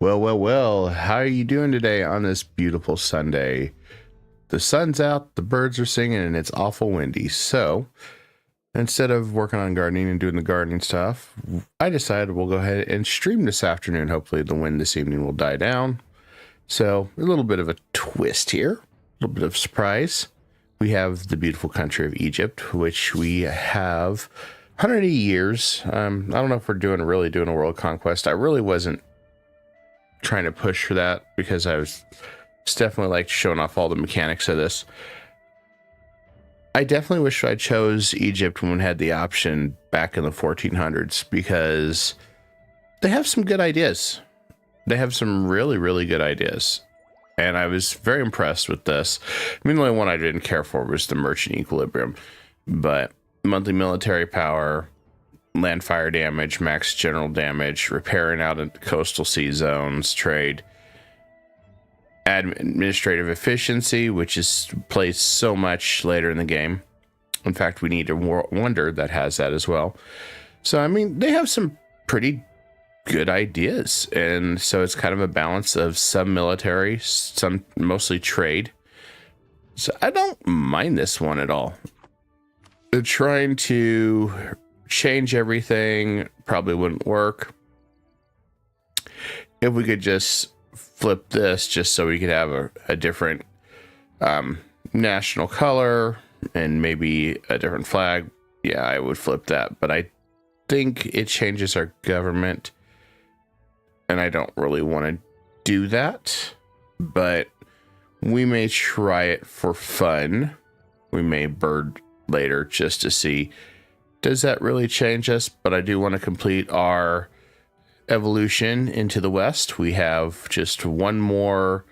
Well, how are you doing today on this beautiful Sunday? The sun's out, the birds are singing, and it's awful windy. So instead of working on gardening and doing the gardening stuff, I decided we'll go ahead and stream this afternoon. Hopefully the wind this evening will die down. So a little bit of a twist here, a little bit of surprise. We have the beautiful country of Egypt, which we have 180 years. I don't know if we're really doing a world conquest. I really wasn't trying to push for that because I was definitely like showing off all the mechanics of this. I definitely wish I chose Egypt when we had the option back in the 1400s because they have some good ideas. They have some really, really good ideas. And I was very impressed with this. I mean, the only one I didn't care for was the merchant equilibrium, but monthly military power, land fire damage, max general damage, repairing out in coastal sea zones, trade, administrative efficiency, which is plays so much later in the game. In fact, we need a wonder that has that as well. So, I mean, they have some pretty good ideas. And so it's kind of a balance of some military, some mostly trade. So I don't mind this one at all. They're trying to change everything probably wouldn't work. If we could just flip this just so we could have a different national color and maybe a different flag, yeah, I would flip that. But I think it changes our government, and I don't really want to do that. But we may try it for fun. We may bird later just to see, does that really change us? But I do want to complete our evolution into the West. We have just one more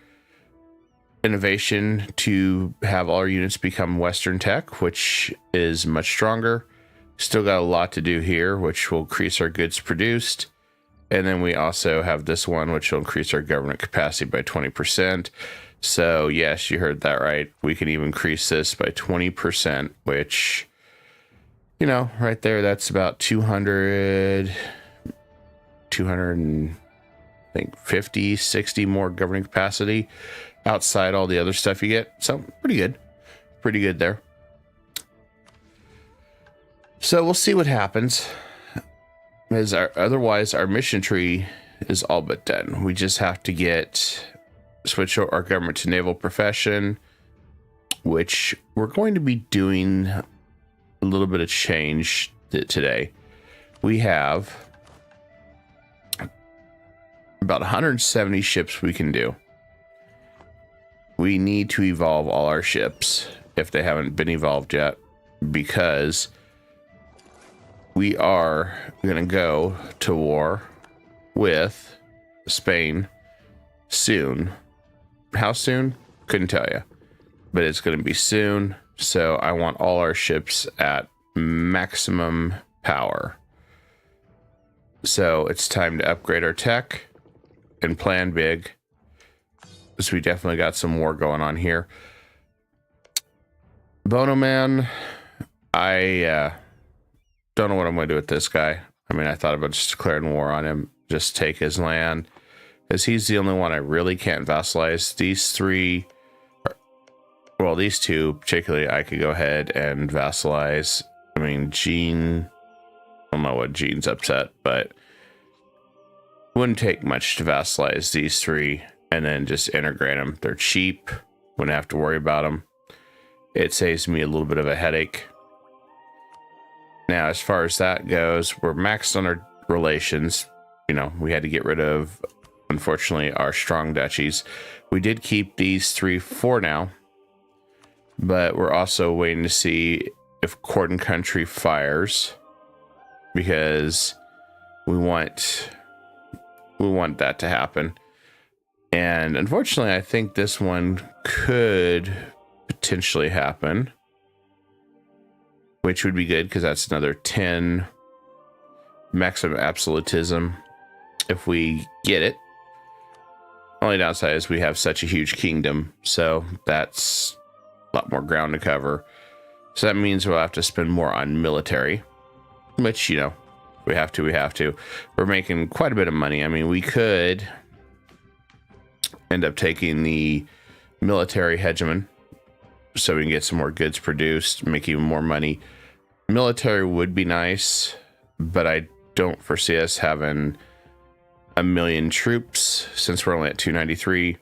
innovation to have all our units become Western tech, which is much stronger. Still got a lot to do here, which will increase our goods produced. And then we also have this one, which will increase our government capacity by 20%. So yes, you heard that right. We can even increase this by 20%, which, you know, right there, that's about 200 and I think 50, 60 more governing capacity outside all the other stuff you get. So pretty good there. So we'll see what happens. Otherwise our mission tree is all but done. We just have to switch our government to naval profession, which we're going to be doing a little bit of change today. We have about 170 ships we can do. We need to evolve all our ships if they haven't been evolved yet, because we are going to go to war with Spain soon. How soon? Couldn't tell you, but it's going to be soon. So I want all our ships at maximum power. So it's time to upgrade our tech and plan big. So we definitely got some war going on here. Bono Man, I don't know what I'm going to do with this guy. I mean, I thought about just declaring war on him, just take his land, because he's the only one I really can't vassalize. These three, well, these two particularly, I could go ahead and vassalize. I mean, Gene, I don't know what Gene's upset, but wouldn't take much to vassalize these three and then just integrate them. They're cheap, wouldn't have to worry about them. It saves me a little bit of a headache. Now, as far as that goes, we're maxed on our relations. You know, we had to get rid of, unfortunately, our strong duchies. We did keep these 3 for now, but we're also waiting to see if Court and Country fires, because we want that to happen. And unfortunately, I think this one could potentially happen, which would be good because that's another 10 maximum absolutism if we get it. Only downside is we have such a huge kingdom, so that's a lot more ground to cover. So that means we'll have to spend more on military, which, you know, we have to. We're making quite a bit of money. I mean, we could end up taking the military hegemon so we can get some more goods produced, make even more money. Military would be nice, but I don't foresee us having 1 million troops since we're only at 293,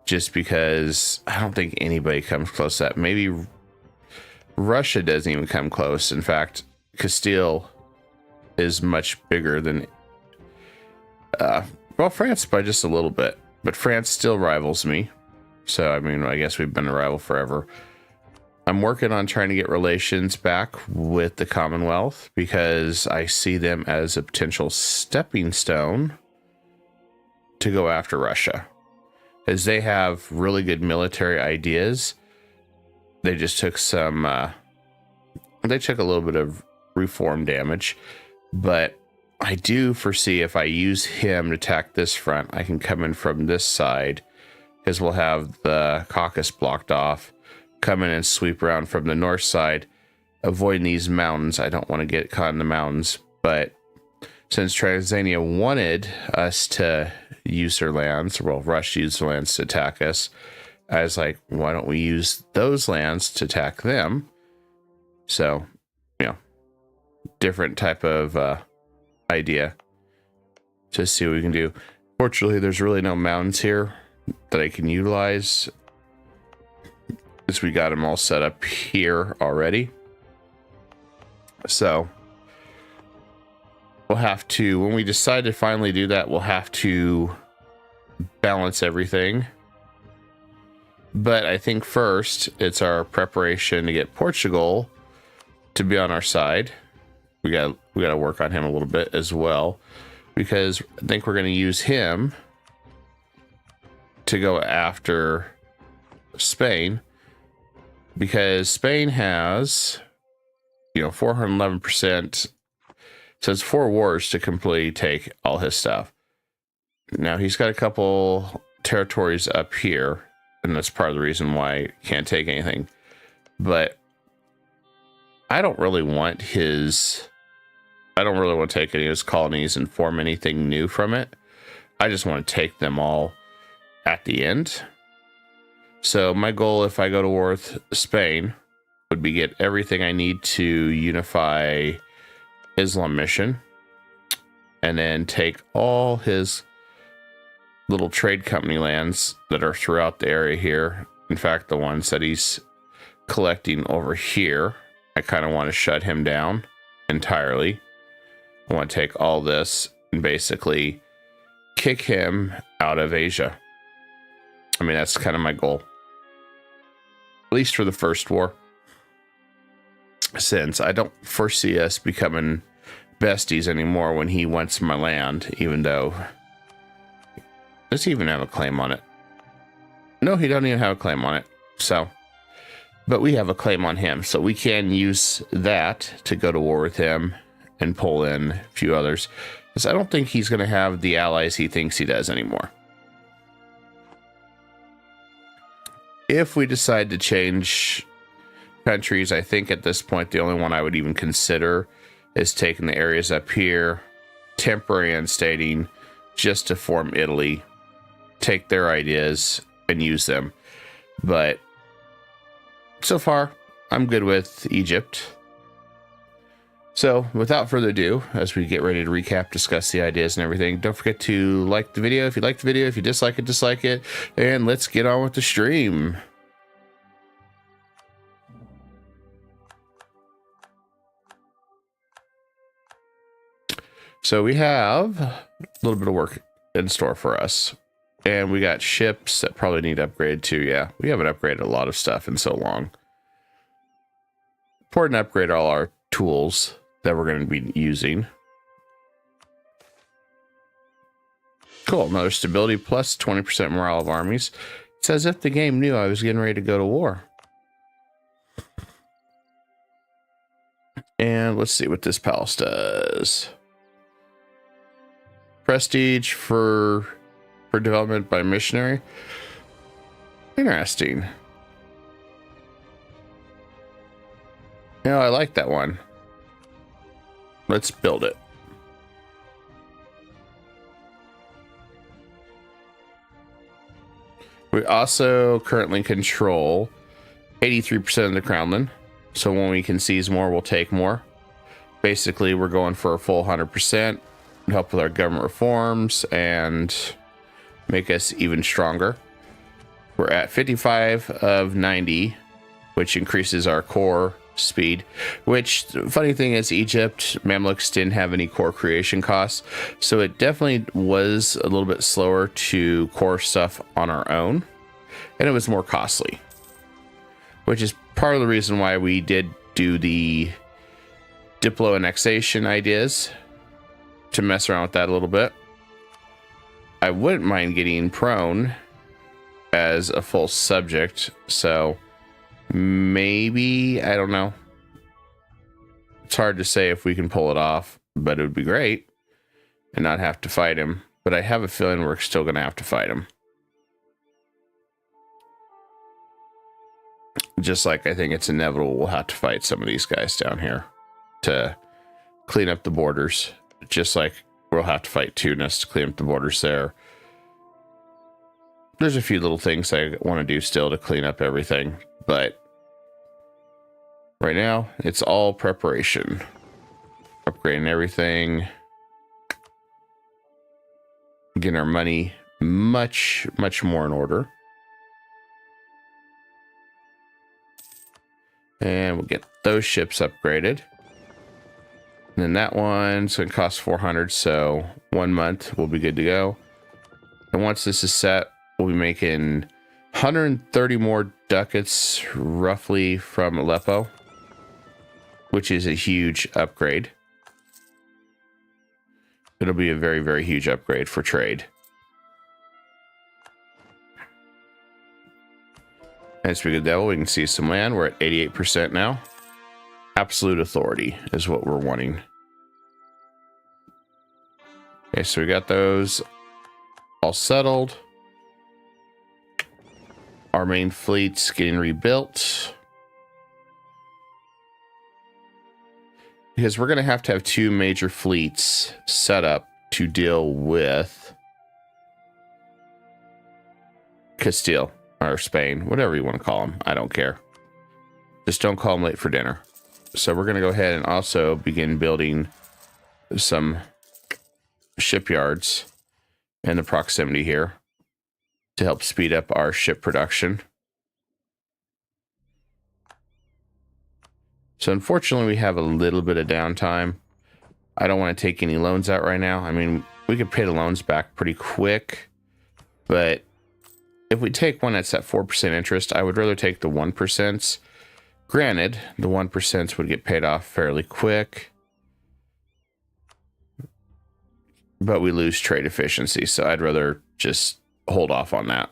just because I don't think anybody comes close to that. Maybe Russia doesn't even come close. In fact, Castile is much bigger than well, France by just a little bit, but France still rivals me. So I mean, I guess we've been a rival forever. I'm working on trying to get relations back with the Commonwealth because I see them as a potential stepping stone to go after Russia, as they have really good military ideas. They just took they took a little bit of reform damage, but I do foresee if I use him to attack this front, I can come in from this side because we'll have the Caucasus blocked off, come in and sweep around from the north side, avoiding these mountains. I don't want to get caught in the mountains, but since Tanzania wanted us to use their lands, well, Russia used their lands to attack us, I was like, why don't we use those lands to attack them? So, you know, different type of idea to see what we can do. Fortunately, there's really no mountains here that I can utilize, because we got them all set up here already. So we'll have to, when we decide to finally do that, we'll have to balance everything. But I think first it's our preparation to get Portugal to be on our side. We got to work on him a little bit as well, because I think we're going to use him to go after Spain, because Spain has, 411%. So it's 4 wars to completely take all his stuff. Now he's got a couple territories up here, and that's part of the reason why he can't take anything. But I don't really want to take any of his colonies and form anything new from it. I just want to take them all at the end. So my goal, if I go to war with Spain, would be get everything I need to unify Islam mission, and then take all his little trade company lands that are throughout the area here. In fact, the ones that he's collecting over here, I kind of want to shut him down entirely. I want to take all this and basically kick him out of Asia. I mean, that's kind of my goal, at least for the first war, since I don't foresee us becoming besties anymore when he wants my land, even though, does he even have a claim on it? No, he doesn't even have a claim on it. So, but we have a claim on him, so we can use that to go to war with him and pull in a few others, because I don't think he's going to have the allies he thinks he does anymore. If we decide to change countries, I think at this point the only one I would even consider is taking the areas up here, temporary unstating, just to form Italy, take their ideas and use them. But so far, I'm good with Egypt. So without further ado, as we get ready to recap, discuss the ideas and everything, don't forget to like the video if you like the video. If you dislike it, and let's get on with the stream. So we have a little bit of work in store for us, and we got ships that probably need upgrade too. Yeah, we haven't upgraded a lot of stuff in so long. Important to upgrade all our tools that we're going to be using. Cool, another stability plus 20% morale of armies. It's as if the game knew I was getting ready to go to war. And let's see what this palace does. Prestige for development by missionary. Interesting. Yeah, I like that one. Let's build it. We also currently control 83% of the Crownland. So when we can seize more, we'll take more. Basically, we're going for a full 100%, help with our government reforms and make us even stronger. We're at 55 of 90, which increases our core speed, which the funny thing is Egypt, Mamluks didn't have any core creation costs. So it definitely was a little bit slower to core stuff on our own. And it was more costly, which is part of the reason why we did do the Diplo annexation ideas to mess around with that a little bit. I wouldn't mind getting prone as a full subject, so maybe, I don't know. It's hard to say if we can pull it off, but it would be great and not have to fight him. But I have a feeling we're still going to have to fight him. Just like I think it's inevitable we'll have to fight some of these guys down here to clean up the borders. Just like we'll have to fight Tunis to clean up the borders there. There's a few little things I want to do still to clean up everything, but right now it's all preparation. Upgrading everything. Getting our money much more in order. And we'll get those ships upgraded. And then that one's going to cost 400, so 1 month we'll be good to go. And once this is set, we'll be making 130 more ducats roughly from Aleppo, which is a huge upgrade. It'll be a very huge upgrade for trade. And speaking of the devil, we can see some land. We're at 88% now. Absolute authority is what we're wanting. Okay, so we got those all settled. Our main fleet's getting rebuilt. Because we're going to have 2 major fleets set up to deal with Castile. Or Spain, whatever you want to call them. I don't care. Just don't call them late for dinner. So we're going to go ahead and also begin building some shipyards in the proximity here to help speed up our ship production. So unfortunately, we have a little bit of downtime. I don't want to take any loans out right now. I mean, we could pay the loans back pretty quick, but if we take one that's at 4% interest, I would rather take the 1%. Granted, the 1% would get paid off fairly quick, but we lose trade efficiency, so I'd rather just hold off on that.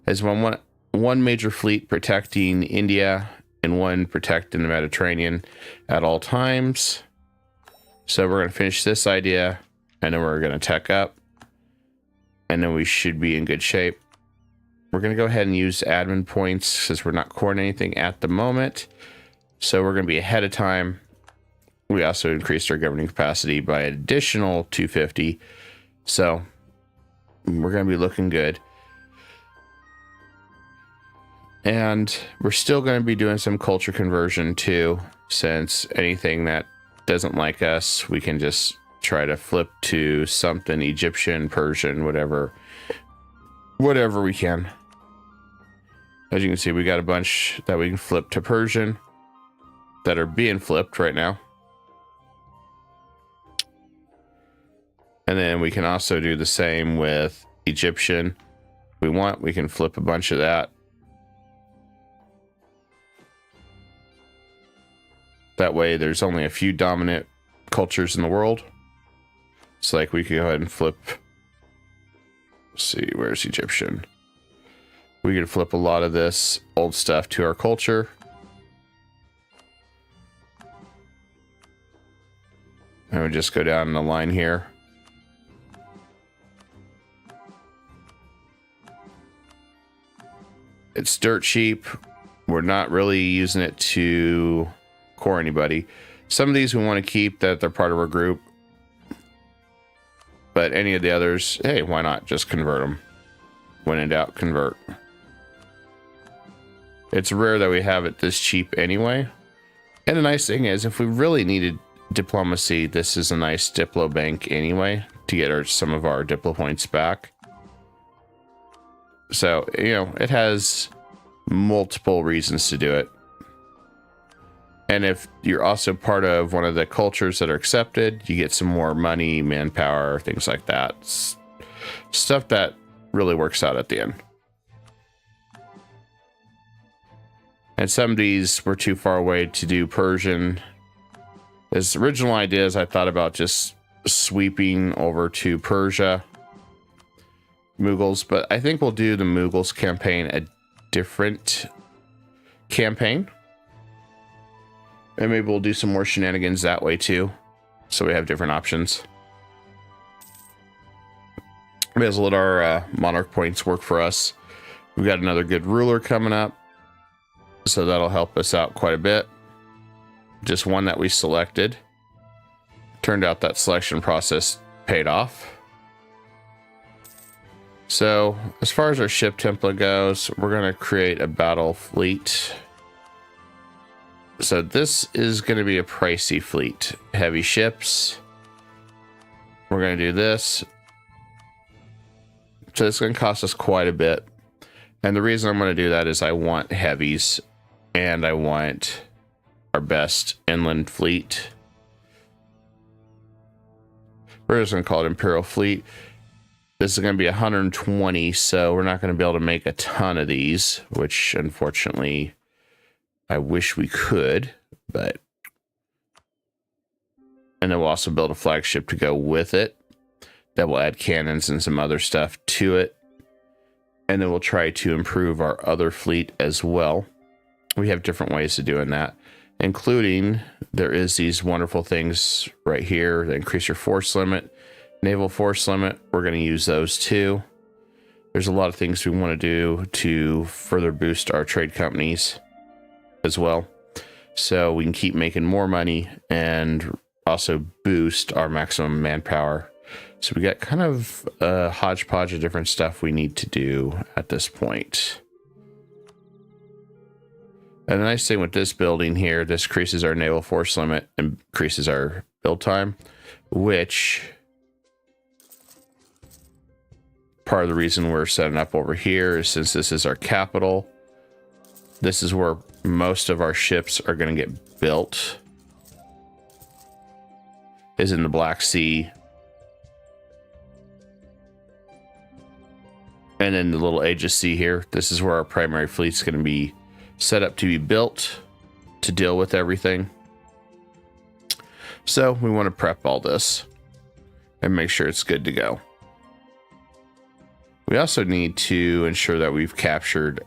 As one major fleet protecting India and one protecting the Mediterranean at all times. So we're going to finish this idea, and then we're going to tech up. And then we should be in good shape. We're going to go ahead and use admin points since we're not coring anything at the moment. So we're going to be ahead of time. We also increased our governing capacity by an additional 250. So we're going to be looking good. And we're still going to be doing some culture conversion too, since anything that doesn't like us, we can just try to flip to something Egyptian, Persian, whatever we can. As you can see, we got a bunch that we can flip to Persian that are being flipped right now. And then we can also do the same with Egyptian. If we can flip a bunch of that. That way there's only a few dominant cultures in the world. It's like we could go ahead and flip. Let's see, where's Egyptian? We could flip a lot of this old stuff to our culture. And we just go down the line here. It's dirt cheap. We're not really using it to core anybody. Some of these we want to keep that they're part of our group. But any of the others, hey, why not just convert them? When in doubt, convert. It's rare that we have it this cheap anyway. And the nice thing is, if we really needed diplomacy, this is a nice Diplo bank anyway to get some of our Diplo points back. So, you know, it has multiple reasons to do it. And if you're also part of one of the cultures that are accepted, you get some more money, manpower, things like that. Stuff that really works out at the end. And some of these were too far away to do Persian. His original ideas, I thought about just sweeping over to Persia, Mughals, but I think we'll do the Mughals campaign a different campaign. And maybe we'll do some more shenanigans that way too. So we have different options. May as well let our monarch points work for us. We've got another good ruler coming up. So that'll help us out quite a bit. Just one that we selected. Turned out that selection process paid off. So as far as our ship template goes, we're going to create a battle fleet. So this is going to be a pricey fleet. Heavy ships. We're going to do this. So it's going to cost us quite a bit. And the reason I'm going to do that is I want heavies. And I want our best inland fleet. We're just going to call it Imperial Fleet. This is going to be 120, so we're not going to be able to make a ton of these, which unfortunately I wish we could, but... And then we'll also build a flagship to go with it. That will add cannons and some other stuff to it. And then we'll try to improve our other fleet as well. We have different ways of doing that, including there is these wonderful things right here that increase your force limit, naval force limit. We're going to use those too. There's a lot of things we want to do to further boost our trade companies as well, so we can keep making more money and also boost our maximum manpower. So we got kind of a hodgepodge of different stuff we need to do at this point. And the nice thing with this building here, this increases our naval force limit and increases our build time, which part of the reason we're setting up over here is since this is our capital, this is where most of our ships are going to get built, is in the Black Sea. And in the little Aegis Sea here, this is where our primary fleet's going to be set up to be built to deal with everything. So we want to prep all this and make sure it's good to go. We also need to ensure that we've captured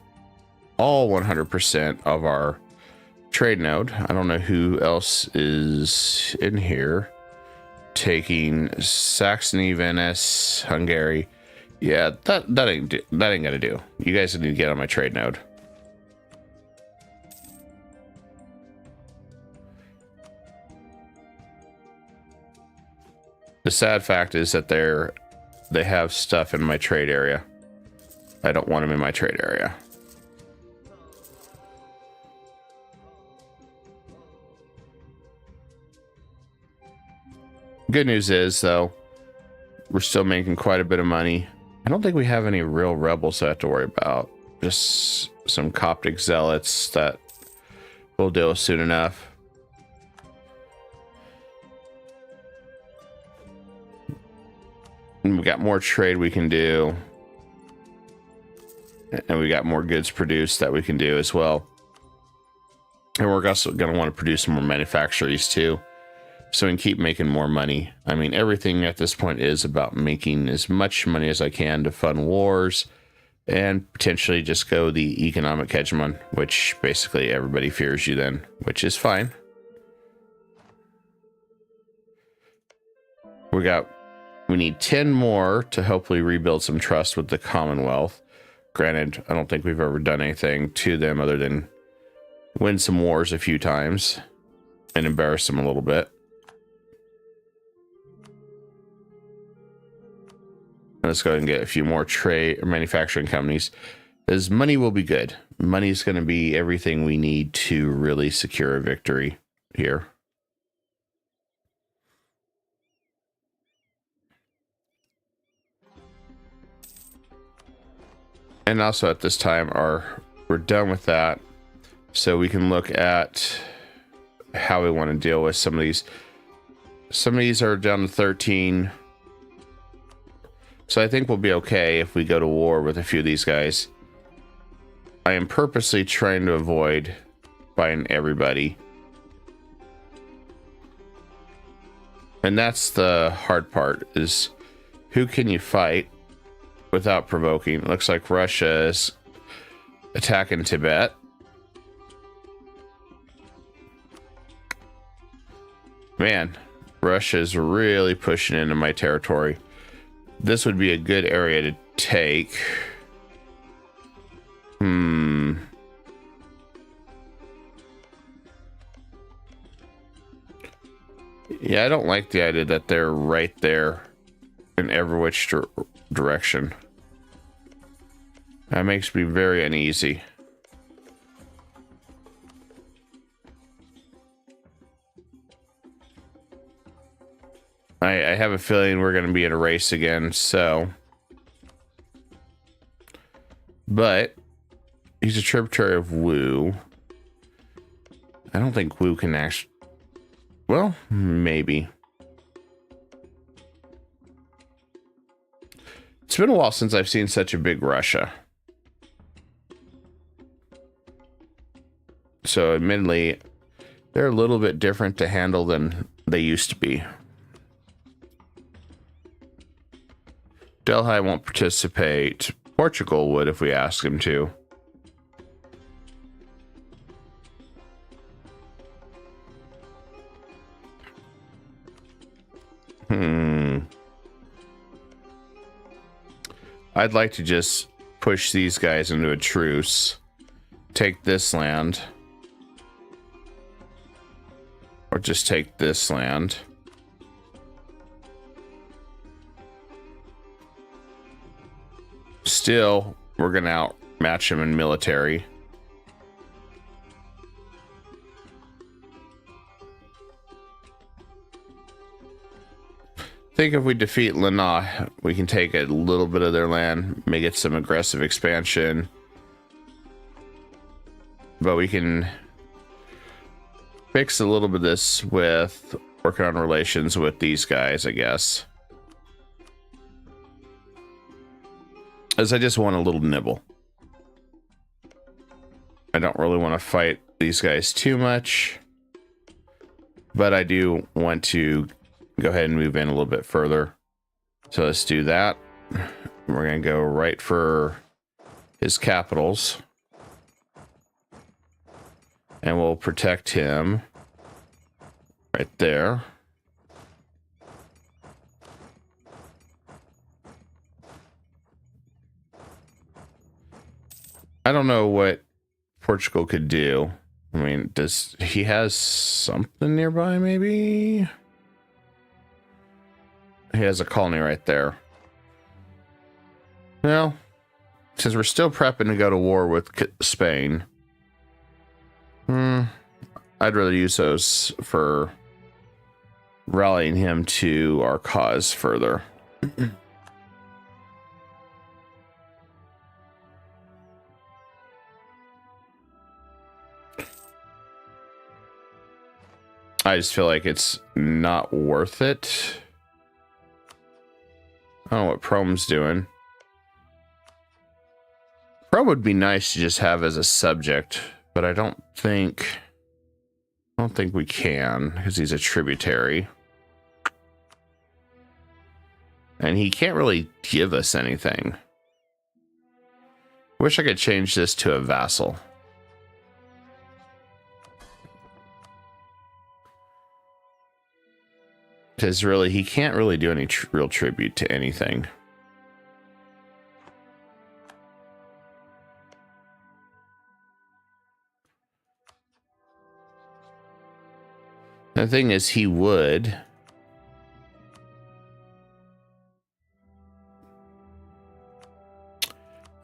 all 100% of our trade node. I don't know who else is in here. Taking Saxony, Venice, Hungary. Yeah, that ain't gonna do. You guys need to get on my trade node. The sad fact is that they have stuff in my trade area. I don't want them in my trade area. Good news is, though, we're still making quite a bit of money. I don't think we have any real rebels to have to worry about. Just some Coptic zealots that we'll deal with soon enough. And we got more trade we can do. And we got more goods produced that we can do as well. And we're also going to want to produce some more manufactories too, so we can keep making more money. I mean, everything at this point is about making as much money as I can to fund wars and potentially just go the economic hegemon, which basically everybody fears you then, which is fine. We need 10 more to hopefully rebuild some trust with the Commonwealth. Granted, I don't think we've ever done anything to them other than win some wars a few times and embarrass them a little bit. Let's go ahead and get a few more trade or manufacturing companies. As money will be good. Money is going to be everything we need to really secure a victory here. And also at this time, we're done with that. So we can look at how we want to deal with some of these. Some of these are down to 13. So I think we'll be okay if we go to war with a few of these guys. I am purposely trying to avoid fighting everybody. And that's the hard part, is who can you fight without provoking? It looks like Russia is attacking Tibet. Man, Russia's really pushing into my territory. This would be a good area to take. Yeah, I don't like the idea that they're right there in every which direction. That makes me very uneasy. I have a feeling we're going to be in a race again, so. But he's a tributary of Wu. I don't think Wu can actually. Well, maybe. It's been a while since I've seen such a big Russia. So admittedly, they're a little bit different to handle than they used to be. Delhi won't participate. Portugal would if we asked him to. I'd like to just push these guys into a truce. Take this land. Or just take this land. Still, we're going to outmatch them in military. I think if we defeat Lena, we can take a little bit of their land, make it some aggressive expansion. But we can fix a little bit of this with working on relations with these guys, I guess. As I just want a little nibble. I don't really want to fight these guys too much. But I do want to go ahead and move in a little bit further. So let's do that. We're going to go right for his capitals. And we'll protect him right there. I don't know what Portugal could do. I mean, does he has something nearby maybe? He has a colony right there. Well, since we're still prepping to go to war with Spain, I'd rather use those for rallying him to our cause further. I just feel like it's not worth it. I don't know what Prome's doing. Prome would be nice to just have as a subject, but I don't think we can because he's a tributary. And he can't really give us anything. Wish I could change this to a vassal. Because really, he can't really do any real tribute to anything. The thing is, he would.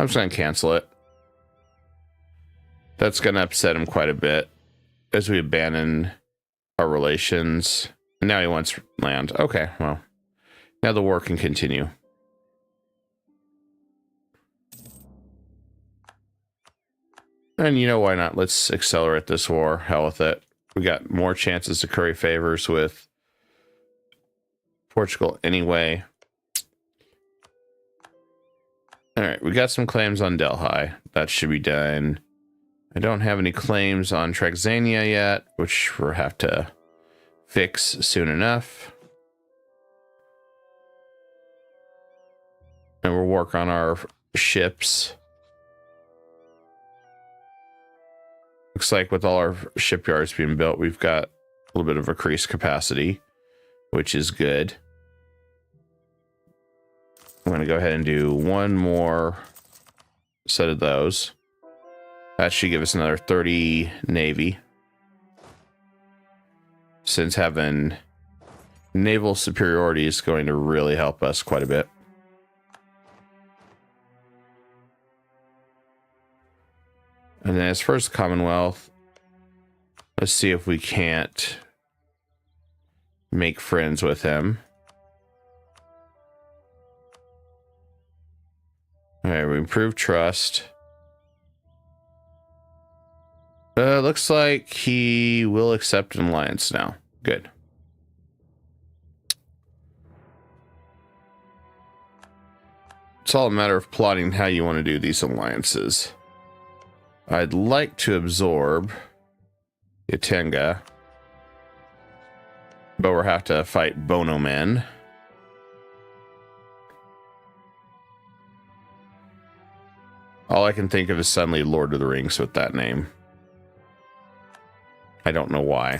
I'm just going to cancel it. That's going to upset him quite a bit as we abandon our relations. Now he wants land. Okay, well, now the war can continue. And you know, why not? Let's accelerate this war. Hell with it. We got more chances to curry favors with Portugal anyway. All right, we got some claims on Delhi. That should be done. I don't have any claims on Tranxania yet, which we'll have to fix soon enough. And we'll work on our ships. Looks like with all our shipyards being built, we've got a little bit of increased capacity, which is good. I'm going to go ahead and do one more set of those. That should give us another 30 Navy. Since having naval superiority is going to really help us quite a bit. And then as far as the Commonwealth, let's see if we can't make friends with him. All right, we improved trust. Looks like he will accept an alliance now. Good. It's all a matter of plotting how you want to do these alliances. I'd like to absorb Yatenga, but we'll have to fight Bono Men. All I can think of is suddenly Lord of the Rings with that name. I don't know why.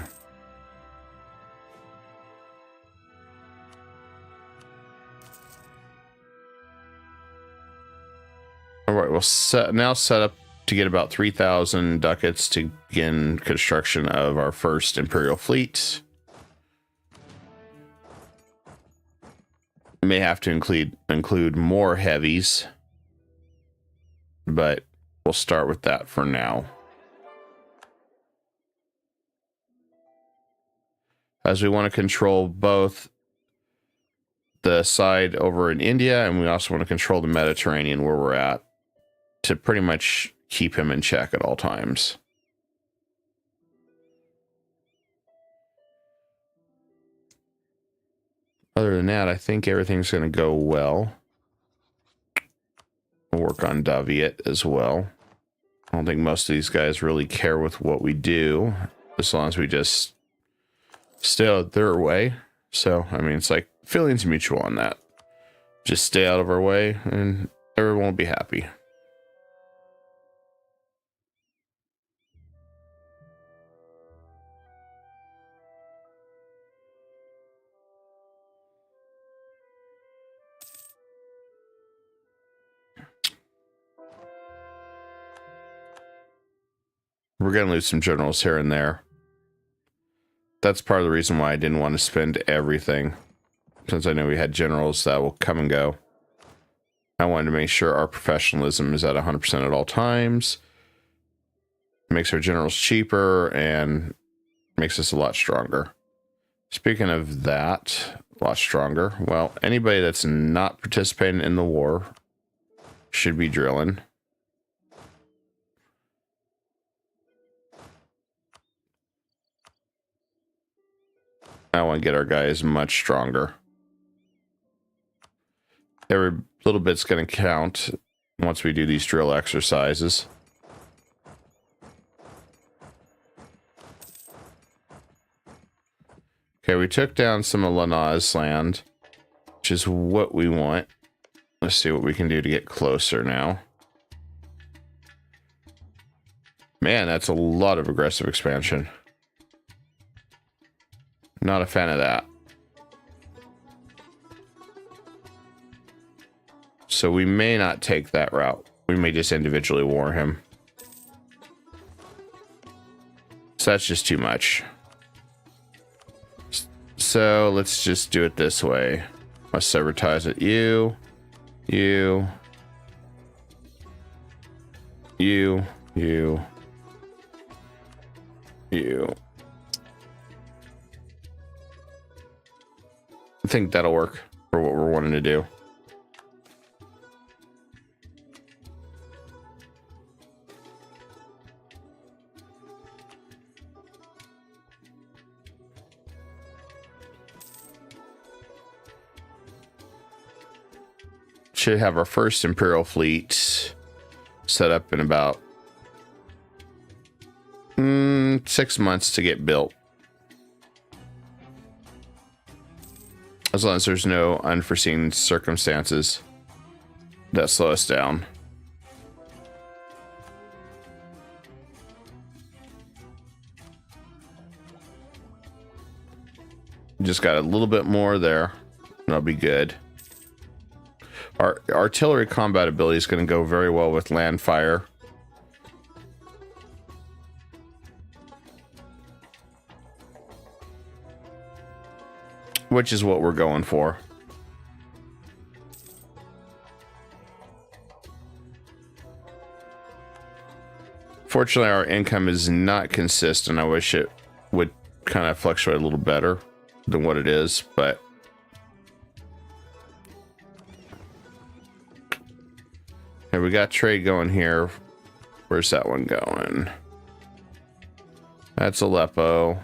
All right, we'll now set up to get about 3,000 ducats to begin construction of our first Imperial fleet. May have to include more heavies, but we'll start with that for now. As we want to control both the side over in India, and we also want to control the Mediterranean where we're at, to pretty much keep him in check at all times. Other than that, I think everything's going to go well. We'll work on Daviet as well. I don't think most of these guys really care with what we do, as long as we just stay out their way. So, I mean, it's like feelings mutual on that. Just stay out of our way and everyone will be happy. We're going to lose some generals here and there. That's part of the reason why I didn't want to spend everything, since I know we had generals that will come and go. I wanted to make sure our professionalism is at 100% at all times. Makes our generals cheaper and makes us a lot stronger. Speaking of that, a lot stronger. Well, anybody that's not participating in the war should be drilling. I want to get our guys much stronger. Every little bit's going to count once we do these drill exercises. Okay, we took down some of Lanaz's land, which is what we want. Let's see what we can do to get closer now. Man, that's a lot of aggressive expansion. Not a fan of that. So we may not take that route. We may just individually war him. So that's just too much. So let's just do it this way. Let's advertise it. You. You. I think that'll work for what we're wanting to do. Should have our first Imperial fleet set up in about 6 months to get built. As long as there's no unforeseen circumstances that slow us down. Just got a little bit more there. That'll be good. Our artillery combat ability is going to go very well with land fire. Which is what we're going for. Fortunately, our income is not consistent. I wish it would kind of fluctuate a little better than what it is, but okay, we got trade going here. Where's that one going? That's Aleppo.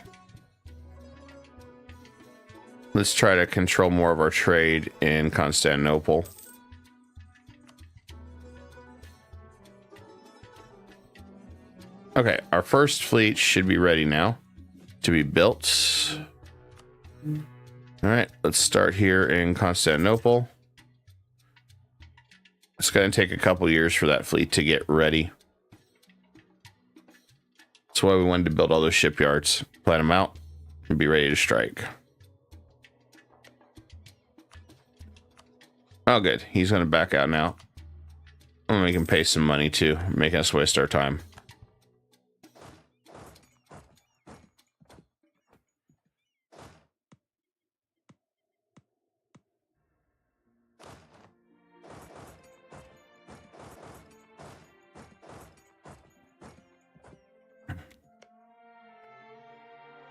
Let's try to control more of our trade in Constantinople. Okay, our first fleet should be ready now to be built. All right, let's start here in Constantinople. It's going to take a couple years for that fleet to get ready. That's why we wanted to build all those shipyards, plan them out, and be ready to strike. Oh, good. He's going to back out now. I'm going to make him pay some money, too, making us waste our time.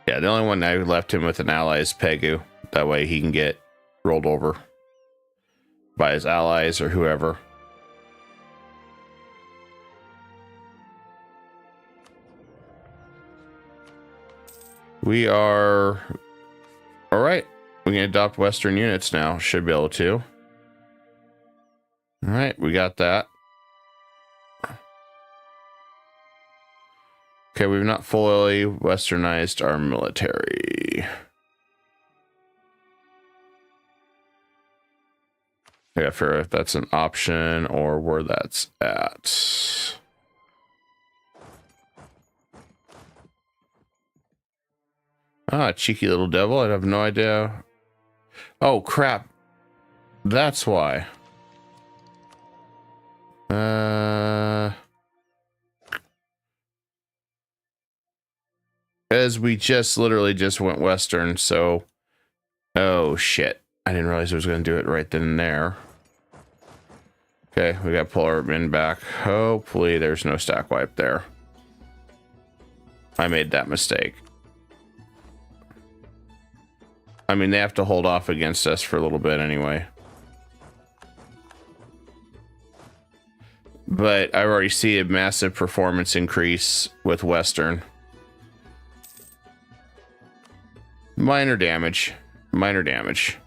Yeah, the only one I left him with an ally is Pegu. That way he can get rolled over by his allies or whoever. We are all right. We can adopt Western units now. Should be able to. All right, we got that. Okay, we've not fully westernized our military. I gotta figure out if that's an option or where that's at. Ah, cheeky little devil. I have no idea. Oh, crap. That's why. As we just literally just went western, so... Oh, shit. I didn't realize I was going to do it right then and there. Okay, we got to pull our men back. Hopefully there's no stack wipe there. I made that mistake. I mean, they have to hold off against us for a little bit anyway. But I already see a massive performance increase with Western. Minor damage. Minor damage.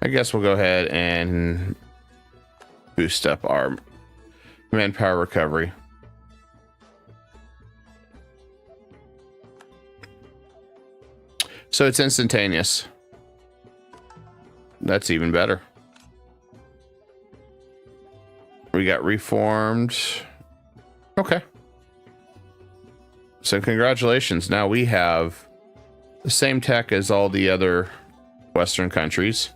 I guess we'll go ahead and boost up our manpower recovery. So it's instantaneous. That's even better. We got reformed. Okay. So congratulations. Now we have the same tech as all the other Western countries.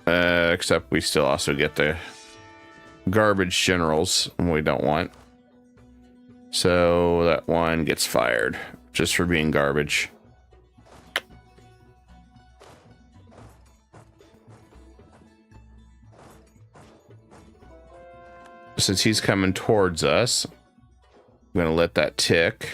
Except we still also get the garbage generals we don't want. So that one gets fired just for being garbage. since he's coming towards us, I'm going to let that tick.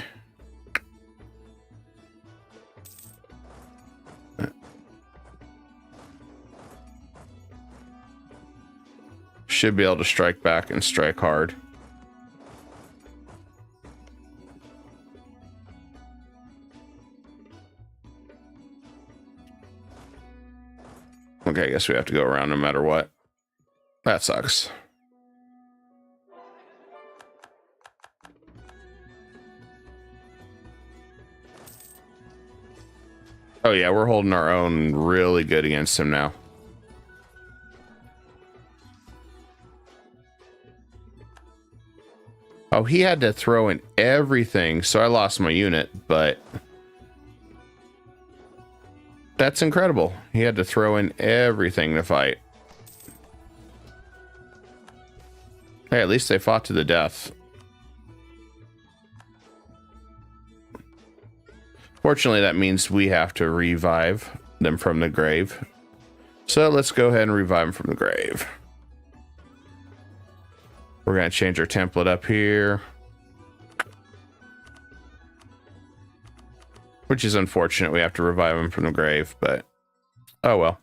Should be able to strike back and strike hard. Okay, I guess we have to go around no matter what. That sucks. Oh yeah, we're holding our own really good against him now. Oh, he had to throw in everything, so I lost my unit, but that's incredible. He had to throw in everything to fight. Hey, at least they fought to the death. Fortunately, that means we have to revive them from the grave. So let's go ahead and revive them from the grave. We're going to change our template up here. Which is unfortunate. We have to revive them from the grave, but oh well.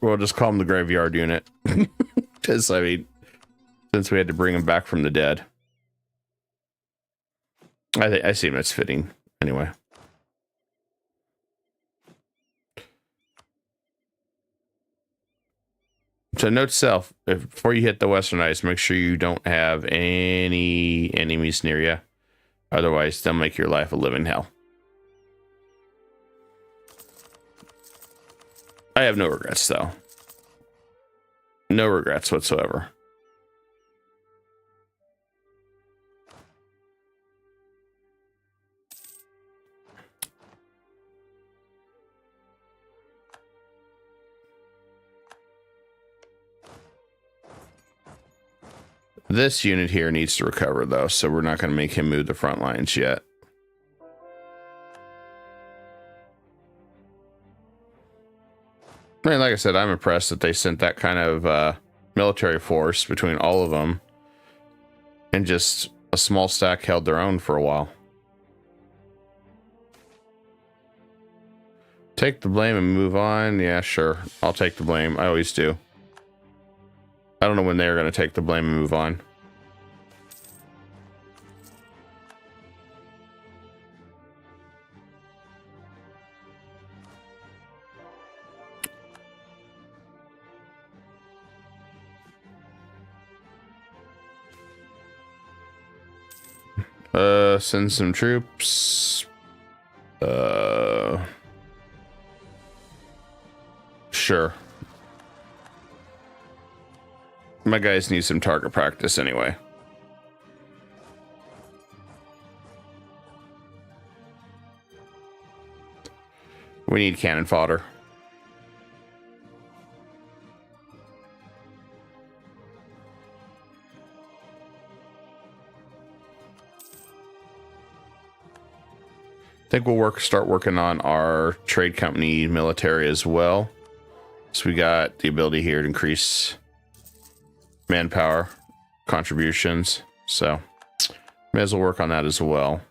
We'll just call them the graveyard unit. Because, I mean, since we had to bring them back from the dead. I see that's fitting anyway. So note to self, before you hit the western ice, make sure you don't have any enemies near you. Otherwise, they'll make your life a living hell. I have no regrets, though. No regrets whatsoever. This unit here needs to recover, though, so we're not going to make him move the front lines yet. I mean, like I said, I'm impressed that they sent that kind of military force between all of them, and just a small stack held their own for a while. Take the blame and move on. Yeah, sure. I'll take the blame. I always do. I don't know when they're going to take the blame and move on. Send some troops. Sure. My guys need some target practice anyway. We need cannon fodder. I think we'll start working on our trade company military as well. So we got the ability here to increase manpower contributions, so may as well work on that as well,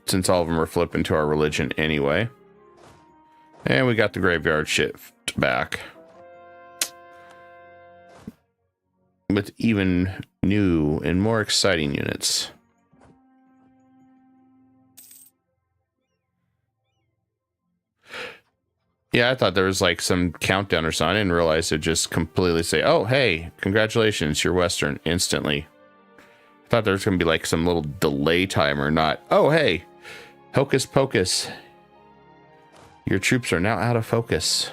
since all of them are flipping to our religion anyway. And we got the graveyard shift back with even new and more exciting units. Yeah, I thought there was like some countdown or something. I didn't realize it just completely say, oh, hey, congratulations, you're Western instantly. I thought there was going to be like some little delay timer, not, oh, hey, hocus pocus. Your troops are now out of focus.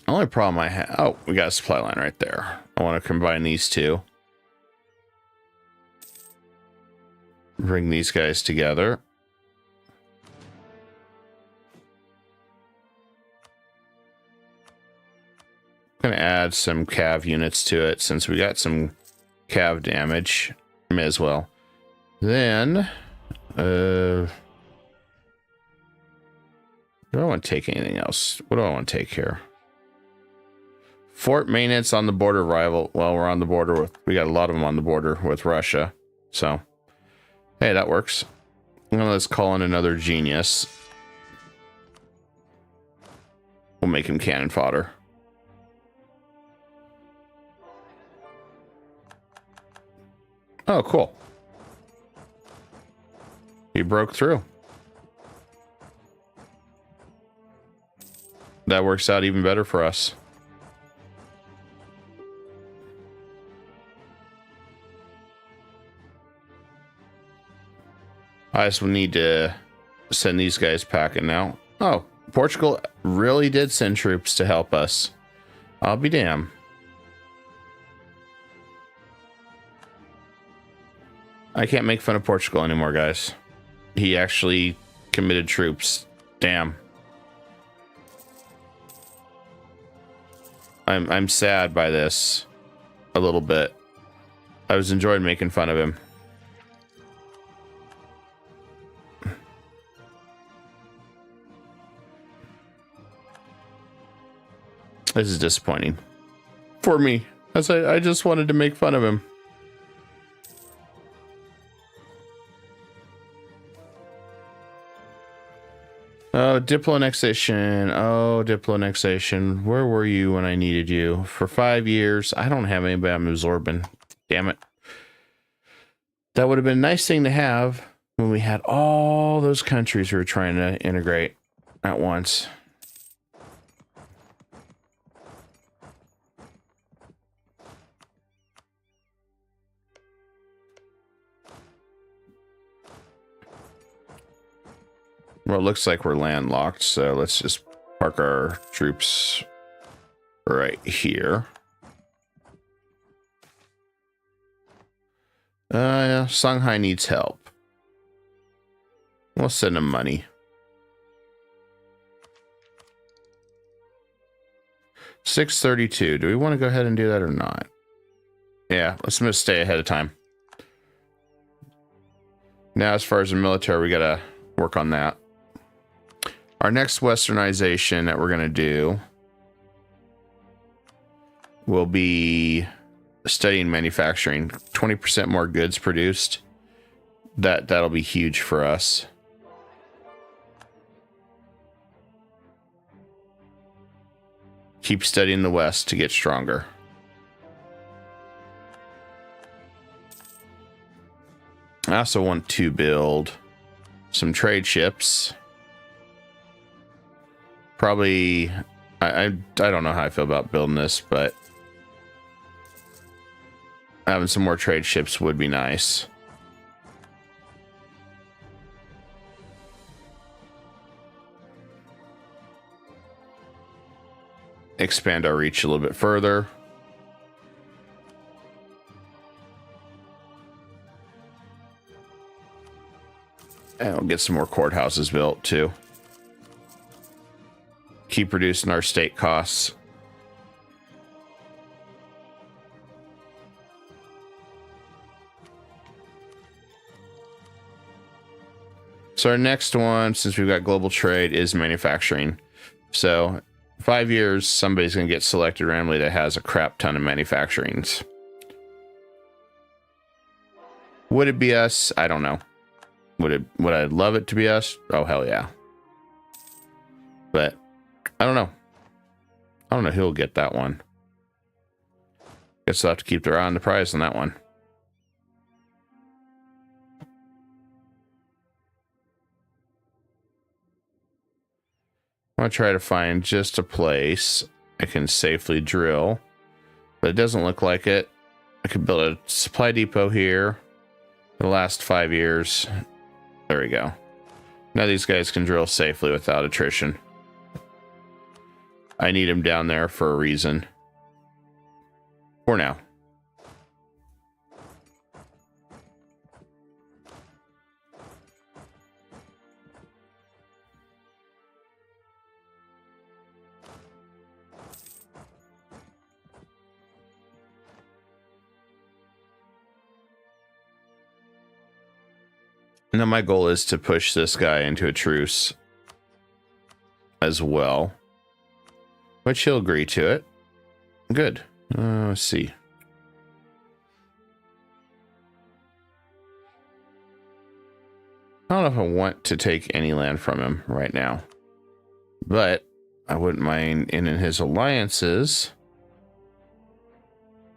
Only problem I have, oh, we got a supply line right there. I want to combine these two. Bring these guys together. I'm going to add some cav units to it since we got some cav damage. May as well. Then, do I want to take anything else? What do I want to take here? Fort maintenance on the border rival. Well, we're on the border with, we got a lot of them on the border with Russia. So, hey, that works. Let's call in another genius. We'll make him cannon fodder. Oh, cool. He broke through. That works out even better for us. I just need to send these guys packing now. Oh, Portugal really did send troops to help us. I'll be damned. I can't make fun of Portugal anymore, guys. He actually committed troops. Damn. I'm sad by this a little bit. I was enjoying making fun of him. This is disappointing for me, as I just wanted to make fun of him. Oh, Diplo annexation. Oh, Diplo annexation. Where were you when I needed you? For 5 years. I don't have anybody I'm absorbing. Damn it. That would have been a nice thing to have when we had all those countries we were trying to integrate at once. Well, it looks like we're landlocked, so let's just park our troops right here. Yeah, Shanghai needs help. We'll send them money. $632. Do we want to go ahead and do that or not? Yeah, let's just stay ahead of time. Now, as far as the military, we gotta work on that. Our next westernization that we're going to do will be studying manufacturing. 20% more goods produced. That'll be huge for us. Keep studying the West to get stronger. I also want to build some trade ships. Probably, I don't know how I feel about building this, but having some more trade ships would be nice. Expand our reach a little bit further. And we'll get some more courthouses built too. Keep reducing our state costs. So our next one, since we've got global trade, is manufacturing. So 5 years, somebody's going to get selected randomly that has a crap ton of manufacturings. Would it be us? I don't know. Would I love it to be us? Oh, hell yeah. But I don't know. I don't know who'll get that one. Guess I'll have to keep their eye on the prize on that one. I'm going to try to find just a place I can safely drill. But it doesn't look like it. I could build a supply depot here. The last 5 years. There we go. Now these guys can drill safely without attrition. I need him down there for a reason. For now. Now my goal is to push this guy into a truce as well, which he'll agree to it. Good. Let's see. I don't know if I want to take any land from him right now, but I wouldn't mind in his alliances.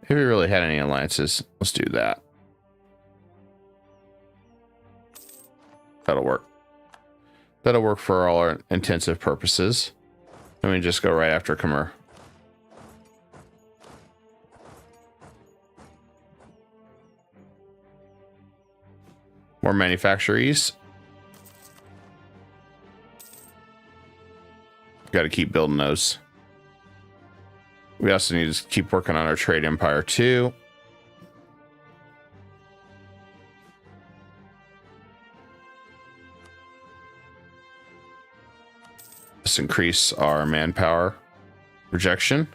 If he really had any alliances, let's do that. That'll work. That'll work for all our intensive purposes. Let me just go right after Khmer. More manufactories. Got to keep building those. We also need to keep working on our trade empire too. Let's increase our manpower projection.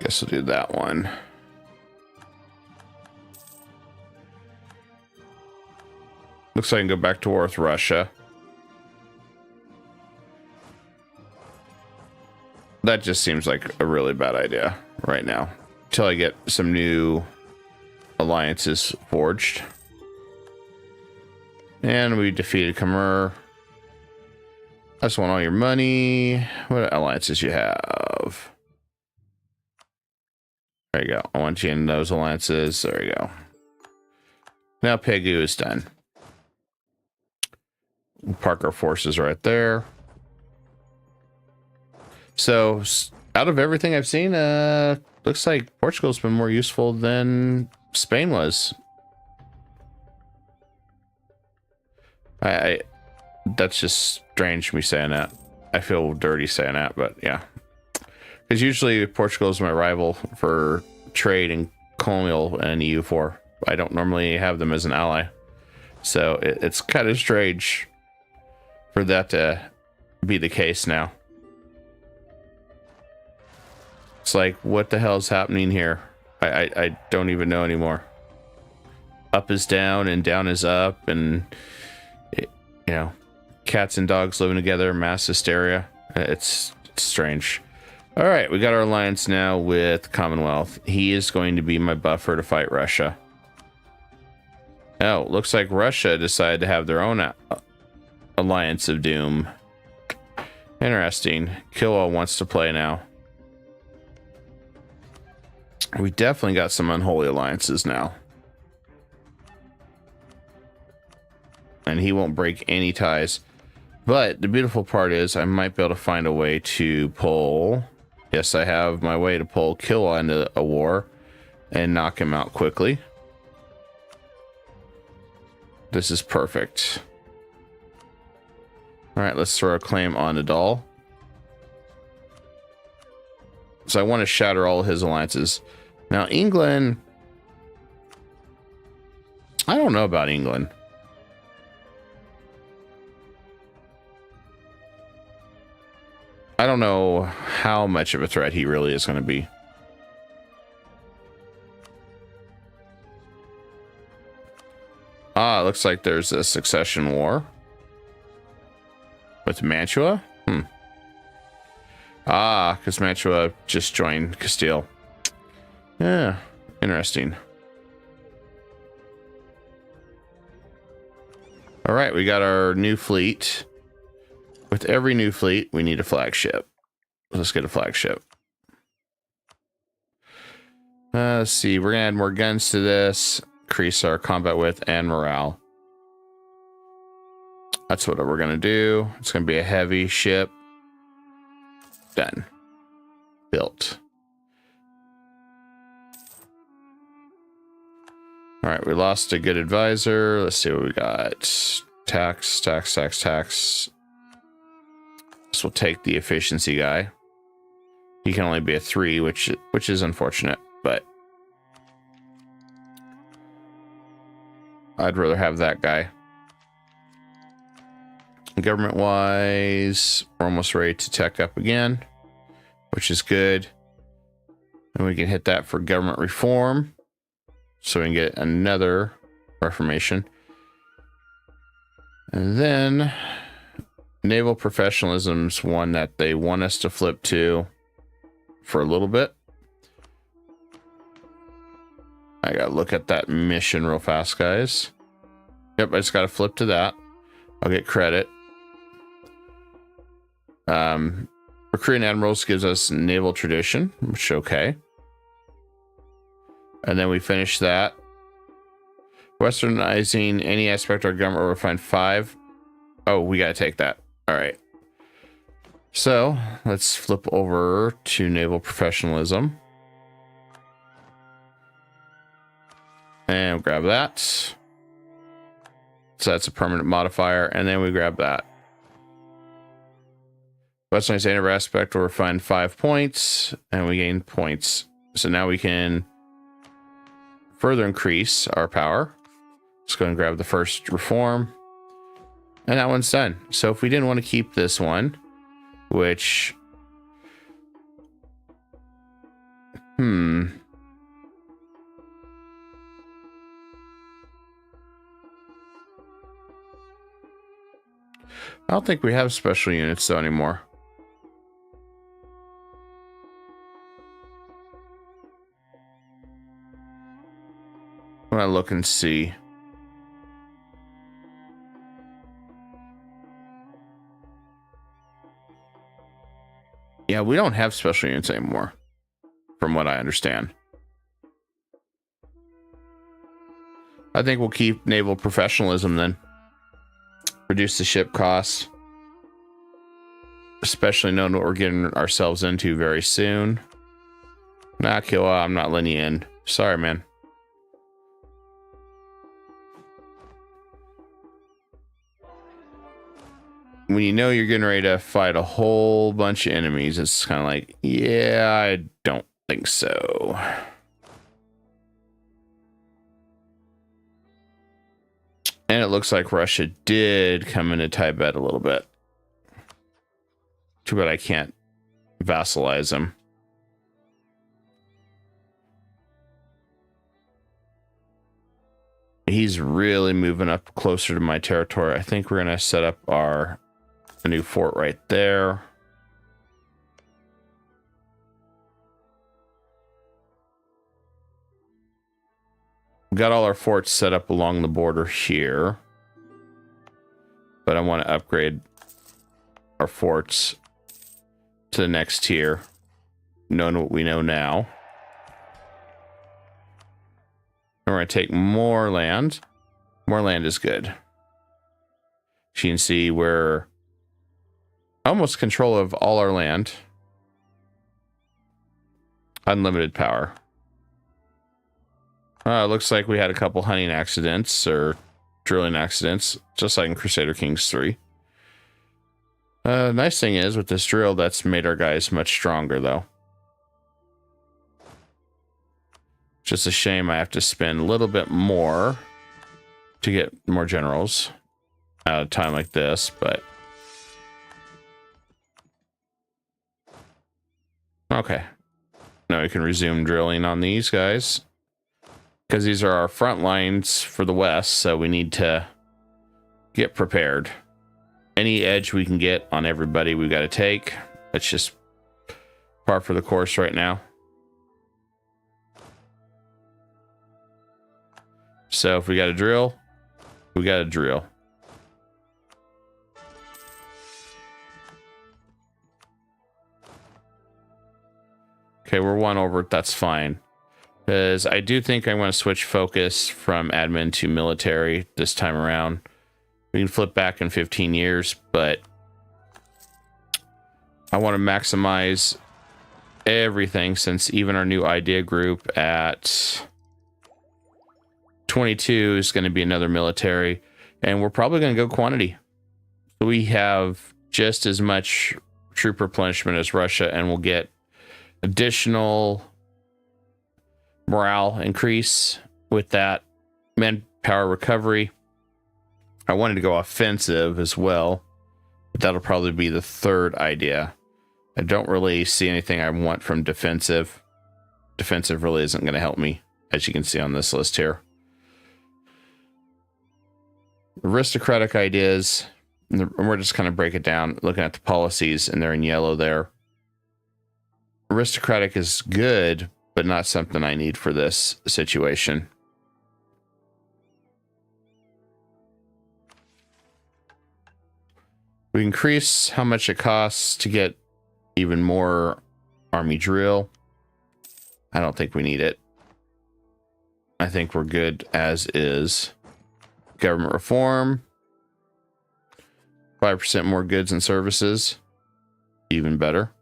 Guess we'll do that one. Looks like I can go back to war with Russia. That just seems like a really bad idea right now, until I get some new alliances forged. And we defeated Khmer. I just want all your money. What alliances you have? There you go. I want you in those alliances. There you go. Now Pegu is done. We'll park our forces right there. So out of everything I've seen, looks like Portugal's been more useful than Spain was. That's just strange me saying that. I feel dirty saying that, but yeah. Because usually Portugal is my rival for trade and colonial and EU4. I don't normally have them as an ally. So it's kind of strange for that to be the case now. It's like, what the hell is happening here? I don't even know anymore. Up is down and down is up, and you know, cats and dogs living together, mass hysteria. It's strange. All right, we got our alliance now with Commonwealth. He is going to be my buffer to fight Russia. Oh, looks like Russia decided to have their own alliance of doom. Interesting. Kilwa wants to play now. We definitely got some unholy alliances now. And he won't break any ties. But the beautiful part is I might be able to find a way to pull... Yes, I have my way to pull Kilwa into a war and knock him out quickly. This is perfect. All right, let's throw a claim on Nadal. So I want to shatter all his alliances. Now, England... I don't know about England. I don't know how much of a threat he really is going to be. Ah, looks like there's a succession war with Mantua. Ah, because Mantua just joined Castile. Yeah, interesting. All right, we got our new fleet. With every new fleet, we need a flagship. Let's get a flagship. Let's see. We're going to add more guns to this. Increase our combat width and morale. That's what we're going to do. It's going to be a heavy ship. Done. Built. All right. We lost a good advisor. Let's see what we got. Tax, tax, tax, tax. This will take the efficiency guy. He can only be a 3, which is unfortunate, but I'd rather have that guy. Government wise, we're almost ready to tech up again, which is good. And we can hit that for government reform. So we can get another reformation. And then naval professionalism's one that they want us to flip to for a little bit. I gotta look at that mission real fast, guys. Yep, I just gotta flip to that. I'll get credit. Recruiting admirals gives us naval tradition, which is okay. And then we finish that. Westernizing any aspect of our government, we'll find 5. Oh, we gotta take that. All right. So let's flip over to naval professionalism. And grab that. So that's a permanent modifier. And then we grab that. Westernized any aspect will refine 5 points. And we gain points. So now we can further increase our power. Let's go and grab the first reform. And that one's done. So if we didn't want to keep this one, which... I don't think we have special units though anymore. I'm gonna look and see. Yeah, we don't have special units anymore, from what I understand. I think we'll keep naval professionalism then. Reduce the ship costs. Especially knowing what we're getting ourselves into very soon. Nah, Killa, I'm not letting you in. Sorry, man. When you know you're getting ready to fight a whole bunch of enemies, it's kind of like, yeah, I don't think so. And it looks like Russia did come into Tibet a little bit. Too bad I can't vassalize him. He's really moving up closer to my territory. I think we're going to set up a new fort right there. We got all our forts set up along the border here. But I want to upgrade our forts to the next tier, knowing what we know now. And we're going to take more land. More land is good. So you can see we're almost control of all our land. Unlimited power. Looks like we had a couple hunting accidents or drilling accidents, just like in Crusader Kings 3. Nice thing is, with this drill, that's made our guys much stronger, though. Just a shame I have to spend a little bit more to get more generals at a time like this, but... Okay. Now we can resume drilling on these guys. Because these are our front lines for the west, so we need to get prepared. Any edge we can get on everybody, we've got to take. That's just par for the course right now. So if we got to drill, we got to drill. Okay, we're one over. That's fine. Because I do think I want to switch focus from admin to military this time around. We can flip back in 15 years, but I want to maximize everything, since even our new idea group at 22 is going to be another military, and we're probably going to go quantity. So we have just as much troop replenishment as Russia, and we'll get additional morale increase with that manpower recovery. I wanted to go offensive as well, but that'll probably be the third idea. I don't really see anything I want from defensive. defensive really isn't going to help me, as you can see on this list here. Aristocratic ideas, and we're just kind of break it down, looking at the policies, and they're in yellow there. Aristocratic is good, but not something I need for this situation. We increase how much it costs to get even more army drill. I don't think we need it. I think we're good as is. Government reform. 5% more goods and services. Even better.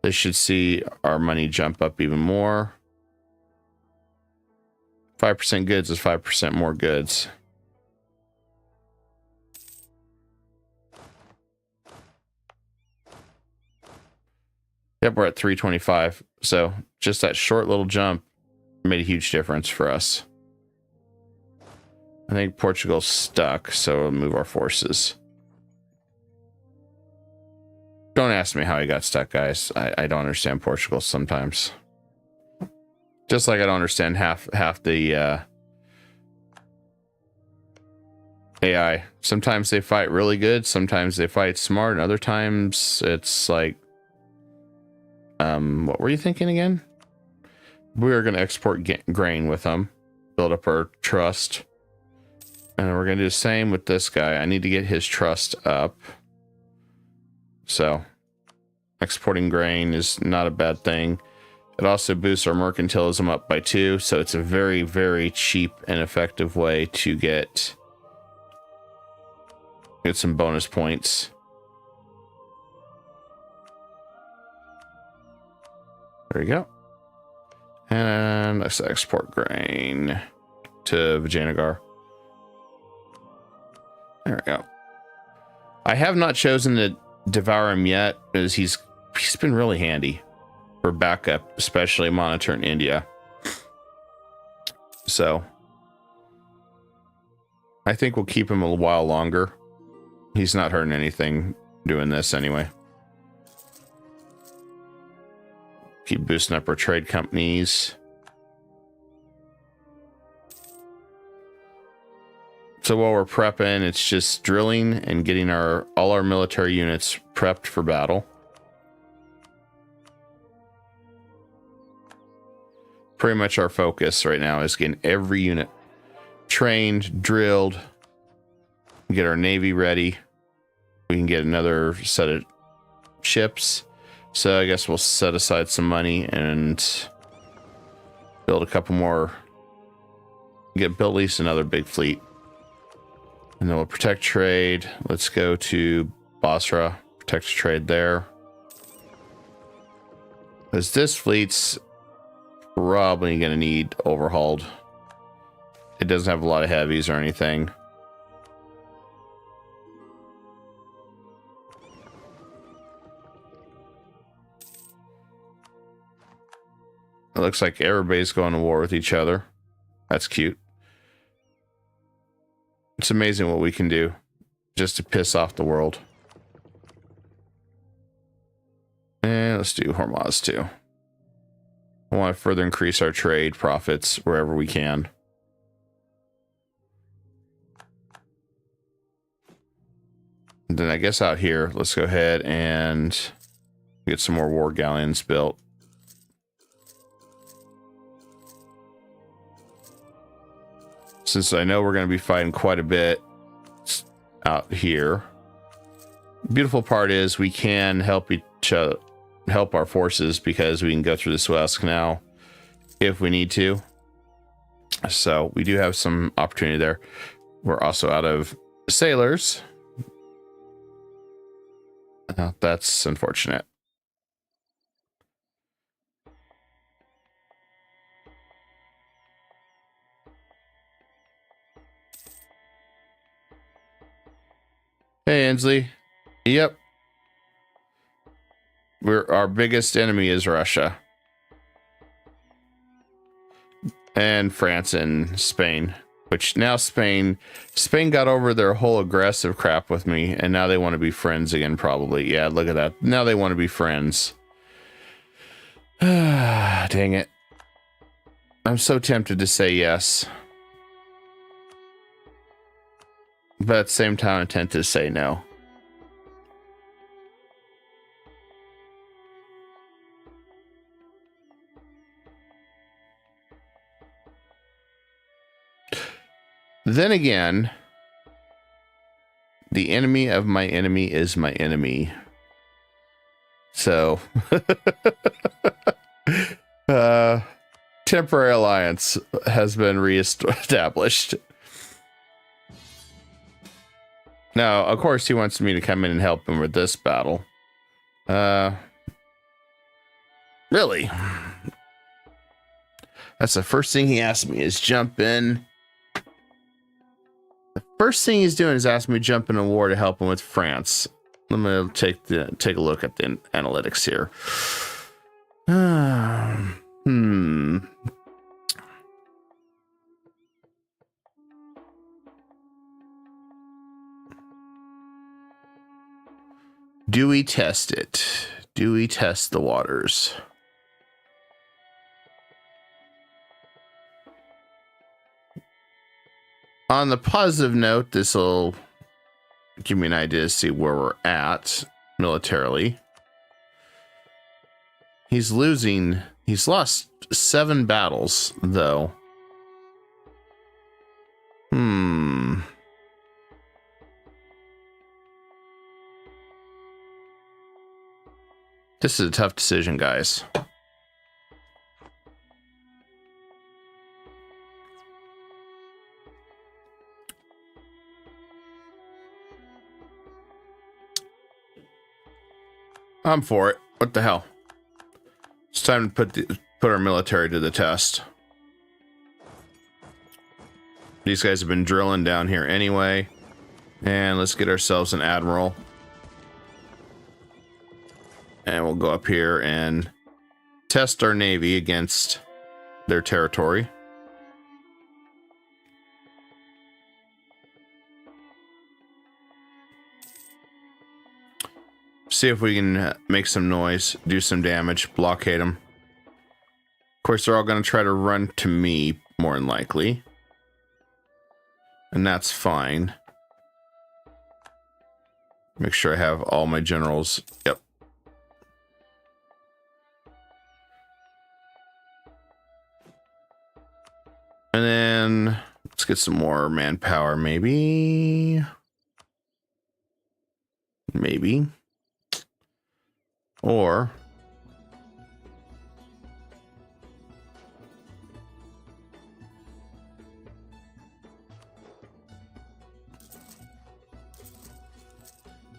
This should see our money jump up even more. 5% goods is 5% more goods. Yep, we're at 325. So just that short little jump made a huge difference for us. I think Portugal's stuck, so we'll move our forces. Don't ask me how he got stuck, guys. I don't understand Portugal sometimes. Just like I don't understand half the AI. Sometimes they fight really good, sometimes they fight smart, and other times it's like, what were you thinking again? We are going to export grain with them, build up our trust. And we're going to do the same with this guy. I need to get his trust up. So, exporting grain is not a bad thing. It also boosts our mercantilism up by 2. So, it's a very, very cheap and effective way to get some bonus points. There you go. And let's export grain to Vijayanagar. There we go. I have not chosen to devour him yet, because he's been really handy for backup, especially monitoring India. So I think we'll keep him a while longer. He's not hurting anything doing this anyway. Keep boosting up our trade companies. So while we're prepping, it's just drilling and getting all our military units prepped for battle. Pretty much our focus right now is getting every unit trained, drilled, get our navy ready. We can get another set of ships. So I guess we'll set aside some money and build a couple more. Build at least another big fleet. And then we'll protect trade. Let's go to Basra. Protect trade there. Because this fleet's probably going to need overhauled. It doesn't have a lot of heavies or anything. It looks like everybody's going to war with each other. That's cute. It's amazing what we can do just to piss off the world. And let's do Hormuz too. I want to further increase our trade profits wherever we can. And then I guess out here, let's go ahead and get some more war galleons built. Since I know we're going to be fighting quite a bit out here. Beautiful part is we can help our forces, because we can go through the Suez Canal if we need to. So we do have some opportunity there. We're also out of sailors. That's unfortunate. Hey, Inslee. Yep. Our biggest enemy is Russia. And France and Spain. Which now Spain got over their whole aggressive crap with me, and now they want to be friends again, probably. Yeah, look at that. Now they want to be friends. Dang it. I'm so tempted to say yes. But at the same time, I'm tempted to say no. Then again, the enemy of my enemy is my enemy. So, temporary alliance has been reestablished. Now, of course, he wants me to come in and help him with this battle. Really? That's the first thing he asked me is jump in. The first thing he's doing is asking me to jump in a war to help him with France. Let me take a look at the analytics here. Do we test it? Do we test the waters? On the positive note, this will give me an idea to see where we're at militarily. He's losing. He's lost 7 battles, though. This is a tough decision, guys. I'm for it. What the hell? It's time to put our military to the test. These guys have been drilling down here anyway. And let's get ourselves an admiral. And we'll go up here and test our navy against their territory. See if we can make some noise, do some damage, blockade them. Of course, they're all going to try to run to me, more than likely. And that's fine. Make sure I have all my generals. Yep. And then let's get some more manpower, maybe. Maybe. Or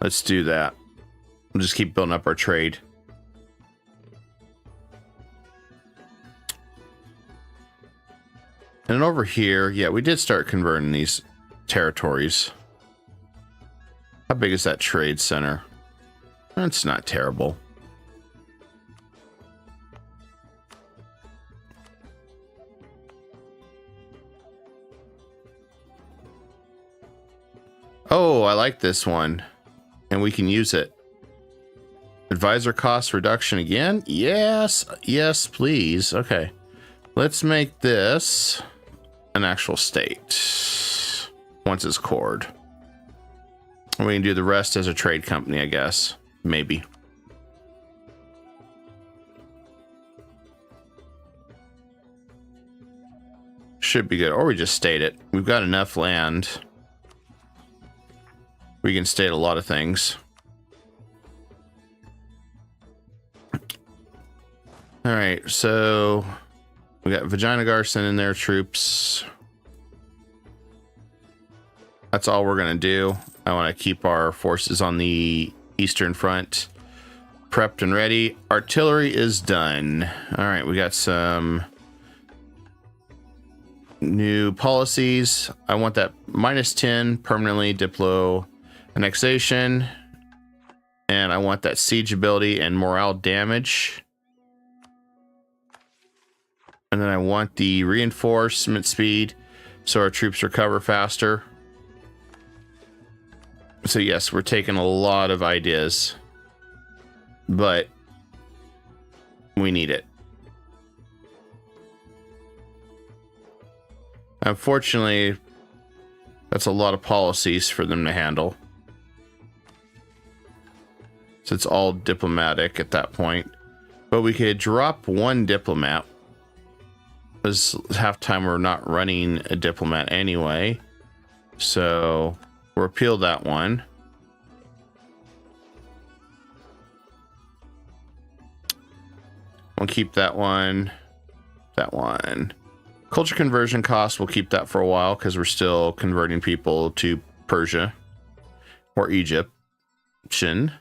let's do that. We'll just keep building up our trade. And over here, yeah, we did start converting these territories. How big is that trade center? It's not terrible. Oh, I like this one. And we can use it. Advisor cost reduction again? Yes. Yes, please. Okay. Let's make this an actual state. Once it's cored. And we can do the rest as a trade company, I guess. Maybe. Should be good. Or we just state it. We've got enough land. We can state a lot of things. All right, so we got Vagina Garson and their troops. That's all we're gonna do. I want to keep our forces on the Eastern Front prepped and ready. Artillery is done. All right, we got some new policies. I want that -10 permanently diplo annexation, and I want that siege ability and morale damage, and then I want the reinforcement speed so our troops recover faster. So yes, we're taking a lot of ideas, but we need it. Unfortunately, that's a lot of policies for them to handle. So it's all diplomatic at that point. But we could drop one diplomat. Because half time we're not running a diplomat anyway. So we'll repeal that one. We'll keep that one. That one. Culture conversion cost, we'll keep that for a while because we're still converting people to Persia or Egyptian.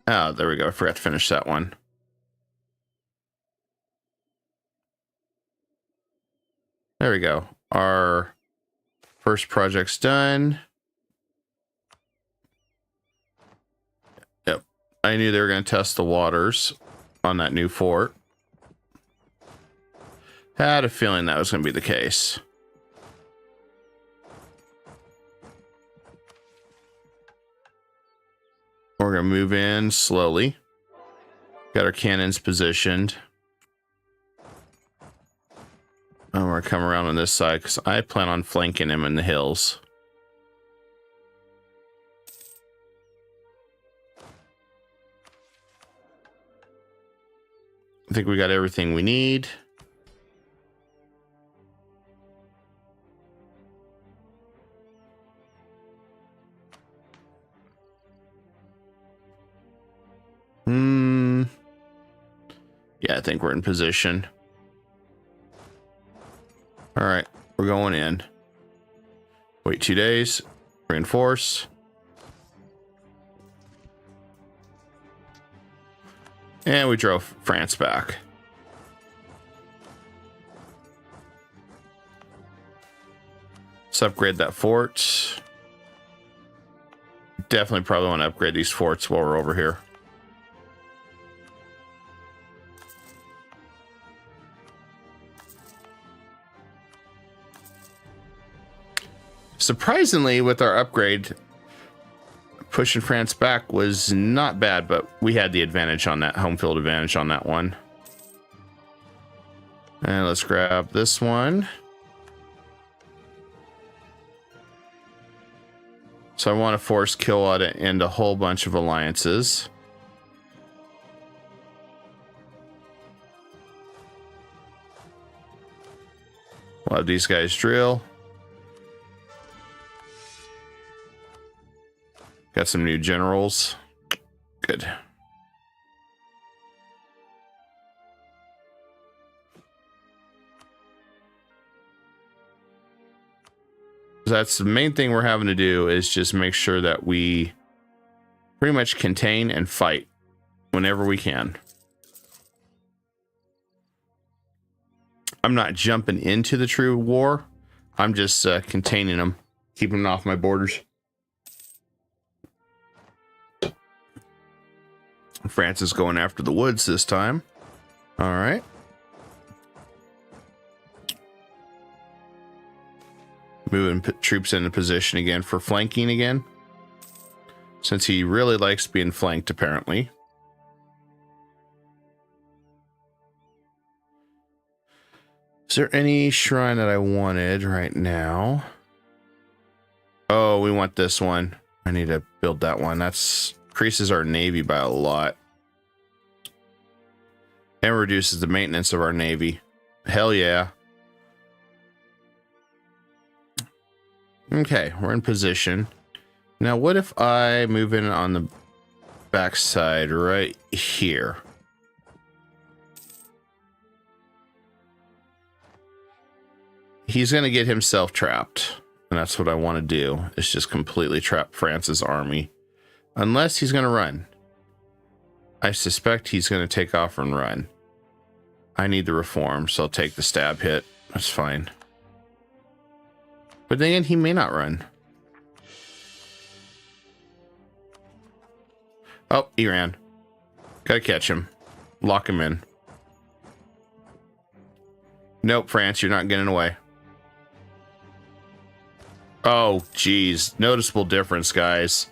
Oh, there we go. I forgot to finish that one. There we go. Our first project's done. Yep. I knew they were going to test the waters on that new fort. Had a feeling that was going to be the case. We're going to move in slowly. Got our cannons positioned. And we're going to come around on this side because I plan on flanking him in the hills. I think we got everything we need. Yeah, I think we're in position. All right, we're going in. Wait 2 days. Reinforce. And we drove France back. Let's upgrade that fort. Definitely probably want to upgrade these forts while we're over here. Surprisingly, with our upgrade, pushing France back was not bad, but we had the advantage on that, home field advantage on that one. And let's grab this one. So I want to force Kilwa to end a whole bunch of alliances. We'll have these guys drill. Got some new generals. Good. That's the main thing we're having to do, is just make sure that we pretty much contain and fight whenever we can. I'm not jumping into the true war. I'm just containing them, keeping them off my borders. France is going after the woods this time. All right. Moving troops into position again for flanking again. Since he really likes being flanked, apparently. Is there any shrine that I wanted right now? Oh, we want this one. I need to build that one. That's increases our navy by a lot. And reduces the maintenance of our navy. Hell yeah. Okay, we're in position. Now, what if I move in on the backside right here? He's going to get himself trapped. And that's what I want to do, is just completely trap France's army. Unless he's going to run. I suspect he's going to take off and run. I need the reform, so I'll take the stab hit. That's fine. But then again, he may not run. Oh, he ran. Gotta catch him. Lock him in. Nope, France, you're not getting away. Oh, geez. Noticeable difference, guys.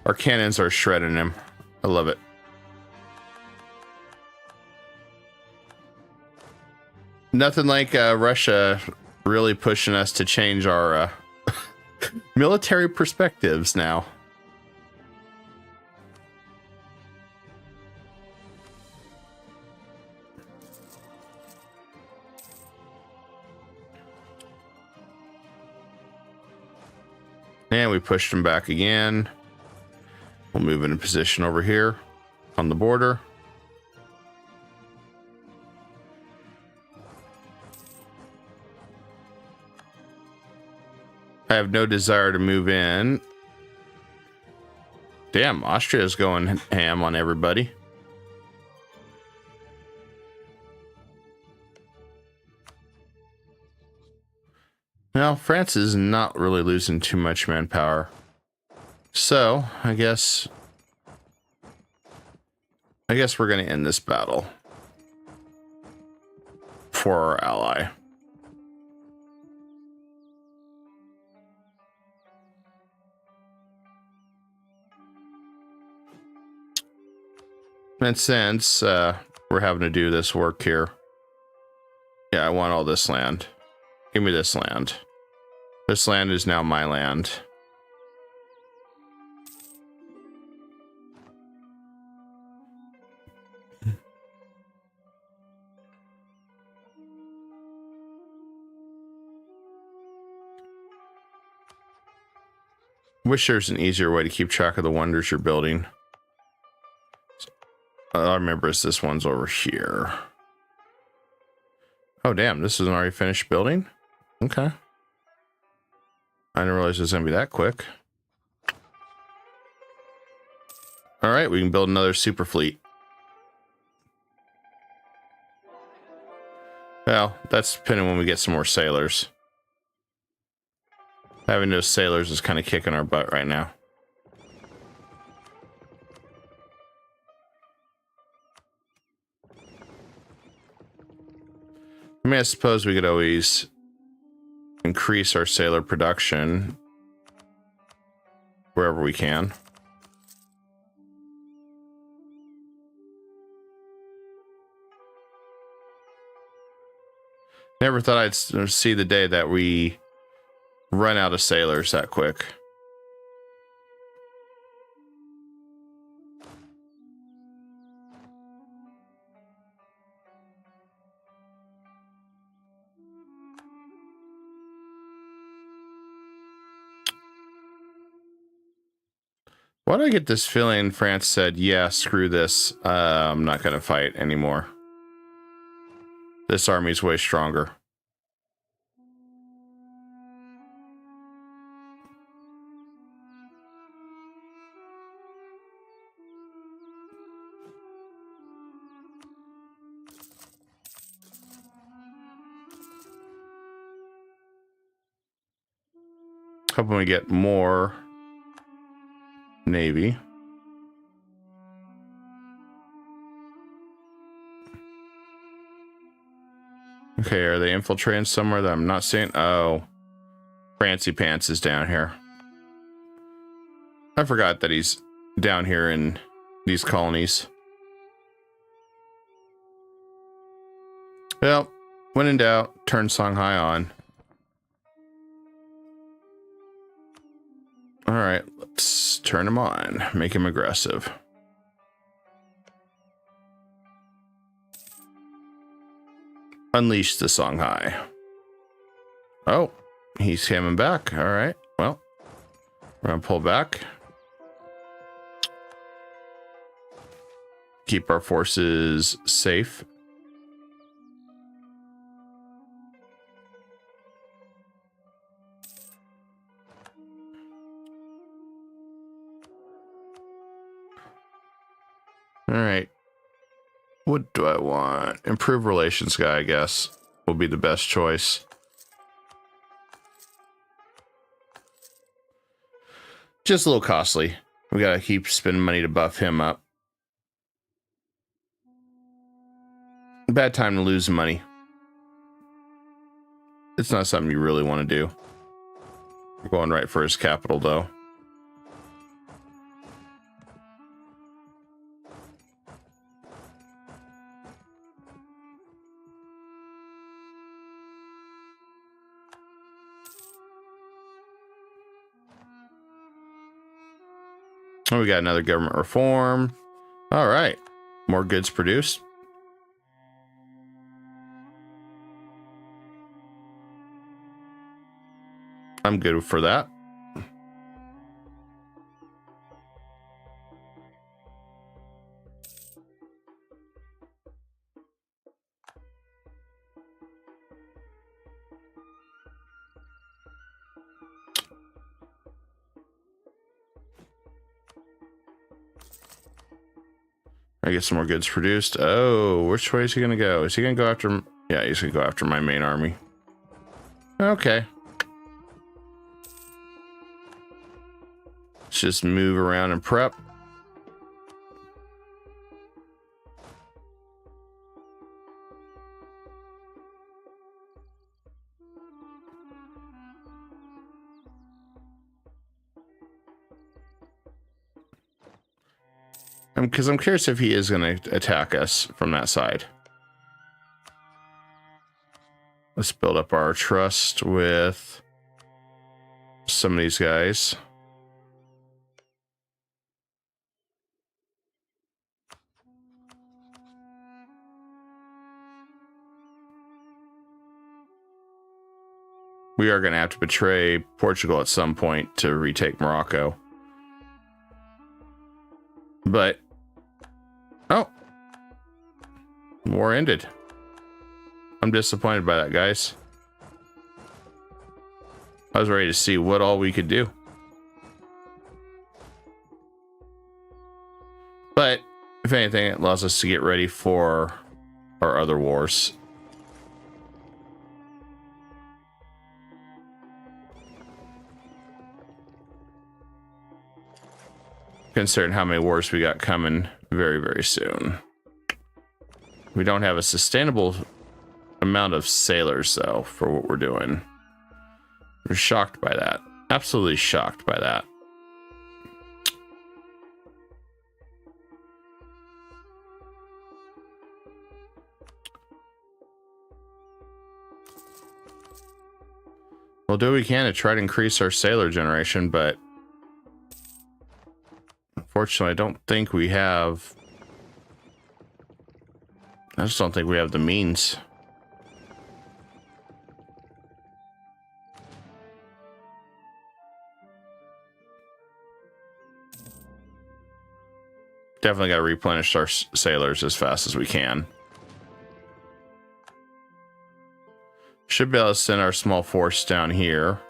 Our cannons are shredding him. I love it. Nothing like Russia really pushing us to change our military perspectives now. And we pushed them back again. We'll move into position over here on the border. I have no desire to move in. Damn, Austria's going ham on everybody. Now, France is not really losing too much manpower. So, I guess we're going to end this battle for our ally. And since we're having to do this work here, yeah, I want all this land. Give me this land. This land is now my land. Wish there's an easier way to keep track of the wonders you're building. I remember this one's over here. Oh, damn, this is an already finished building? Okay. I didn't realize it was going to be that quick. All right, we can build another super fleet. Well, that's depending when we get some more sailors. Having those sailors is kind of kicking our butt right now. I mean, I suppose we could always increase our sailor production wherever we can. Never thought I'd see the day that we run out of sailors that quick. Why do I get this feeling France said, yeah, screw this. I'm not going to fight anymore. This army's way stronger. Hoping we get more Navy. Okay, are they infiltrating somewhere that I'm not seeing? Oh, Francie Pants is down here. I forgot that he's down here in these colonies. Well, when in doubt, turn Songhai on. All right, let's turn him on. Make him aggressive. Unleash the Songhai. Oh, he's coming back. All right, well, we're gonna pull back. Keep our forces safe. All right. What do I want? Improve relations guy, I guess, will be the best choice. Just a little costly. We gotta keep spending money to buff him up. Bad time to lose money. It's not something you really want to do. We're going right for his capital, though. Oh, we got another government reform. All right. More goods produced. I'm good for that. I get some more goods produced. Oh, which way is he going to go? Is he going to go after... Yeah, he's going to go after my main army. Okay. Let's just move around and prep. Because I'm curious if he is going to attack us from that side. Let's build up our trust with some of these guys. We are going to have to betray Portugal at some point to retake Morocco. But, oh, war ended. I'm disappointed by that, guys. I was ready to see what all we could do. But, if anything, it allows us to get ready for our other wars. Considering how many wars we got coming very, very soon. We don't have a sustainable amount of sailors, though, for what we're doing. We're shocked by that. Absolutely shocked by that. We'll do what we can to try to increase our sailor generation, but unfortunately, I don't think we have... I just don't think we have the means. Definitely got to replenish our sailors as fast as we can. Should be able to send our small force down here.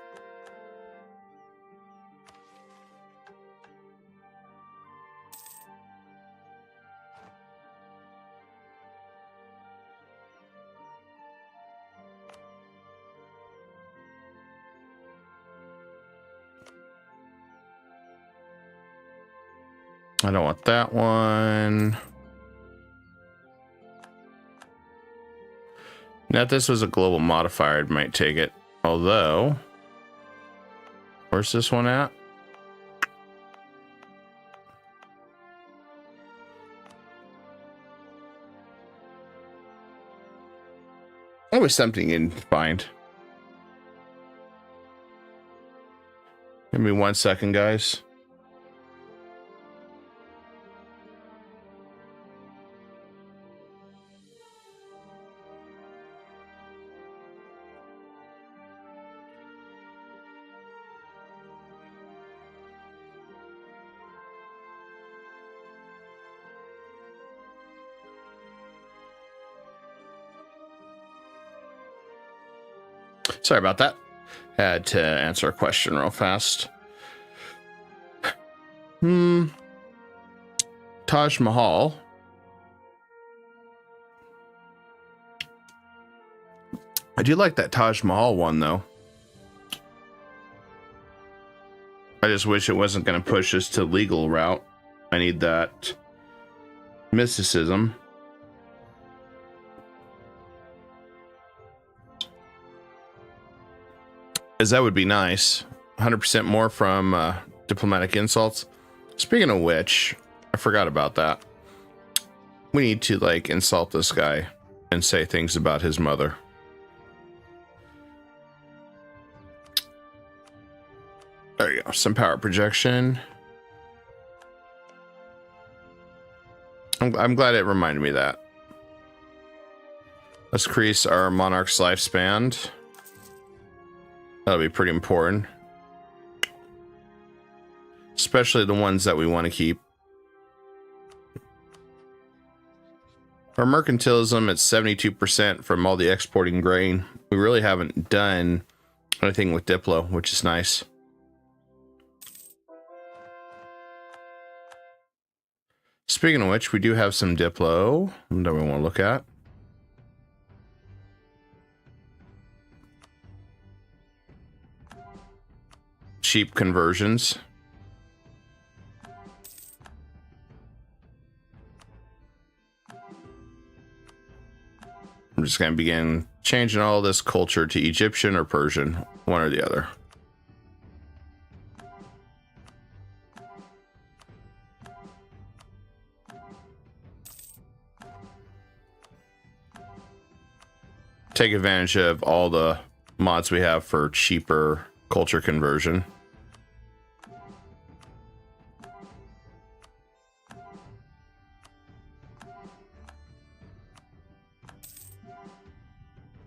I don't want that one. Now, if this was a global modifier, it might take it. Although, where's this one at? Always something you can find. Give me 1 second, guys. Sorry about that. Had to answer a question real fast. Taj Mahal. I do like that Taj Mahal one, though. I just wish it wasn't going to push us to legal route. I need that mysticism. As that would be nice. 100% more from diplomatic insults. Speaking of which, I forgot about that. We need to, like, insult this guy and say things about his mother. There you go. Some power projection. I'm glad it reminded me of that. Let's increase our monarch's lifespan. That'll be pretty important. Especially the ones that we want to keep. Our mercantilism at 72% from all the exporting grain. We really haven't done anything with Diplo, which is nice. Speaking of which, we do have some Diplo that we want to look at. Cheap conversions. I'm just going to begin changing all this culture to Egyptian or Persian, one or the other. Take advantage of all the mods we have for cheaper culture conversion.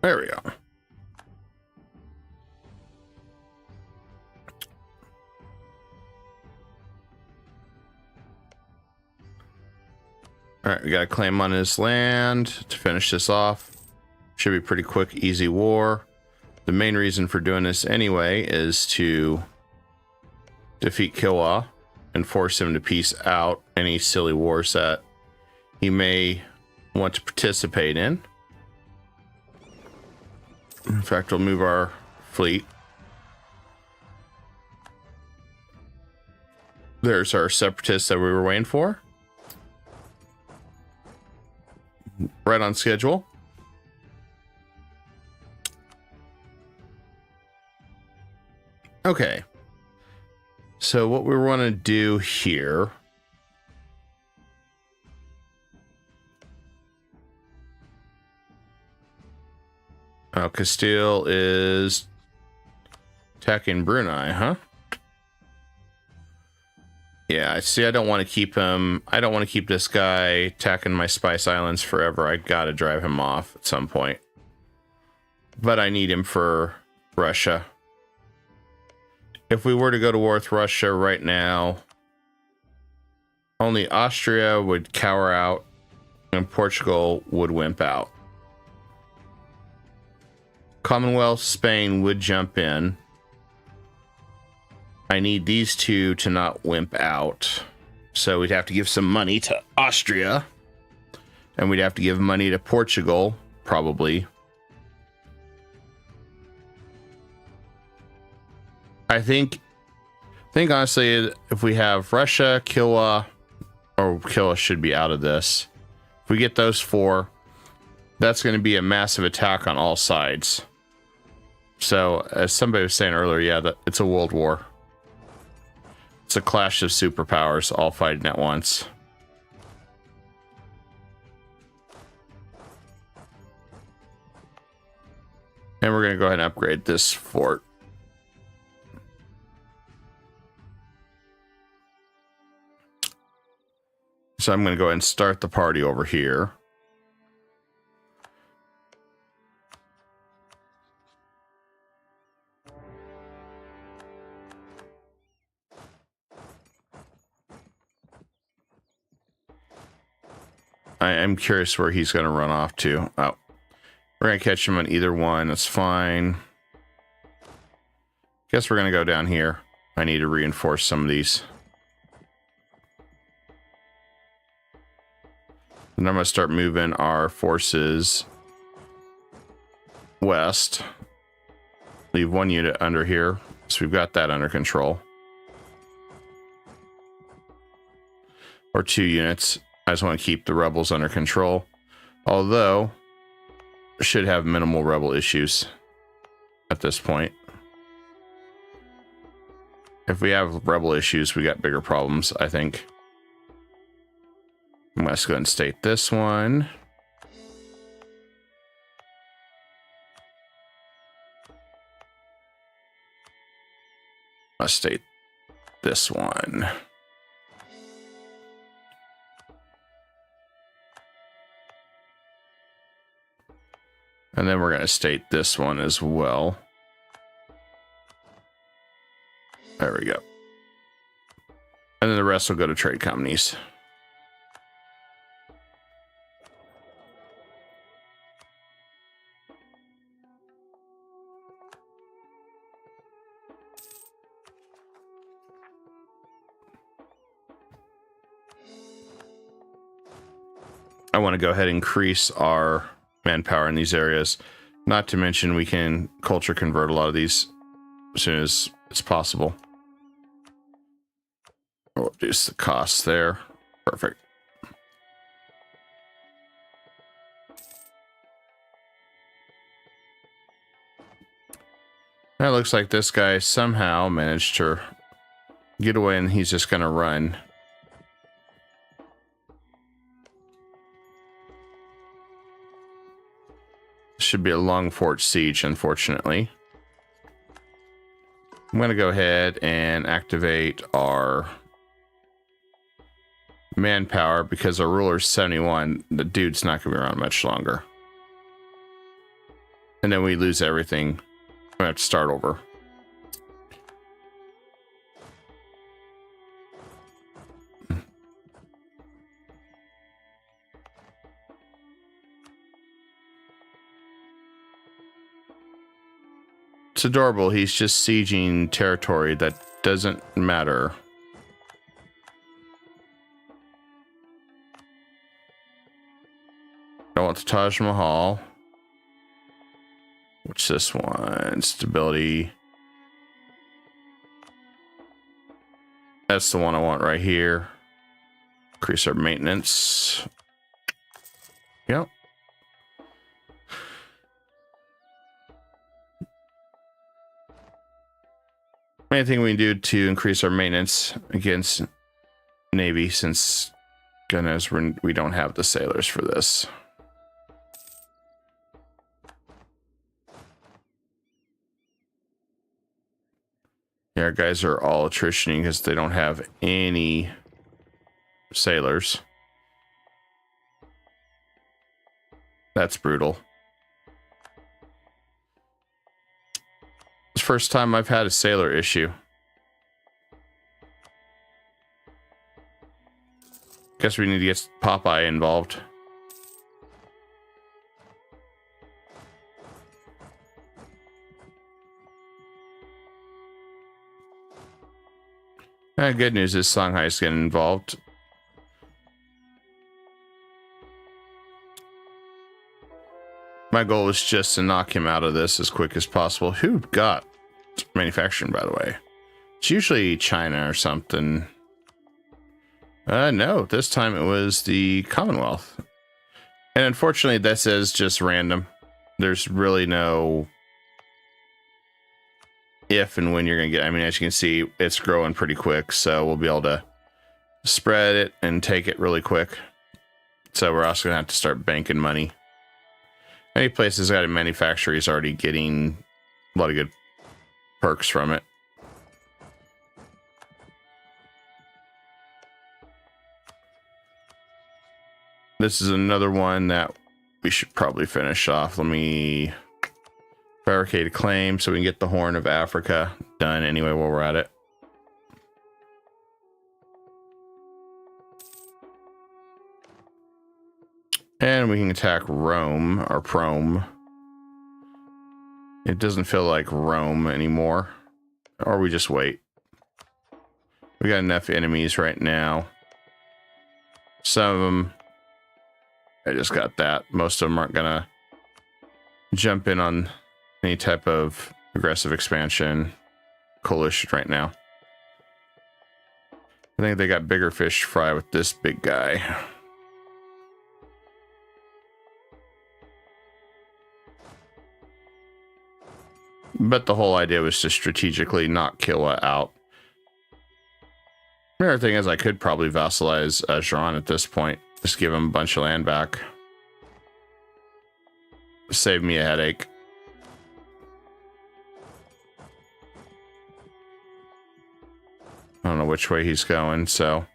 There we go. All right, we got a claim on his land to finish this off. Should be pretty quick, easy war. The main reason for doing this anyway is to defeat Kilwa and force him to peace out any silly wars that he may want to participate in. In fact, we'll move our fleet. There's our separatists that we were waiting for. Right on schedule. Okay. So what we want to do here Castile is attacking Brunei, huh? Yeah, I see. I don't want to keep him. I don't want to keep this guy attacking my Spice Islands forever. I gotta drive him off at some point. But I need him for Russia. If we were to go to war with Russia right now, only Austria would cower out and Portugal would wimp out. Commonwealth, Spain would jump in. I need these two to not wimp out. So we'd have to give some money to Austria. And we'd have to give money to Portugal, probably. I think honestly, if we have Russia, Kilwa should be out of this. If we get those four, that's going to be a massive attack on all sides. So, as somebody was saying earlier, yeah, it's a world war. It's a clash of superpowers all fighting at once. And we're going to go ahead and upgrade this fort. So I'm going to go ahead and start the party over here. I am curious where he's going to run off to. Oh, we're going to catch him on either one. That's fine. Guess we're going to go down here. I need to reinforce some of these. And I'm going to start moving our forces west. Leave one unit under here. So we've got that under control. Or 2 units. I just want to keep the rebels under control. Although, should have minimal rebel issues at this point. If we have rebel issues, we got bigger problems, I think. Let's go ahead and state this one. Let's state this one. And then we're going to state this one as well. There we go. And then the rest will go to trade companies. I want to go ahead and increase our manpower in these areas. Not to mention we can culture convert a lot of these as soon as it's possible. We'll reduce the costs there. Perfect. Now it looks like this guy somehow managed to get away and he's just going to run. Should be a long fort siege, unfortunately. I'm going to go ahead and activate our manpower because our ruler's 71. The dude's not going to be around much longer. And then we lose everything. We have to start over. It's adorable. He's just sieging territory that doesn't matter. I want the Taj Mahal. What's this one? Stability. That's the one I want right here. Increase our maintenance. Yep. Anything we can do to increase our maintenance against Navy, since goodness we don't have the sailors for this. Yeah, our guys are all attritioning because they don't have any sailors. That's brutal. It's the first time I've had a sailor issue. Guess we need to get Popeye involved. Good news is Songhai's getting involved. My goal was just to knock him out of this as quick as possible. Who got manufacturing, by the way? It's usually China or something. No, this time it was the Commonwealth. And unfortunately, this is just random. There's really no if and when you're going to get. I mean, as you can see, it's growing pretty quick. So we'll be able to spread it and take it really quick. So we're also going to have to start banking money. Any places that got a manufacturer is already getting a lot of good perks from it. This is another one that we should probably finish off. Let me barricade a claim so we can get the Horn of Africa done anyway while we're at it. And we can attack Rome, or Prome. It doesn't feel like Rome anymore. Or we just wait. We got enough enemies right now. Some of them, I just got that. Most of them aren't gonna jump in on any type of aggressive expansion coalition right now. I think they got bigger fish to fry with this big guy. But the whole idea was to strategically knock Killa out. The other thing is I could probably vassalize Jiran at this point. Just give him a bunch of land back. Save me a headache. I don't know which way he's going, so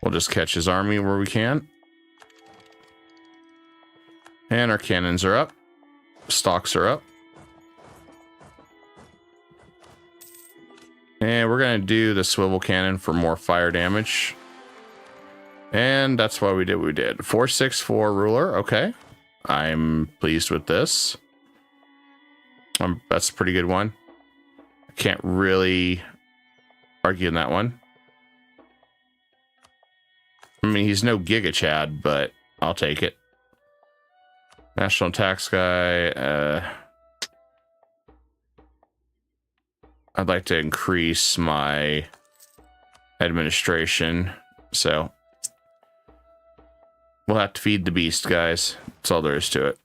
we'll just catch his army where we can. And our cannons are up. stocks are up. And we're going to do the swivel cannon for more fire damage. And that's why we did what we did. 464 ruler. Okay. I'm pleased with this. That's a pretty good one. I can't really argue in that one. I mean, he's no Giga Chad, but I'll take it. National tax guy. I'd like to increase my administration, so we'll have to feed the beast, guys. That's all there is to it.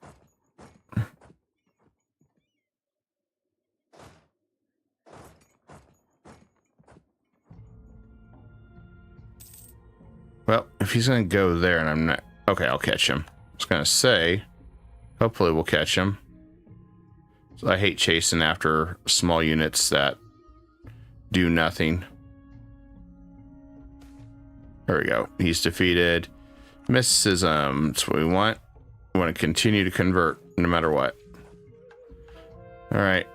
Well, if he's going to go there and I'm not... Okay, I'll catch him. I was going to say, hopefully we'll catch him. So I hate chasing after small units that do nothing. There we go. He's defeated. Mysticism. That's what we want. We want to continue to convert no matter what. All right.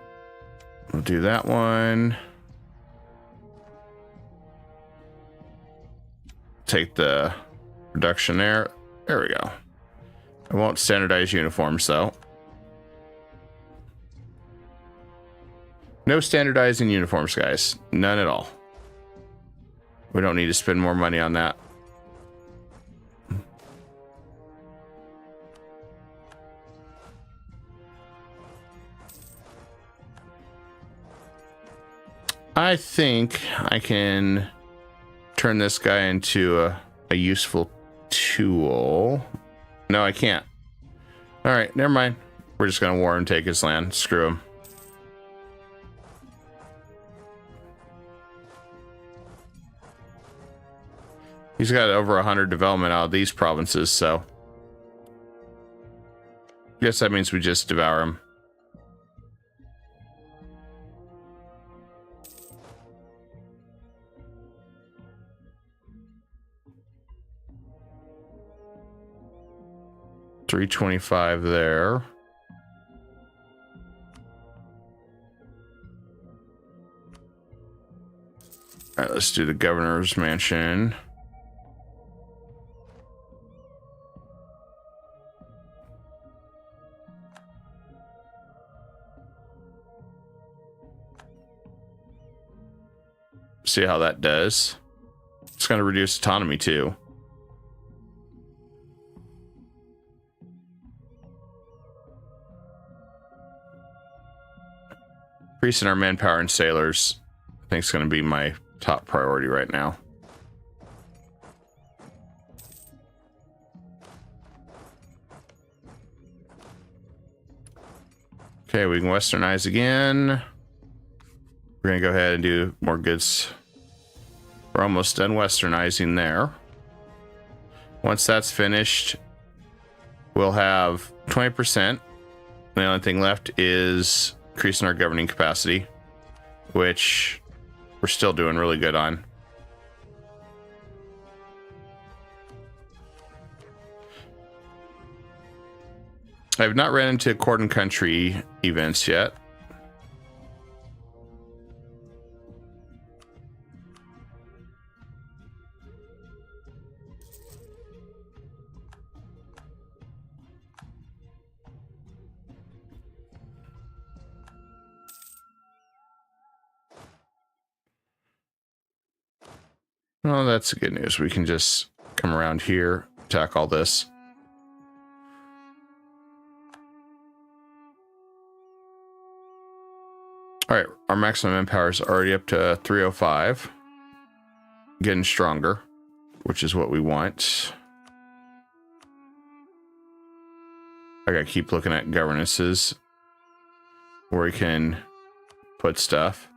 We'll do that one. Take the reduction there. There we go. I won't standardize uniforms though. No standardizing uniforms, guys. None at all. We don't need to spend more money on that. I think I can turn this guy into a useful tool. No, I can't. All right, never mind. We're just going to war and take his land. Screw him. He's got over 100 development out of these provinces, so I guess that means we just devour him. $325 there. All right, let's do the governor's mansion. See how that does. It's going to reduce autonomy too. Increasing our manpower and sailors, I think, is going to be my top priority right now. Okay, we can westernize again. We're going to go ahead and do more goods. We're almost done westernizing there. Once that's finished, we'll have 20%. The only thing left is increasing our governing capacity, which we're still doing really good on. I've not ran into Cordon Country events yet. Oh, that's good news. We can just come around here, attack all this. All right, our maximum manpower is already up to 305. Getting stronger, which is what we want. I gotta keep looking at governances where we can put stuff.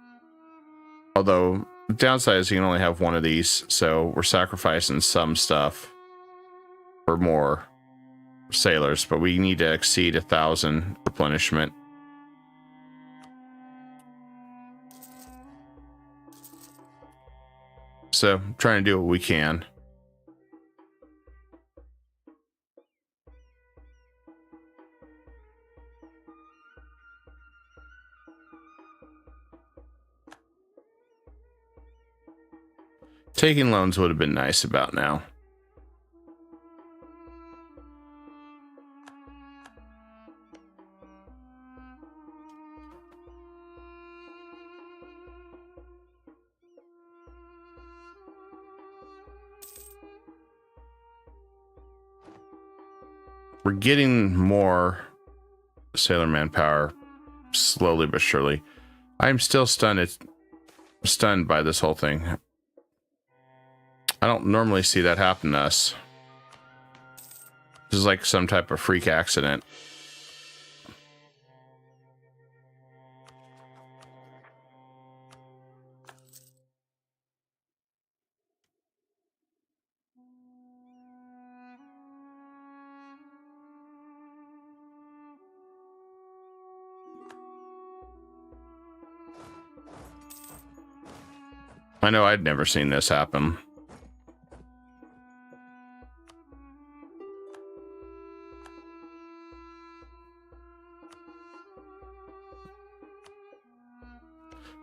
Although the downside is you can only have one of these, so we're sacrificing some stuff for more sailors, but we need to exceed 1,000 replenishment. So trying to do what we can. Taking loans would have been nice about now. We're getting more sailor manpower slowly but surely. I'm still stunned by this whole thing. I don't normally see that happen to us. This is like some type of freak accident. I know I'd never seen this happen.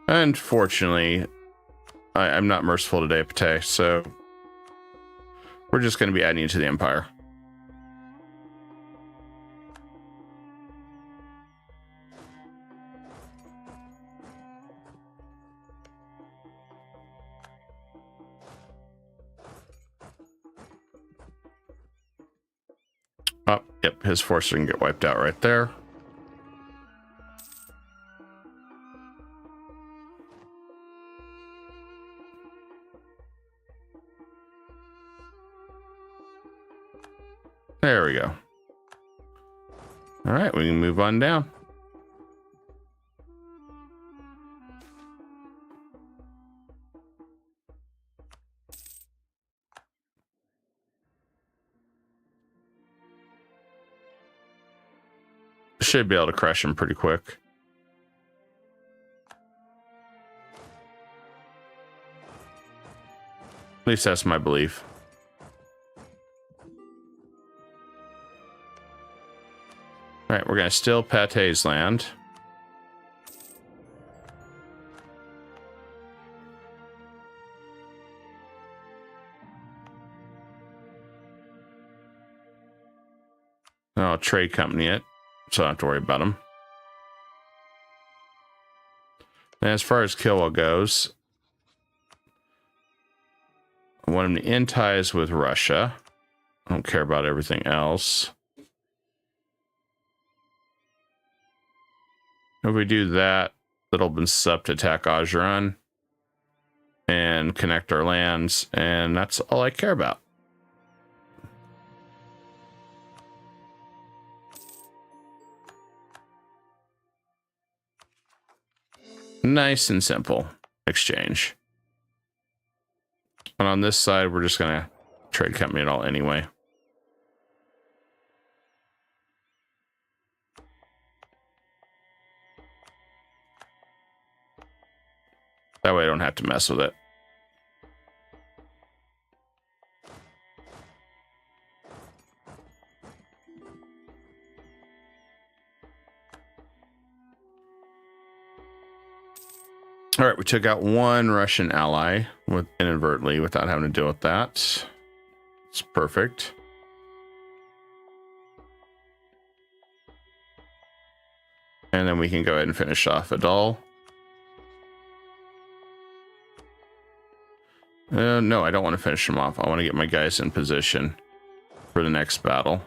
Unfortunately, I'm not merciful today, Pate, so we're just going to be adding you to the Empire. Oh, yep, his forces can get wiped out right there. There we go. All right, we can move on down. Should be able to crush him pretty quick. At least that's my belief. All right, we're going to steal Pate's land. I'll trade company it, so I don't have to worry about them. And as far as Kilwa goes, I want him to end ties with Russia. I don't care about everything else. If we do that, that'll open us up to attack Ajuran and connect our lands, and that's all I care about. Nice and simple exchange. And on this side, we're just going to trade company it all anyway. That way I don't have to mess with it. All right, we took out one Russian ally inadvertently without having to deal with that. It's perfect. And then we can go ahead and finish off Adal. No, I don't want to finish him off. I want to get my guys in position for the next battle.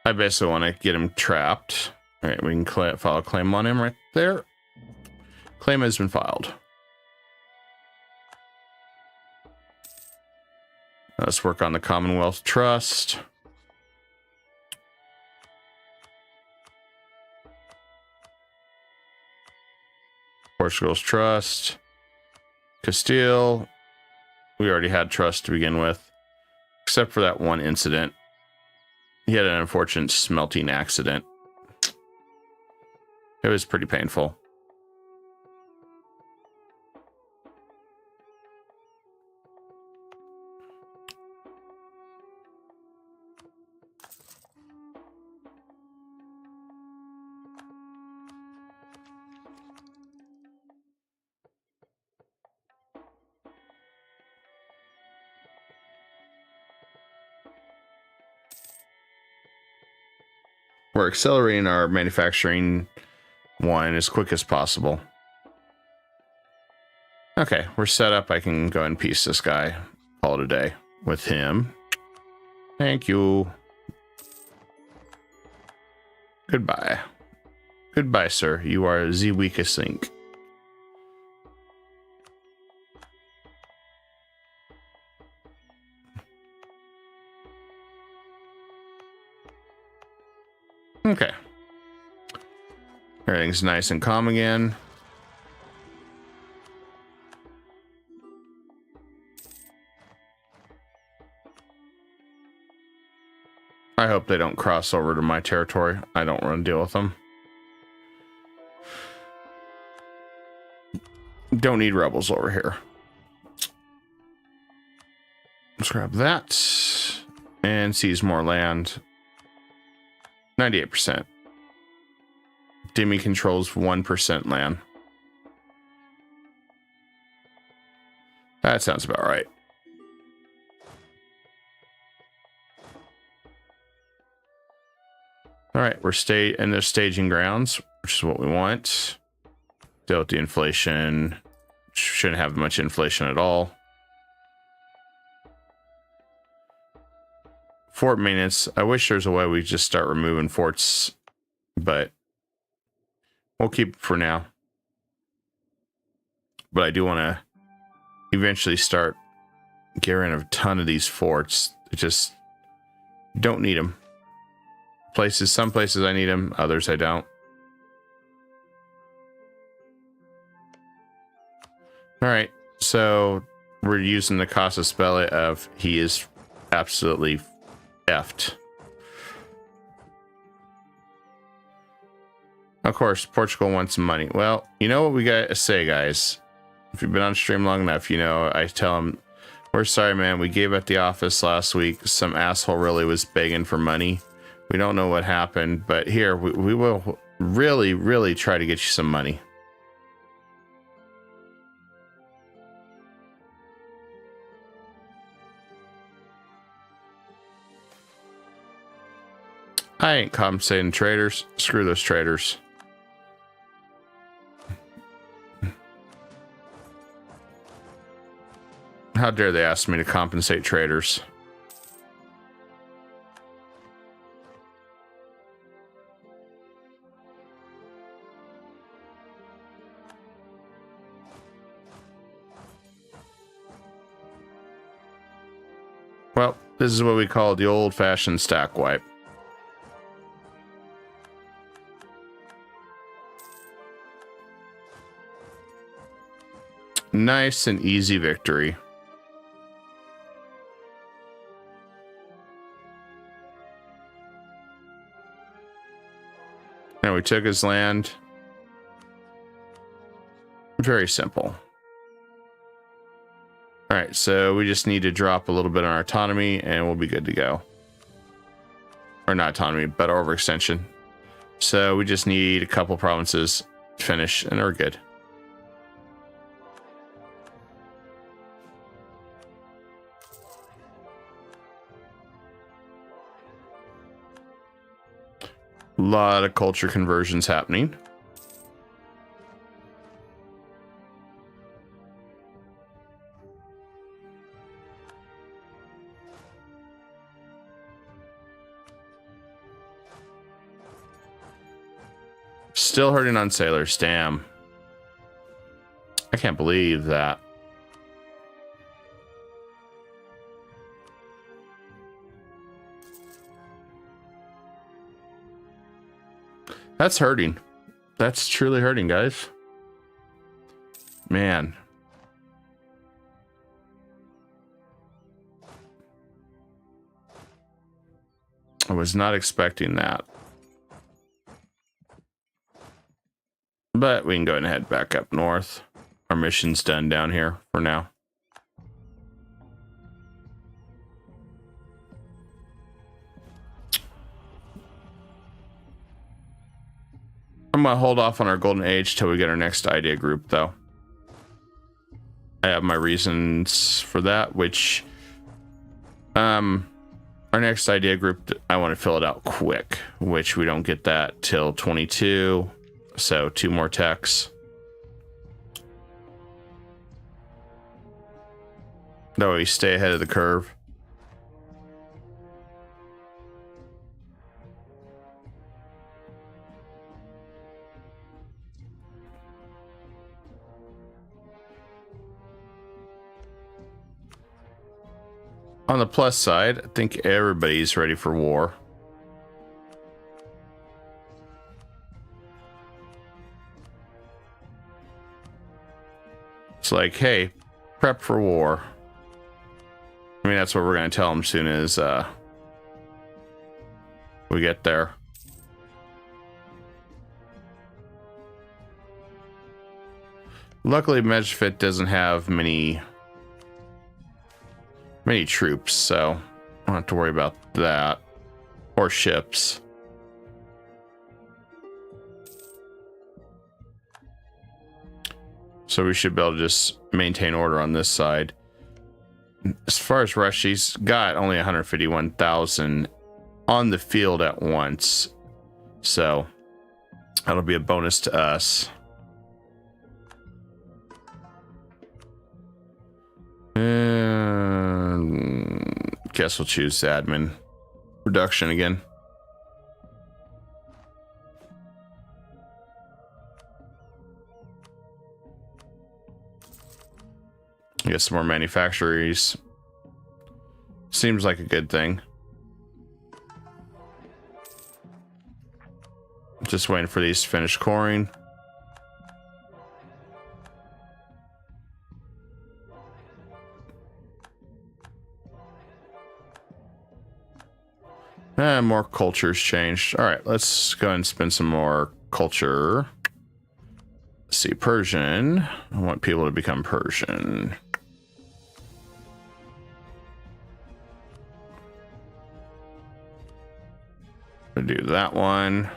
I basically want to get him trapped. All right, we can file a claim on him right there. Claim has been filed. Let's work on the Commonwealth Trust. Portugal's Trust. Castile. We already had trust to begin with, except for that one incident. He had an unfortunate smelting accident. It was pretty painful. We're accelerating our manufacturing one as quick as possible. Okay, we're set up. I can go and piece this guy. Call it a day with him. Thank you. Goodbye. Goodbye, sir. You are the weakest link. Okay. Everything's nice and calm again. I hope they don't cross over to my territory. I don't want to deal with them. Don't need rebels over here. Let's grab that and seize more land. 98%. Demi controls 1% land. That sounds about right. All right, we're in the staging grounds, which is what we want. Deal with the inflation. Shouldn't have much inflation at all. Fort maintenance. I wish there's a way we just start removing forts, but we'll keep it for now. But I do want to eventually start getting rid of a ton of these forts. I just don't need them. Some places I need them, others I don't. All right, so we're using the casus belli of he is absolutely effed. Of course, Portugal wants some money. Well, you know what we got to say, guys. If you've been on stream long enough, you know I tell them, we're sorry, man. We gave at the office last week. Some asshole really was begging for money. We don't know what happened, but here, we will really, really try to get you some money. I ain't compensating traders. Screw those traders. How dare they ask me to compensate traders? Well, this is what we call the old-fashioned stack wipe. Nice and easy victory. Now we took his land. Very simple. All right, so we just need to drop a little bit on our autonomy and we'll be good to go. Or not autonomy, but overextension. So we just need a couple provinces to finish and we're good. A lot of culture conversions happening. Still hurting on sailors, damn. I can't believe that. That's hurting. That's truly hurting, guys. Man. I was not expecting that. But we can go ahead and head back up north. Our mission's done down here for now. I'm going to hold off on our golden age till we get our next idea group, though. I have my reasons for that, which... our next idea group, I want to fill it out quick, which we don't get that till 22. So 2 more techs. That way we stay ahead of the curve. On the plus side, I think everybody's ready for war. It's like, hey, prep for war. I mean, that's what we're going to tell them as soon as we get there. Luckily, Medjfit doesn't have many troops, so I don't have to worry about that. Or ships. So we should be able to just maintain order on this side. As far as Russia, he's got only 151,000 on the field at once. So that'll be a bonus to us. Guess we'll choose admin reduction again. Get some more manufacturers. Seems like a good thing. Just waiting for these to finish coring. And more cultures changed. All right, let's go ahead and spend some more culture. Let's see, Persian. I want people to become Persian. We'll do that one.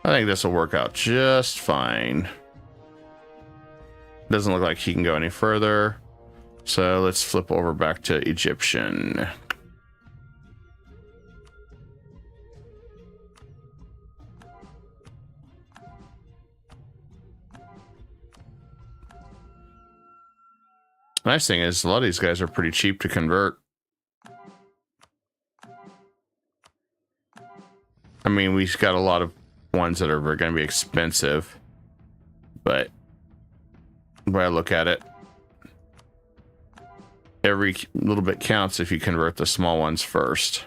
I think this will work out just fine. Doesn't look like he can go any further. So let's flip over back to Egyptian. Nice thing is a lot of these guys are pretty cheap to convert. I mean, we've got a lot of ones that are going to be expensive, but the way I look at it, every little bit counts if you convert the small ones first.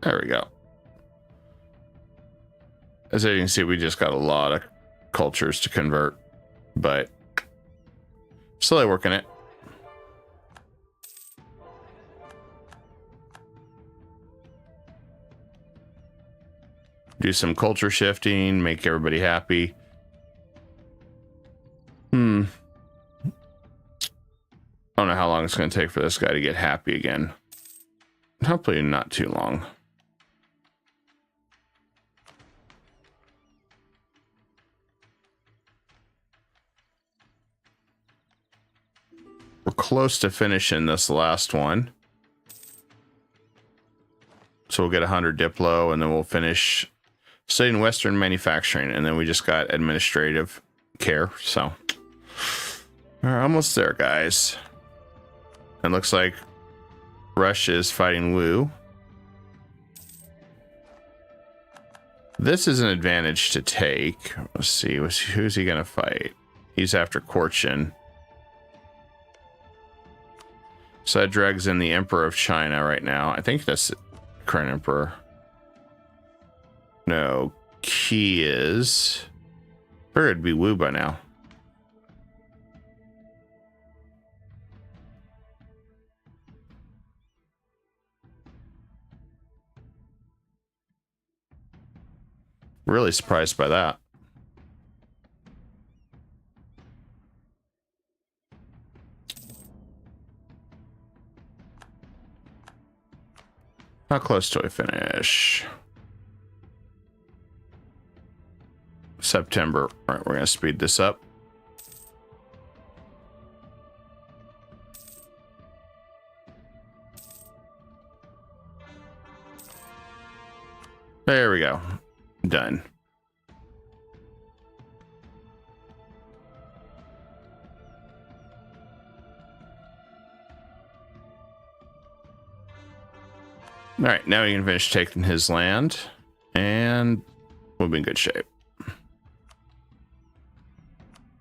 There we go. As you can see, we just got a lot of cultures to convert, but slowly working it. Do some culture shifting, make everybody happy. I don't know how long it's going to take for this guy to get happy again. Hopefully not too long. We're close to finishing this last one. So we'll get 100 Diplo, and then we'll finish State and Western Manufacturing, and then we just got Administrative Care. So we're almost there, guys. It looks like Russia is fighting Wu. This is an advantage to take. Let's see, who's he gonna fight? He's after Korchin. So that drags in the Emperor of China right now. I think that's the current Emperor. No, Qi is. Or it'd be Wu by now. Really surprised by that. How close to a finish? September. All right, we're going to speed this up. There we go. Done. All right, now we can finish taking his land, and we'll be in good shape.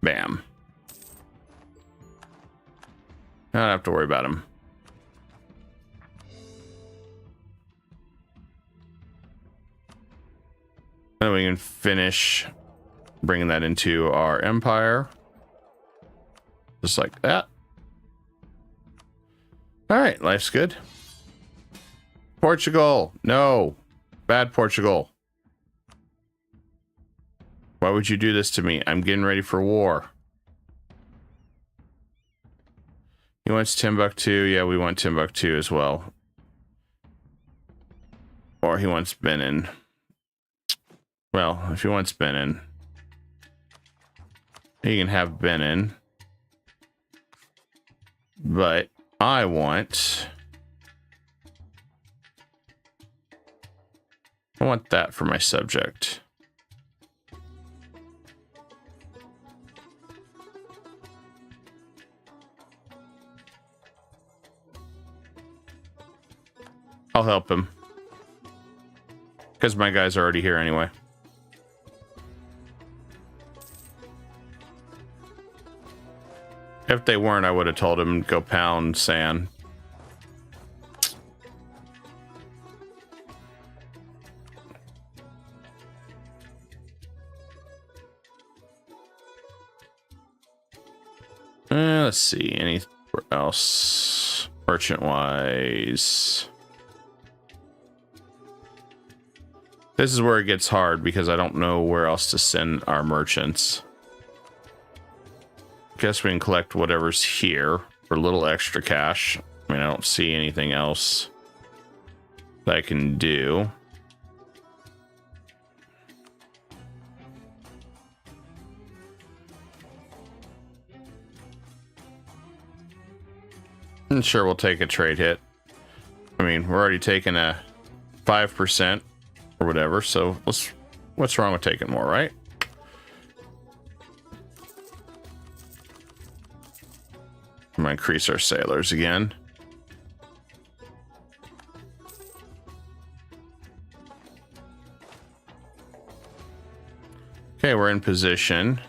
Bam. I don't have to worry about him. Then we can finish bringing that into our empire. Just like that. All right, life's good. Portugal. No. Bad Portugal. Why would you do this to me? I'm getting ready for war. He wants Timbuktu. Yeah, we want Timbuktu as well. Or he wants Benin. Well, if he wants Benin, he can have Benin. But I want that for my subject. I'll help him. Because my guys are already here anyway. If they weren't, I would have told him to go pound sand. Let's see, anywhere else merchant-wise. This is where it gets hard because I don't know where else to send our merchants. Guess we can collect whatever's here for a little extra cash. I mean, I don't see anything else that I can do. And sure, we'll take a trade hit. I mean, we're already taking a 5% or whatever, so what's wrong with taking more, right? I'm gonna increase our sailors again. Okay, we're in position.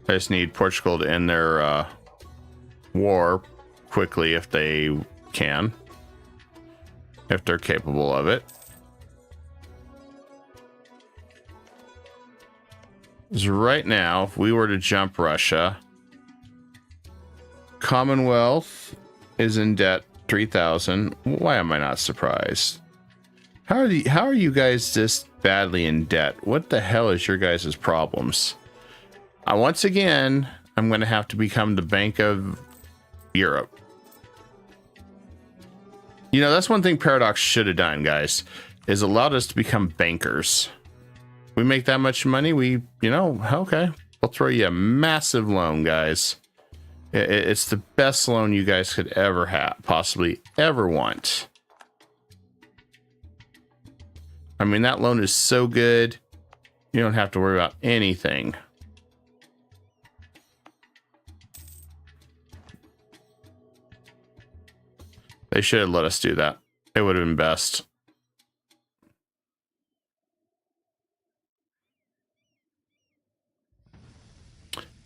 I just need Portugal to end their war quickly if they can, if they're capable of it. Because right now, if we were to jump Russia, Commonwealth is in debt 3,000. Why am I not surprised? How are you guys this badly in debt? What the hell is your guys' problems? Once again, I'm going to have to become the Bank of Europe. You know, that's one thing Paradox should have done, guys, is allowed us to become bankers. We make that much money, you know, okay, we'll throw you a massive loan, guys. It's the best loan you guys could ever have, possibly ever want. I mean, that loan is so good, you don't have to worry about anything. They should have let us do that. It would have been best.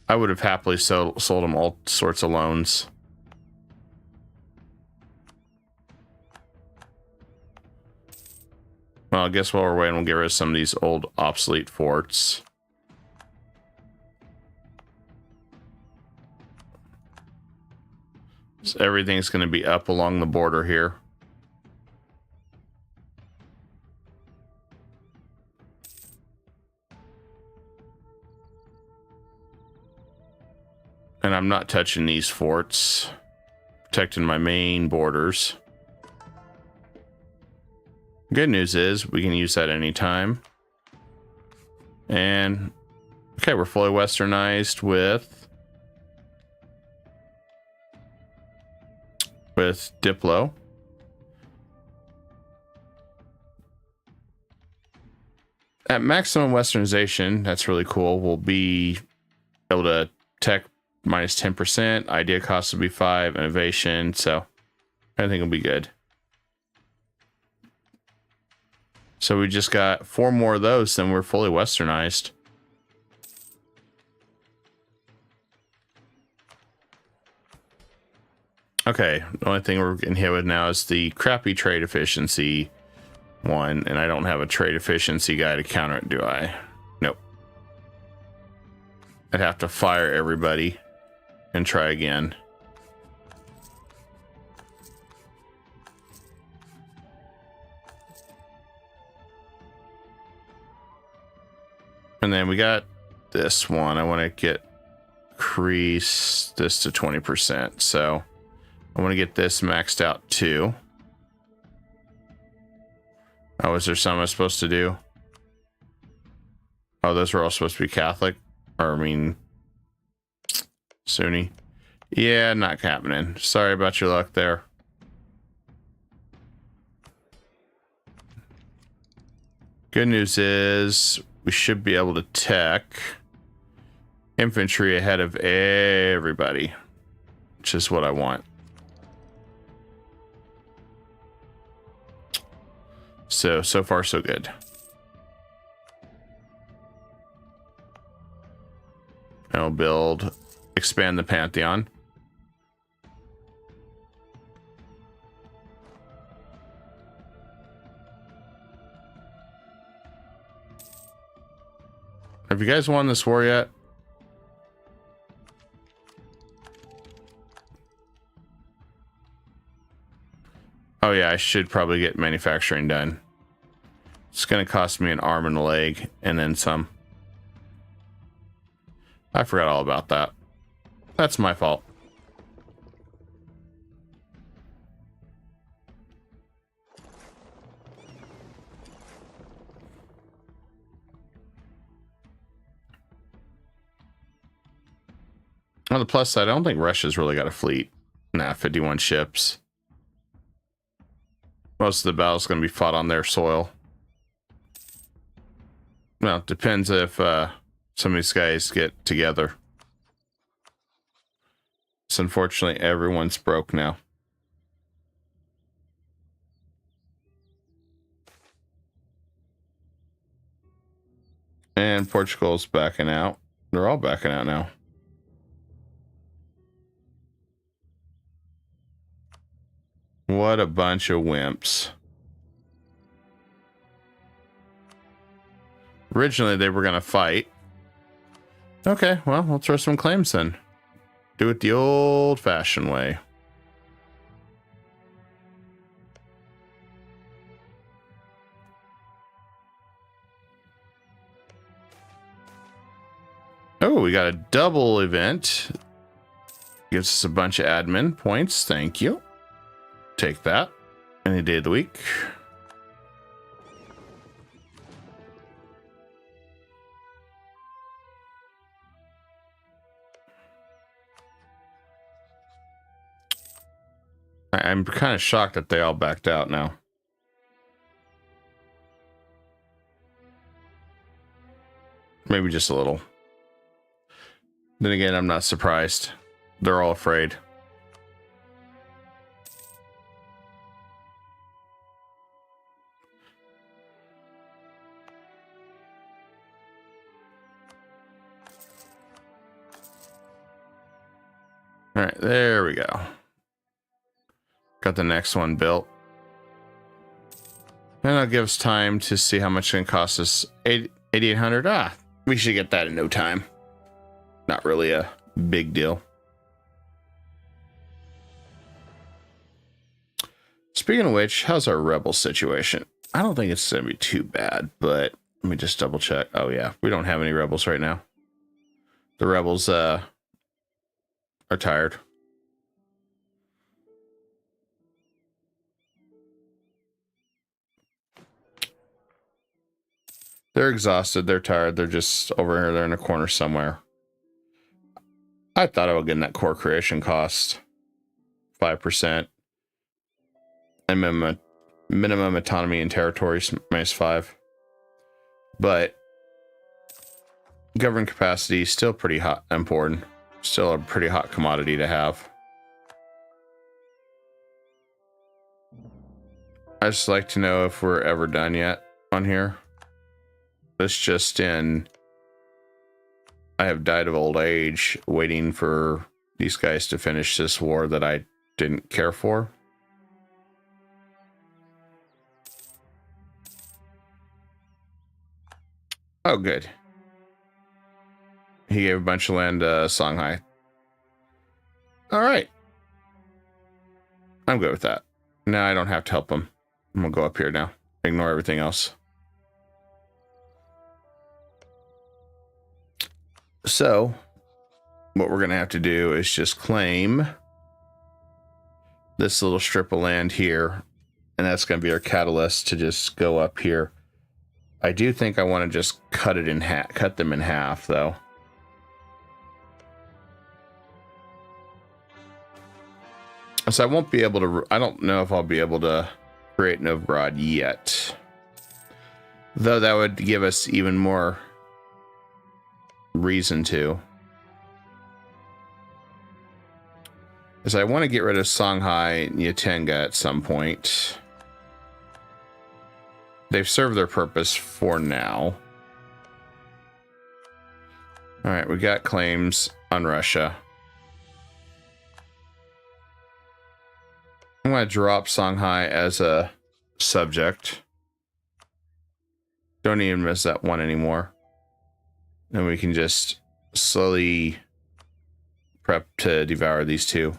I would have happily sold them all sorts of loans. Well, I guess while we're waiting, we'll get rid of some of these old obsolete forts. So everything's going to be up along the border here. And I'm not touching these forts. Protecting my main borders. Good news is we can use that anytime. And okay, we're fully westernized with Diplo. At maximum westernization, that's really cool. We'll be able to tech minus 10%. Idea cost will be 5. Innovation. So I think it'll be good. So we just got 4 more of those, then we're fully westernized. Okay, the only thing we're getting hit with now is the crappy trade efficiency one, and I don't have a trade efficiency guy to counter it, do I? Nope. I'd have to fire everybody and try again. And then we got this one. I want to increase this to 20%. So I want to get this maxed out too. Oh, is there something I'm supposed to do? Oh, those were all supposed to be Catholic. Or, I mean, Sunni. Yeah, not happening. Sorry about your luck there. Good news is we should be able to tech infantry ahead of everybody, which is what I want. So far, so good. I'll expand the Pantheon. Have you guys won this war yet? Oh yeah, I should probably get manufacturing done. It's going to cost me an arm and a leg and then some. I forgot all about that. That's my fault. On the plus side, I don't think Russia's really got a fleet. Nah, 51 ships. Most of the battle's going to be fought on their soil. Well, it depends if some of these guys get together. So unfortunately, everyone's broke now. And Portugal's backing out. They're all backing out now. What a bunch of wimps. Originally, they were going to fight. Okay, well, we'll throw some claims then. Do it the old-fashioned way. Oh, we got a double event. Gives us a bunch of admin points. Thank you. Take that any day of the week. I'm kind of shocked that they all backed out now. Maybe just a little. Then again, I'm not surprised. They're all afraid. All right, there we go. Got the next one built. And that'll give us time to see how much it's going to cost us. 8,800. Ah, we should get that in no time. Not really a big deal. Speaking of which, how's our rebel situation? I don't think it's going to be too bad, but let me just double check. Oh yeah, we don't have any rebels right now. The rebels are tired. They're exhausted. They're tired. They're just over here. They're in a corner somewhere. I thought I would get that core creation cost 5% and minimum autonomy in territories -5. But government capacity is still pretty hot, important. Still a pretty hot commodity to have. I just like to know if we're ever done yet on here. It's just in. I have died of old age waiting for these guys to finish this war that I didn't care for. Oh, good. He gave a bunch of land to Songhai. All right. I'm good with that. Now I don't have to help him. I'm going to go up here now. Ignore everything else. So, what we're going to have to do is just claim this little strip of land here. And that's going to be our catalyst to just go up here. I do think I want to just cut them in half, though. So I won't be able to, I don't know if I'll be able to create Novgorod yet. Though that would give us even more reason to. Because I want to get rid of Songhai and Yatenga at some point. They've served their purpose for now. All right, we got claims on Russia. I'm going to drop Songhai as a subject. Don't even miss that one anymore. And we can just slowly prep to devour these two.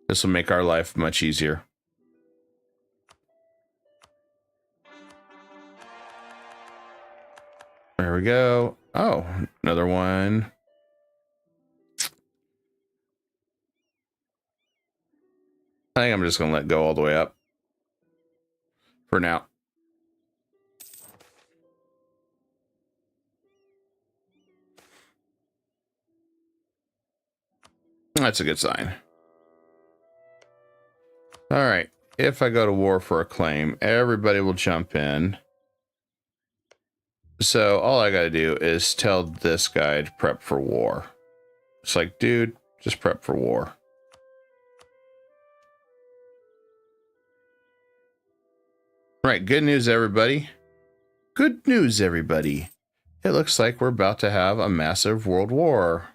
This will make our life much easier. There we go. Oh, another one. I think I'm just going to let go all the way up for now. That's a good sign. All right. If I go to war for a claim, everybody will jump in. So all I got to do is tell this guy to prep for war. It's like, dude, just prep for war. Right. Good news, everybody. Good news, everybody. It looks like we're about to have a massive world war.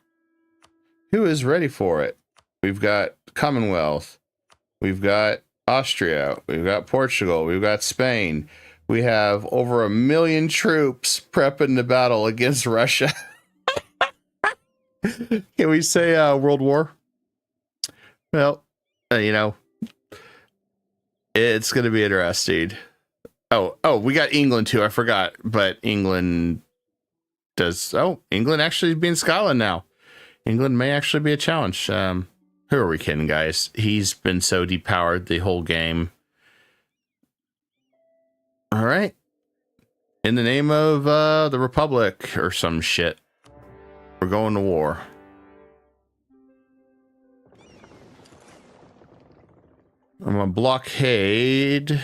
Who is ready for it? We've got Commonwealth. We've got Austria. We've got Portugal. We've got Spain. We have over 1 million troops prepping to battle against Russia. Can we say world war? Well, you know, it's going to be interesting. Oh, we got England too. I forgot, but England does. Oh, England actually being Scotland now. England may actually be a challenge. Who are we kidding, guys? He's been so depowered the whole game. All right. In the name of the Republic or some shit, we're going to war. I'm gonna blockade.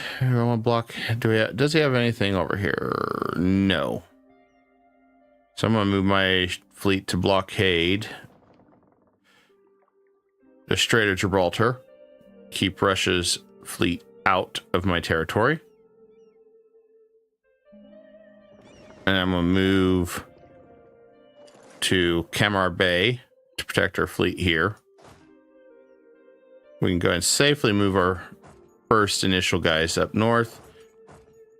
Does he have anything over here? No. So I'm gonna move my fleet to blockade the Strait of Gibraltar. Keep Russia's fleet out of my territory. And I'm gonna move to Kamar Bay to protect our fleet here. We can go ahead and safely move our first initial guys up north.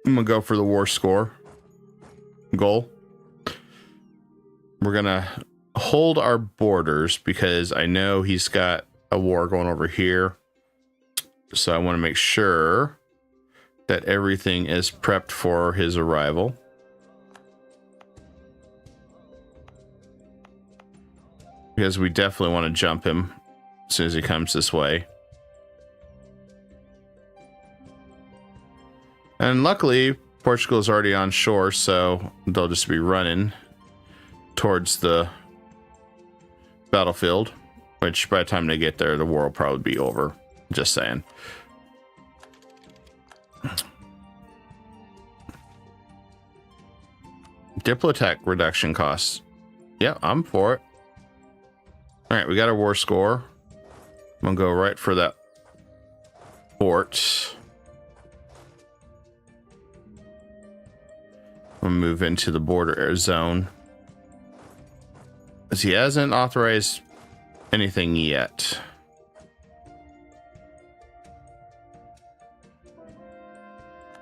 I'm gonna go for the war score goal. We're gonna hold our borders because I know he's got a war going over here. So I want to make sure that everything is prepped for his arrival. Because we definitely want to jump him as soon as he comes this way. And luckily, Portugal is already on shore, so they'll just be running towards the battlefield, which by the time they get there, the war will probably be over. Just saying. Diplotech reduction costs. Yeah, I'm for it. All right, we got a war score. I'm gonna go right for that fort. We'll move into the border air zone. As he hasn't authorized anything yet.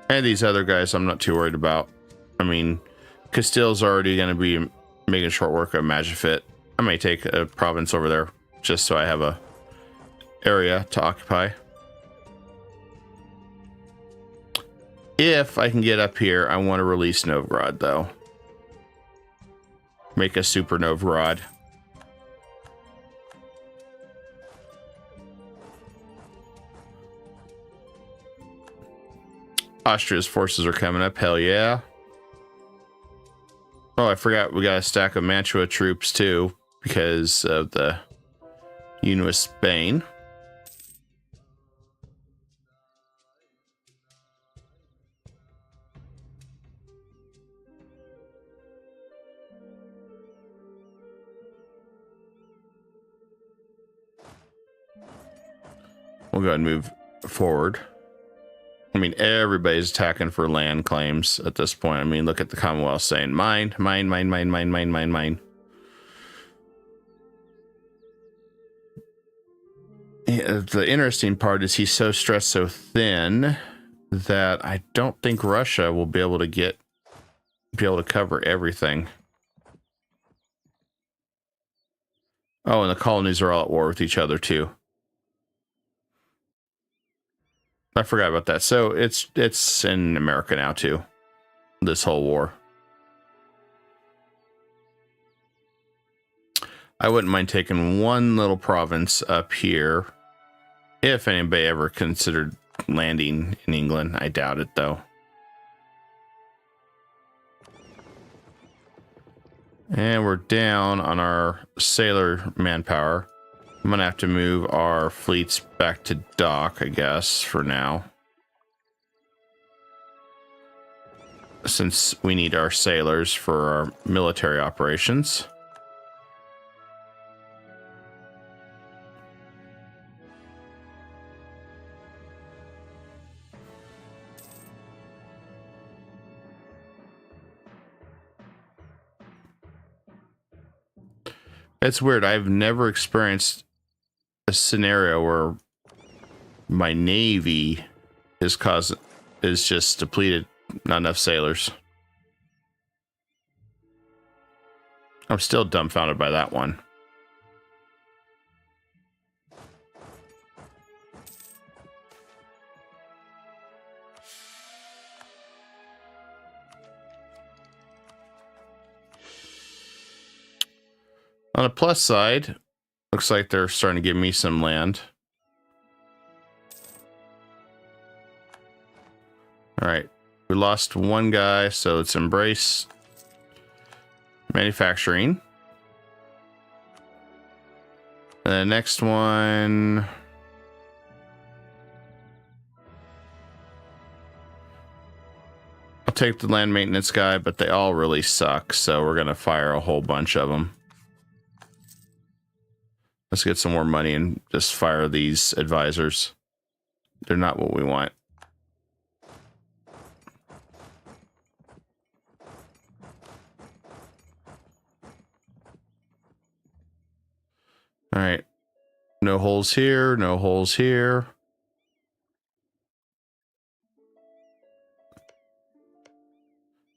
And these other guys I'm not too worried about. I mean, Castile's already going to be making short work of Magifit. I may take a province over there just so I have a area to occupy. If I can get up here, I want to release Novgorod, though. Make a super Novgorod. Austria's forces are coming up. Hell yeah. Oh, I forgot we got a stack of Mantua troops, too, because of the Union with Spain. We'll go ahead and move forward. I mean, everybody's attacking for land claims at this point. I mean, look at the Commonwealth saying, mine, mine, mine, mine, mine, mine, mine, mine. Yeah, the interesting part is he's so stretched so thin that I don't think Russia will be able to cover everything. Oh, and the colonies are all at war with each other too. I forgot about that. So it's in America now too. This whole war. I wouldn't mind taking one little province up here. If anybody ever considered landing in England. I doubt it though. And we're down on our sailor manpower. I'm gonna have to move our fleets back to dock, I guess, for now. Since we need our sailors for our military operations. It's weird. I've never experienced a scenario where my navy is just depleted, not enough sailors. I'm still dumbfounded by that one. On the plus side, looks like they're starting to give me some land. All right, we lost one guy, so let's embrace manufacturing. And the next one, I'll take the land maintenance guy, but they all really suck, so we're gonna fire a whole bunch of them. Let's get some more money and just fire these advisors. They're not what we want. All right. No holes here, no holes here.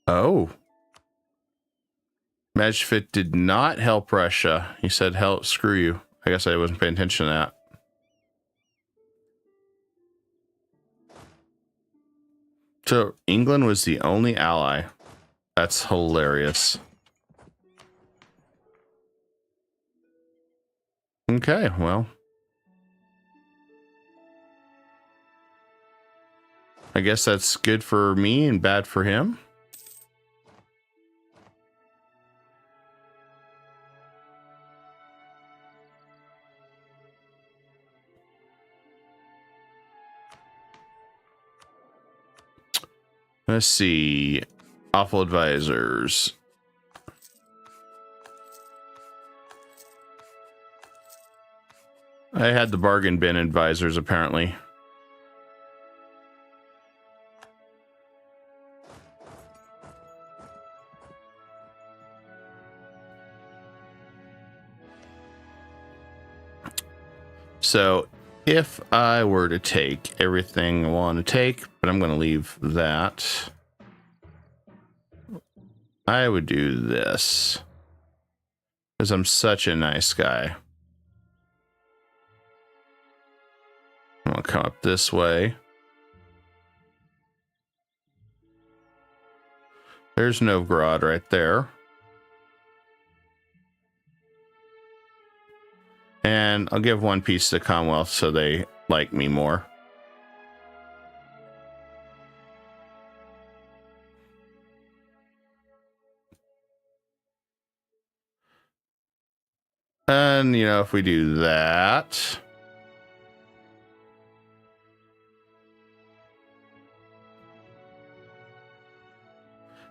Oh. Magfit did not help Russia. He said, "Hell, screw you." I guess I wasn't paying attention to that. So England was the only ally. That's hilarious. Okay, well. I guess that's good for me and bad for him. Let's see. Awful advisors. I had the bargain bin advisors, apparently. So if I were to take everything I want to take, but I'm going to leave that, I would do this because I'm such a nice guy. I'm going to come up this way. There's Novgorod right there. And I'll give one piece to Commonwealth so they like me more. And, you know, if we do that...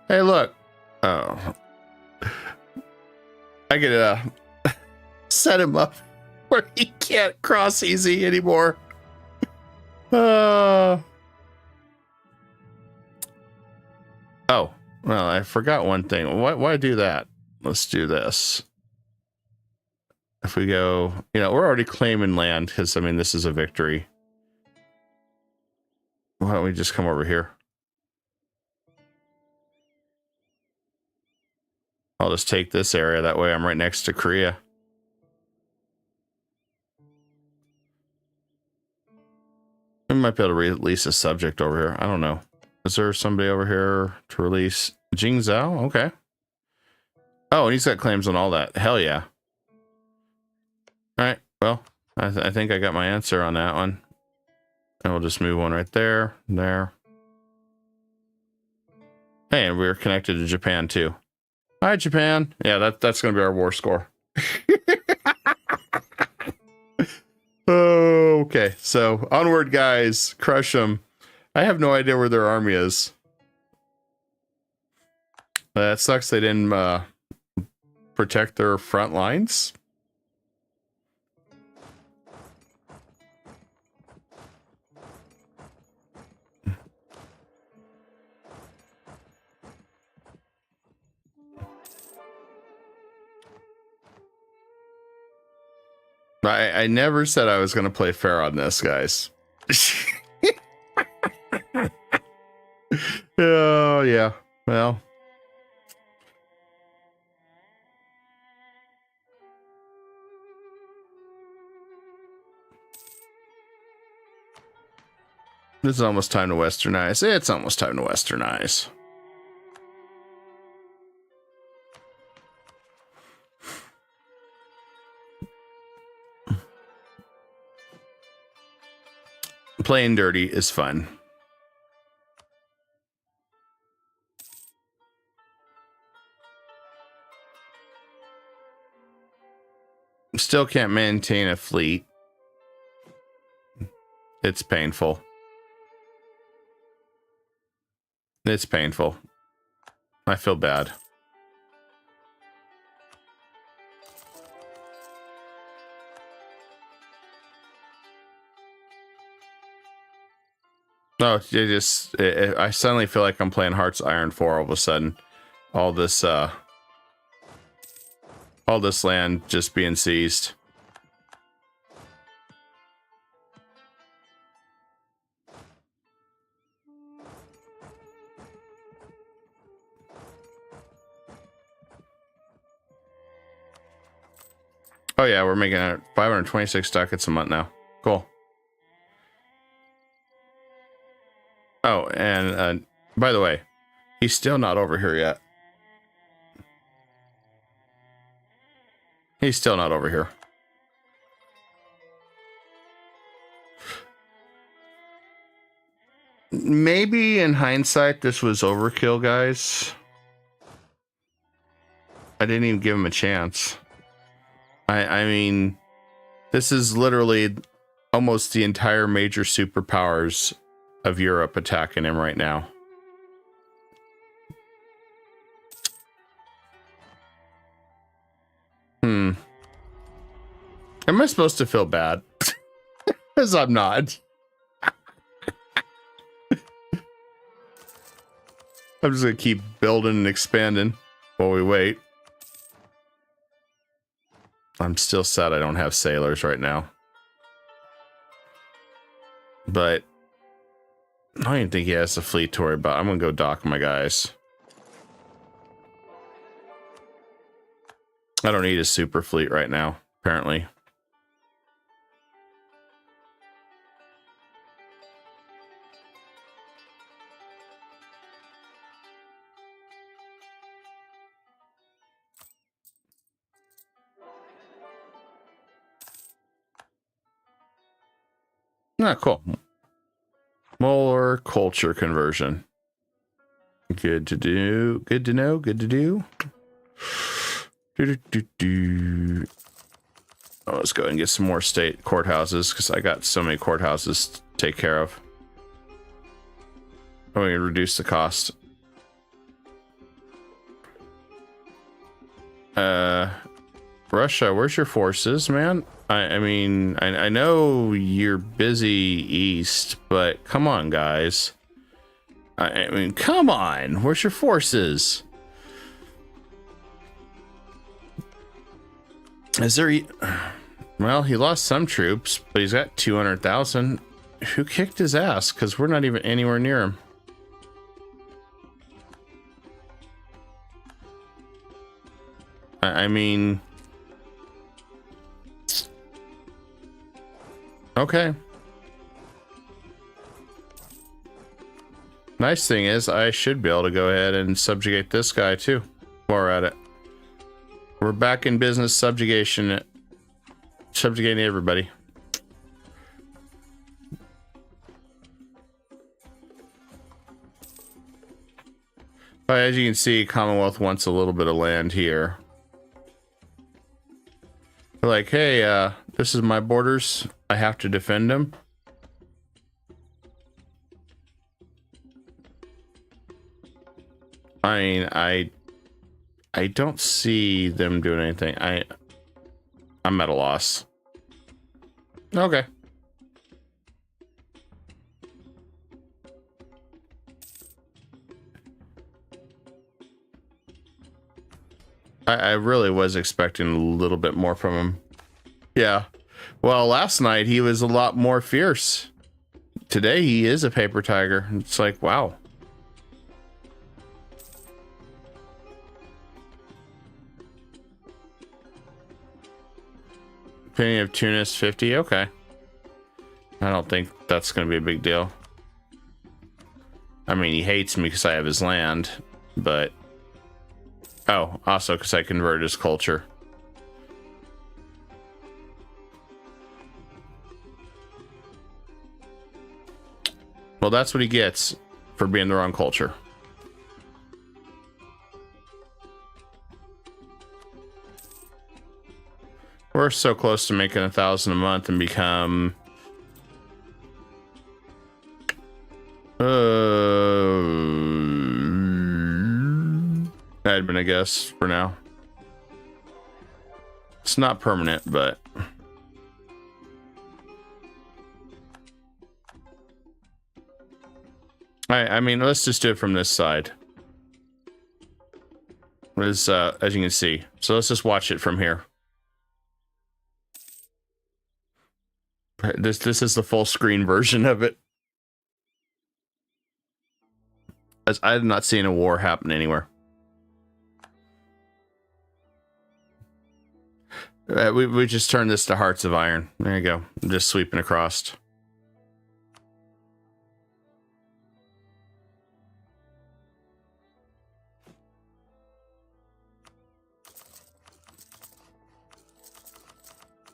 Hey, look. Oh. I could set him up where he can't cross easy anymore. Oh, well, I forgot one thing. Why do that? Let's do this. If we go, you know, we're already claiming land because, I mean, this is a victory. Why don't we just come over here? I'll just take this area. That way I'm right next to Korea. We might be able to release a subject over here. I don't know. Is there somebody over here to release? Jing Zhao? Okay. Oh, and he's got claims on all that. Hell yeah. All right. Well, I think I got my answer on that one. And we'll just move one right there. There. Hey, and we're connected to Japan too. Hi, Japan. Yeah, that's going to be our war score. Okay, so onward, guys. Crush them. I have no idea where their army is. That sucks they didn't protect their front lines. I never said I was going to play fair on this, guys. Oh, yeah. Well. This is almost time to westernize. It's almost time to westernize. Playing dirty is fun. Still can't maintain a fleet. It's painful. It's painful. I feel bad. No, I suddenly feel like I'm playing Hearts Iron 4 all of a sudden. All this land just being seized. Oh yeah, we're making 526 ducats a month now. Cool. Oh, and by the way, he's still not over here yet. He's still not over here. Maybe in hindsight, this was overkill, guys. I didn't even give him a chance. I mean, this is literally almost the entire major superpowers of Europe attacking him right now. Am I supposed to feel bad? Because I'm not. I'm just going to keep building and expanding while we wait. I'm still sad I don't have sailors right now. But I don't even think he has a fleet to worry about. I'm going to go dock my guys. I don't need a super fleet right now, apparently. Ah, cool. More culture conversion. Good to do. Good to know. Good to do. Oh, let's go and get some more state courthouses because I got so many courthouses to take care of. I'm going to reduce the cost. Russia, where's your forces, man? I mean, I know you're busy east, but come on, guys. I mean, come on. Where's your forces? Is there... Well, he lost some troops, but he's got 200,000. Who kicked his ass? Because we're not even anywhere near him. I mean... Okay. Nice thing is, I should be able to go ahead and subjugate this guy too. While we're at it. We're back in business subjugation. Subjugating everybody. But as you can see, Commonwealth wants a little bit of land here. They're like, hey, this is my borders. I have to defend them. I mean, I don't see them doing anything. I'm at a loss. Okay. I really was expecting a little bit more from him. Yeah. Well, last night he was a lot more fierce. Today he is a paper tiger. It's like, wow. Penny of Tunis 50. Okay. I don't think that's going to be a big deal. I mean, he hates me because I have his land, but... Oh, also because I converted his culture. Well, that's what he gets for being the wrong culture. We're so close to making 1,000 a month and become... admin, I guess, for now. It's not permanent, but... I mean, let's just do it from this side. As you can see. So let's just watch it from here. This is the full screen version of it. As I have not seen a war happen anywhere. We just turned this to Hearts of Iron. There you go. I'm just sweeping across.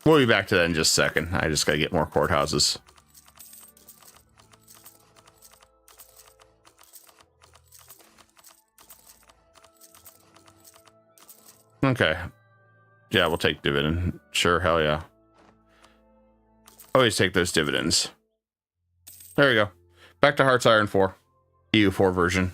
We'll be back to that in just a second. I just gotta get more courthouses. Okay. Yeah, we'll take dividend. Sure, hell yeah. Always take those dividends. There we go. Back to Hearts Iron 4. EU4 version.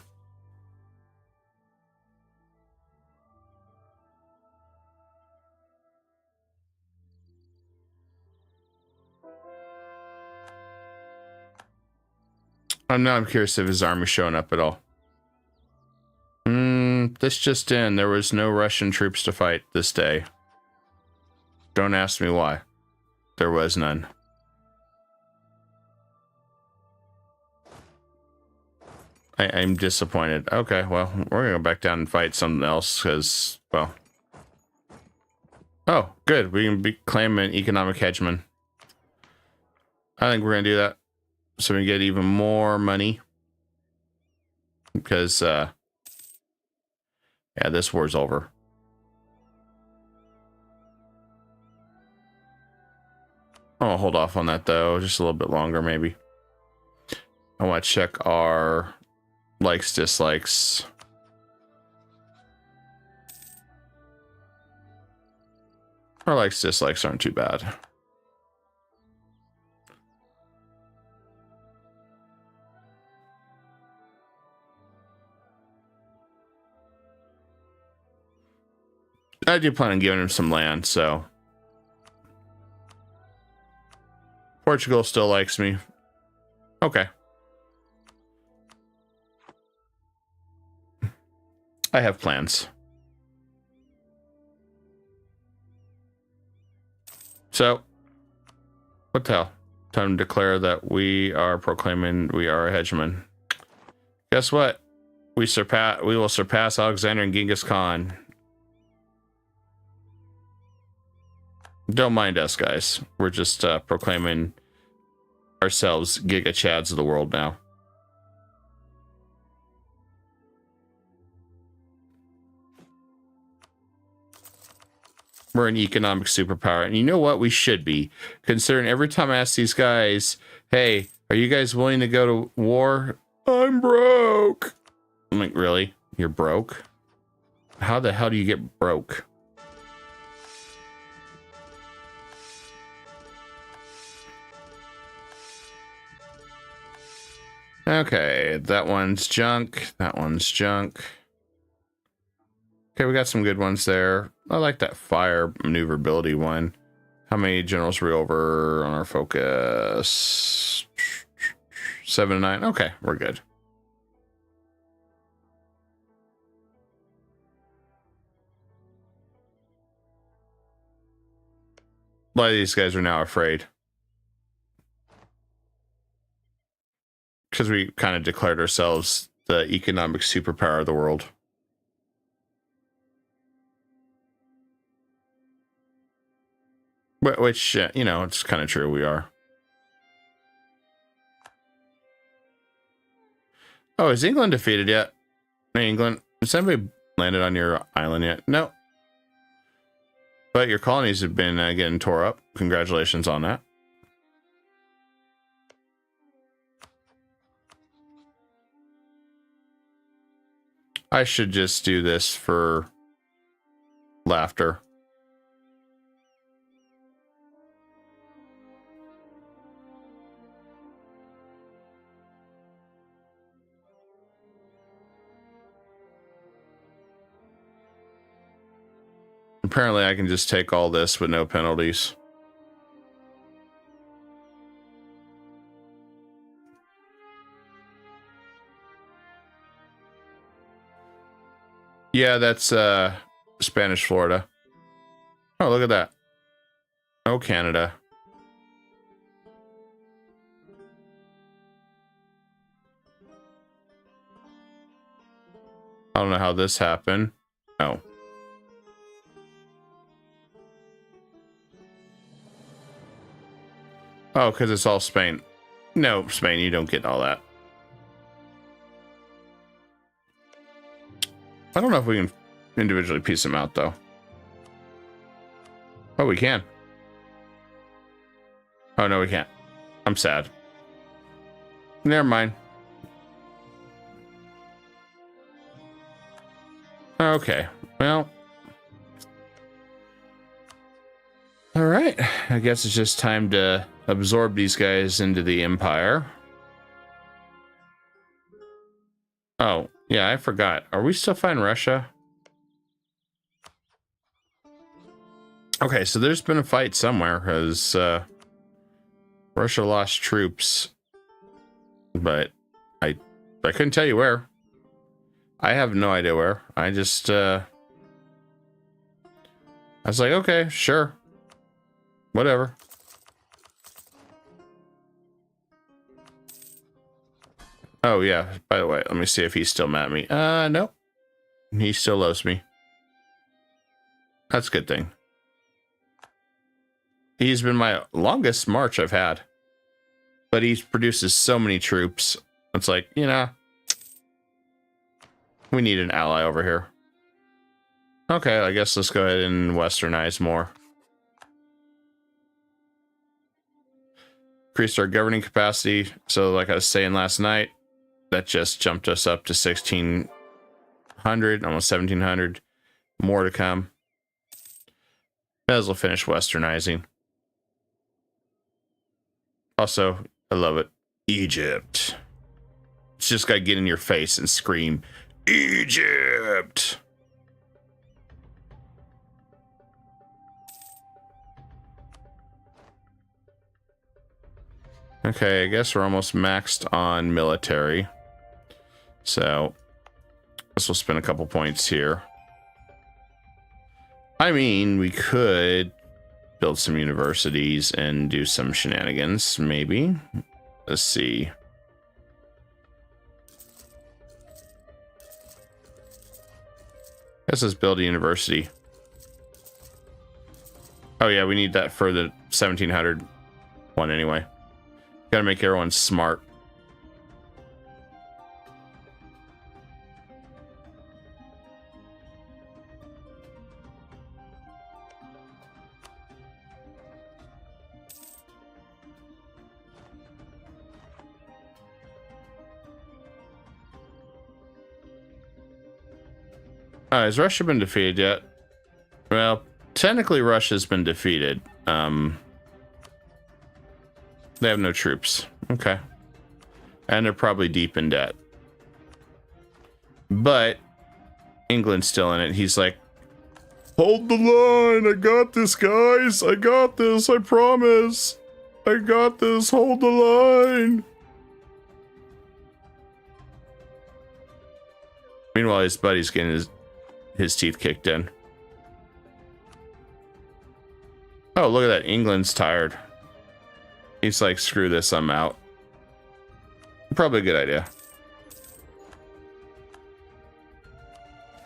I'm curious if his army's showing up at all. This just in. There was no Russian troops to fight this day. Don't ask me why. There was none. I'm disappointed. Okay, well, we're gonna go back down and fight something else, because, well... Oh, good. We can claim an economic hegemon. I think we're gonna do that, so we can get even more money. Because, yeah, this war's over. I'll hold off on that, though, just a little bit longer, maybe. I want to check our likes, dislikes. Our likes, dislikes aren't too bad. I do plan on giving him some land, so... Portugal still likes me. Okay. I have plans. So, what the hell? Time to declare that we are proclaiming we are a hegemon. Guess what? We will surpass Alexander and Genghis Khan. Don't mind us, guys. We're just proclaiming ourselves Giga Chads of the world now. We're an economic superpower. And you know what? We should be. Considering every time I ask these guys, hey, are you guys willing to go to war? I'm broke. I'm like, really? You're broke? How the hell do you get broke? Okay, that one's junk. That one's junk. Okay, we got some good ones there. I like that fire maneuverability one. How many generals are we over on our focus? 7 to 9. Okay, we're good. A lot of these guys are now afraid. Because we kind of declared ourselves the economic superpower of the world. Which, you know, it's kind of true, we are. Oh, is England defeated yet? Hey, England, has anybody landed on your island yet? No. But your colonies have been getting tore up. Congratulations on that. I should just do this for laughter. Apparently I can just take all this with no penalties. Yeah, that's Spanish Florida. Oh, look at that. Oh, Canada. I don't know how this happened. Oh. Oh, because it's all Spain. No, Spain, you don't get all that. I don't know if we can individually piece them out, though. Oh, we can. Oh, no, we can't. I'm sad. Never mind. Okay, well. All right, I guess it's just time to absorb these guys into the Empire. Oh, yeah, I forgot. Are we still fighting Russia? Okay, so there's been a fight somewhere because Russia lost troops, but I couldn't tell you where. I have no idea where. I just I was like, okay, sure, whatever. Oh yeah, by the way, let me see if he's still mad at me. No, he still loves me. That's a good thing. He's been my longest march I've had. But he produces so many troops. It's like, you know, we need an ally over here. Okay, I guess let's go ahead and westernize more. Increased our governing capacity. So like I was saying last night, that just jumped us up to 1,600, almost 1,700. More to come. May as well finish westernizing. Also, I love it. Egypt. It's just gotta get in your face and scream, Egypt! Okay, I guess we're almost maxed on military. So, this will spend a couple points here. I mean, we could build some universities and do some shenanigans, maybe. Let's see. Let's just build a university. Oh yeah, we need that for the 1700 one anyway. Gotta make everyone smart. Has Russia been defeated yet? Well, technically Russia's been defeated. They have no troops. Okay. And they're probably deep in debt. But England's still in it. He's like, hold the line. I got this, guys. I got this. I promise. I got this. Hold the line. Meanwhile, his buddy's getting his teeth kicked in. Oh, look at that. England's tired. He's like, screw this, I'm out. Probably a good idea.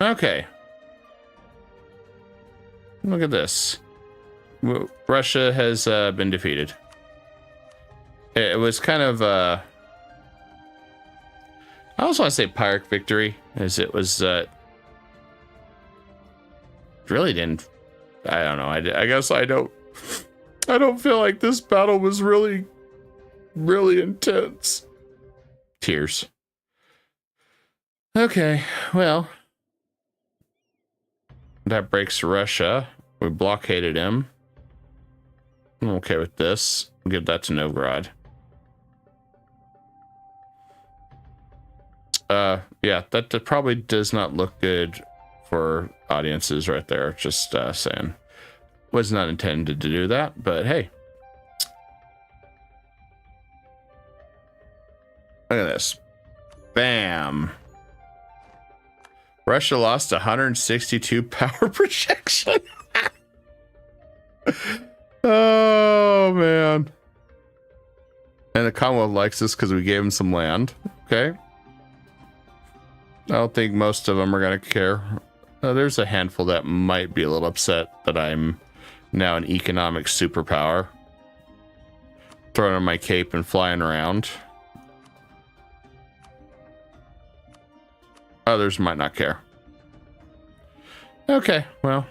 Okay. Look at this. Russia has been defeated. It was kind of I also want to say Pyrrhic victory, as it was really didn't. I don't know. I guess I don't feel like this battle was really intense. Tears. Okay, well, that breaks Russia. We blockaded him. I'm okay with this. I'll give that to Novgorod. Yeah, that probably does not look good for audiences right there. Just saying. Was not intended to do that, but hey. Look at this. Bam. Russia lost 162 power projection. Oh, man. And the Commonwealth likes this because we gave them some land. Okay. I don't think most of them are going to care. There's a handful that might be a little upset that I'm now an economic superpower. Throwing on my cape and flying around. Others might not care. Okay, well.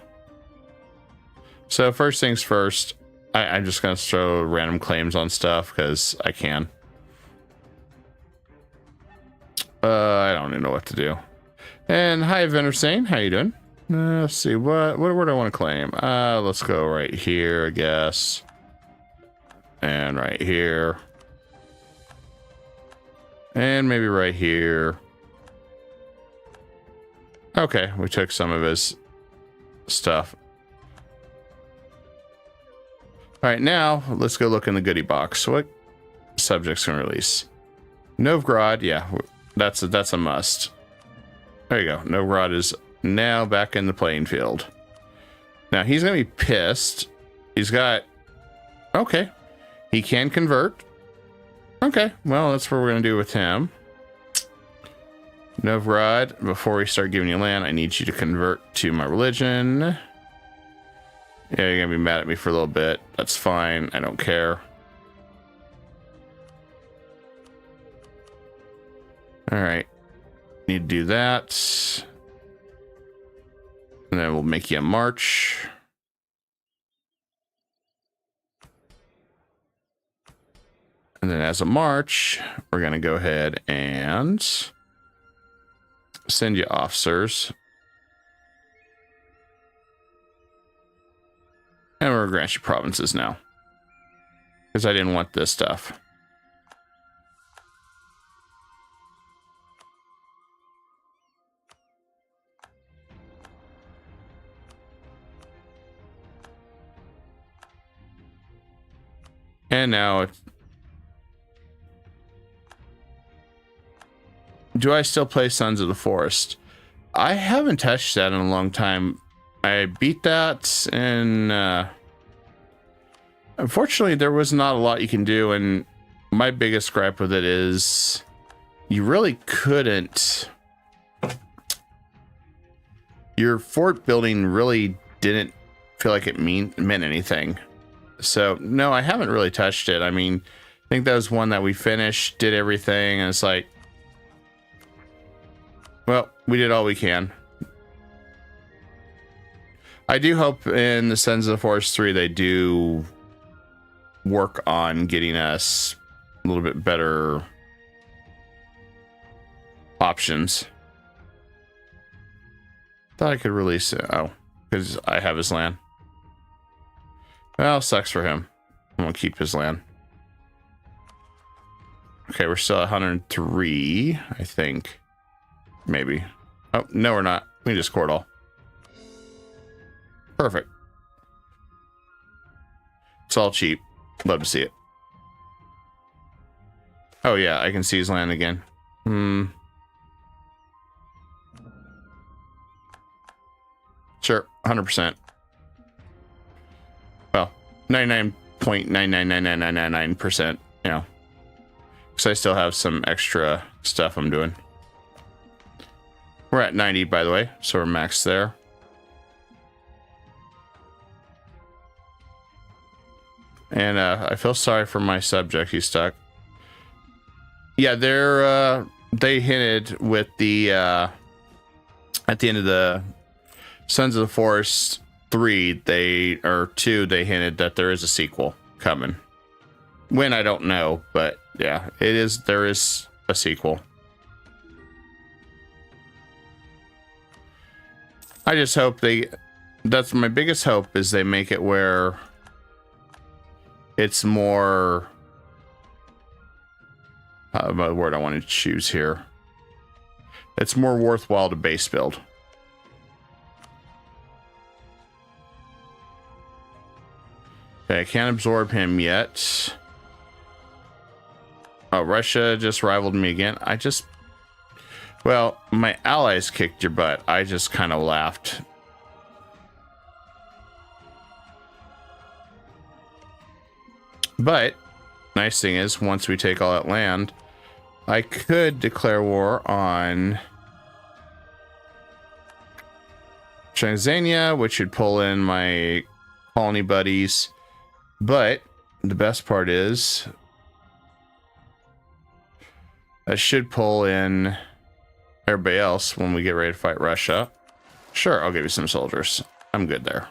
So first things first, I'm just going to throw random claims on stuff because I can. I don't even know what to do. And hi, Vendor Sane. How you doing? Let's see. What do I want to claim? Let's go right here, I guess. And right here. And maybe right here. Okay, we took some of his stuff. All right, now let's go look in the goodie box. What subjects can release? Novgorod, yeah, that's a must. There you go. Novgorod is now back in the playing field. Now he's gonna be pissed. He's got, okay, he can convert. Okay, well, that's what we're gonna do with him. Novgorod, before we start giving you land, I need you to convert to my religion. Yeah, you're gonna be mad at me for a little bit. That's fine. I don't care. All right. Need to do that. And then we'll make you a march. And then as a march, we're gonna go ahead and send you officers. And we're gonna grant you provinces now. Because I didn't want this stuff. And now it's... Do I still play Sons of the Forest? I haven't touched that in a long time. I beat that, and unfortunately there was not a lot you can do, and my biggest gripe with it is you really couldn't. Your fort building really didn't feel like it meant anything. So no, I haven't really touched it. I mean, I think that was one that we finished, did everything, and it's like, well, we did all we can. I do hope in the Sons of the Forest 3 they do work on getting us a little bit better options. Thought I could release it. Oh, because I have his land. Well, sucks for him. I'm gonna keep his land. Okay, we're still at 103, I think. Maybe. Oh, no, we're not. We can just score it all. Perfect. It's all cheap. Love to see it. Oh, yeah, I can see his land again. Sure, 100%. Well, 99.9999999%, you know. Because I still have some extra stuff I'm doing. We're at 90, by the way, so we're maxed there. And I feel sorry for my subject. He's stuck. Yeah, they hinted with the at the end of the Sons of the Forest 3, they hinted that there is a sequel coming. When, I don't know, but yeah, there is a sequel. I just hope that's my biggest hope, is they make it where it's more, the word I want to choose here. It's more worthwhile to base build. Okay, I can't absorb him yet. Oh, Russia just rivaled me again. Well, my allies kicked your butt. I just kind of laughed. But nice thing is, once we take all that land, I could declare war on Tanzania, which would pull in my colony buddies. But the best part is that should pull in everybody else when we get ready to fight Russia. Sure, I'll give you some soldiers. I'm good there.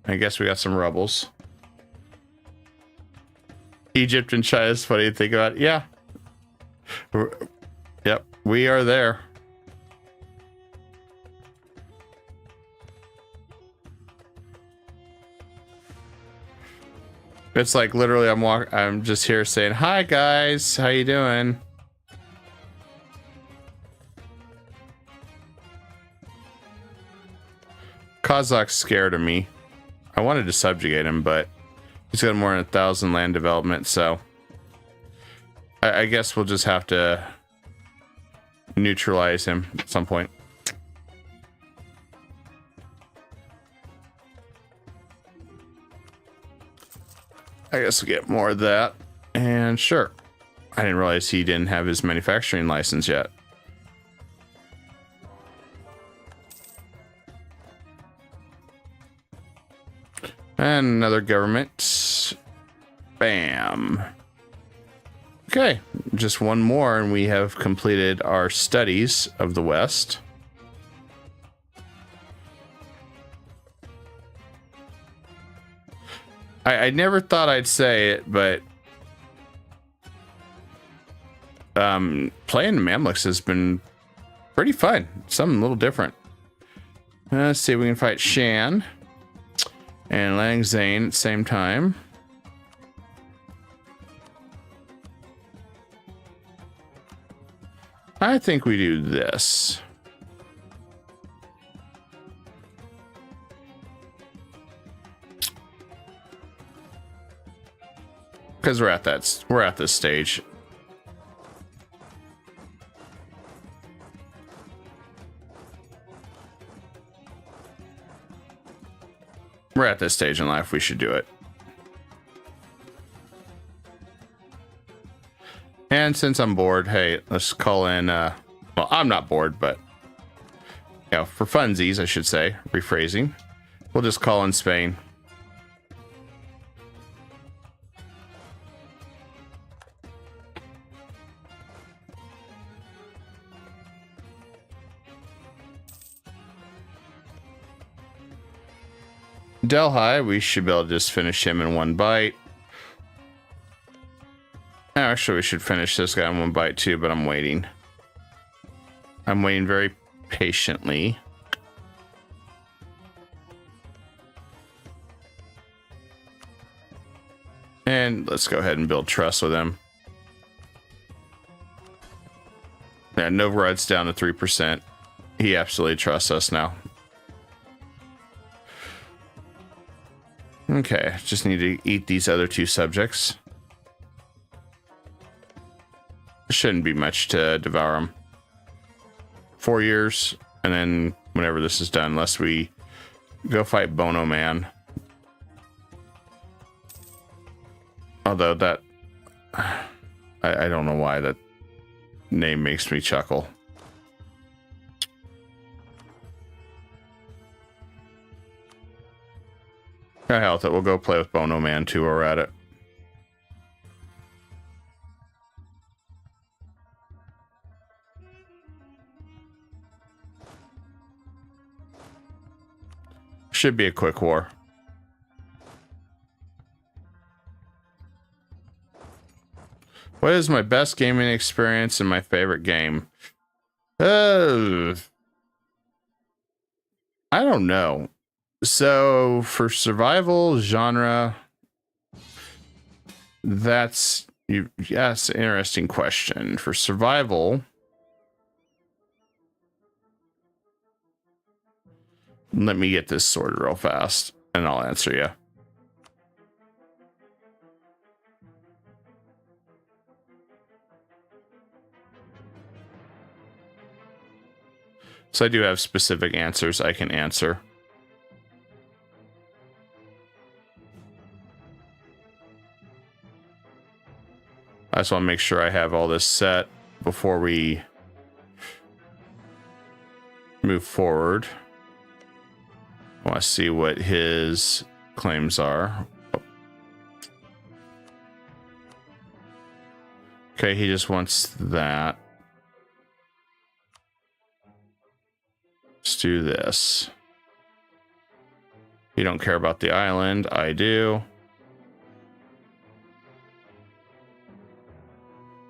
I guess we got some rebels. Egypt and China is funny to think about. Yeah. Yep, we are there. It's like literally I'm just here saying, "Hi guys, how you doing?" Kazakh's scared of me. I wanted to subjugate him, but he's got more than 1,000 land development, so I guess we'll just have to neutralize him at some point. I guess we'll get more of that. And sure. I didn't realize he didn't have his manufacturing license yet. And another government. Bam. Okay, just one more and we have completed our studies of the West. I never thought I'd say it, but playing Mamluks has been pretty fun. Something a little different. Let's see if we can fight Shan and Lang Zane at the same time. I think we do this. Because we're at this stage. We're at this stage in life, we should do it. And since I'm bored, hey, let's call in, well, I'm not bored, but, you know, for funsies, I should say, rephrasing, we'll just call in Spain. Delhi, we should be able to just finish him in one bite. Actually, we should finish this guy in one bite too, but I'm waiting. I'm waiting very patiently. And let's go ahead and build trust with him. Yeah, Novgorod's down to 3%. He absolutely trusts us now. Okay, just need to eat these other two subjects. Shouldn't be much to devour them. 4 years, and then whenever this is done, unless we go fight Bono Man. Although that, I don't know why that name makes me chuckle. I health it. We'll go play with Bono Man too while we're at it. Should be a quick war. What is my best gaming experience and my favorite game? I don't know. So for survival genre, that's yes, interesting question. For survival, let me get this sorted real fast and I'll answer you. So I do have specific answers I can answer. I just want to make sure I have all this set before we move forward. I want to see what his claims are. Okay, he just wants that. Let's do this. You don't care about the island. I do.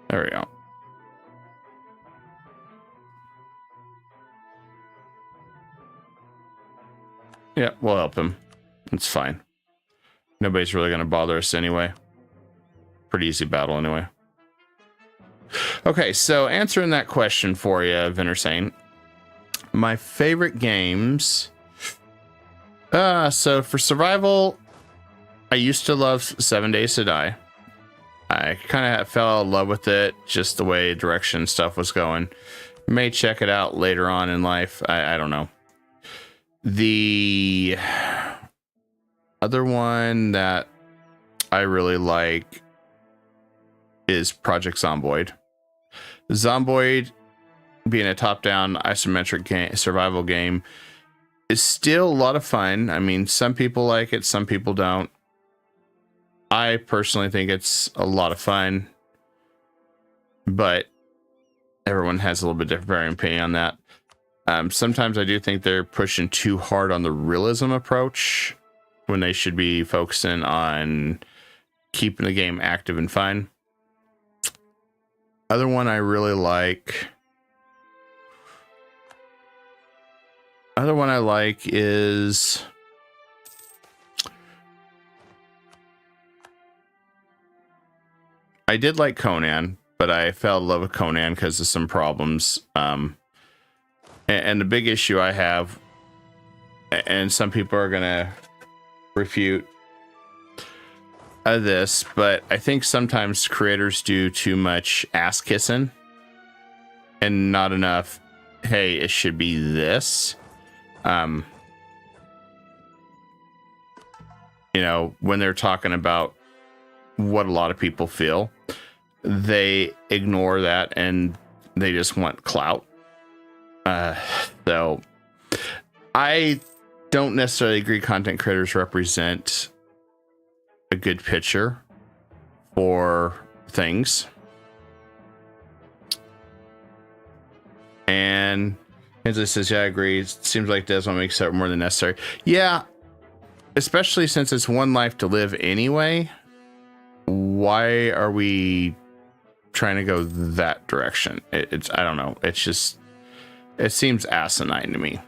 There we go. Yeah, we'll help him. It's fine. Nobody's really going to bother us anyway. Pretty easy battle anyway. Okay, so answering that question for you, Vinnersane. My favorite games. So for survival, I used to love 7 Days to Die. I kind of fell in love with it, just the way direction stuff was going. May check it out later on in life. I don't know. The other one that I really like is Project Zomboid. Zomboid, being a top-down isometric survival game, is still a lot of fun. I mean, some people like it, some people don't. I personally think it's a lot of fun, but everyone has a little bit different varying opinion on that. Sometimes I do think they're pushing too hard on the realism approach when they should be focusing on keeping the game active and fun. Other one I really like. Other one I like is I did like Conan, but I fell in love with Conan because of some problems. And the big issue I have, and some people are gonna refute this, but I think sometimes creators do too much ass kissing and not enough, hey, it should be this. You know, when they're talking about what a lot of people feel, they ignore that and they just want clout. So I don't necessarily agree content creators represent a good picture for things. And Hensley says, yeah, I agree. It seems like Desmond makes it more than necessary. Yeah, especially since it's one life to live anyway. Why are we trying to go that direction? It's I don't know. It's just, it seems asinine to me.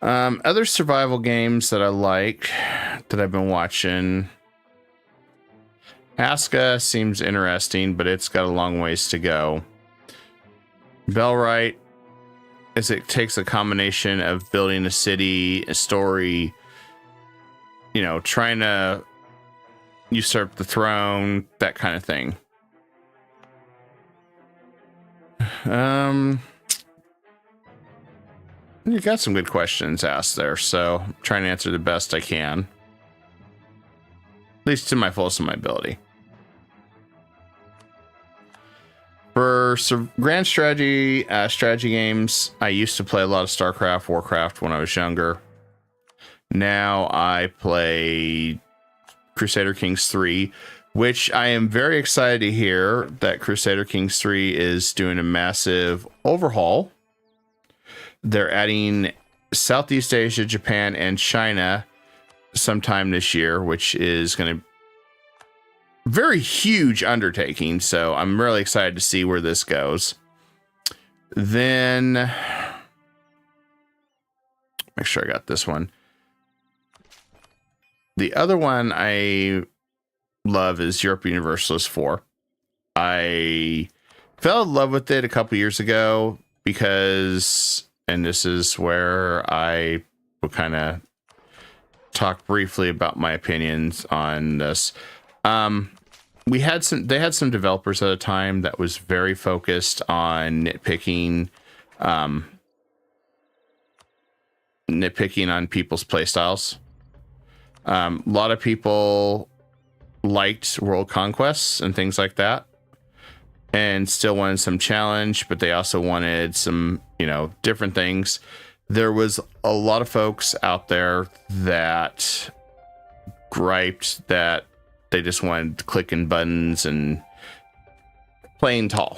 Other survival games that I like that I've been watching. Aska seems interesting, but it's got a long ways to go. Bellwright, as it takes a combination of building a city, a story, you know, trying to usurp the throne, that kind of thing. You got some good questions asked there, so I'm trying to answer the best I can, at least to my fullest of my ability. For grand strategy games, I used to play a lot of StarCraft, Warcraft when I was younger. Now I play Crusader Kings 3, which I am very excited to hear that Crusader Kings 3 is doing a massive overhaul. They're adding Southeast Asia, Japan, and China sometime this year, which is going to very huge undertaking. So I'm really excited to see where this goes. Then make sure I got this one. The other one I love is Europa Universalis 4. I fell in love with it a couple years ago because, and this is where I will kind of talk briefly about my opinions on this. They had some developers at a time that was very focused on nitpicking on people's playstyles. A lot of people liked world conquests and things like that, and still wanted some challenge, but they also wanted some, you know, different things. There was a lot of folks out there that griped that they just wanted clicking buttons and playing tall.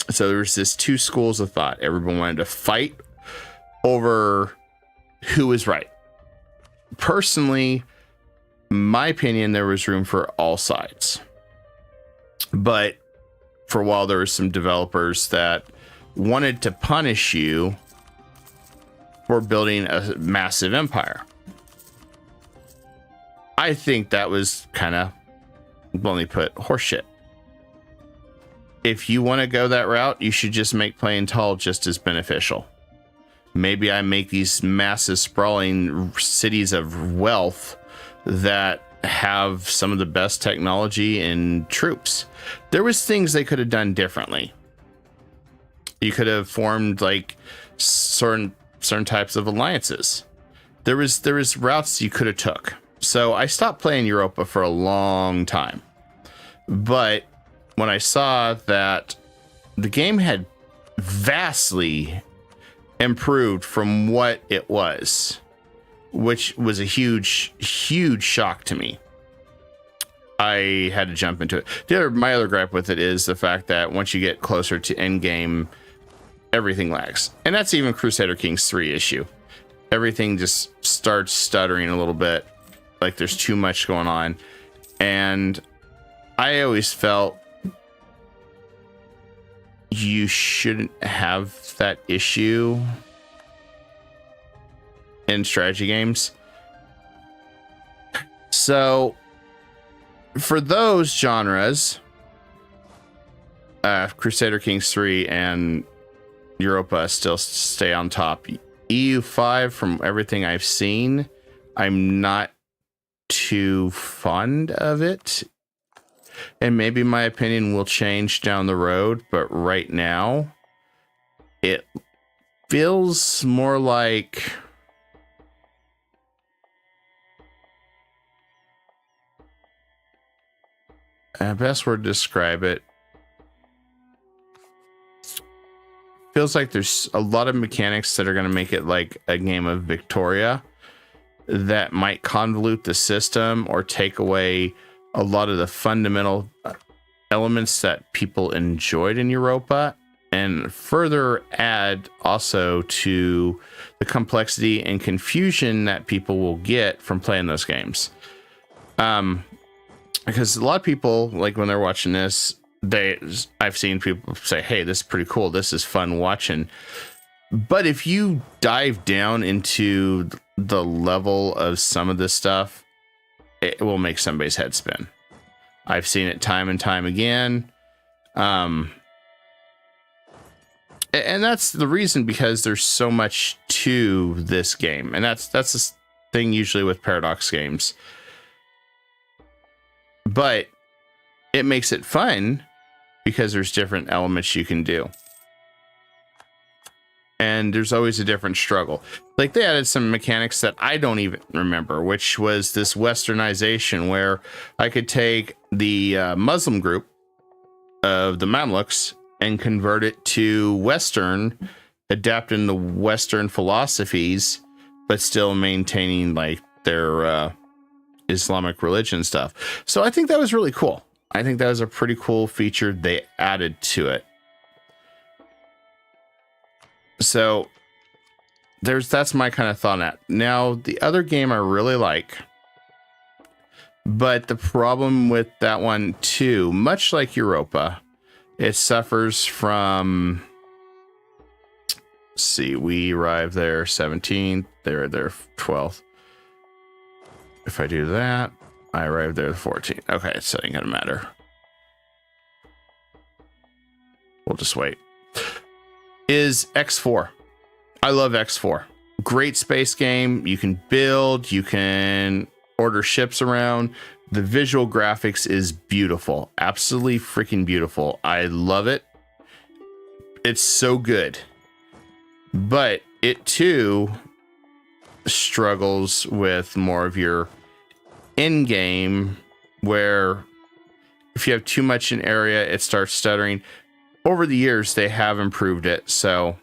So there was this two schools of thought. Everyone wanted to fight over who was right. Personally, my opinion, there was room for all sides. But for a while, there were some developers that wanted to punish you for building a massive empire. I think that was kind of, bluntly put, horseshit. If you want to go that route, you should just make playing tall just as beneficial. Maybe I make these massive sprawling cities of wealth that have some of the best technology and troops. There was things they could have done differently. You could have formed like certain types of alliances. There was routes you could have took. So I stopped playing Europa for a long time. But when I saw that the game had vastly improved from what it was, which was a huge shock to me, I had to jump into it. My other gripe with it is the fact that once you get closer to end game, everything lags. And that's even Crusader Kings 3 issue. Everything just starts stuttering a little bit, like there's too much going on. And I always felt you shouldn't have that issue in strategy games. So for those genres, Crusader Kings 3 and Europa still stay on top. EU5, from everything I've seen, I'm not too fond of it. And maybe my opinion will change down the road, but right now it feels more like best word to describe it. Feels like there's a lot of mechanics that are going to make it like a game of Victoria that might convolute the system or take away a lot of the fundamental elements that people enjoyed in Europa, and further add also to the complexity and confusion that people will get from playing those games. Because a lot of people, like when they're watching this, I've seen people say, hey, this is pretty cool, this is fun watching. But if you dive down into the level of some of this stuff, it will make somebody's head spin. I've seen it time and time again. And that's the reason, because there's so much to this game. And that's the thing usually with Paradox games. But it makes it fun because there's different elements you can do. And there's always a different struggle. Like they added some mechanics that I don't even remember, which was this westernization where I could take the Muslim group of the Mamluks and convert it to Western, adapting the Western philosophies, but still maintaining like their Islamic religion stuff. So I think that was really cool. I think that was a pretty cool feature they added to it. So that's my kind of thought on that. Now, the other game I really like, but the problem with that one too, much like Europa, it suffers from, let's see, we arrived there 17th, they're there 12th. If I do that, I arrived there the 14th. Okay, so it ain't gonna matter. We'll just wait. Is X4. I love X4. Great space game. You can build, you can order ships around. The visual graphics is beautiful. Absolutely freaking beautiful. I love it. It's so good. But it too struggles with more of your in-game, where if you have too much in area, it starts stuttering. Over the years, they have improved it, so...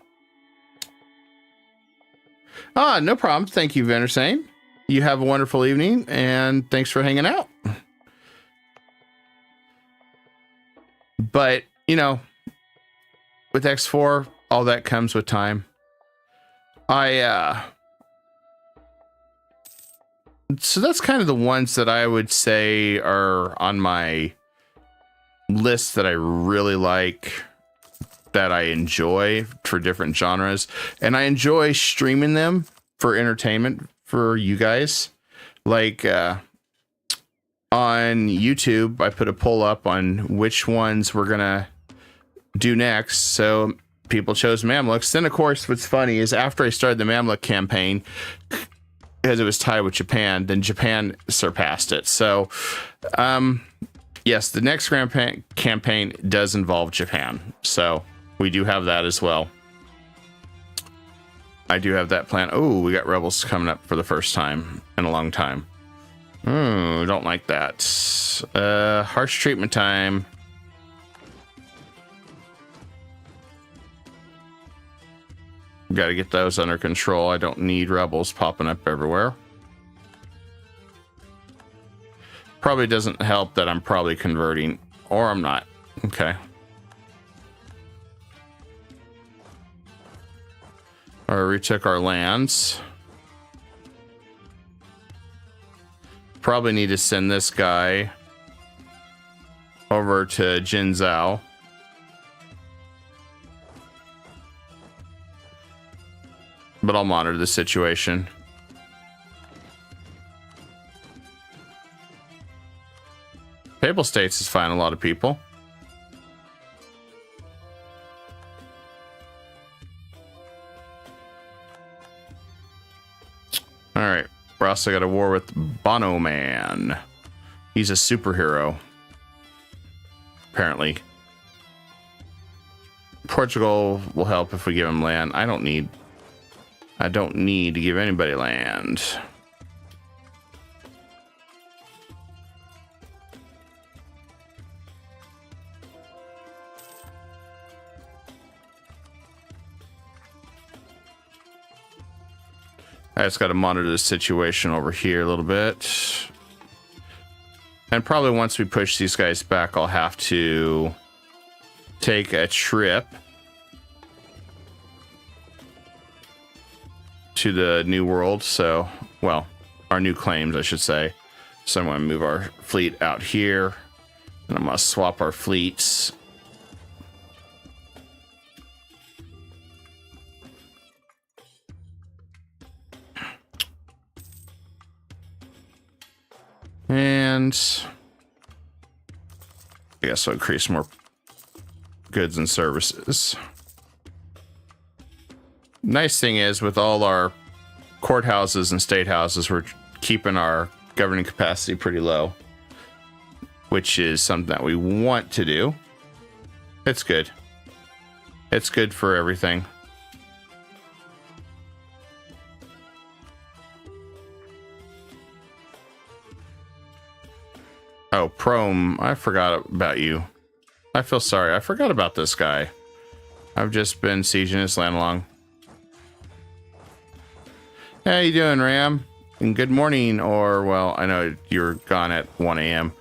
no problem. Thank you, Venersane. You have a wonderful evening, and thanks for hanging out. But, you know, with X4, all that comes with time. I So that's kind of the ones that I would say are on my list that I really like, that I enjoy for different genres. And I enjoy streaming them for entertainment for you guys. Like on YouTube, I put a poll up on which ones we're going to do next. So people chose Mamluks. Then, of course, what's funny is after I started the Mamluk campaign, because it was tied with Japan, then Japan surpassed it. So, yes, the next Grand campaign does involve Japan. So we do have that as well. I do have that plan. Oh, we got rebels coming up for the first time in a long time. Don't like that. Harsh treatment time. Got to get those under control. I don't need rebels popping up everywhere. Probably doesn't help that I'm probably converting, or I'm not. Okay. All right, retook our lands. Probably need to send this guy over to Jinzhou. But I'll monitor the situation. Papal States is fine, a lot of people. All right, we're also got a war with Bono Man. He's a superhero, apparently. Portugal will help if we give him land. I don't need to give anybody land. I just got to monitor the situation over here a little bit. And probably once we push these guys back, I'll have to take a trip to the New World. So, well, our new claims, I should say. So I'm going to move our fleet out here. And I'm going to swap our fleets. And I guess I'll increase more goods and services. Nice thing is, with all our courthouses and state houses, we're keeping our governing capacity pretty low, which is something that we want to do. It's good. It's good for everything. Oh, Prom, I forgot about you. I feel sorry. I forgot about this guy. I've just been sieging his land along. How you doing, Ram? And good morning, or, well, I know you're gone at 1 a.m.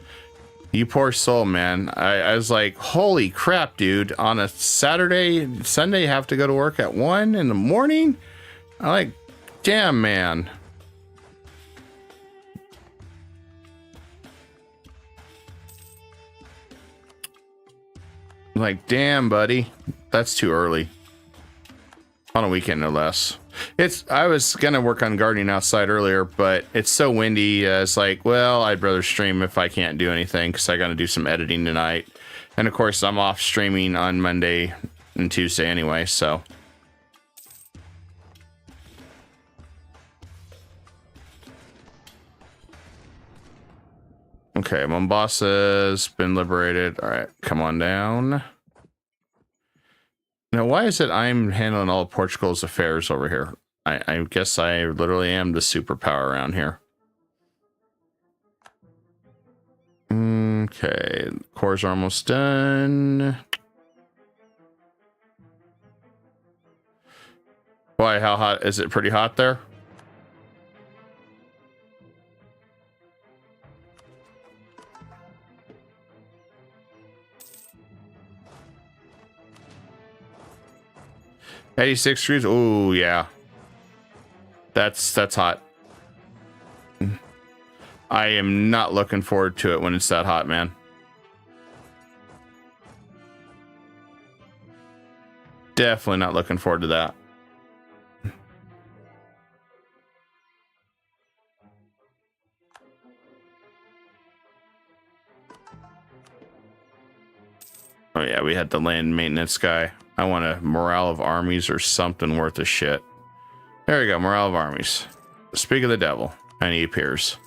You poor soul, man. I was like, holy crap, dude. On a Saturday, Sunday, you have to go to work at 1 in the morning? I'm like, damn, man. Like, damn, buddy, that's too early. On a weekend, no less. I was gonna work on gardening outside earlier, but it's so windy. It's like, well, I'd rather stream if I can't do anything, because I gotta do some editing tonight. And of course, I'm off streaming on Monday and Tuesday anyway, so. Okay, Mombasa's been liberated. All right, come on down. Now, why is it I'm handling all of Portugal's affairs over here? I guess I literally am the superpower around here. Okay, cores are almost done. Why, how hot? Is it pretty hot there? $86 degrees. Oh yeah, that's hot. I am not looking forward to it when it's that hot, man. Definitely not looking forward to that. Oh yeah, we had the land maintenance guy. I want a morale of armies or something worth of shit. There we go, morale of armies. Speak of the devil. And he appears.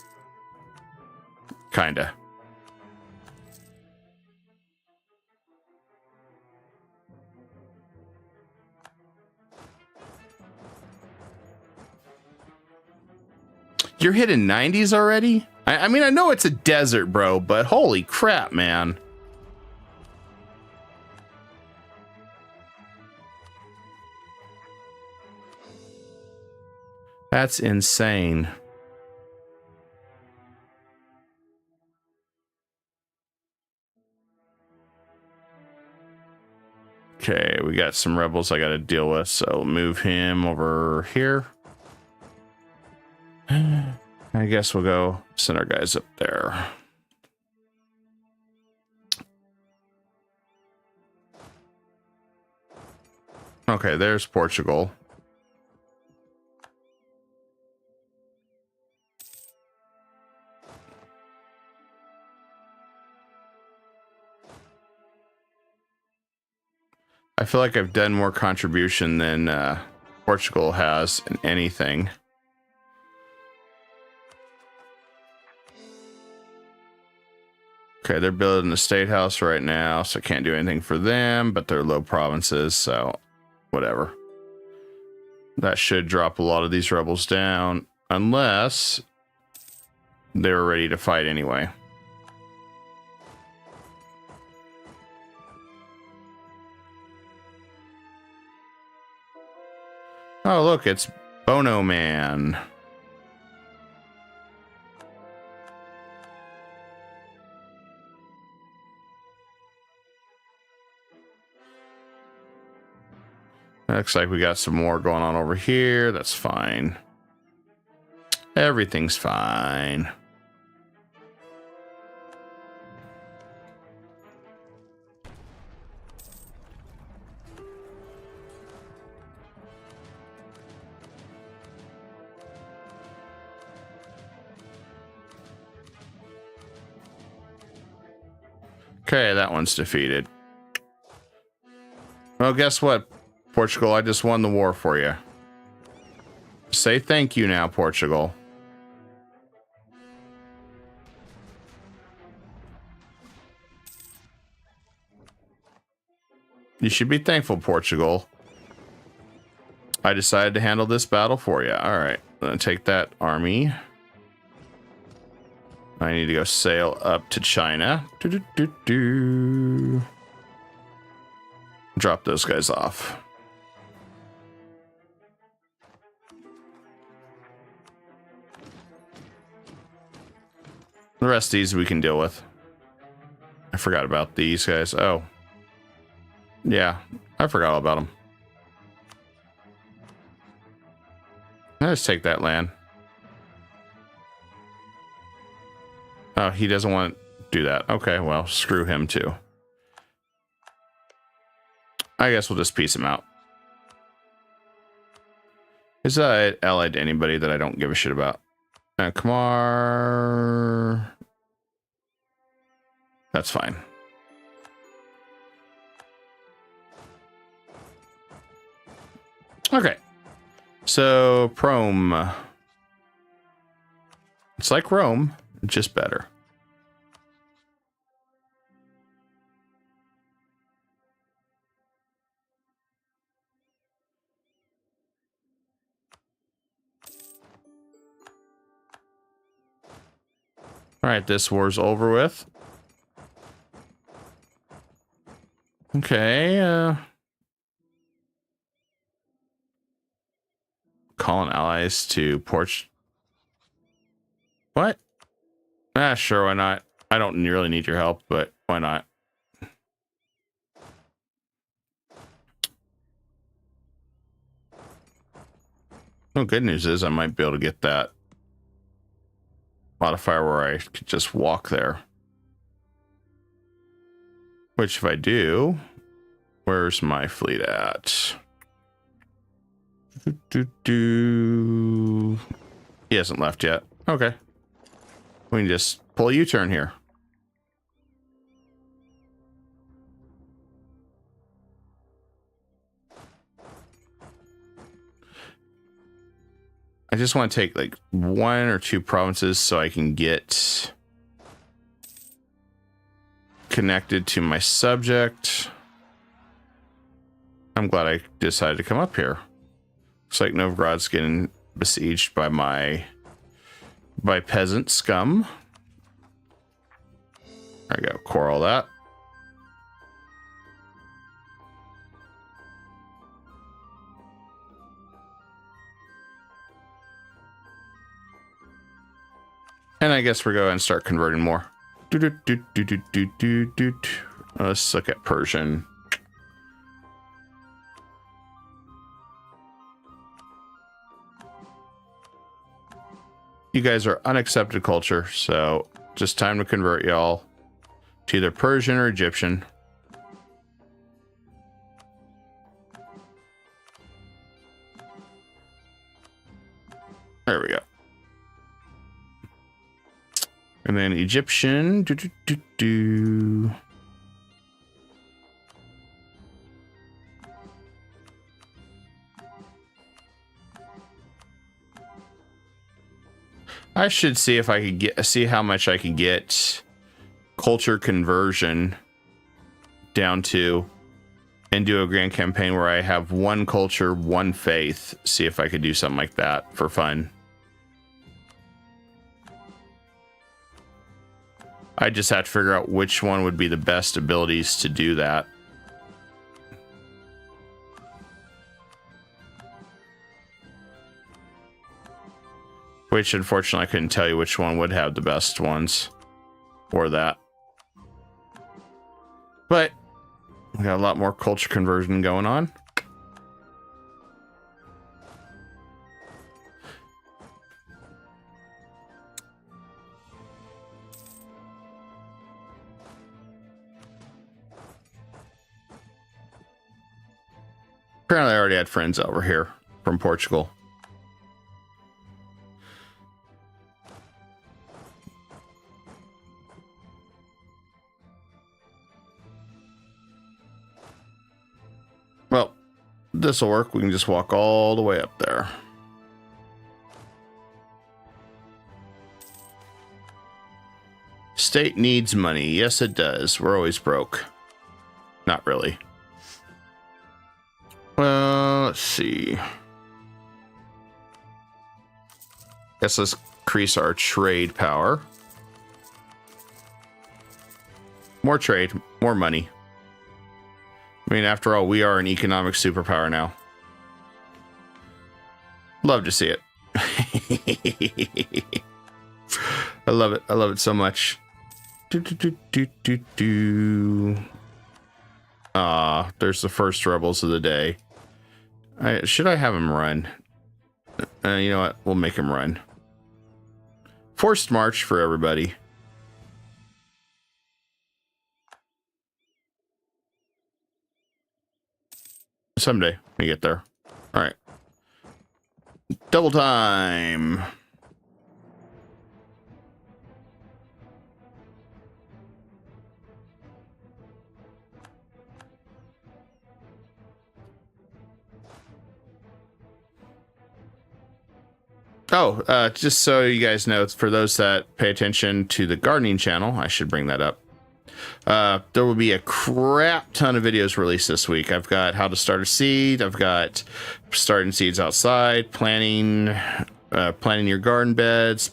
Kinda. You're hitting 90s already? I mean, I know it's a desert, bro, but holy crap, man. That's insane. Okay, we got some rebels I got to deal with, so move him over here. I guess we'll go send our guys up there. Okay, there's Portugal. I feel like I've done more contribution than Portugal has in anything. Okay, they're building a state house right now, so I can't do anything for them, but they're low provinces, so whatever. That should drop a lot of these rebels down, unless they were ready to fight anyway. Oh, look, it's Bono Man. Looks like we got some more going on over here. That's fine. Everything's fine. Okay, that one's defeated. Well, guess what, Portugal? I just won the war for you. Say thank you now, Portugal. You should be thankful, Portugal. I decided to handle this battle for you. All right, I'm gonna take that army. I need to go sail up to China. Drop those guys off. The rest of these we can deal with. I forgot about these guys. Oh. Yeah, I forgot all about them. Let's take that land. Oh, he doesn't want to do that. Okay, well, screw him too. I guess we'll just piece him out. Is that allied to anybody that I don't give a shit about? Kamar. That's fine. Okay. So, Prome. It's like Rome, just better. All right, this war's over with. Okay, calling allies to Porch. What? Ah, sure, why not? I don't really need your help, but why not? Oh, good news is I might be able to get that modifier where I could just walk there. Which if I do, where's my fleet at? He hasn't left yet. Okay. We can just pull a U-turn here. I just want to take like 1 or 2 provinces so I can get connected to my subject. I'm glad I decided to come up here. Looks like Novgorod's getting besieged by peasant scum. There we go. Quarrel that. And I guess we're going to start converting more. Let's look at Persian. You guys are unaccepted culture, so just time to convert y'all to either Persian or Egyptian. There we go. And then Egyptian. I should see if I could see how much I can get culture conversion down to and do a grand campaign where I have 1 culture, 1 faith. See if I could do something like that for fun. I just have to figure out which one would be the best abilities to do that. Which, unfortunately, I couldn't tell you which one would have the best ones for that. But we got a lot more culture conversion going on. Apparently I already had friends over here from Portugal. Well, this will work. We can just walk all the way up there. State needs money. Yes, it does. We're always broke. Not really. Well, let's see. Guess let's increase our trade power. More trade, more money. I mean, after all, we are an economic superpower now. Love to see it. I love it. I love it so much. There's the first rebels of the day. Should I have him run? You know what? We'll make him run. Forced march for everybody. Someday we get there. All right. Double time. Oh, just so you guys know, for those that pay attention to the gardening channel, I should bring that up. There will be a crap ton of videos released this week. I've got how to start a seed. I've got starting seeds outside, planting your garden beds,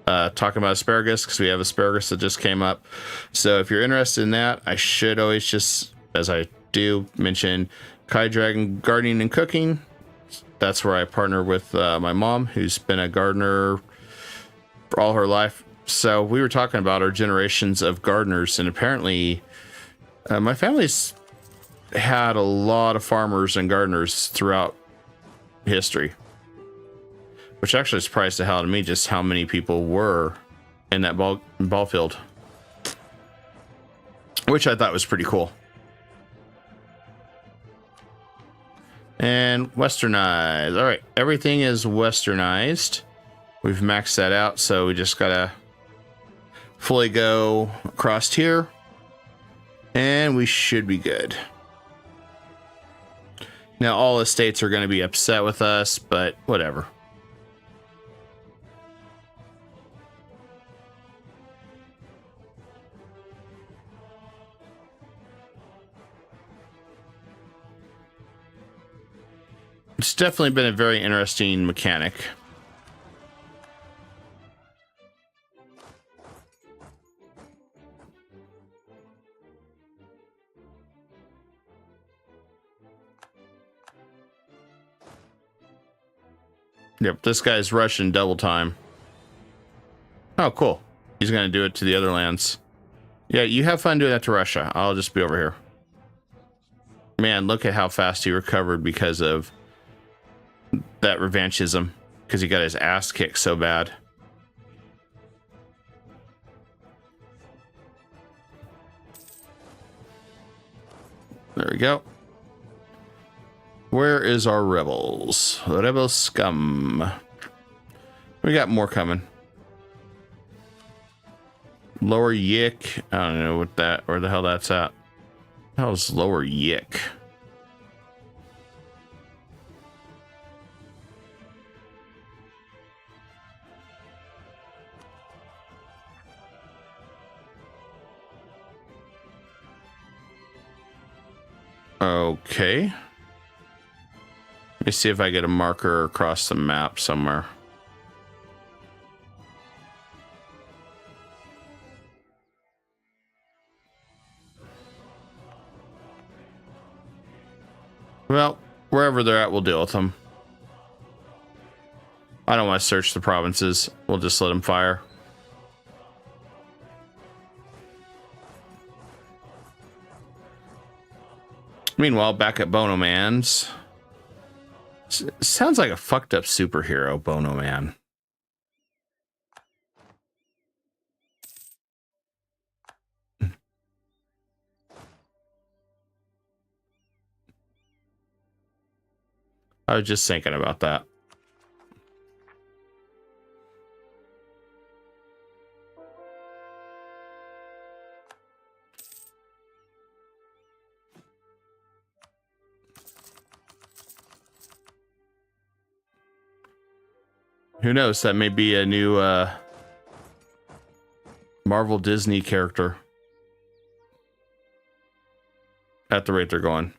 talking about asparagus because we have asparagus that just came up. So if you're interested in that, I should always just, as I do, mention Kai Dragon Gardening and Cooking. That's where I partner with my mom, who's been a gardener for all her life. So we were talking about our generations of gardeners, and apparently my family's had a lot of farmers and gardeners throughout history. Which actually surprised the hell out of me just how many people were in that ball field. Which I thought was pretty cool. And westernized. All right, everything is westernized. We've maxed that out, so we just gotta fully go across here. And we should be good. Now, all the states are going to be upset with us, but whatever. It's definitely been a very interesting mechanic. Yep, this guy's Russian double time. Oh, cool. He's going to do it to the other lands. Yeah, you have fun doing that to Russia. I'll just be over here. Man, look at how fast he recovered because of that revanchism. Because he got his ass kicked so bad. There we go. Where is our rebels? Rebel scum. We got more coming. Lower Yick. I don't know what that, where the hell that's at. How's Lower Yick? Okay. Let me see if I get a marker across the map somewhere. Well, wherever they're at, we'll deal with them. I don't want to search the provinces. We'll just let them fire. Meanwhile, back at Bono Man's. Sounds like a fucked up superhero, Bono Man. I was just thinking about that. Who knows? That may be a new Marvel Disney character. At the rate they're going.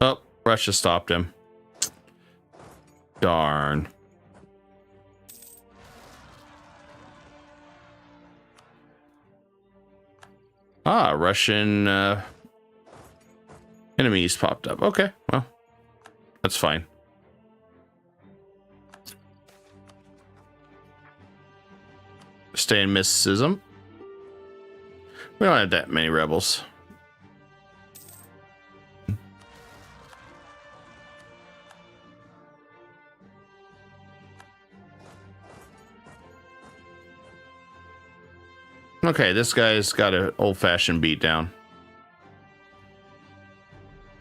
Oh, Russia stopped him. Darn. Ah, Russian enemies popped up. Okay, well, that's fine. Stay in mysticism. We don't have that many rebels. Okay, this guy's got an old-fashioned beatdown.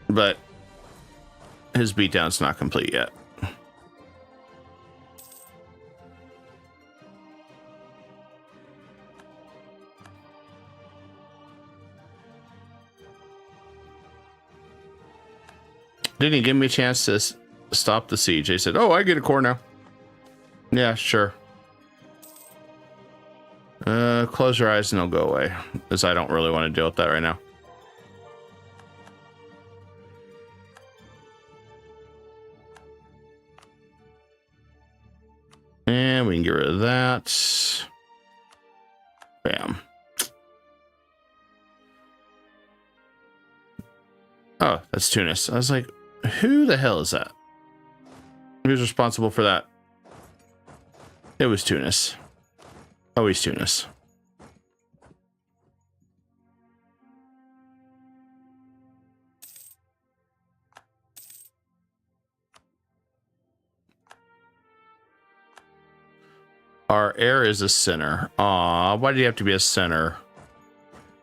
But his beatdown's not complete yet. Didn't he give me a chance to stop the siege? They said, oh, I get a core now. Yeah, sure. Close your eyes and they'll go away, because I don't really want to deal with that right now. And we can get rid of that. Bam. Oh, that's Tunis. I was like, who the hell is that? Who's responsible for that? It was Tunis. Always Tunis. Our heir is a sinner. Aw, why did he have to be a sinner?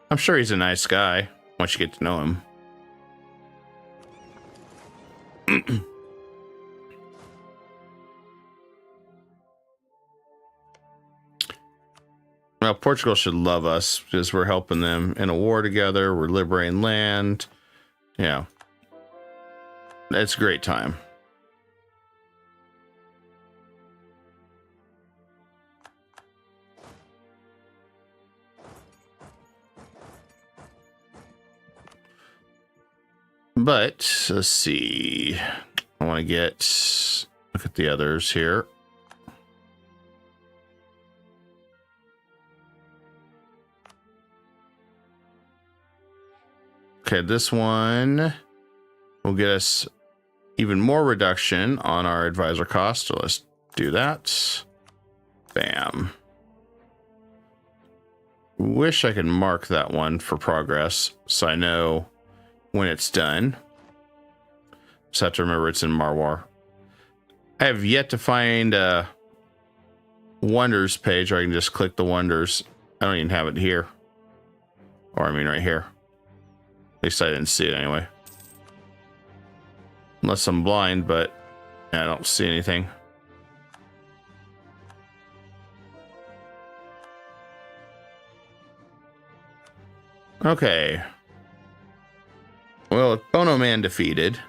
I'm sure he's a nice guy once you get to know him. Well, Portugal should love us because we're helping them in a war together. We're liberating land. Yeah. It's a great time. But let's see. I want to look at the others here. Okay, this one will get us even more reduction on our advisor cost. So let's do that. Bam. Wish I could mark that one for progress so I know when it's done. Just have to remember it's in Marwar. I have yet to find a wonders page where I can just click the wonders. I don't even have it here. Or I mean right here. At least I didn't see it anyway. Unless I'm blind, but I don't see anything. Okay. Well, with Bono Man defeated,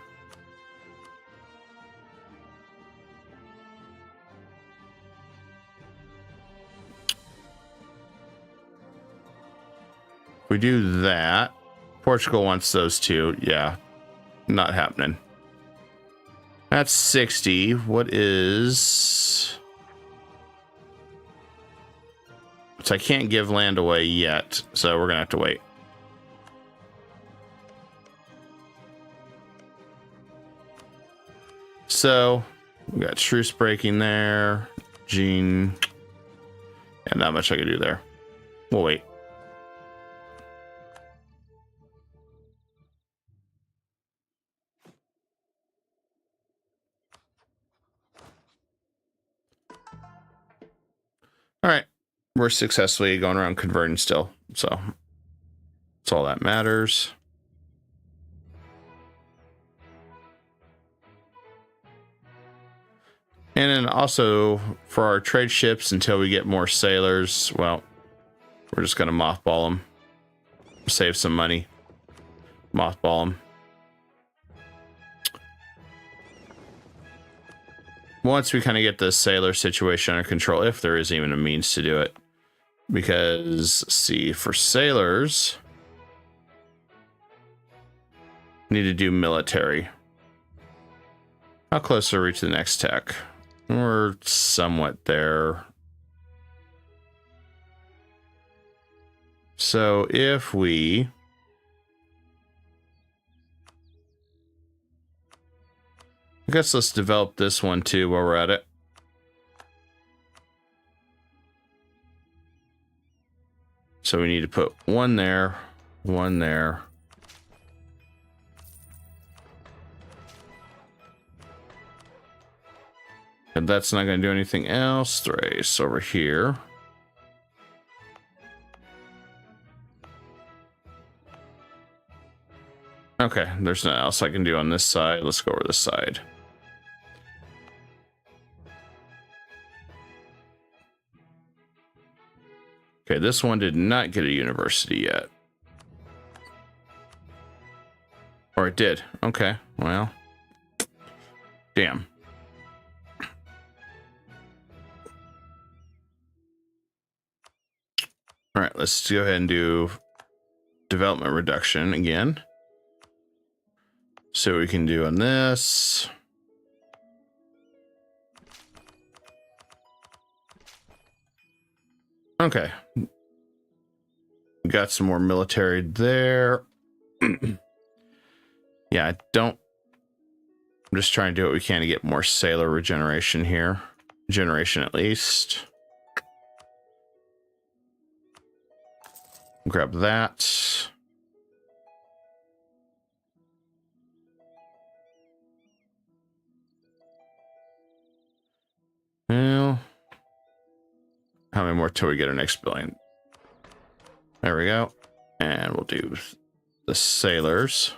if we do that, Portugal wants those two. Yeah, not happening. That's 60. What is... So I can't give land away yet, so we're gonna have to wait. So we got truce breaking there, Gene, and not much I can do there. We'll wait. All right, we're successfully going around converting still, so that's all that matters. And then also for our trade ships, until we get more sailors, well, we're just going to mothball them. Save some money. Mothball them. Once we kind of get the sailor situation under control, if there is even a means to do it. Because, see, for sailors, need to do military. How close are we to the next tech? We're somewhat there. So if we... I guess let's develop this one too while we're at it. So we need to put one there, one there. And that's not going to do anything else. Thrace over here. Okay, there's nothing else I can do on this side. Let's go over this side. Okay, this one did not get a university yet. Or it did. Okay, well. Damn. All right, let's go ahead and do development reduction again. So we can do on this. Okay. We got some more military there. Yeah, I don't. I'm just trying to do what we can to get more sailor regeneration here. Generation at least. Grab that. Well, How many more till we get our next billion? There we go. And we'll do the sailors.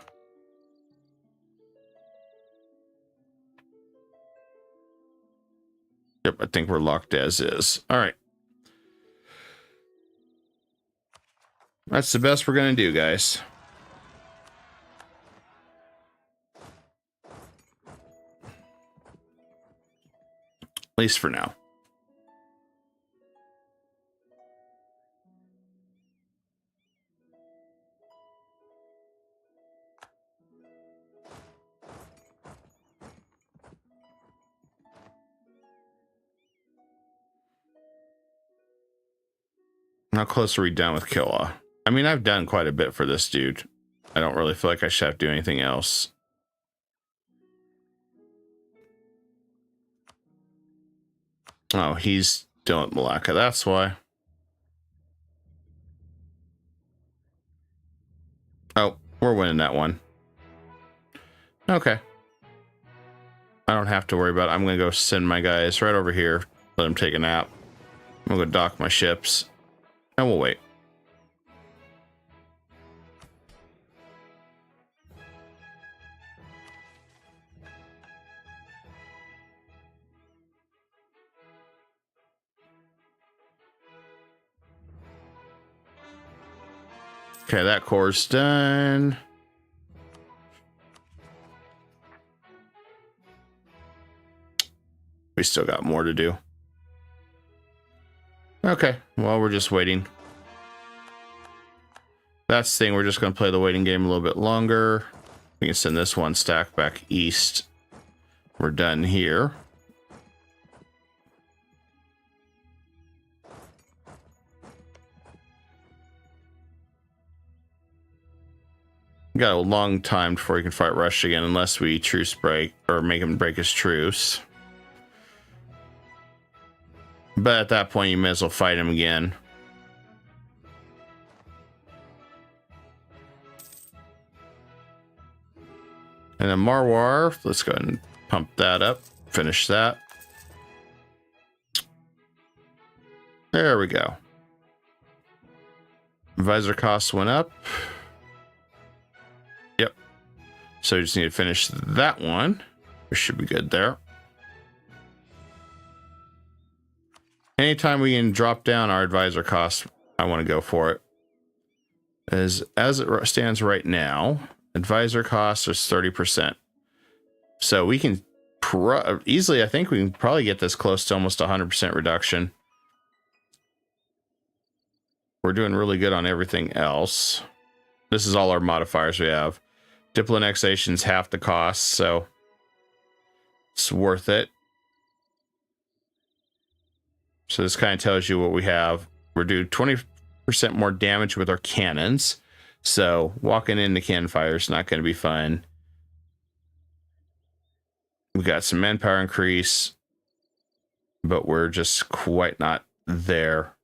Yep, I think we're locked as is. All right. That's the best we're going to do, guys. At least for now. How close are we done with Killa? I mean, I've done quite a bit for this dude. I don't really feel like I should have to do anything else. Oh, he's doing Malacca. That's why. Oh, we're winning that one. Okay. I don't have to worry about it. I'm going to go send my guys right over here. Let them take a nap. I'm going to go dock my ships. And we'll wait. Okay, that core's done. We still got more to do. Okay, well, we're just waiting. That's the thing, we're just going to play the waiting game a little bit longer. We can send this one stack back east. We're done here. Got a long time before he can fight Rush again, unless we truce break or make him break his truce. But at that point, you may as well fight him again. And then Marwar, let's go ahead and pump that up. Finish that. There we go. Advisor costs went up. Yep. So we just need to finish that one. We should be good there. Anytime we can drop down our advisor costs, I want to go for it. As it stands right now, advisor costs are 30%. So we can easily, I think we can probably get this close to almost 100% reduction. We're doing really good on everything else. This is all our modifiers we have. Diplo annexation's half the cost, so it's worth it. So this kind of tells you what we have. We're doing 20% more damage with our cannons. So walking into cannon fire is not going to be fun. We got some manpower increase, but we're just quite not there.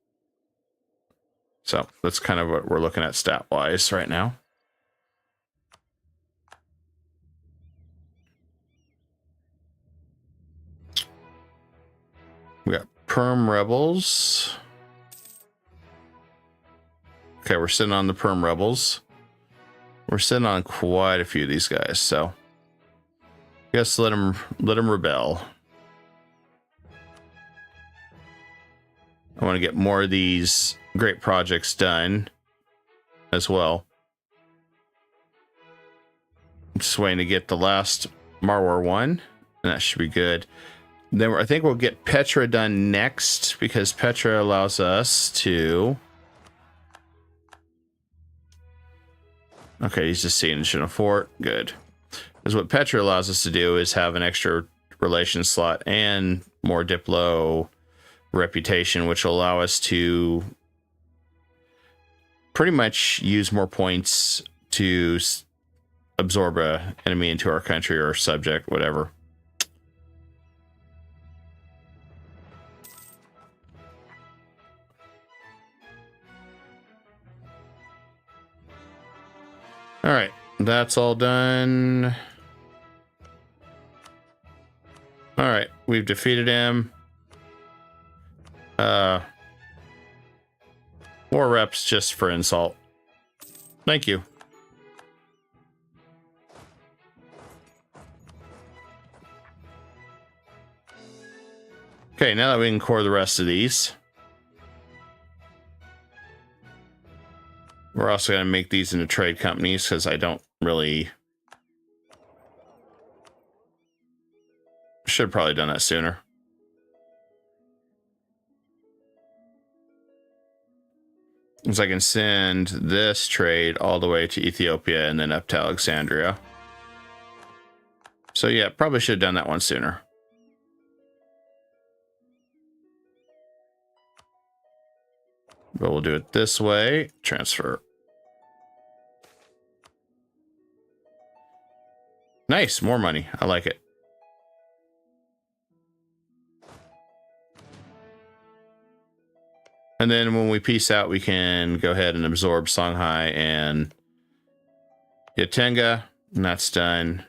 So that's kind of what we're looking at stat-wise right now. We got Perm Rebels. Okay, we're sitting on the Perm Rebels. We're sitting on quite a few of these guys, so I guess let them rebel. I want to get more of these great projects done as well. I'm just waiting to get the last Marwar one, and that should be good. Then I think we'll get Petra done next, because Petra allows us to... Okay, he's just seeing in a fort. Good. Because what Petra allows us to do is have an extra relation slot and more Diplo reputation, which will allow us to pretty much use more points to absorb an enemy into our country or subject, whatever. All right, that's all done. All right, we've defeated him. 4 reps just for insult. Thank you. Okay, now that we can core the rest of these, we're also going to make these into trade companies because I don't really... Should have probably done that sooner. Because I can send this trade all the way to Ethiopia and then up to Alexandria. So yeah, probably should have done that one sooner. But we'll do it this way. Transfer. Nice, more money. I like it. And then when we peace out, we can go ahead and absorb Songhai and Yatenga. And that's done.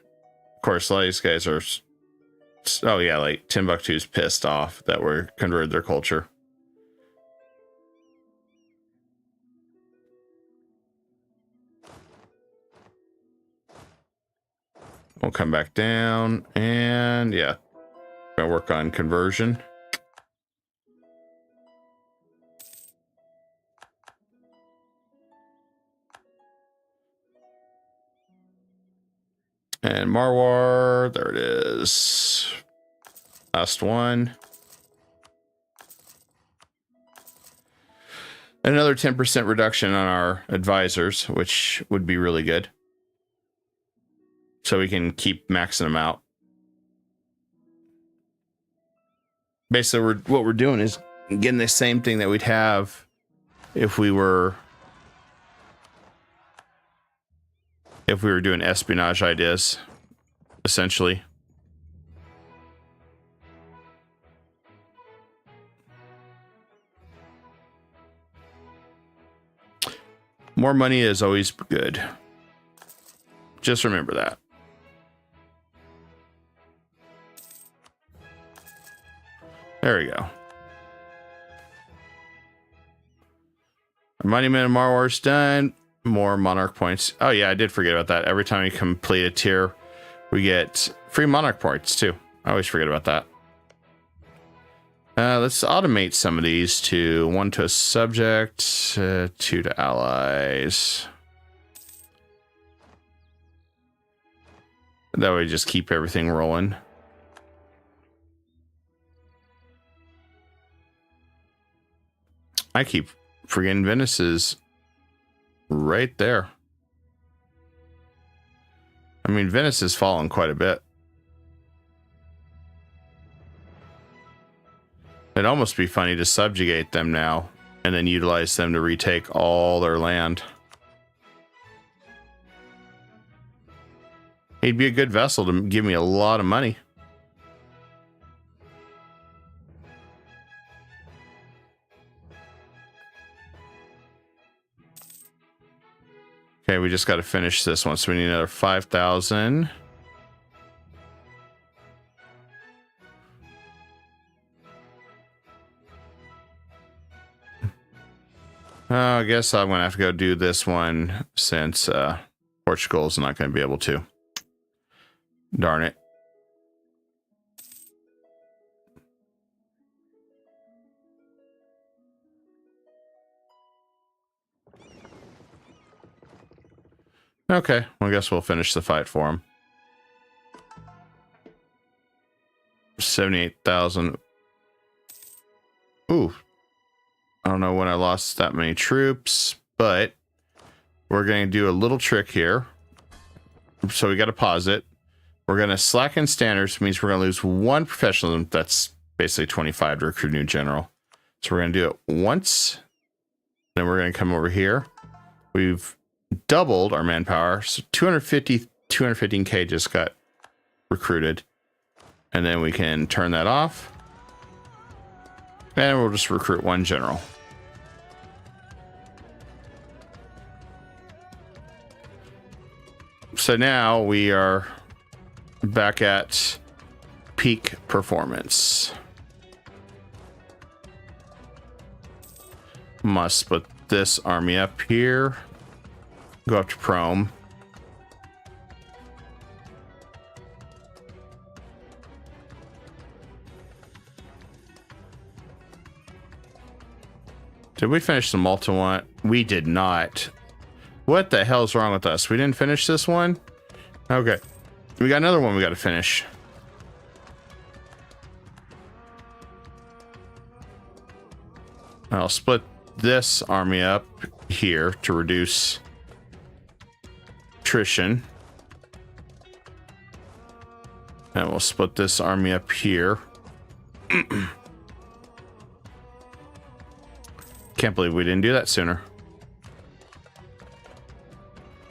Of course, a lot of these guys are... Oh yeah, like Timbuktu's pissed off that we're converted their culture. We'll come back down and yeah, gonna work on conversion. And Marwar, there it is. Last one. Another 10% reduction on our advisors, which would be really good. So we can keep maxing them out. Basically, what we're doing is getting the same thing that we'd have if we were doing espionage ideas, essentially. More money is always good. Just remember that. There we go. Our Monument of Marwar's done. More monarch points. Oh yeah, I did forget about that. Every time we complete a tier, we get free monarch points too. I always forget about that. Let's automate some of these to 1 to a subject, 2 to allies. That way, just keep everything rolling. I keep forgetting Venice is right there. I mean, Venice has fallen quite a bit. It'd almost be funny to subjugate them now and then utilize them to retake all their land. He'd be a good vessel to give me a lot of money. Okay, we just got to finish this one, so we need another 5,000. I guess I'm going to have to go do this one since Portugal's not going to be able to. Darn it. Okay, well, I guess we'll finish the fight for him. 78,000. Ooh. I don't know when I lost that many troops, but we're going to do a little trick here. So we got to pause it. We're going to slacken standards, which means we're going to lose 1 professionalism. That's basically 25 to recruit a new general. So we're going to do it once. Then we're going to come over here. We've doubled our manpower. So 215K just got recruited. And then we can turn that off. And we'll just recruit 1 general. So now we are back at peak performance. Must split this army up here. Go up to Prome. Did we finish the Malta one? We did not. What the hell's wrong with us? We didn't finish this one? Okay. We got another one we got to finish. I'll split this army up here to reduce attrition. And we'll split this army up here. Can't believe we didn't do that sooner.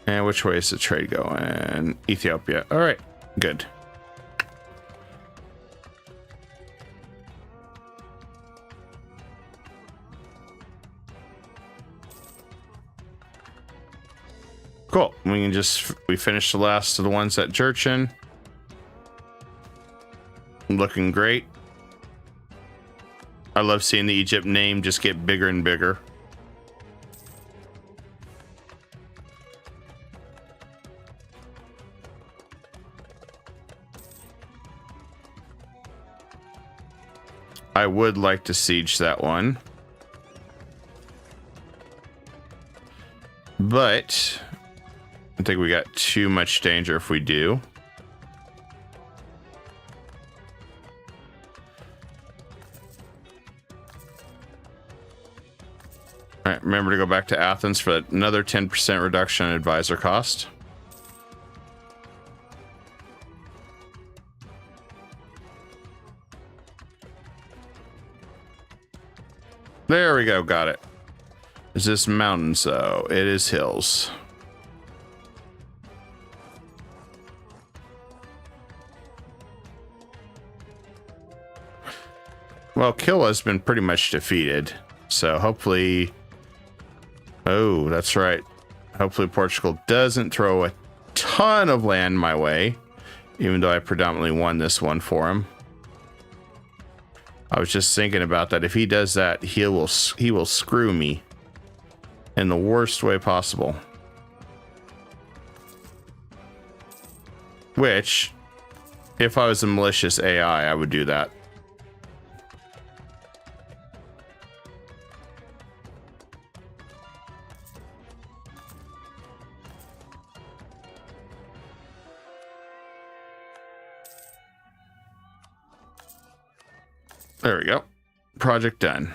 And which way is the trade going? Ethiopia. All right, good. Cool. We finished the last of the ones at Jurchen. Looking great. I love seeing the Egypt name just get bigger and bigger. I would like to siege that one. But I think we got too much danger if we do. All right, remember to go back to Athens for another 10% reduction in advisor cost. There we go, got it. Is this mountains though? It is hills. Well, Kilwa's been pretty much defeated, so hopefully... Oh, that's right. Hopefully Portugal doesn't throw a ton of land my way, even though I predominantly won this one for him. I was just thinking about that. If he does that, he will screw me in the worst way possible. Which, if I was a malicious AI, I would do that. There we go. Project done.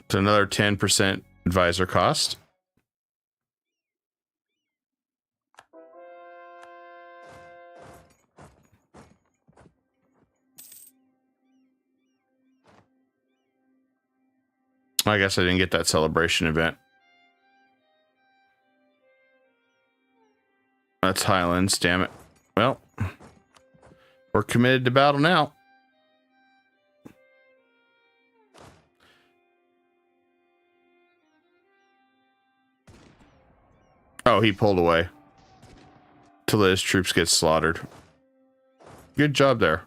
So another 10% advisor cost. I guess I didn't get that celebration event. That's Highlands, damn it. Well, we're committed to battle now. Oh, he pulled away to let his troops get slaughtered. Good job there.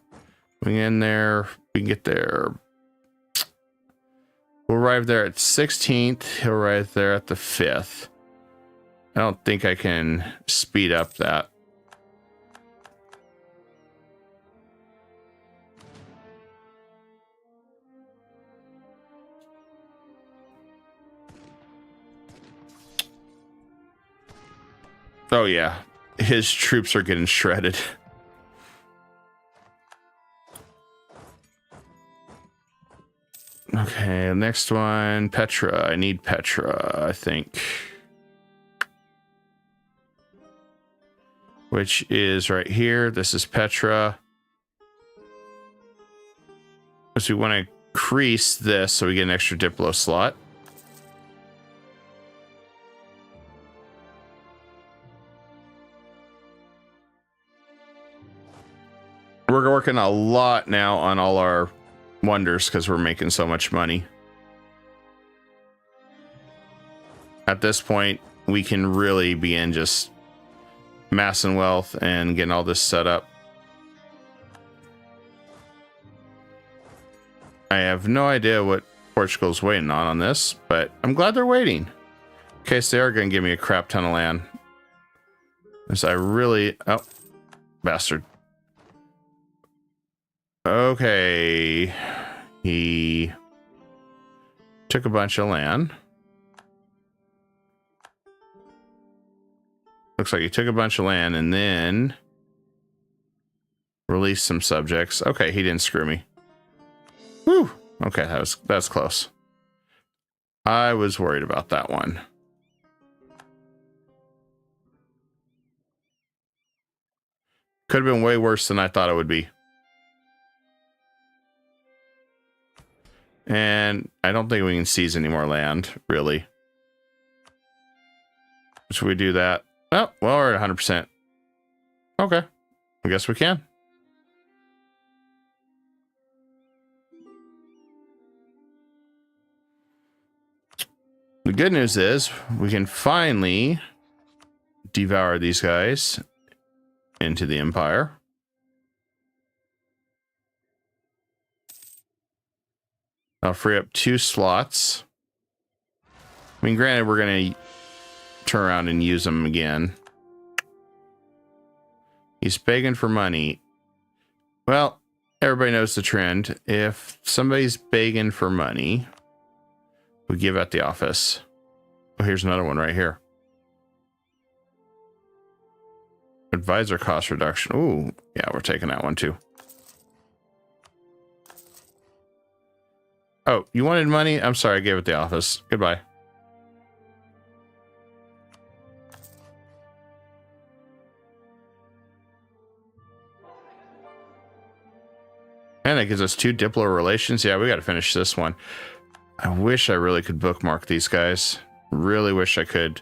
We can in there. We can get there. We'll arrive there at 16th. He'll arrive there at the 5th. I don't think I can speed up that. Oh yeah, his troops are getting shredded. Okay, next one, Petra. I need Petra, I think. Which is right here. This is Petra. So we want to increase this so we get an extra Diplo slot. We're working a lot now on all our wonders because we're making so much money. At this point, we can really begin just massing wealth and getting all this set up. I have no idea what Portugal's waiting on this, but I'm glad they're waiting. In case they are going to give me a crap ton of land. Because I really... Oh, bastard. Okay. He took a bunch of land. Looks like he took a bunch of land and then released some subjects. Okay, he didn't screw me. Whew. Okay, that's close. I was worried about that one. Could have been way worse than I thought it would be. And I don't think we can seize any more land, really. Should we do that? Oh, well, we're at 100%. Okay. I guess we can. The good news is we can finally devour these guys into the Empire. I'll free up 2 slots. I mean, granted, we're going to turn around and use them again. He's begging for money. Well, everybody knows the trend. If somebody's begging for money, we give out the office. Oh, here's another one right here. Advisor cost reduction. Ooh, yeah, we're taking that one too. Oh, you wanted money? I'm sorry, I gave it the office. Goodbye. And that gives us 2 Diplo relations. Yeah, we got to finish this one. I wish I really could bookmark these guys. Really wish I could.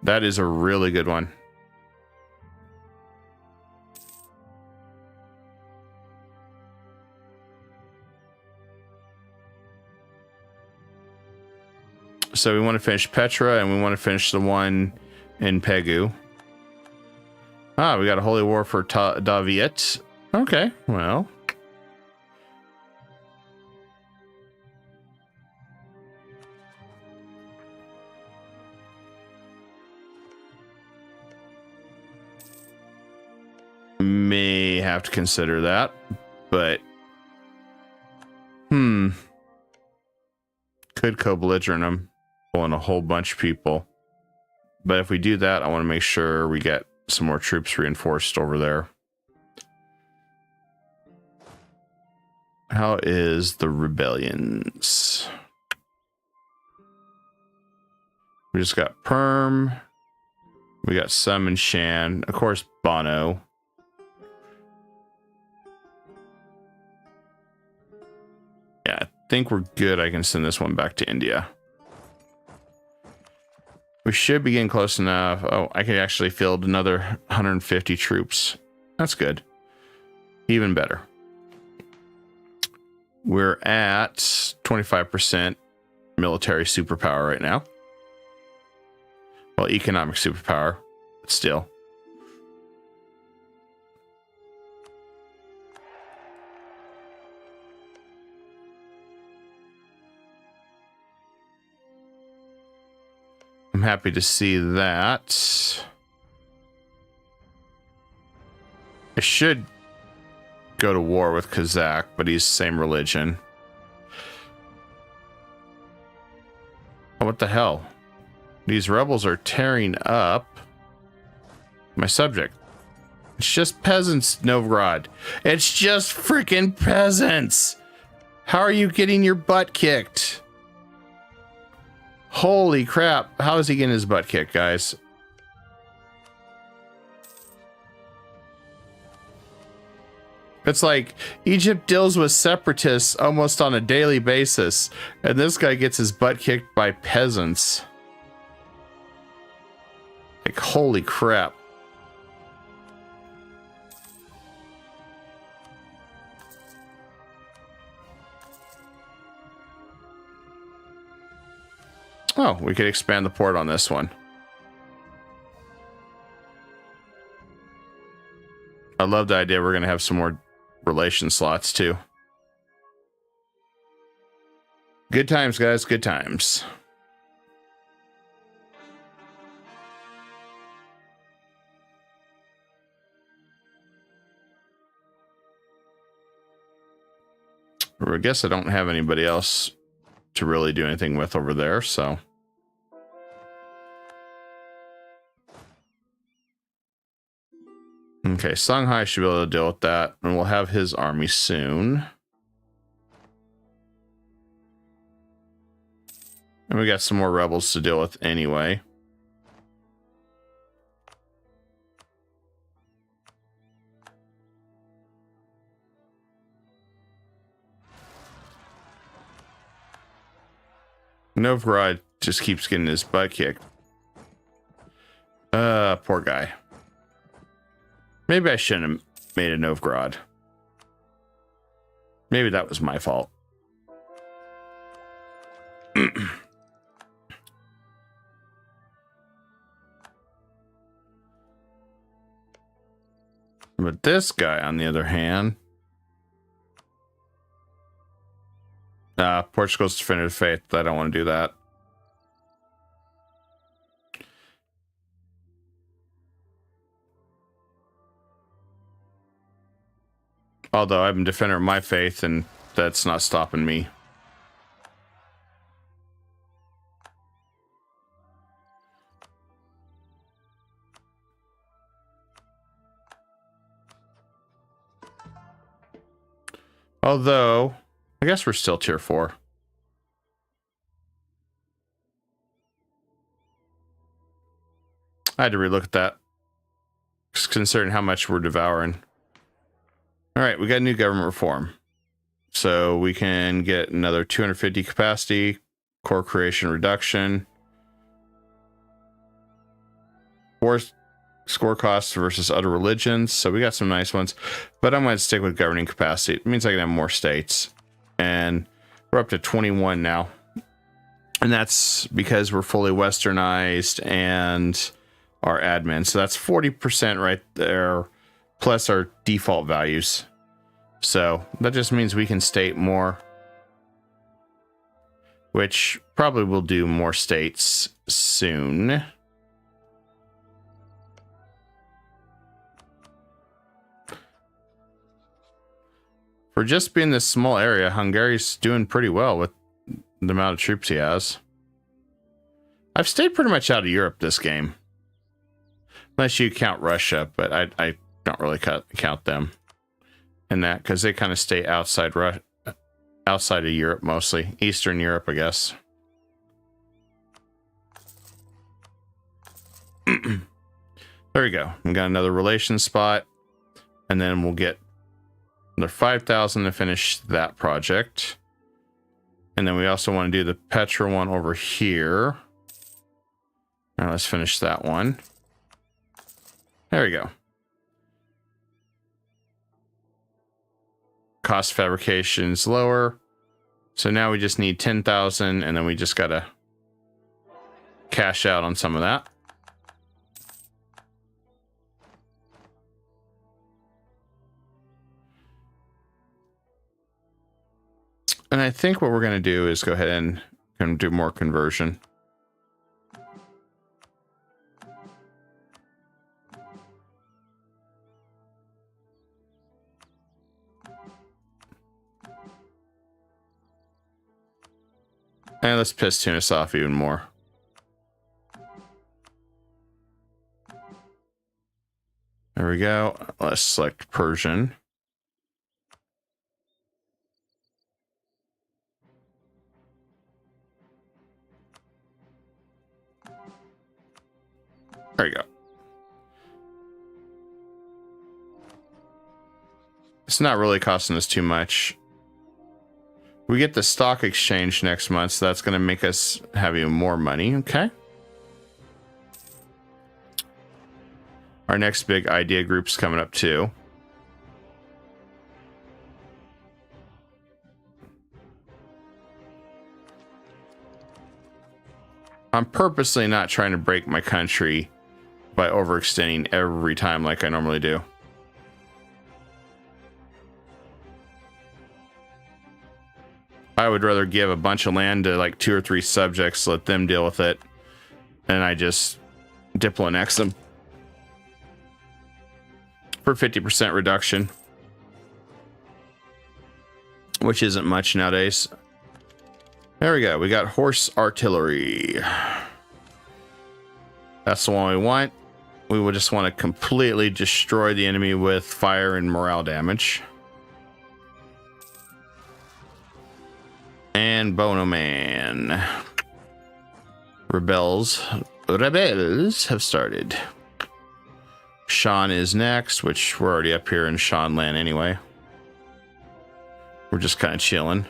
That is a really good one. So we want to finish Petra and we want to finish the one in Pegu. Ah, we got a holy war for Daviet. Okay, well. May have to consider that, but could co-belligerent them, pulling a whole bunch of people. But if we do that, I want to make sure we get some more troops reinforced over there. How is the rebellions? We just got Perm. We got Sum and Shan. Of course, Bono. Yeah, I think we're good. I can send this one back to India. We should be getting close enough. Oh, I could actually field another 150 troops. That's good. Even better. We're at 25% military superpower right now. Well, economic superpower, but still. I'm happy to see that. I should go to war with Kazakh, but he's the same religion. Oh, what the hell? These rebels are tearing up my subject. It's just peasants, Novgorod. It's just freaking peasants. How are you getting your butt kicked? Holy crap. How is he getting his butt kicked, guys? It's like Egypt deals with separatists almost on a daily basis, and this guy gets his butt kicked by peasants. Like, holy crap. Oh, we could expand the port on this one. I love the idea we're going to have some more relation slots too. Good times, guys. Good times. I guess I don't have anybody else to really do anything with over there, so. Okay, Songhai should be able to deal with that, and we'll have his army soon. And we got some more rebels to deal with anyway. Novgorod just keeps getting his butt kicked. Poor guy. Maybe I shouldn't have made a Novgorod. Maybe that was my fault. But this guy, on the other hand, Portugal's definitive faith. I don't want to do that. Although I'm a defender of my faith, and that's not stopping me. Although, I guess we're still tier 4. I had to relook at that, considering how much we're devouring. All right, we got new government reform. So we can get another 250 capacity, core creation reduction, war score costs versus other religions. So we got some nice ones, but I'm going to stick with governing capacity. It means I can have more states, and we're up to 21 now. And that's because we're fully westernized and our admin. So that's 40% right there, plus our default values. So that just means we can state more, which probably will do more states soon. For just being this small area, Hungary's doing pretty well with the amount of troops he has. I've stayed pretty much out of Europe this game. Unless you count Russia, but I don't really count them in that, because they kind of stay outside outside of Europe mostly. Eastern Europe, I guess. There we go. We got another relation spot, and then we'll get another 5,000 to finish that project. And then we also want to do the Petra one over here. Now let's finish that one. There we go. Cost fabrication is lower. So now we just need 10,000, and then we just got to cash out on some of that. And I think what we're going to do is go ahead and do more conversion. And let's piss Tunis off even more. There we go. Let's select Persian. There you go. It's not really costing us too much. We get the stock exchange next month, so that's going to make us have even more money. Okay. Our next big idea group's coming up too. I'm purposely not trying to break my country by overextending every time like I normally do. I would rather give a bunch of land to like 2 or 3 subjects, let them deal with it, and I just diplo-annex them for 50% reduction, which isn't much nowadays. There we go. We got horse artillery. That's the one we want. We would just want to completely destroy the enemy with fire and morale damage. And Bono Man. Rebels have started. Sean is next, which we're already up here in Sean land anyway. We're just kind of chilling.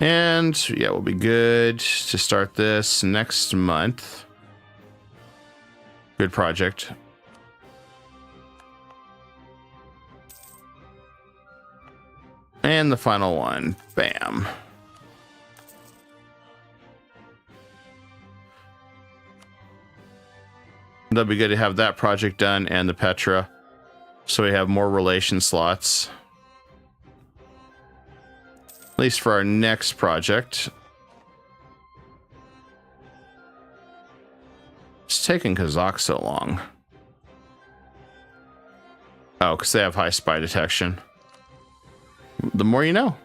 And yeah, we'll be good to start this next month. Good project. And the final one. Bam. That'll be good to have that project done and the Petra. So we have more relation slots. At least for our next project. It's taking Kazakh so long. Oh, because they have high spy detection. The more you know.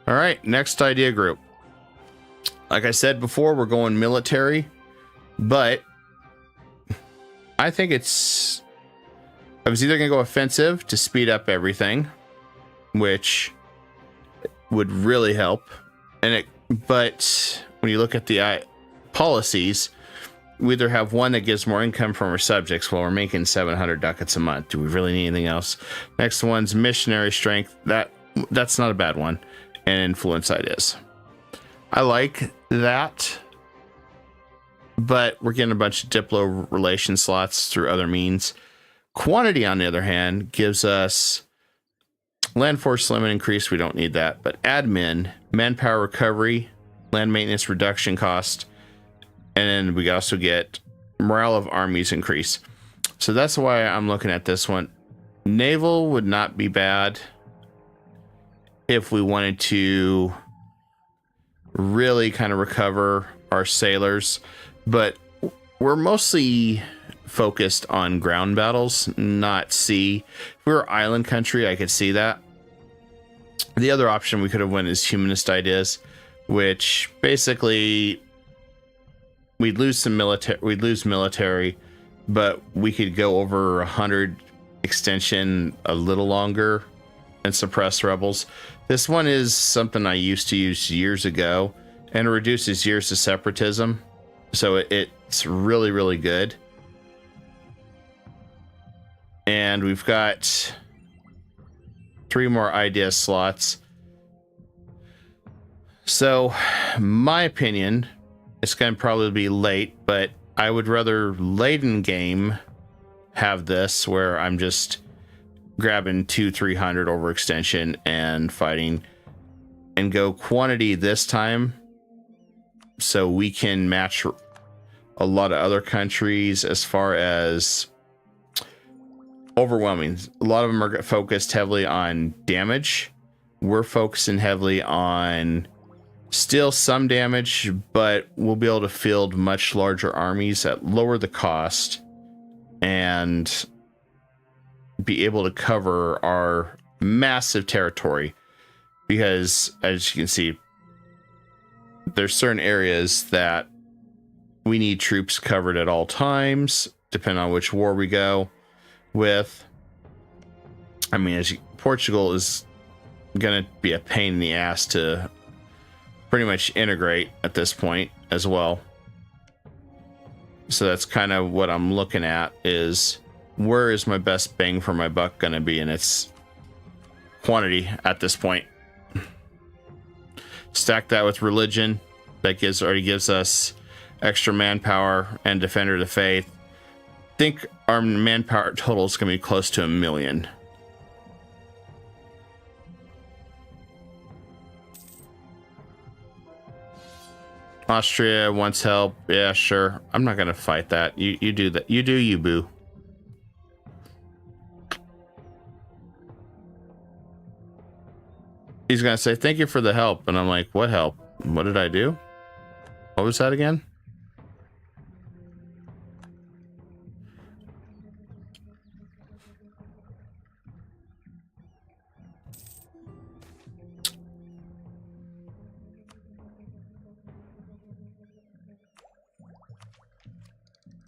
All right, next idea group. Like I said before, we're going military, but I think I was either going to go offensive to speed up everything, which would really help. But when you look at the policies, we either have one that gives more income from our subjects. Well, we're making 700 ducats a month. Do we really need anything else? Next one's missionary strength. That's not a bad one. And influence ideas. I like that. But we're getting a bunch of diplo relation slots through other means. Quantity, on the other hand, gives us land force limit increase. We don't need that. But admin, manpower recovery, land maintenance reduction cost. And then we also get morale of armies increase. So that's why I'm looking at this one. Naval would not be bad if we wanted to really kind of recover our sailors. But we're mostly focused on ground battles, not sea. If we were island country, I could see that. The other option we could have went is humanist ideas, which basically we'd lose some military, but we could go over 100 extension a little longer and suppress rebels. This one is something I used to use years ago, and it reduces years to separatism. So it's really, really good. And we've got 3 more idea slots. So my opinion, it's going to probably be late, but I would rather late in game have this where I'm just grabbing 200-300 overextension and fighting, and go quantity this time so we can match a lot of other countries as far as overwhelming. A lot of them are focused heavily on damage. We're focusing heavily on still some damage, but we'll be able to field much larger armies that lower the cost and be able to cover our massive territory. Because as you can see, there's certain areas that we need troops covered at all times, depending on which war we go with. I mean, Portugal is going to be a pain in the ass to pretty much integrate at this point as well. So that's kind of what I'm looking at, is where is my best bang for my buck going to be? And it's quantity at this point. Stack that with religion. That already gives us extra manpower and defender of the faith. I think our manpower total is going to be close to 1 million. Austria wants help. Yeah, sure. I'm not gonna fight that. You do that. You do you, boo. He's gonna say thank you for the help, and I'm like, what help? What did I do? What was that again?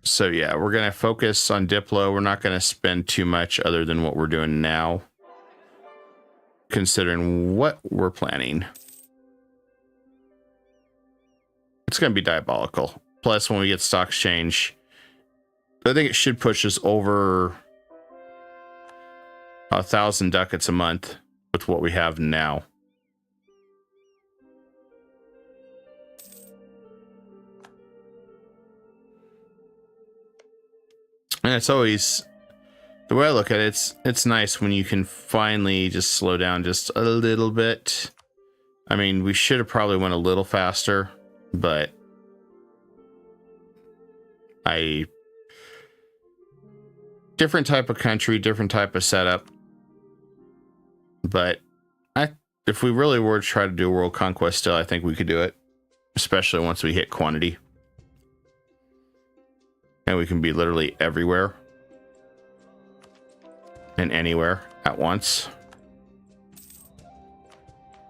So yeah, we're gonna focus on Diplo. We're not gonna spend too much other than what we're doing now, considering what we're planning. It's gonna be diabolical. Plus, when we get stock exchange, I think it should push us over 1,000 ducats a month with what we have now. And it's always, the way I look at it, it's nice when you can finally just slow down just a little bit. I mean, we should have probably went a little faster, but different type of country, different type of setup. But if we really were to try to do world conquest still, I think we could do it, especially once we hit quantity. And we can be literally everywhere and anywhere at once.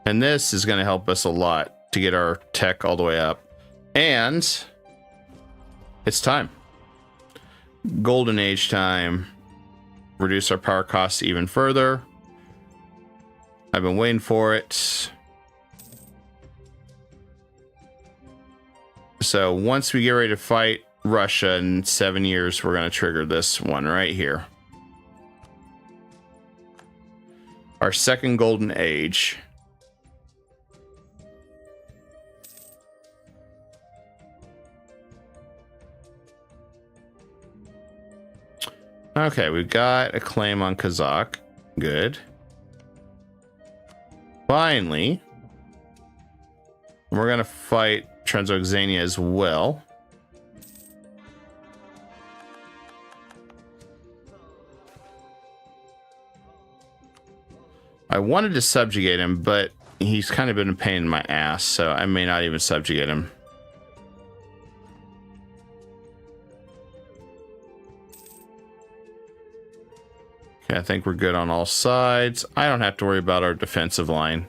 And this is going to help us a lot to get our tech all the way up. And it's time. Golden age time. Reduce our power costs even further. I've been waiting for it. So once we get ready to fight Russia in 7 years, we're going to trigger this one right here. Our second golden age. Okay, we've got a claim on Kazakh. Good. Finally, we're going to fight Transoxania as well. I wanted to subjugate him, but he's kind of been a pain in my ass, so I may not even subjugate him. Okay, I think we're good on all sides. I don't have to worry about our defensive line.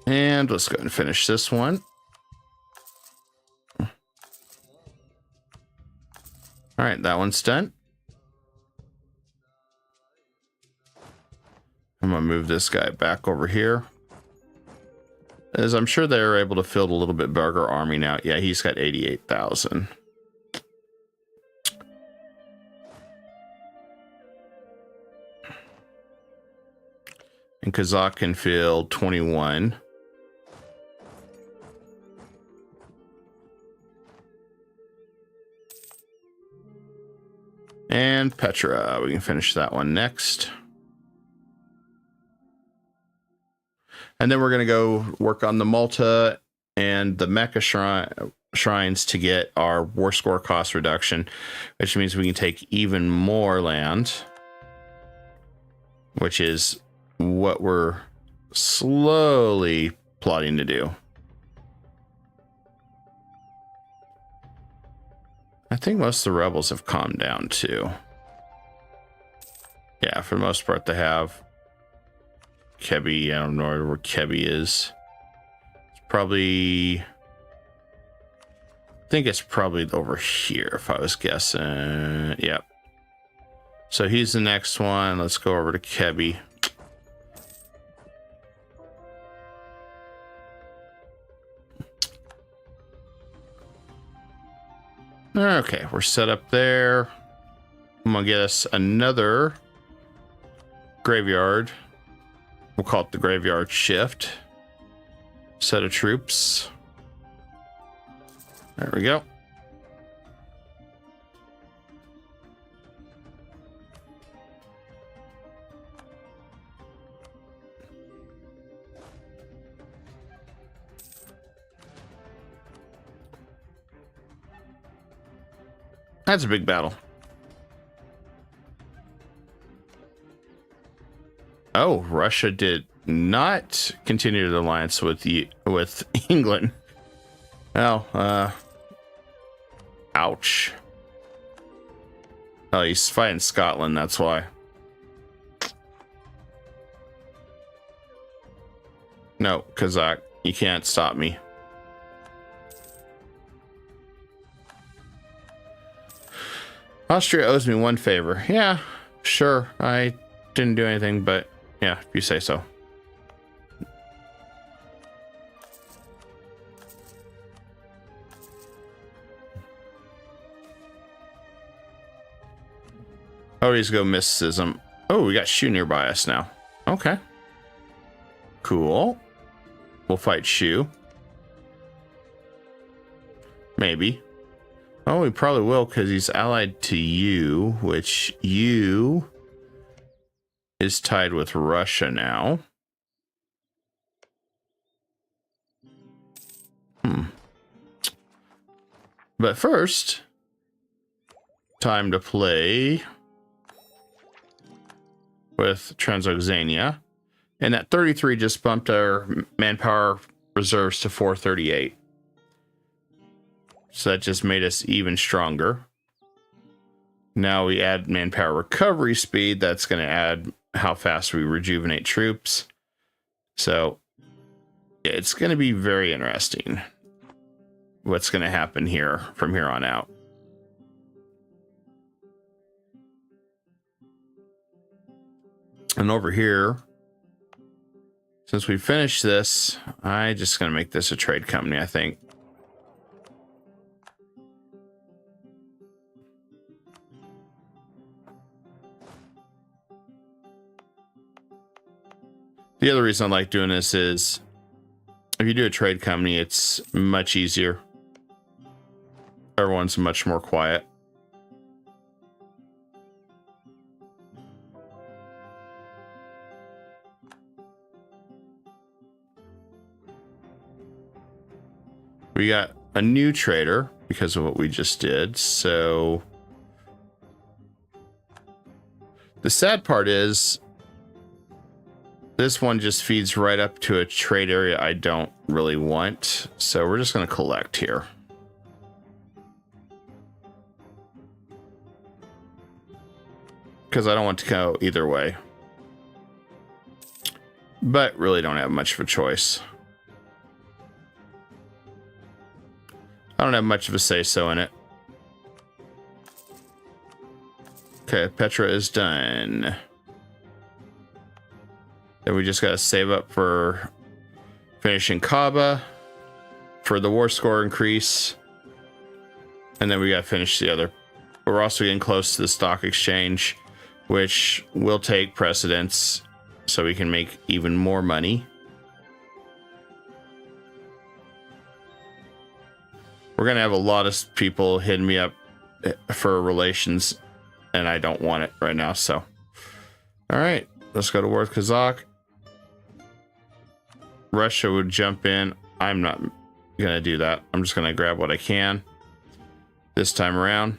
And let's go ahead and finish this one. All right, that one's done. I'm gonna move this guy back over here, as I'm sure they're able to field a little bit bigger army now. Yeah, he's got 88,000. And Kazakh can field 21. And Petra, we can finish that one next. And then we're going to go work on the Malta and the Mecca shrines to get our war score cost reduction, which means we can take even more land, which is what we're slowly plotting to do. I think most of the rebels have calmed down too. Yeah, for the most part they have. Kebi, I don't know where Kebi is. It's probably, I think it's probably over here if I was guessing. Yep. So he's the next one. Let's go over to Kebi. Okay, we're set up there. I'm gonna get us another graveyard. We'll call it the graveyard shift. Set of troops. There we go. That's a big battle. Oh, Russia did not continue the alliance with England. Oh, ouch. Oh, he's fighting Scotland, that's why. No, Kazakh, you can't stop me. Austria owes me one favor. Yeah, sure. I didn't do anything, but yeah, if you say so. Oh, he's go mysticism. Oh, we got Shu nearby us now. Okay. Cool. We'll fight Shu. Maybe. Oh, we probably will because he's allied to you, which you is tied with Russia now. But first, time to play with Transoxania. And that 33 just bumped our manpower reserves to 438. So that just made us even stronger. Now we add manpower recovery speed. That's going to add how fast we rejuvenate troops. So it's going to be very interesting what's going to happen here from here on out. And over here, since we finished this, I'm just going to make this a trade company, I think. The other reason I like doing this is if you do a trade company, it's much easier. Everyone's much more quiet. We got a new trader because of what we just did. So the sad part is this one just feeds right up to a trade area I don't really want. So we're just going to collect here. Because I don't want to go either way. But really don't have much of a choice. I don't have much of a say-so in it. Okay, Petra is done. Then we just got to save up for finishing Kaba for the war score increase. And then we got to finish the other. We're also getting close to the stock exchange, which will take precedence so we can make even more money. We're going to have a lot of people hitting me up for relations, and I don't want it right now. So, all right, let's go to war with Kazakh. Russia would jump in. I'm not going to do that. I'm just going to grab what I can this time around,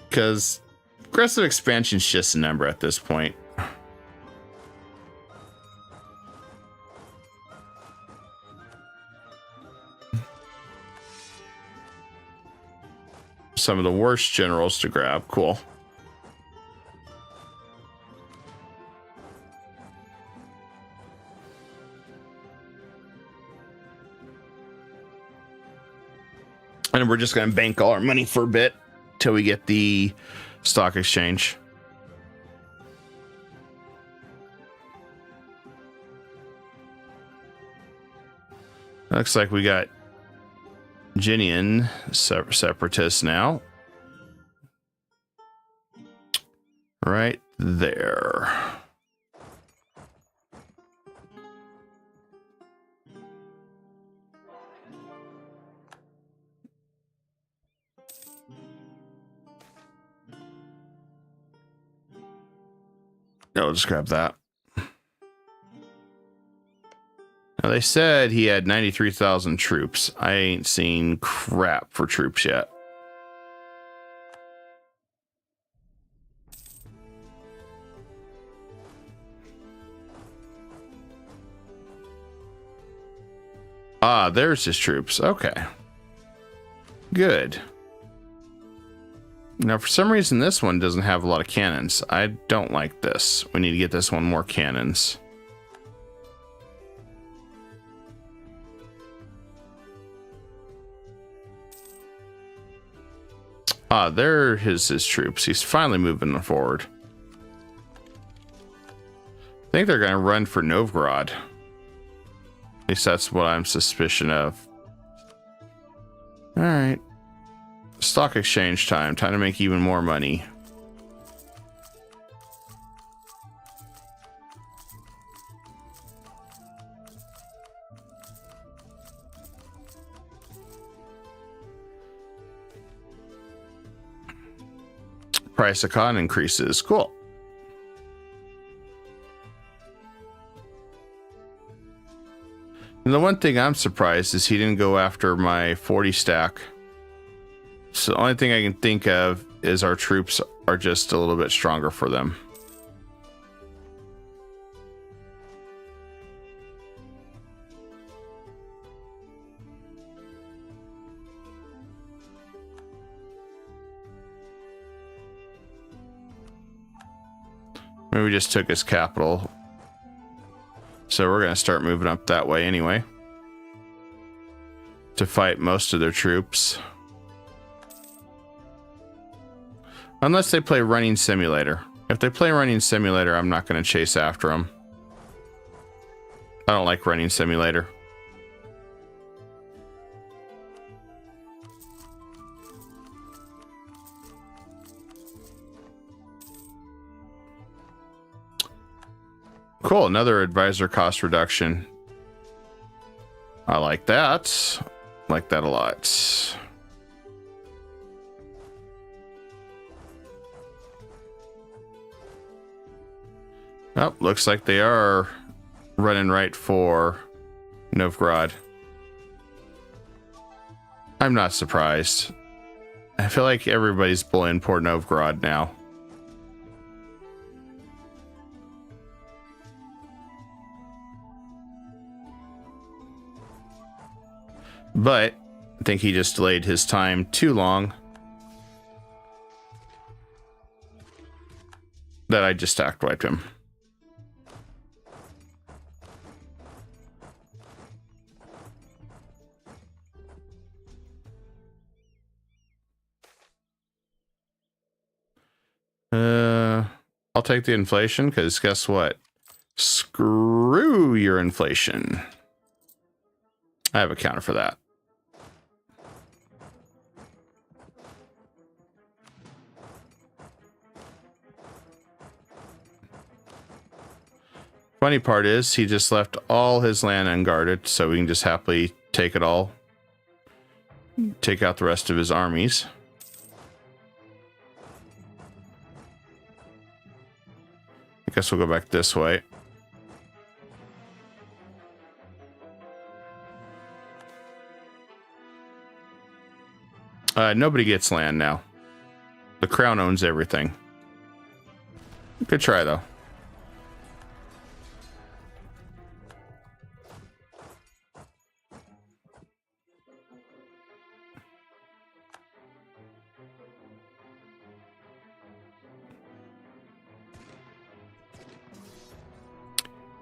because aggressive expansion is just a number at this point. Some of the worst generals to grab. Cool. And we're just going to bank all our money for a bit till we get the stock exchange. Looks like we got Ginian separatists now. Right there. I'll just grab that. Now they said he had 93,000 troops. I ain't seen crap for troops yet. Ah, there's his troops. Okay. Good. Now, for some reason, this one doesn't have a lot of cannons. I don't like this. We need to get this one more cannons. Ah, there his troops. He's finally moving them forward. I think they're going to run for Novgorod. At least that's what I'm suspicion of. All right. Stock exchange time. Time to make even more money. Price of cotton increases. Cool. And the one thing I'm surprised is he didn't go after my 40 stack. So the only thing I can think of is our troops are just a little bit stronger for them. Maybe we just took his capital. So we're going to start moving up that way anyway. To fight most of their troops. Unless they play Running Simulator. If they play Running Simulator, I'm not going to chase after them. I don't like Running Simulator. Cool, another advisor cost reduction. I like that. Like that a lot. Oh, looks like they are running right for Novgorod. I'm not surprised. I feel like everybody's bullying poor Novgorod now. But I think he just delayed his time too long. That I just stack wiped him. I'll take the inflation because guess what? Screw your inflation. I have a counter for that. Funny part is he just left all his land unguarded, so we can just happily take it all. Take out the rest of his armies. I guess we'll go back this way. Nobody gets land now. The crown owns everything. Good try, though.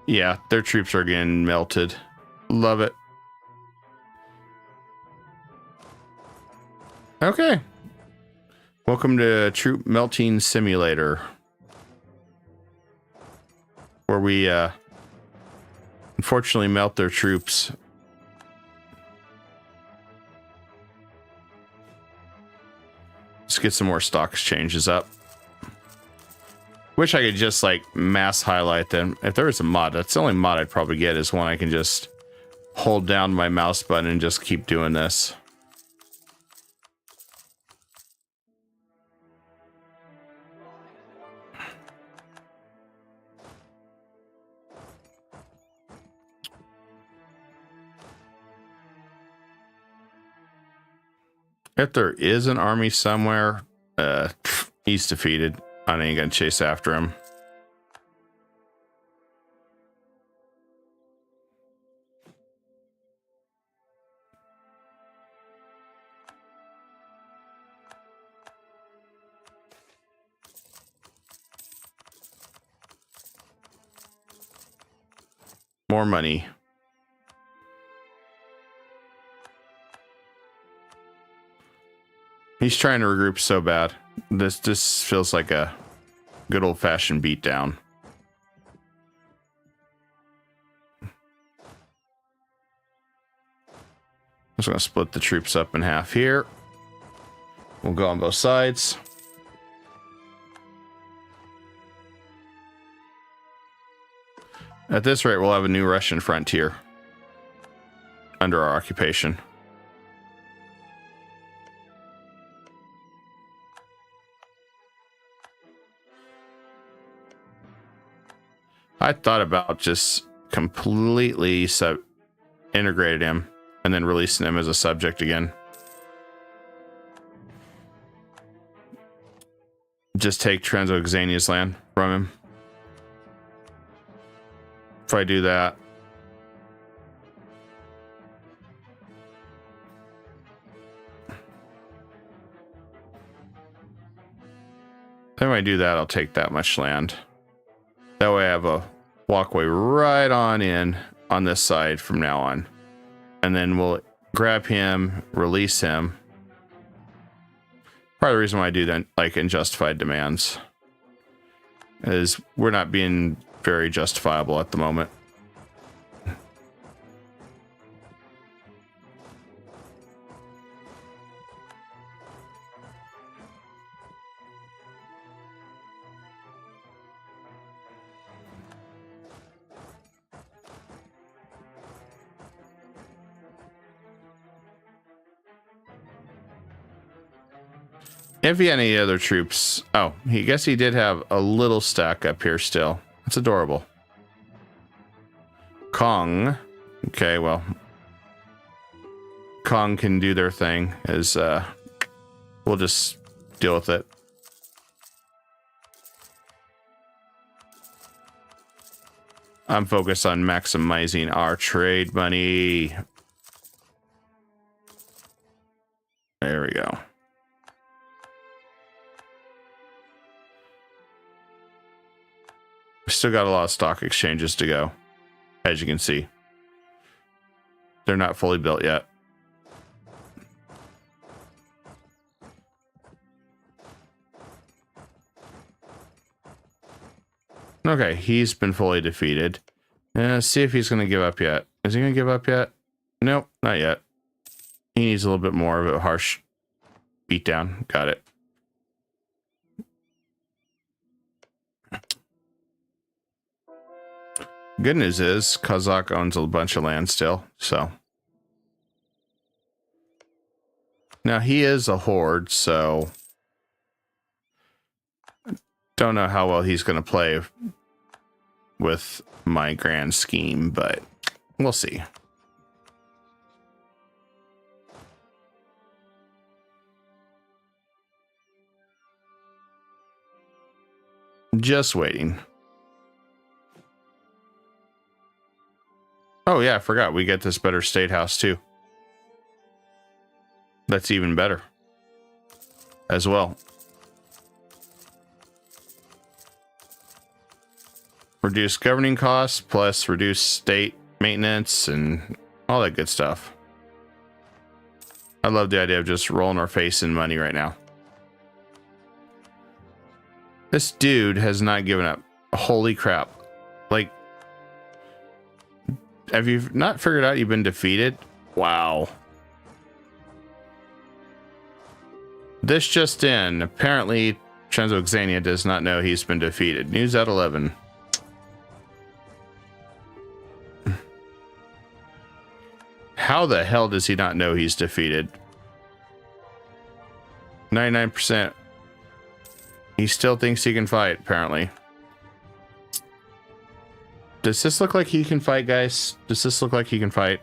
Yeah, their troops are getting melted. Love it. Okay. Welcome to Troop Melting Simulator. Where we, unfortunately melt their troops. Let's get some more stock exchanges up. Wish I could just like mass highlight them. If there was a mod, that's the only mod I'd probably get is one I can just hold down my mouse button and just keep doing this. If there is an army somewhere, he's defeated. I ain't gonna chase after him. More money. He's trying to regroup so bad. This feels like a good old-fashioned beatdown. I'm just going to split the troops up in half here. We'll go on both sides. At this rate, we'll have a new Russian frontier under our occupation. I thought about just completely integrated him and then releasing him as a subject again. Just take Transoxania's land from him. If I do that, then when I do that, I'll take that much land. That way I have a walkway right on in on this side from now on. And then we'll grab him, release him. Part of the reason why I do that, like unjustified demands, is we're not being very justifiable at the moment. If he had any other troops... Oh, he guess he did have a little stack up here still. That's adorable. Kong. Okay, well. Kong can do their thing. We'll just deal with it. I'm focused on maximizing our trade money. There we go. We still got a lot of stock exchanges to go, as you can see. They're not fully built yet. Okay, he's been fully defeated. Let's see if he's going to give up yet. Is he going to give up yet? Nope, not yet. He needs a little bit more of a harsh beatdown. Got it. Good news is Kazakh owns a bunch of land still, so. Now he is a horde, so don't know how well he's going to play with my grand scheme, but we'll see. Just waiting. Oh yeah, I forgot. We get this better state house too. That's even better as well. Reduce governing costs plus reduce state maintenance and all that good stuff. I love the idea of just rolling our face in money right now. This dude has not given up. Holy crap. Like, have you not figured out you've been defeated? Wow. This just in. Apparently, Transoxania does not know he's been defeated. News at 11. How the hell does he not know he's defeated? 99%. He still thinks he can fight, apparently. Does this look like he can fight, guys? Does this look like he can fight?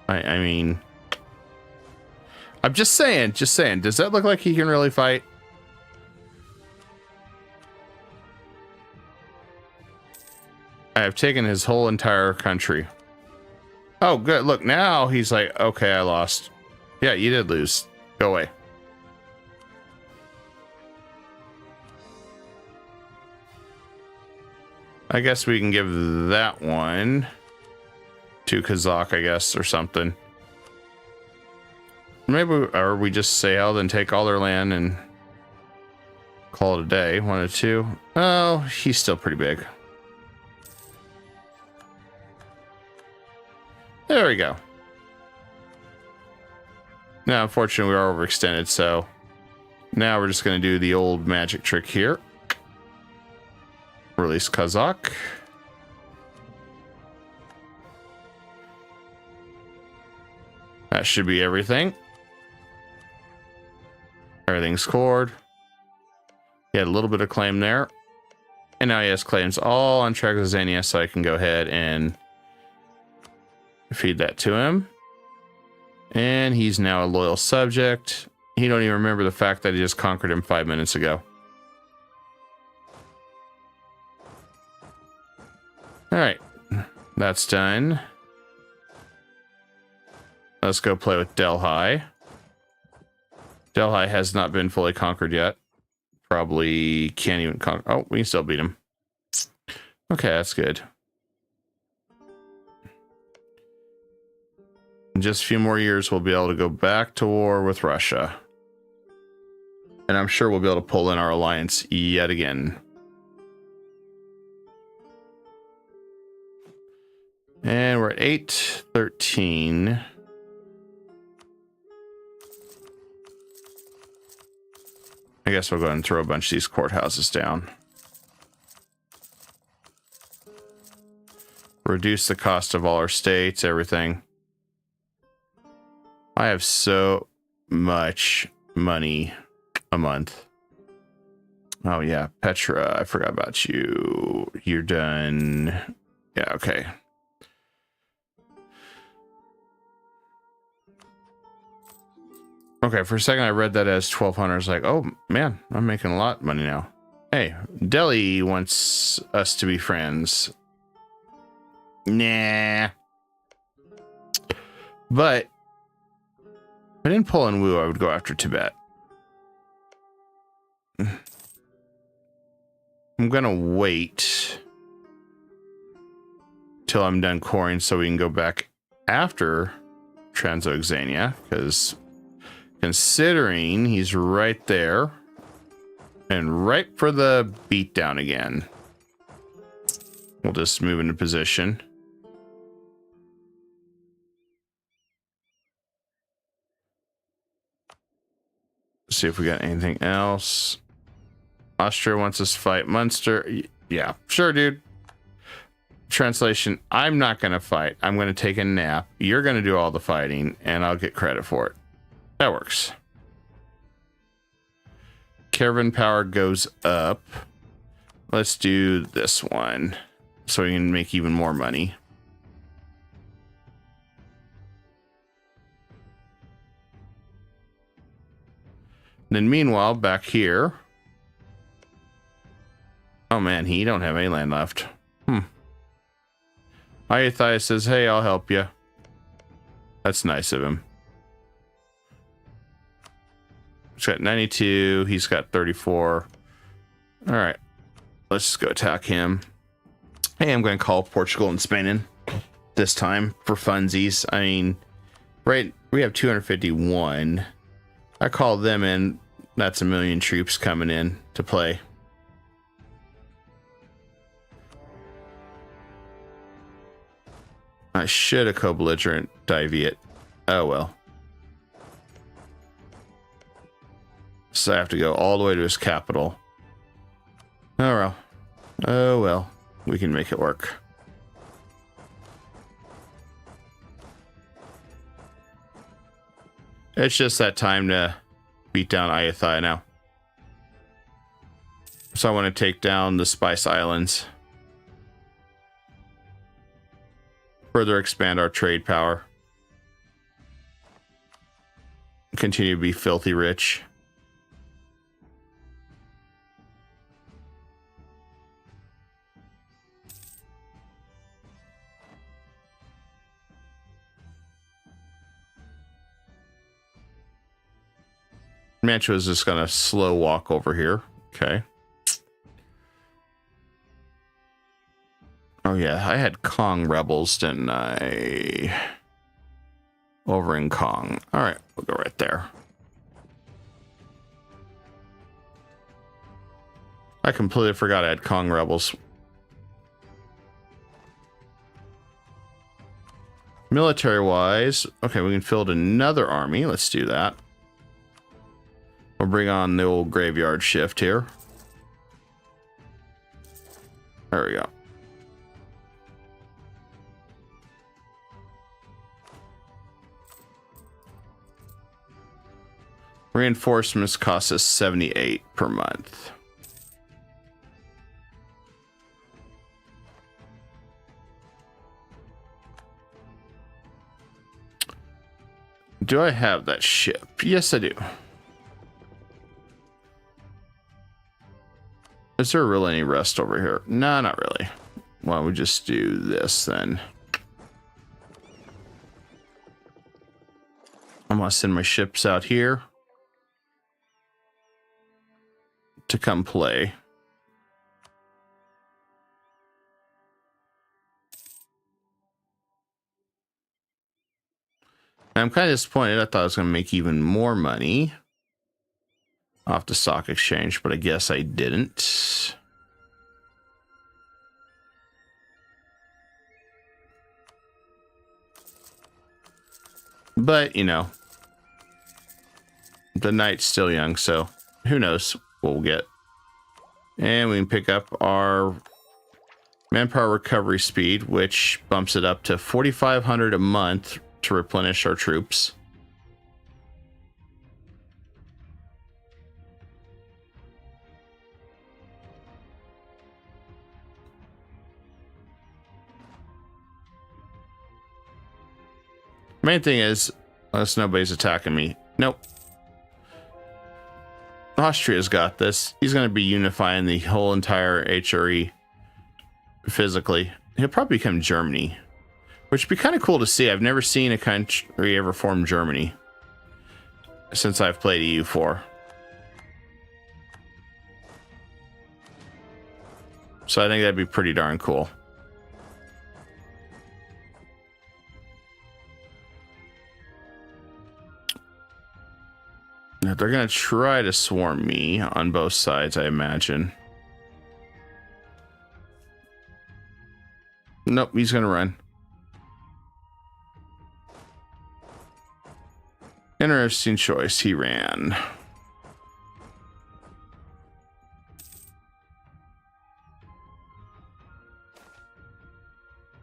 I mean... I'm just saying. Does that look like he can really fight? I have taken his whole entire country. Oh, good. Look, now he's like, okay, I lost. Yeah, you did lose. Go away. I guess we can give that one to Kazakh, I guess, or something. Maybe, or we just sailed and take all their land and call it a day. 1 or 2. Oh, he's still pretty big. There we go. Now, unfortunately, we are overextended, so now we're just going to do the old magic trick here. Release Kazakh. That should be everything. Everything's scored. He had a little bit of claim there. And now he has claims all on Transylvania, so I can go ahead and feed that to him. And he's now a loyal subject. He don't even remember the fact that he just conquered him 5 minutes ago. All right, that's done. Let's go play with Delhi. Delhi has not been fully conquered yet. Probably can't even conquer. Oh, we can still beat him. Okay, that's good. In just a few more years, we'll be able to go back to war with Russia. And I'm sure we'll be able to pull in our alliance yet again. And we're at 813. I guess we'll go ahead and throw a bunch of these courthouses down. Reduce the cost of all our states, everything. I have so much money a month. Oh yeah, Petra, I forgot about you. You're done. Yeah, okay. Okay, for a second I read that as 1200. I was like, oh man, I'm making a lot of money now. Hey, Delhi wants us to be friends. Nah. But if I didn't pull in Wu, I would go after Tibet. I'm gonna wait till I'm done coring so we can go back after Transoxania, because considering he's right there and ripe for the beatdown again, we'll just move into position. See if we got anything else. Austria wants us to fight Munster. Yeah, sure, dude. Translation, I'm not going to fight. I'm going to take a nap. You're going to do all the fighting, and I'll get credit for it. That works. Caravan power goes up. Let's do this one so we can make even more money. Then meanwhile, back here. Oh man, he don't have any land left. Ayathai says, hey, I'll help you. That's nice of him. He's got 92. He's got 34. All right. Let's just go attack him. Hey, I'm going to call Portugal and Spain in this time for funsies. I mean, right, we have 251. I call them in. That's 1 million troops coming in to play. I should have co-belligerent Diviet. Oh well. So I have to go all the way to his capital. Oh well. Oh well. We can make it work. It's just that time to beat down Ayathai now. So I want to take down the Spice Islands. Further expand our trade power. Continue to be filthy rich. Mantua is just gonna slow walk over here. Okay. Oh yeah, I had Kong rebels, didn't I? Over in Kong. All right, we'll go right there. I completely forgot I had Kong rebels. Military-wise, okay, we can field another army. Let's do that. We'll bring on the old graveyard shift here. There we go. Reinforcements cost us 78 per month. Do I have that ship? Yes, I do. Is there really any rest over here? No, not really. Why don't we just do this then? I'm gonna send my ships out here to come play. I'm kind of disappointed. I thought I was going to make even more money off the stock exchange, but I guess I didn't. But, you know, the night's still young, so who knows what we'll get. And we can pick up our manpower recovery speed, which bumps it up to 4,500 a month to replenish our troops. Main thing is, unless nobody's attacking me. Nope. Austria's got this. He's going to be unifying the whole entire HRE physically. He'll probably become Germany, which would be kind of cool to see. I've never seen a country ever form Germany since I've played EU4. So I think that'd be pretty darn cool. Now they're going to try to swarm me on both sides, I imagine. Nope, he's going to run. Interesting choice. He ran.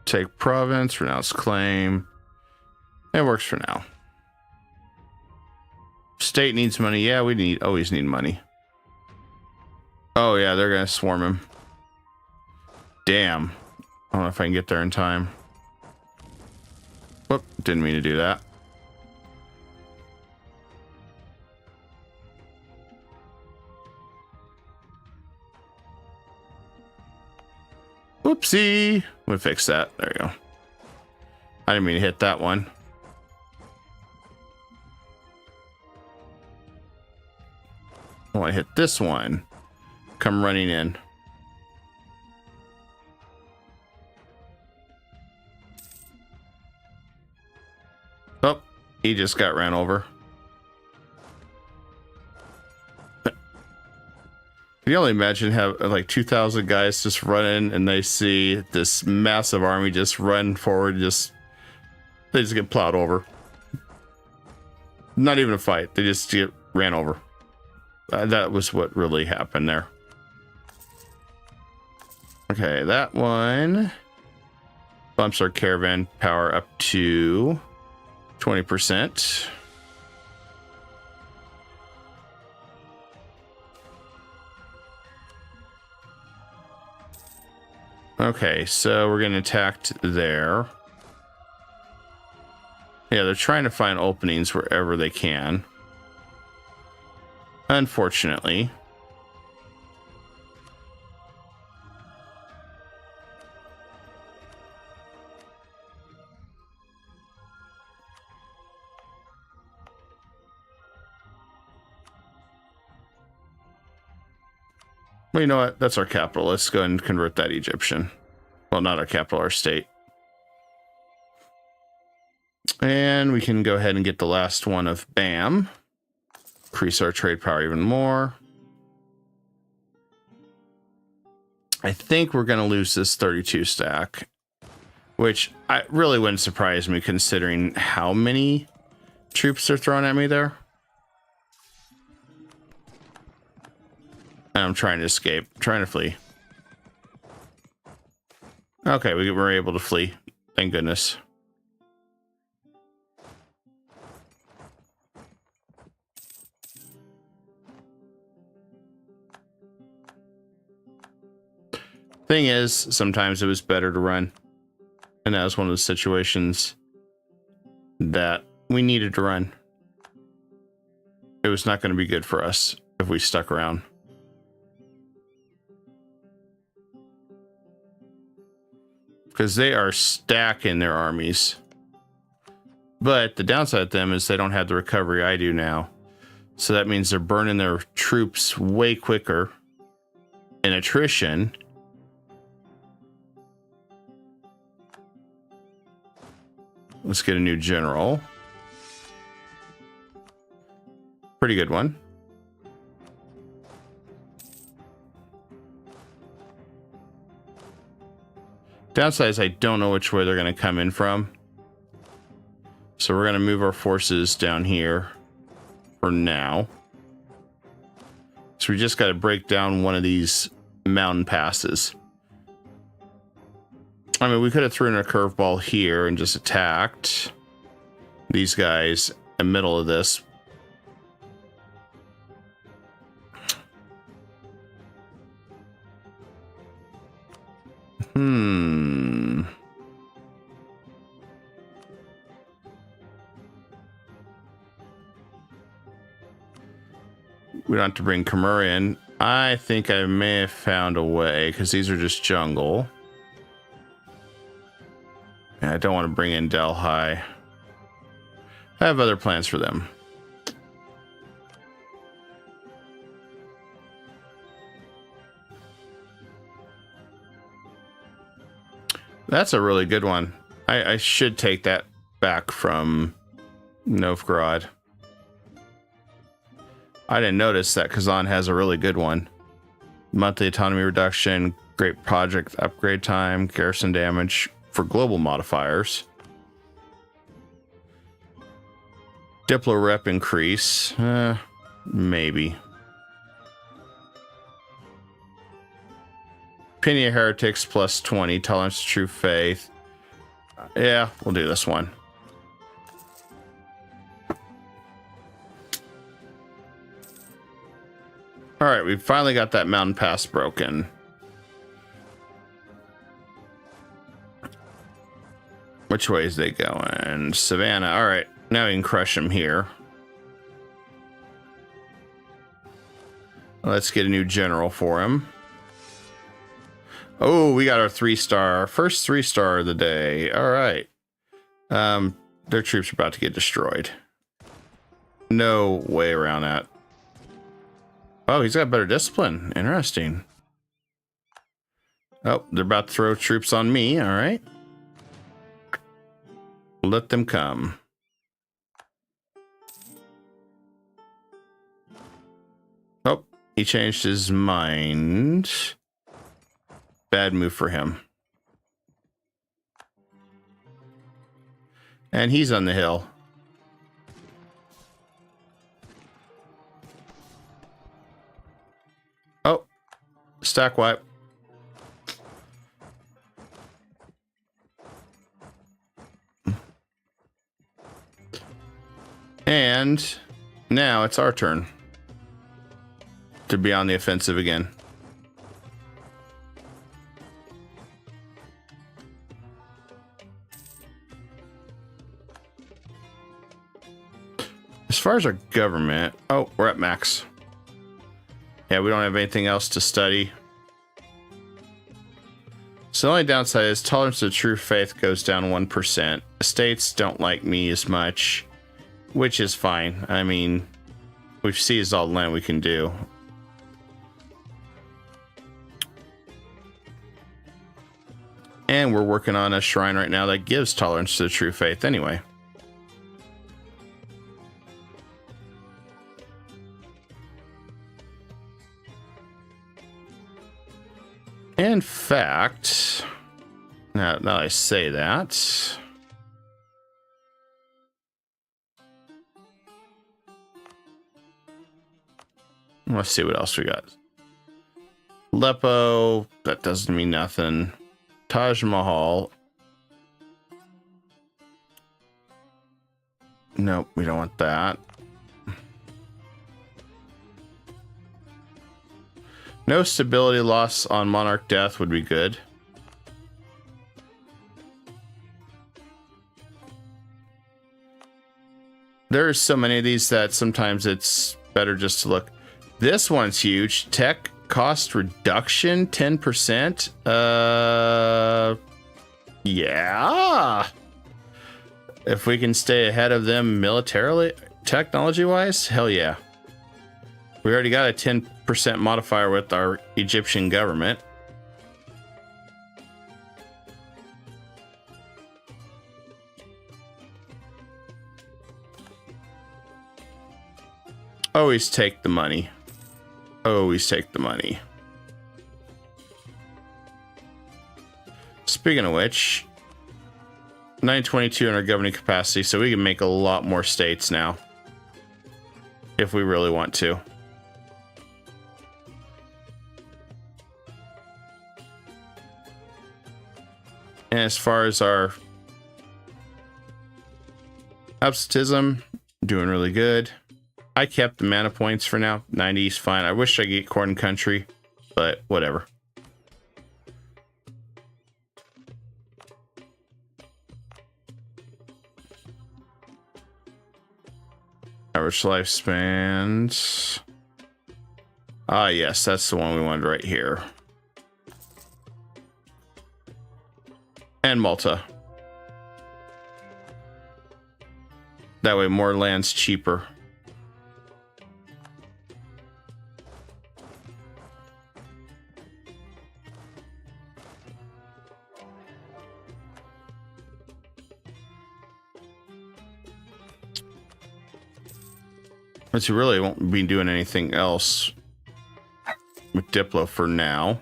Take province, renounce claim. It works for now. State needs money. Yeah, we always need money. Oh yeah, they're gonna swarm him. Damn. I don't know if I can get there in time. Whoop, didn't mean to do that. Whoopsie. We'll fix that. There you go. I didn't mean to hit that one. Oh, I hit this one. Come running in. Oh, he just got ran over. Can you only imagine have like 2,000 guys just run in and they see this massive army just run forward, they just get plowed over. Not even a fight. They just get ran over. That was what really happened there. Okay, that one bumps our caravan power up to 20%. Okay, so we're getting attacked there. Yeah, they're trying to find openings wherever they can. Unfortunately. Well, you know what? That's our capital. Let's go ahead and convert that Egyptian. Well, not our capital, our state. And we can go ahead and get the last one of BAM. Increase our trade power even more. I think we're going to lose this 32 stack, which really wouldn't surprise me considering how many troops are thrown at me there. And I'm trying to escape, trying to flee. Okay, we were able to flee. Thank goodness. Thing is, sometimes it was better to run. And that was one of the situations that we needed to run. It was not going to be good for us if we stuck around. Because they are stacking their armies. But the downside of them is they don't have the recovery I do now. So that means they're burning their troops way quicker in attrition. Let's get a new general. Pretty good one. Downside is I don't know which way they're going to come in from. So we're going to move our forces down here for now. So we just got to break down one of these mountain passes. I mean, we could have thrown a curveball here and just attacked these guys in the middle of this. We don't have to bring Khmer in. I think I may have found a way, because these are just jungle. And I don't want to bring in Delhi. I have other plans for them. That's a really good one. I should take that back from Novgorod. I didn't notice that Kazan has a really good one. Monthly autonomy reduction, great project upgrade time, garrison damage for global modifiers. Diplo rep increase, maybe. Opinion of heretics plus 20, tolerance to true faith. Yeah, we'll do this one. All right, we finally got that mountain pass broken. Which way is they going? Savannah. All right, now we can crush them here. Let's get a new general for him. Oh, we got our 3-star, our first 3-star of the day. All right. Their troops are about to get destroyed. No way around that. Oh, he's got better discipline. Interesting. Oh, they're about to throw troops on me. All right. Let them come. Oh, he changed his mind. Bad move for him. And he's on the hill. Oh, stack wipe. And now it's our turn to be on the offensive again. As far as our government, oh, we're at max. Yeah, we don't have anything else to study. So the only downside is tolerance to true faith goes down 1%. Estates don't like me as much, which is fine. I mean, we've seized all the land we can do. And we're working on a shrine right now that gives tolerance to the true faith anyway. In fact, now I say that, let's see what else we got. Aleppo, that doesn't mean nothing. Taj Mahal. Nope, we don't want that. No stability loss on Monarch Death would be good. There's so many of these that sometimes it's better just to look. This one's huge. Tech cost reduction 10%. Yeah. If we can stay ahead of them militarily, technology wise, hell yeah. We already got a 10% modifier with our Egyptian government. Always take the money. Always take the money. Speaking of which, 922 in our governing capacity, so we can make a lot more states now. If we really want to. And as far as our absolutism, doing really good. I kept the mana points for now. 90 is fine. I wish I could get Corn Country, but whatever. Average lifespans. Ah, yes, that's the one we wanted right here. And Malta. That way more land's cheaper. But you really won't be doing anything else with Diplo for now.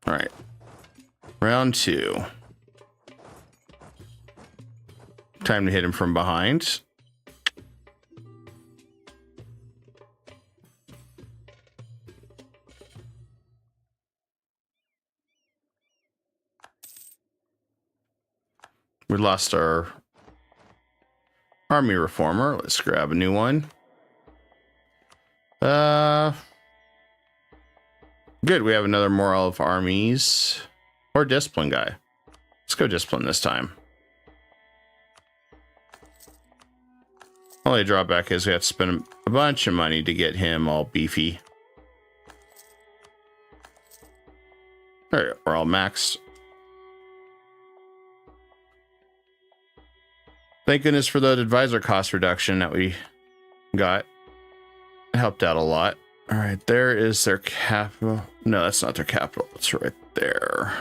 All right. Round 2. Time to hit him from behind. We lost our army reformer. Let's grab a new one. Good. We have another moral of armies or discipline guy. Let's go discipline this time. Only drawback is we have to spend a bunch of money to get him all beefy. All right, we're all maxed. Thank goodness for the advisor cost reduction that we got. It helped out a lot. All right, there is their capital. No, that's not their capital. It's right there.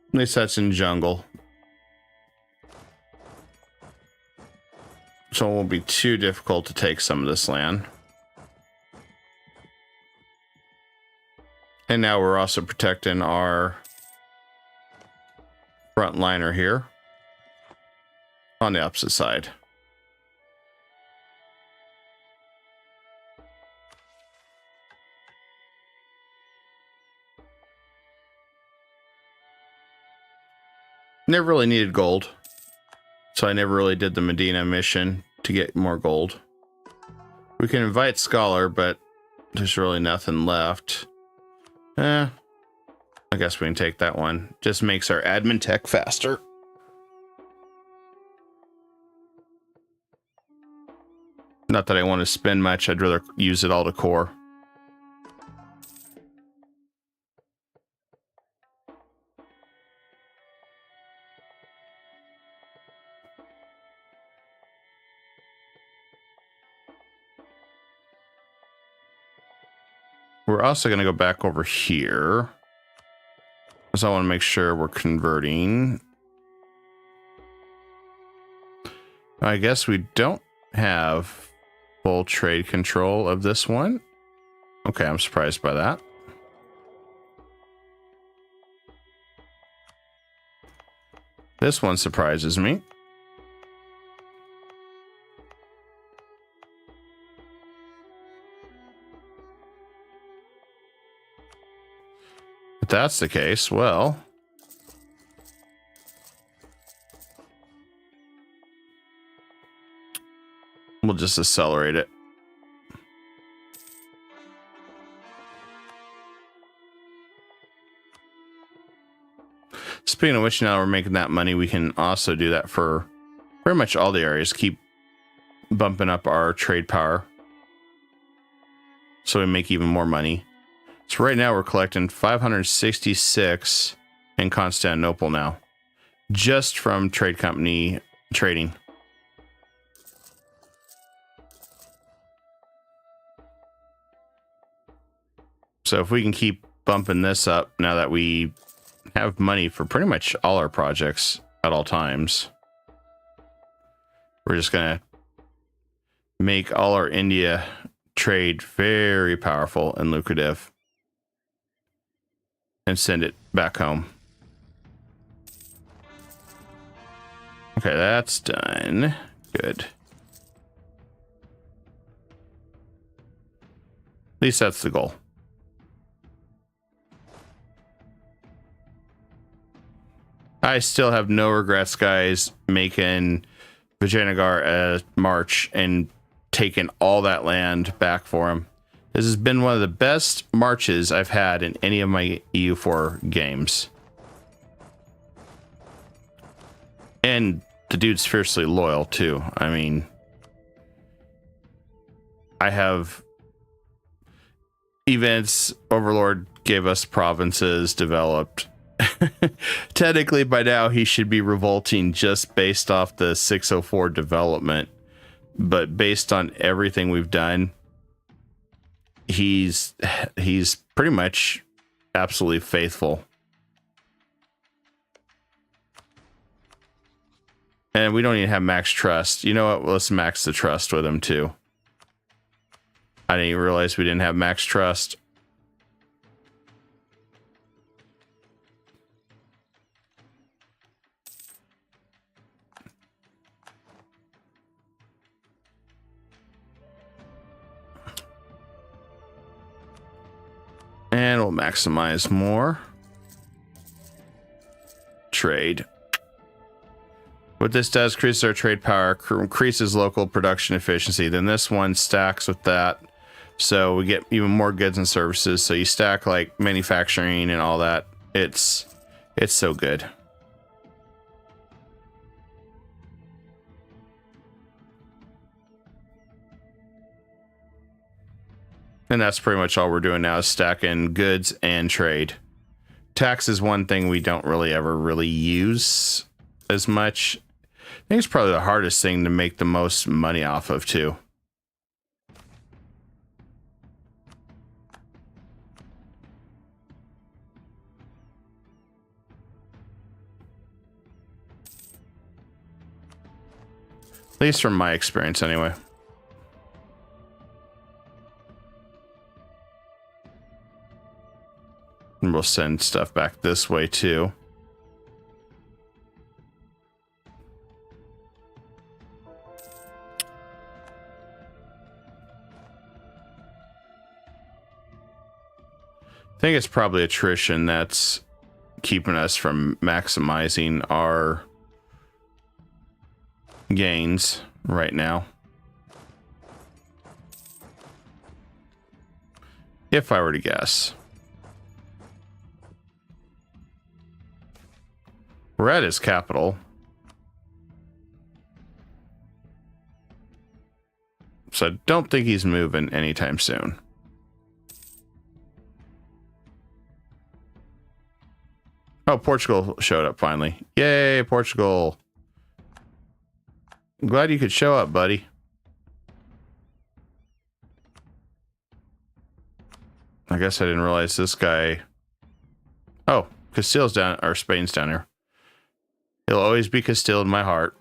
At least that's in jungle. So it won't be too difficult to take some of this land. And now we're also protecting our frontliner here on the opposite side. Never really needed gold, so I never really did the Medina mission to get more gold. We can invite Scholar, but there's really nothing left. I guess we can take that one. Just makes our admin tech faster. Not that I want to spend much. I'd rather use it all to core. we're also going to go back over here. So I want to make sure we're converting. I guess we don't have full trade control of this one. Okay, I'm surprised by that. This one surprises me. If that's the case, well, we'll just accelerate it. Speaking of which, now we're making that money, we can also do that for pretty much all the areas. Keep bumping up our trade power so we make even more money. So right now we're collecting 566 in Constantinople now, just from trade company trading. So if we can keep bumping this up now that we have money for pretty much all our projects at all times, we're just gonna make all our India trade very powerful and lucrative and send it back home. Okay, that's done. Good. At least that's the goal. I still have no regrets, guys, making Vijayanagar a march and taking all that land back for him. This has been one of the best marches I've had in any of my EU4 games. And the dude's fiercely loyal, too. I mean, I have events. Overlord gave us provinces developed. Technically, by now, he should be revolting just based off the 604 development. But based on everything we've done, he's pretty much absolutely faithful. And we don't even have max trust. You know what? Let's max the trust with him, too. I didn't even realize we didn't have max trust. And we'll maximize more. Trade. What this does, increases our trade power, increases local production efficiency. Then this one stacks with that. So we get even more goods and services. So you stack like manufacturing and all that. It's so good. And that's pretty much all we're doing now, is stacking goods and trade. Tax is one thing we don't really ever use as much. I think it's probably the hardest thing to make the most money off of, too. At least from my experience, anyway. And we'll send stuff back this way, too. I think it's probably attrition that's keeping us from maximizing our gains right now. If I were to guess. We're at his capital. So I don't think he's moving anytime soon. Oh, Portugal showed up finally. Yay, Portugal. I'm glad you could show up, buddy. I guess I didn't realize this guy. Oh, Castile's down, or Spain's down here. He'll always be Castile in my heart.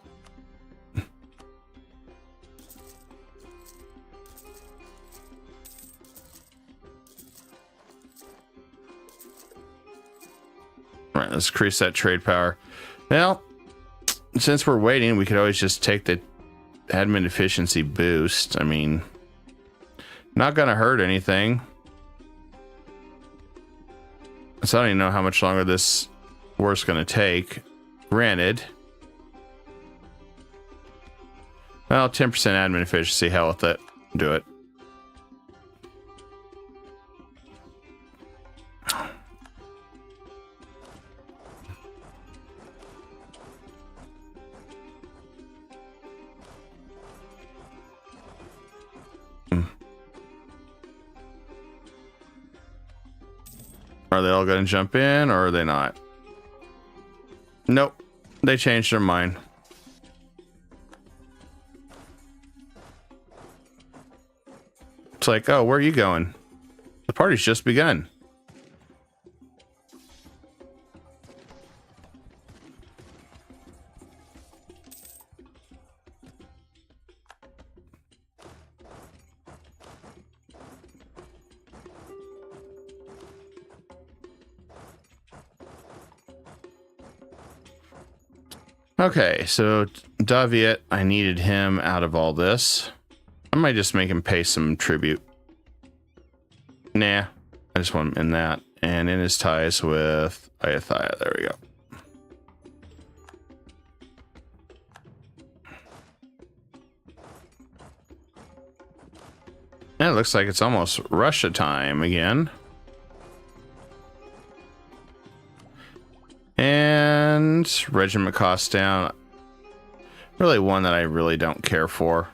Right, let's increase that trade power. Well, since we're waiting, we could always just take the admin efficiency boost. I mean, not gonna hurt anything. So I don't even know how much longer this war's gonna take. Granted. Well, 10% admin efficiency, hell with it. Do it. Are they all going to jump in, or are they not? Nope. They changed their mind. It's like, oh, where are you going? The party's just begun. Okay, so Daviet, I needed him out of all this. I might just make him pay some tribute. Nah, I just want him in that. And in his ties with Ayathaya. There we go. And it looks like it's almost Russia time again. And regiment cost down. Really one that I really don't care for.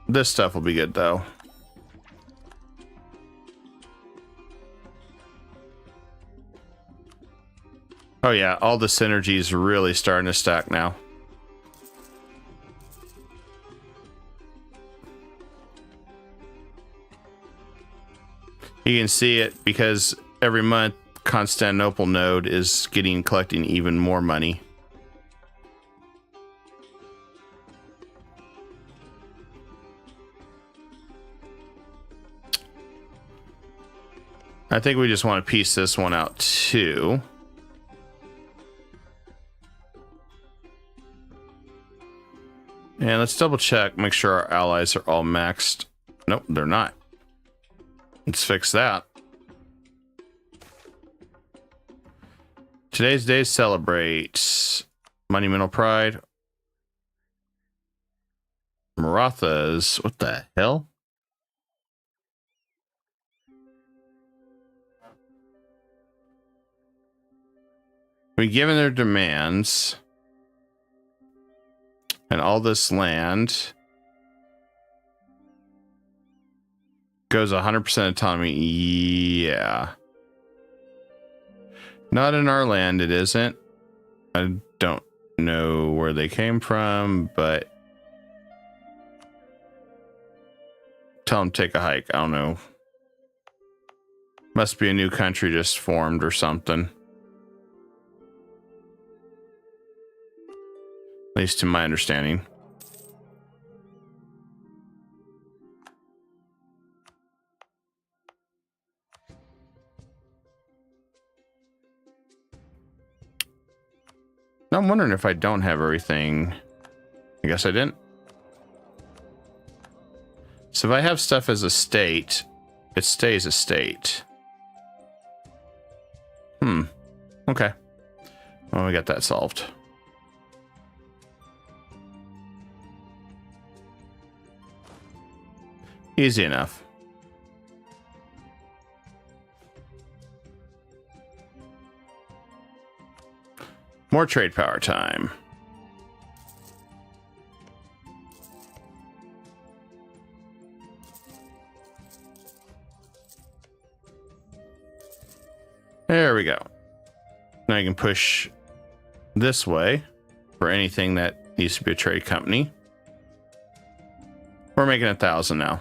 This stuff will be good though. Oh yeah, all the synergies are really starting to stack now. You can see it because every month Constantinople node is collecting even more money. I think we just want to piece this one out too. And let's double check, make sure our allies are all maxed. Nope, they're not. Let's fix that. Today's day celebrates Monumental Pride. Maratha's, what the hell? We given their demands and all this land goes 100% autonomy. Yeah. Not in our land, it isn't. I don't know where they came from, but tell them to take a hike. I don't know. Must be a new country just formed or something. At least to my understanding. I'm wondering if I don't have everything. I guess I didn't. So if I have stuff as a state, it stays a state. Okay. Well, we got that solved. Easy enough. More trade power time. There we go. Now I can push this way for anything that needs to be a trade company. We're making 1,000 now.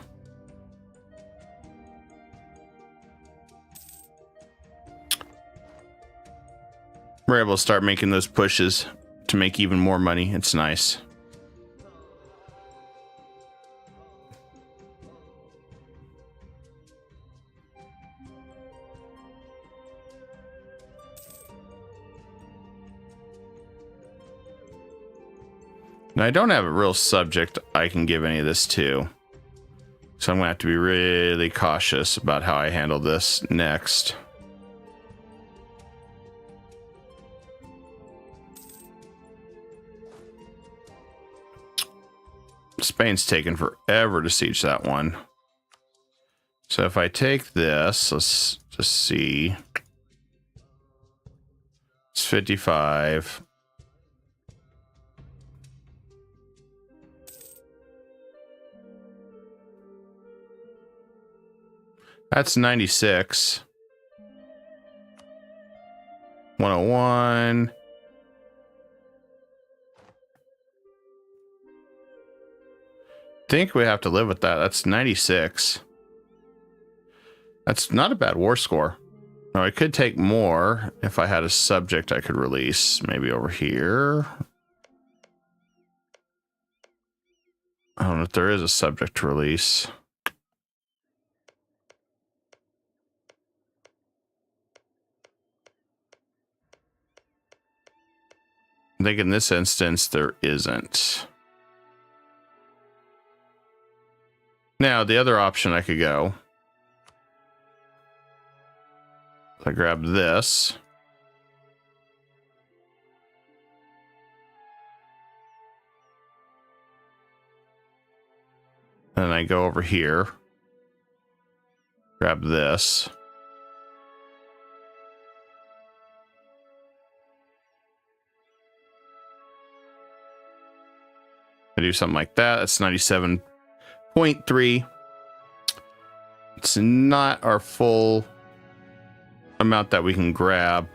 we're able to start making those pushes to make even more money. It's nice. Now, I don't have a real subject I can give any of this to, so I'm going to have to be really cautious about how I handle this next. Spain's taken forever to siege that one. So if I take this, let's just see. It's 55. That's 96. 101. Think we have to live with that. That's 96. That's not a bad war score. Now, I could take more if I had a subject I could release. Maybe over here. I don't know if there is a subject to release. I think in this instance, there isn't. Now, the other option I could go. If I grab this. And I go over here. Grab this. I do something like that. That's 97.3. It's not our full amount that we can grab,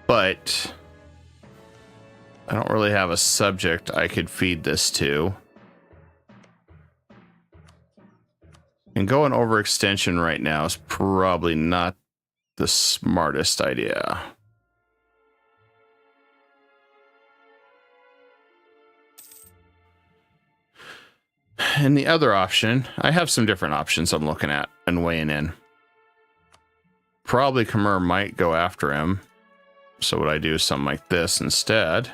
but I don't really have a subject I could feed this to. And going overextension right now is probably not the smartest idea. And the other option, I have some different options I'm looking at and weighing in. Probably Khmer might go after him. So what I do is something like this instead.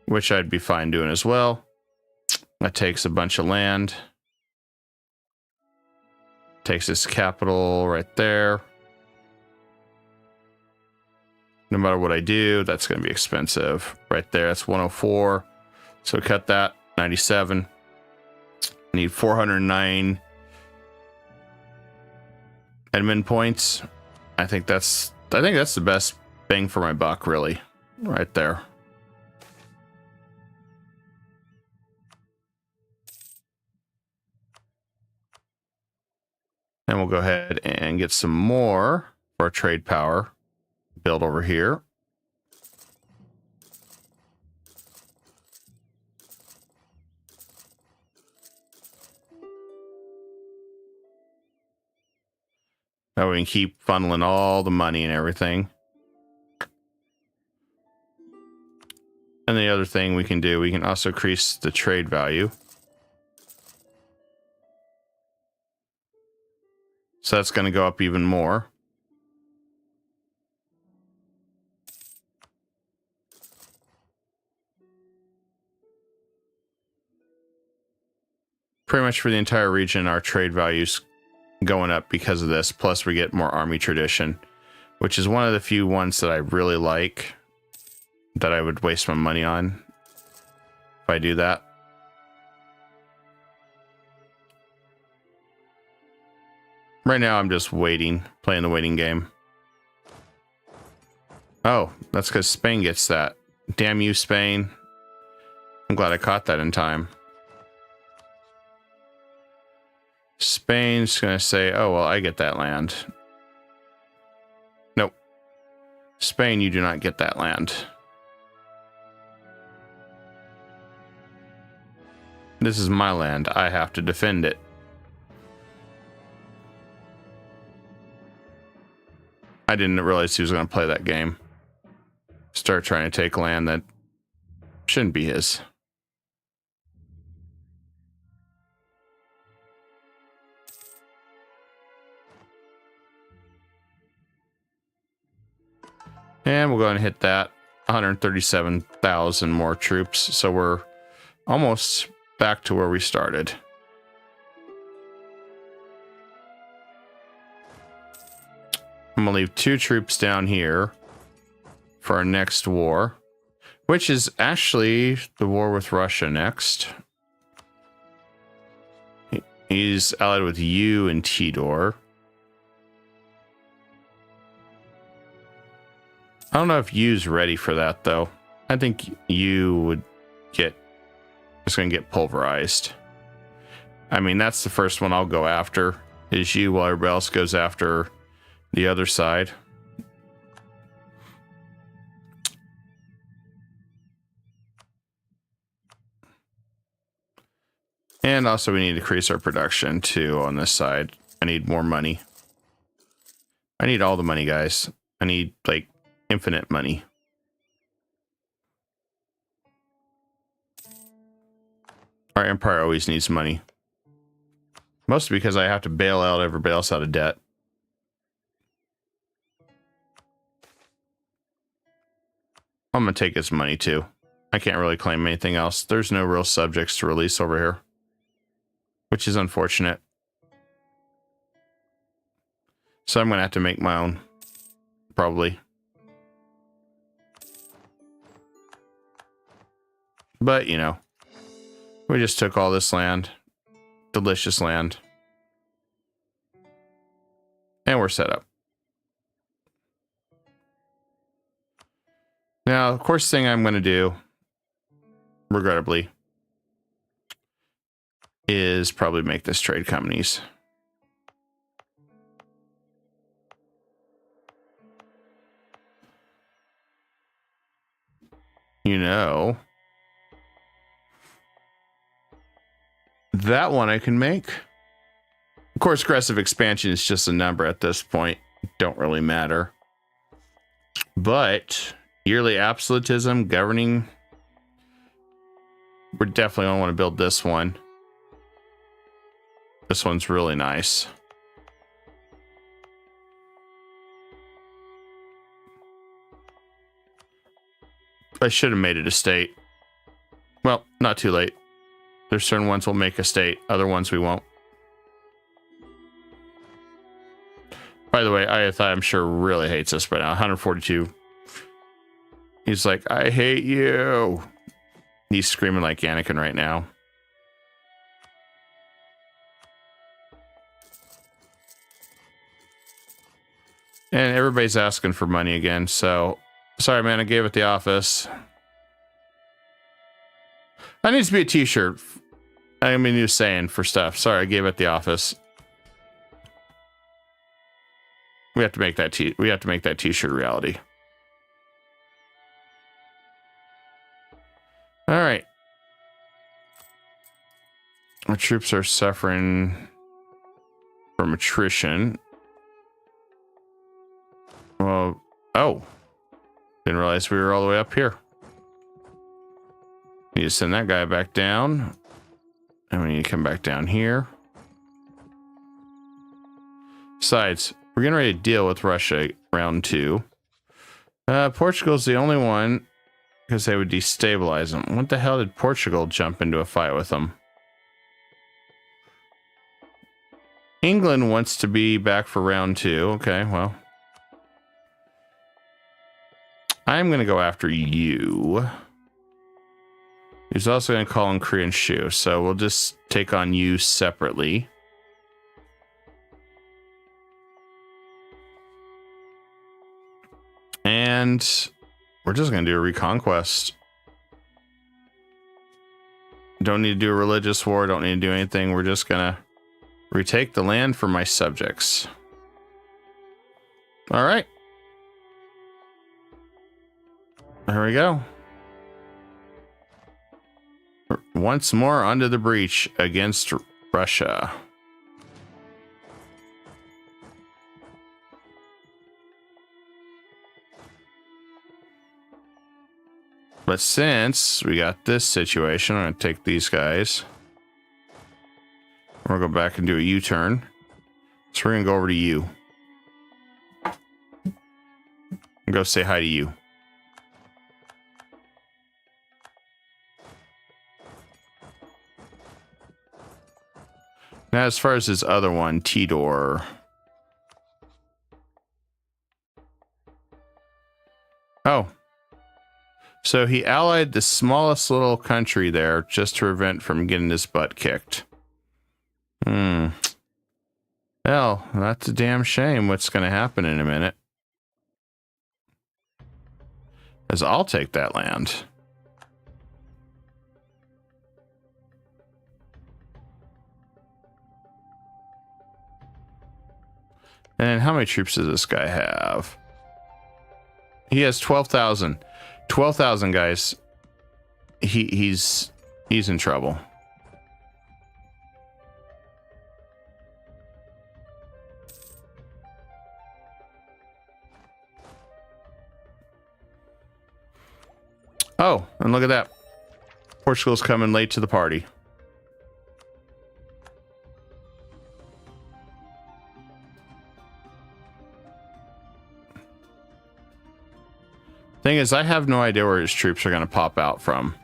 Which I'd be fine doing as well. That takes a bunch of land. Takes this capital right there. No matter what I do, that's going to be expensive. Right there, that's 104. So cut that, 97. I need 409 admin points. I think that's the best bang for my buck, really. Right there. And we'll go ahead and get some more for our trade power. Build over here. Now we can keep funneling all the money and everything. And the other thing we can do, we can also increase the trade value. So that's going to go up even more. Pretty much for the entire region, our trade value's going up because of this. Plus, we get more army tradition, which is one of the few ones that I really like that I would waste my money on if I do that. Right now, I'm just waiting, playing the waiting game. Oh, that's because Spain gets that. Damn you, Spain. I'm glad I caught that in time. Spain's going to say, oh, well, I get that land. Nope. Spain, you do not get that land. This is my land. I have to defend it. I didn't realize he was going to play that game. Start trying to take land that shouldn't be his. And we'll go and hit that. 137,000 more troops. So we're almost back to where we started. I'm going to leave 2 troops down here for our next war, which is actually the war with Russia next. He's allied with you and Tidor. I don't know if U's ready for that, though. I think U would get... It's going to get pulverized. I mean, that's the first one I'll go after, is U, while everybody else goes after the other side. And also we need to increase our production, too, on this side. I need more money. I need all the money, guys. I need, like, infinite money. Our empire always needs money. Mostly because I have to bail out everybody else out of debt. I'm going to take his money too. I can't really claim anything else. There's no real subjects to release over here, which is unfortunate. So I'm going to have to make my own, probably. But, you know, we just took all this land. Delicious land. And we're set up. Now, of course, thing I'm going to do, regrettably, is probably make this trade companies. You know, that one I can make. Of course, aggressive expansion is just a number at this point. Don't really matter. But yearly absolutism, governing, we're definitely going to want to build this one. This one's really nice. I should have made it a state. Well, not too late. There's certain ones we'll make a state, other ones we won't. By the way, Ayathai, I'm sure, really hates us by now. 142. He's like, I hate you. He's screaming like Anakin right now. And everybody's asking for money again, so... Sorry, man, I gave it the office. That needs to be a t-shirt. I mean, new saying for stuff. Sorry, I gave it the office. We have to make that t-shirt reality. All right. Our troops are suffering from attrition. Well, oh. Didn't realize we were all the way up here. Need to send that guy back down. And we need to come back down here. Besides, we're getting ready to deal with Russia round 2. Portugal's the only one because they would destabilize them. What the hell did Portugal jump into a fight with them? England wants to be back for round 2. Okay, well. I'm going to go after you. He's also going to call in Korean Shu, so we'll just take on you separately. And we're just going to do a reconquest. Don't need to do a religious war, don't need to do anything. We're just going to retake the land for my subjects. All right. There we go. Once more under the breach against Russia. But since we got this situation, I'm going to take these guys. We're going to go back and do a U-turn. So we're going to go over to you. And go say hi to you. Now, as far as his other one, Tidor. Oh. So he allied the smallest little country there just to prevent from getting his butt kicked. Well, that's a damn shame what's going to happen in a minute. As I'll take that land. And how many troops does this guy have? He has 12,000. 12,000 guys. He's in trouble. Oh, and look at that. Portugal's coming late to the party. Thing is, I have no idea where his troops are going to pop out from.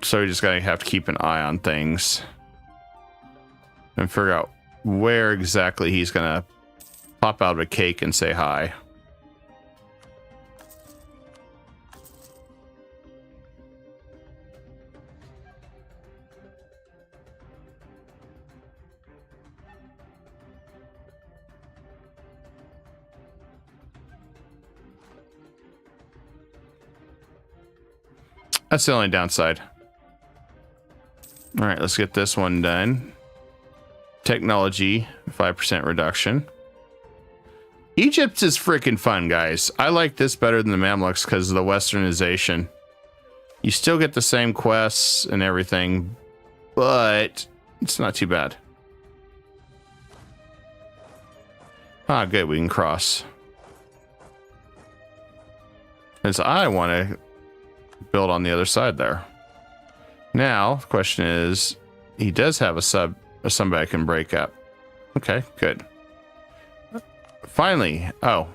So we just gotta have to keep an eye on things. And figure out where exactly he's going to pop out of a cake and say hi. That's the only downside. All right, let's get this one done. Technology, 5% reduction. Egypt is freaking fun, guys. I like this better than the Mamluks because of the westernization. You still get the same quests and everything, but it's not too bad. Ah, good, we can cross. As I want to build on the other side there. Now, the question is, he does have a somebody I can break up. Okay, good. Finally. Oh.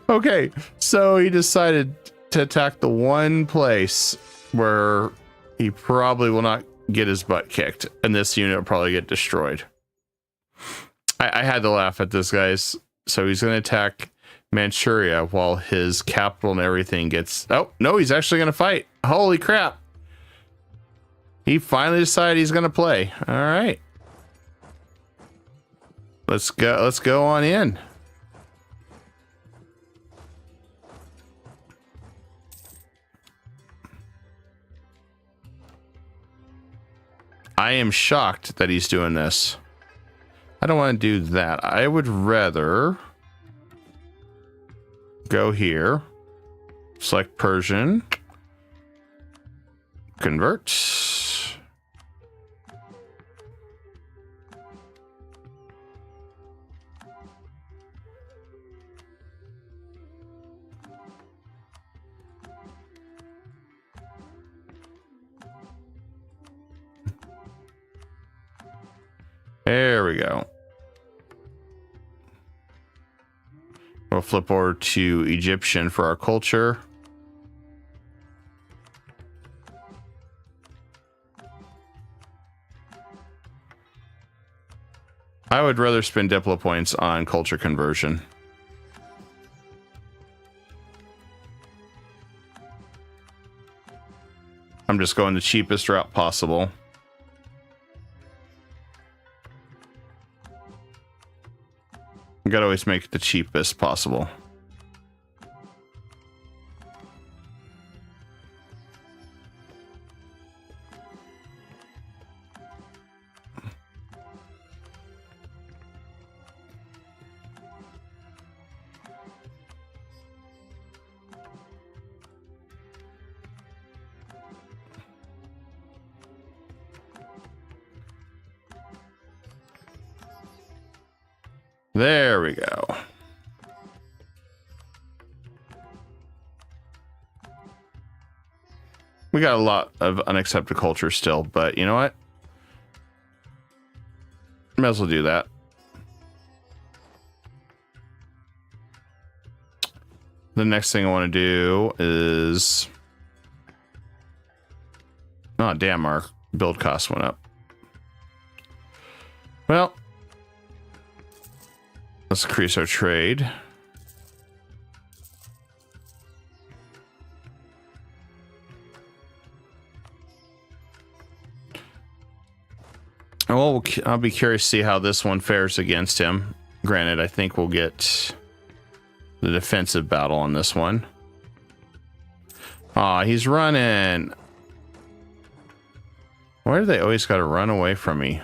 Okay, so he decided to attack the one place where he probably will not get his butt kicked, and this unit will probably get destroyed. I had to laugh at this, guys. So he's going to attack Manchuria while his capital and everything gets... Oh, no, he's actually going to fight. Holy crap. He finally decided he's going to play. All right. Let's go on in. I am shocked that he's doing this. I don't want to do that. I would rather go here, select Persian, convert. There we go. We'll flip over to Egyptian for our culture. I would rather spend Diplo points on culture conversion. I'm just going the cheapest route possible. You gotta always make it the cheapest possible. There we go. We got a lot of unaccepted culture still, but you know what? Might as well do that. The next thing I want to do is... Oh, damn, our build cost went up. Well, let's increase our trade. Well, I'll be curious to see how this one fares against him. Granted, I think we'll get the defensive battle on this one. Aw, he's running. Why do they always got to run away from me?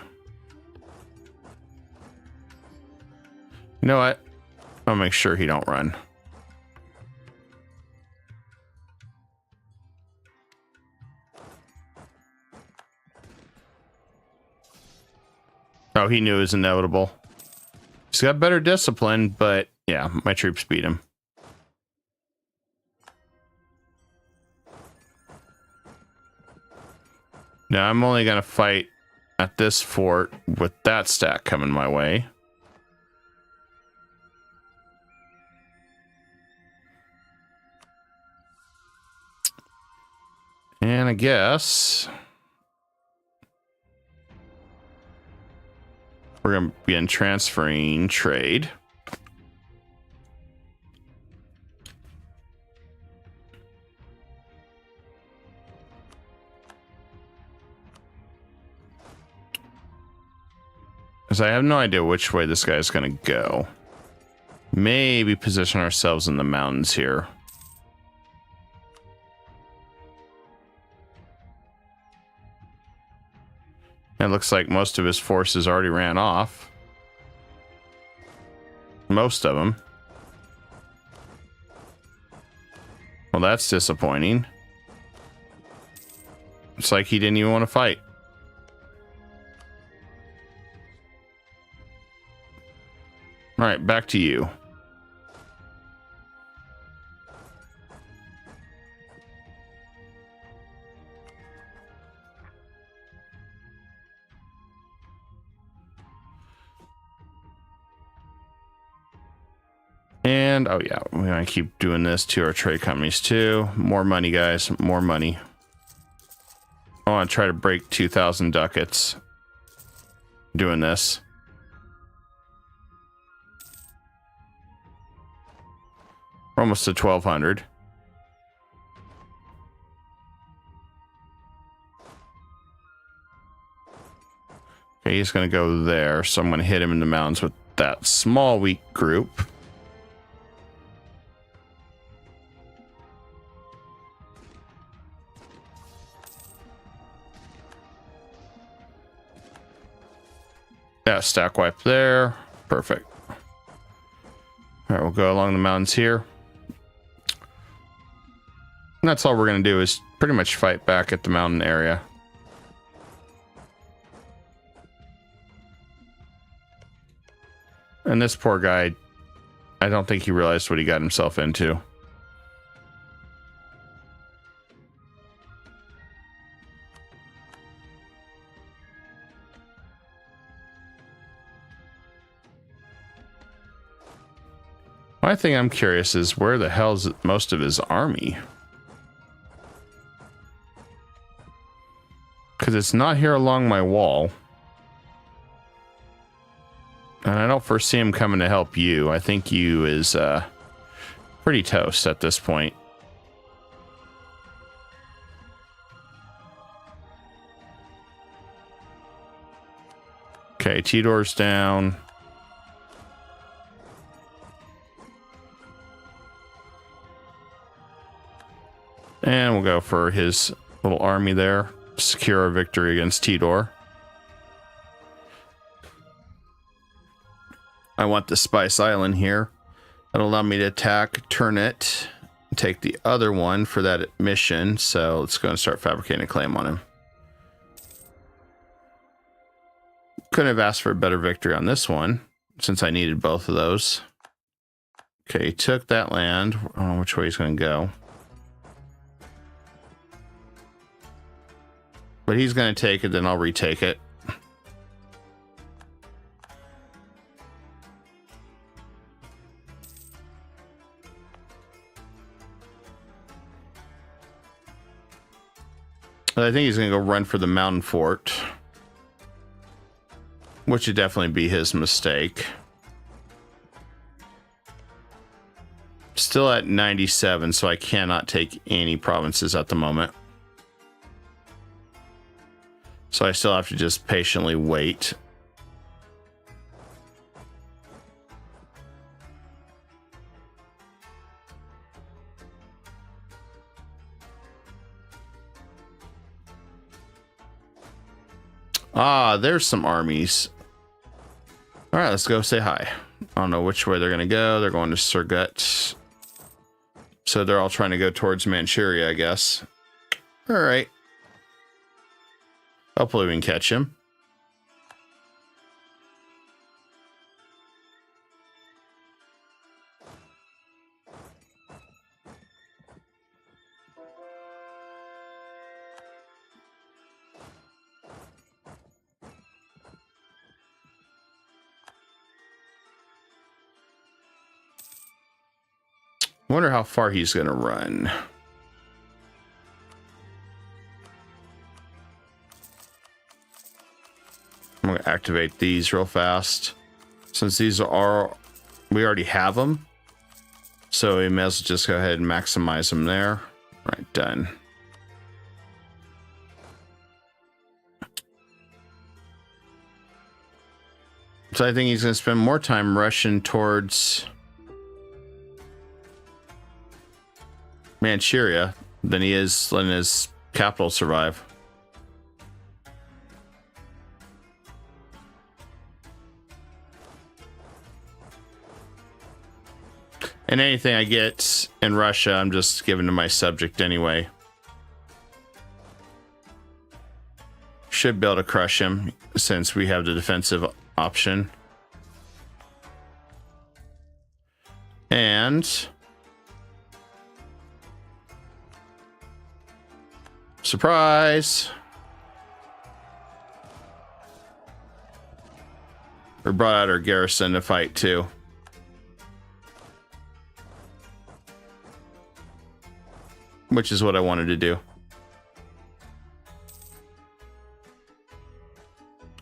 You know what? I'll make sure he don't run. Oh, he knew it was inevitable. He's got better discipline, but yeah, my troops beat him. Now I'm only going to fight at this fort with that stack coming my way. And I guess we're going to begin transferring trade. Because I have no idea which way this guy's going to go. Maybe position ourselves in the mountains here. It looks like most of his forces already ran off. Most of them. Well, that's disappointing. It's like he didn't even want to fight. All right, back to you. And, oh yeah, we're going to keep doing this to our trade companies too. More money, guys, more money. I want to try to break 2,000 ducats doing this. We're almost to 1,200. Okay, he's going to go there, so I'm going to hit him in the mountains with that small, weak group. Yeah, stack wipe there. Perfect. All right, we'll go along the mountains here. And that's all we're going to do is pretty much fight back at the mountain area. And this poor guy, I don't think he realized what he got himself into. One thing I'm curious is where the hell's most of his army? Because it's not here along my wall. And I don't foresee him coming to help you. I think you is pretty toast at this point. Okay, Tidor's down. And we'll go for his little army there. Secure our victory against Tidor. I want the Spice Island here. That'll allow me to attack, turn it, take the other one for that mission. So let's go and start fabricating a claim on him. Couldn't have asked for a better victory on this one. since I needed both of those. Okay, he took that land. I don't know which way he's going to go. But he's going to take it, then I'll retake it. But I think he's going to go run for the mountain fort, which would definitely be his mistake. Still at 97, so I cannot take any provinces at the moment. So I still have to just patiently wait. Ah, there's some armies. All right, let's go say hi. I don't know which way they're going to go. They're going to Surgut. So they're all trying to go towards Manchuria, I guess. All right. Hopefully we can catch him. Wonder how far he's going to run. I'm going to activate these real fast. Since these are, we already have them. So we may as well just go ahead and maximize them there. All right, done. So I think he's going to spend more time rushing towards Manchuria than he is letting his capital survive. And anything I get in Russia, I'm just giving to my subject anyway. Should be able to crush him since we have the defensive option. And surprise! We brought out our garrison to fight too. Which is what I wanted to do.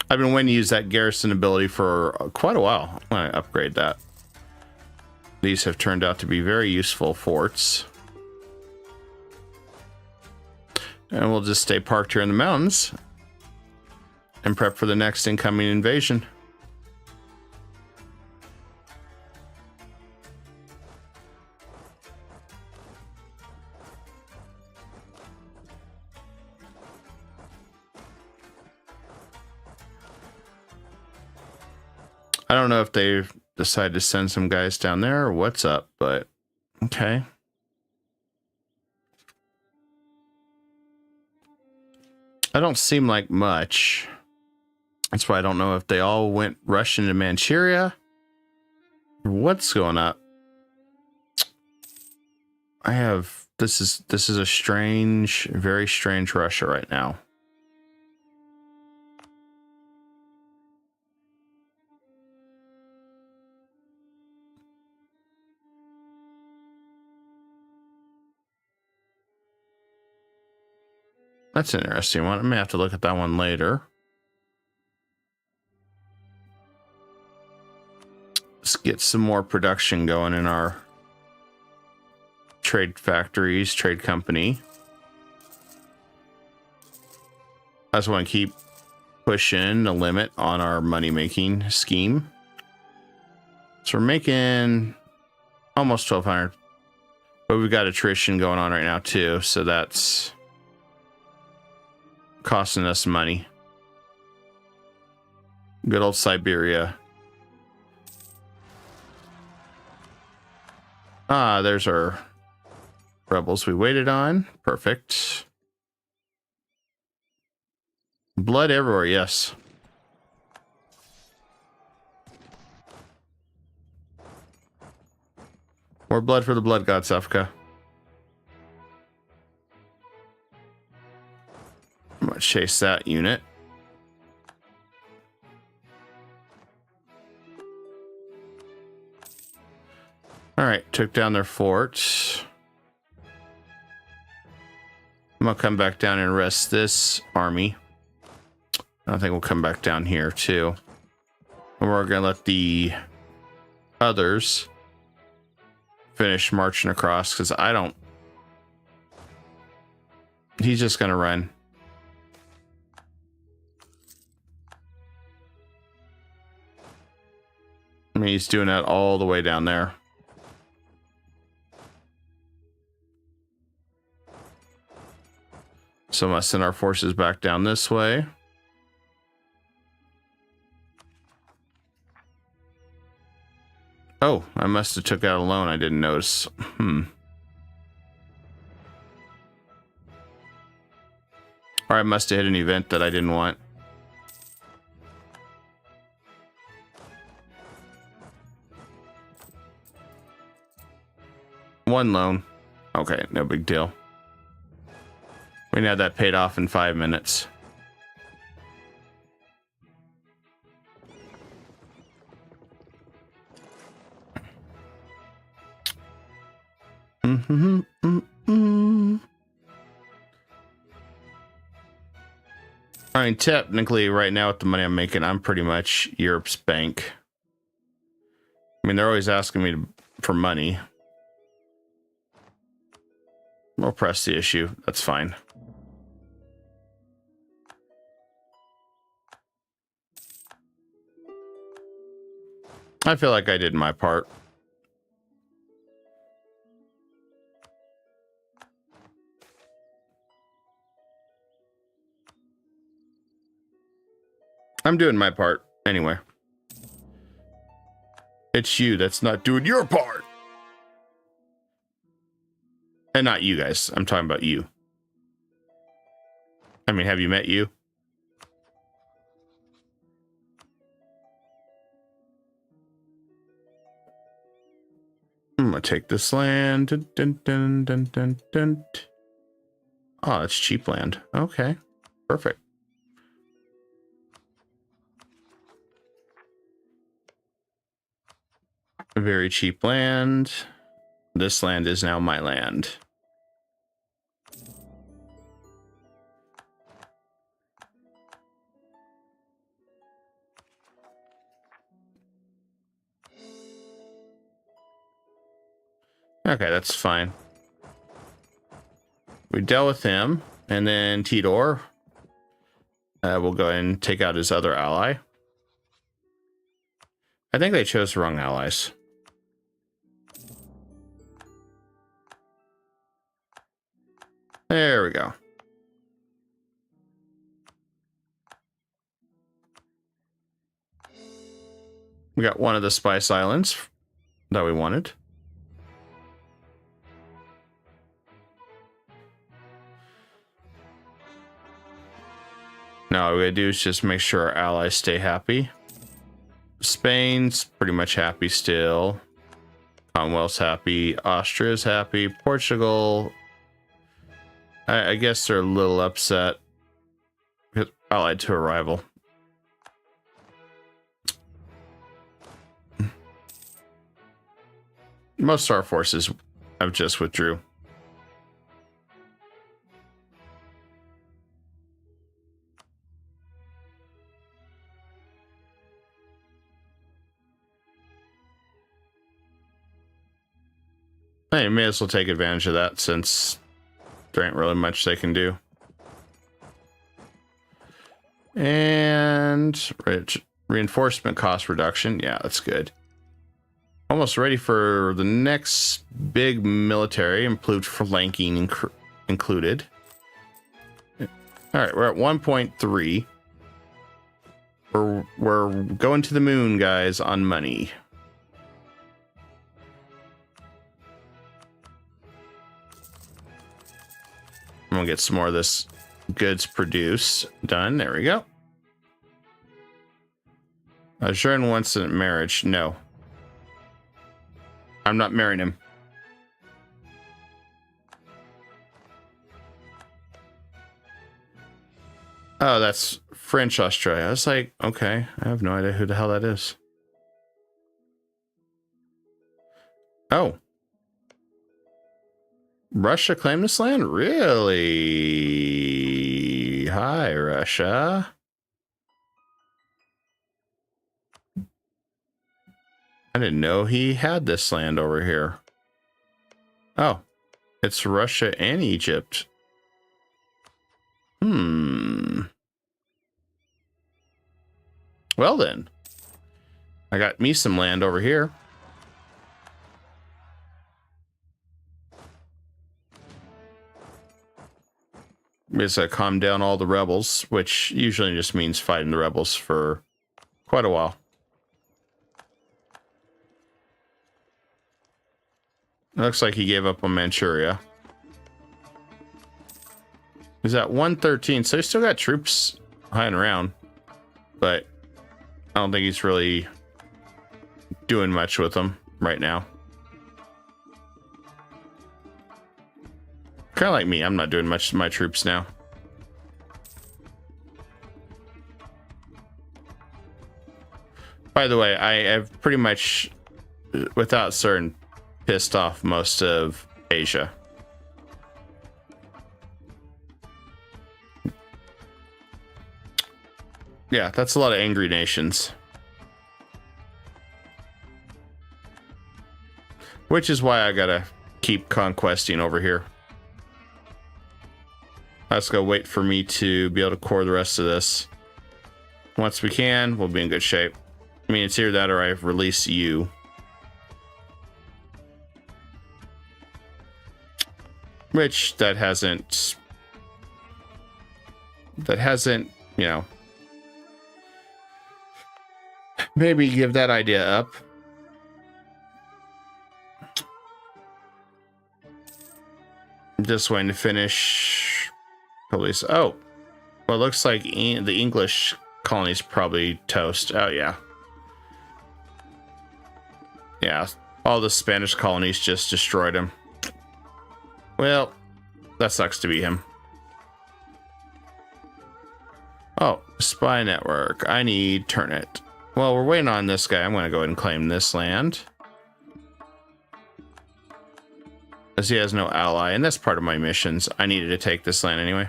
I've been wanting to use that garrison ability for quite a while when I upgrade that. These have turned out to be very useful forts. And we'll just stay parked here in the mountains and prep for the next incoming invasion. I don't know if they've decided to send some guys down there or what's up, but okay. I don't seem like much. That's why I don't know if they all went rushing to Manchuria or what's going up. I have this is a strange, very strange Russia right now. That's an interesting one. I may have to look at that one later. Let's get some more production going in our trade factories, trade company. I just want to keep pushing the limit on our money-making scheme. So we're making almost 1,200, but we've got attrition going on right now too, so that's costing us money. Good old Siberia. Ah, there's our rebels we waited on. Perfect. Blood everywhere, yes. More blood for the blood god, Safka. I'm gonna chase that unit. All right, took down their fort. I'm gonna come back down and rest this army. I think we'll come back down here too. And we're gonna let the others finish marching across because I don't. He's just gonna run. I mean, he's doing that all the way down there. So I must send our forces back down this way. Oh, I must have took out a loan. I didn't notice. Or I must have hit an event that I didn't want. One loan. Okay, no big deal. We can have that paid off in 5 minutes. I mean, technically, right now with the money I'm making, I'm pretty much Europe's bank. I mean, they're always asking me for money. We'll press the issue. That's fine. I feel like I did my part. I'm doing my part anyway. It's you that's not doing your part. And not you guys. I'm talking about you. I mean, have you met you? I'm gonna take this land. Dun, dun, dun, dun, dun, dun. Oh, it's cheap land. Okay, perfect. Very cheap land. This land is now my land. Okay, that's fine. We dealt with him, and then Tidor. We'll go ahead and take out his other ally. I think they chose the wrong allies. There we go. We got one of the Spice Islands that we wanted. Now all we gotta do is just make sure our allies stay happy. Spain's pretty much happy still. Commonwealth's happy. Austria's happy. Portugal, I guess they're a little upset because allied to a rival. Most of our forces have just withdrew. Hey, may as well take advantage of that since there ain't really much they can do. And reinforcement cost reduction. Yeah, that's good. Almost ready for the next big military, improved flanking included. All right, we're at 1.3. We're going to the moon, guys, on money. I'm gonna get some more of this goods produced done. There we go. Sharon wants a marriage. No. I'm not marrying him. Oh, that's French Australia. I was like, okay, I have no idea who the hell that is. Oh. Russia claimed this land? Really? Hi, Russia. I didn't know he had this land over here. Oh, it's Russia and Egypt. Well then, I got me some land over here. Is to calm down all the rebels, which usually just means fighting the rebels for quite a while. Looks like he gave up on Manchuria. He's at 113, so he's still got troops hiding around, but I don't think he's really doing much with them right now. Kind of like me, I'm not doing much to my troops now. By the way, I have pretty much, without certain, pissed off most of Asia. Yeah, that's a lot of angry nations. Which is why I gotta keep conquesting over here. Let's go wait for me to be able to core the rest of this. Once we can, we'll be in good shape. I mean, it's either that or I release you. Which, that hasn't, you know, maybe give that idea up. I'm just waiting to finish police. Oh, well, it looks like the English colony's probably toast. Oh, yeah. Yeah, all the Spanish colonies just destroyed him. Well, that sucks to be him. Oh, spy network. I need Turnit. Well, we're waiting on this guy. I'm going to go ahead and claim this land. As he has no ally, and that's part of my missions. I needed to take this land anyway.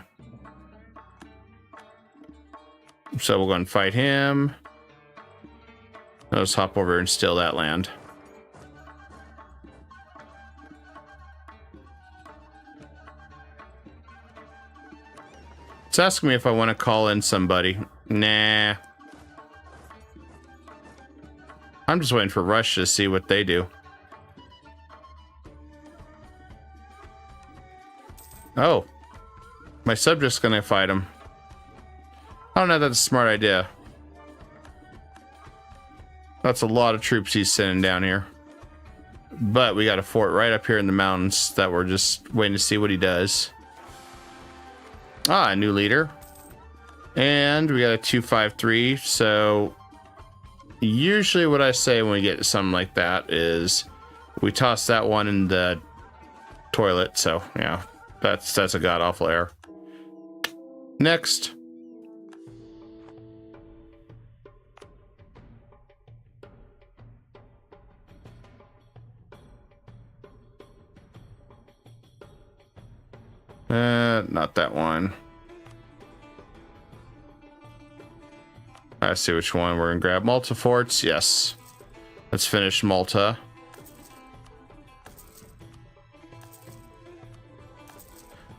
So we'll go and fight him. Let's hop over and steal that land. It's asking me if I want to call in somebody. Nah. I'm just waiting for Russia to see what they do. Oh. My subject's gonna fight him. I don't know if that's a smart idea. That's a lot of troops he's sending down here. But we got a fort right up here in the mountains that we're just waiting to see what he does. Ah, a new leader. And we got a 253. So usually what I say when we get something like that is we toss that one in the toilet. So yeah, that's a god awful error. Next. Not that one. I see which one we're gonna grab. Malta forts, yes. Let's finish Malta.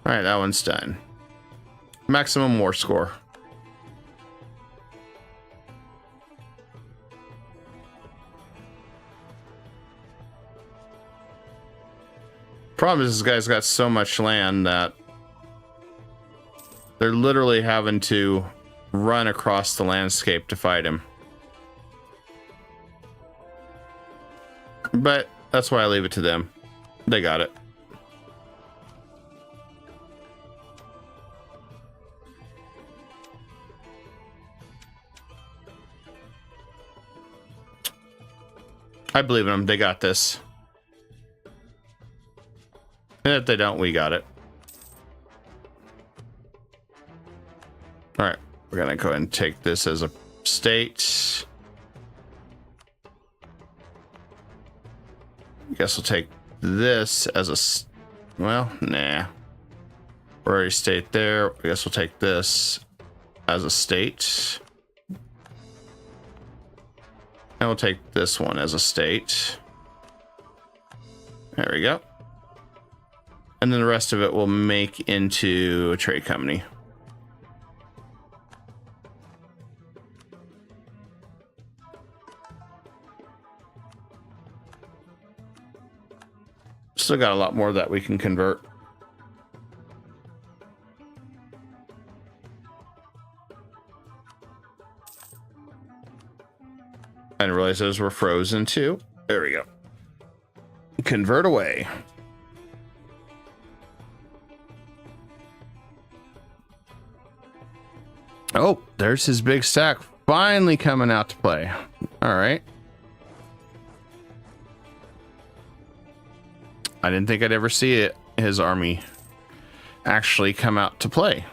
All right, that one's done. Maximum war score. Problem is, this guy's got so much land that they're literally having to run across the landscape to fight him. But that's why I leave it to them. They got it. I believe in them. They got this. And if they don't, we got it. All right, we're gonna go ahead and take this as a state. I guess we'll take this as a, well, nah. We're already state there. I guess we'll take this as a state. And we'll take this one as a state. There we go. And then the rest of it will make into a trade company. Still got a lot more that we can convert. I didn't realize those were frozen too. There we go. Convert away. Oh, there's his big stack finally coming out to play. All right. I didn't think I'd ever see it, his army actually come out to play.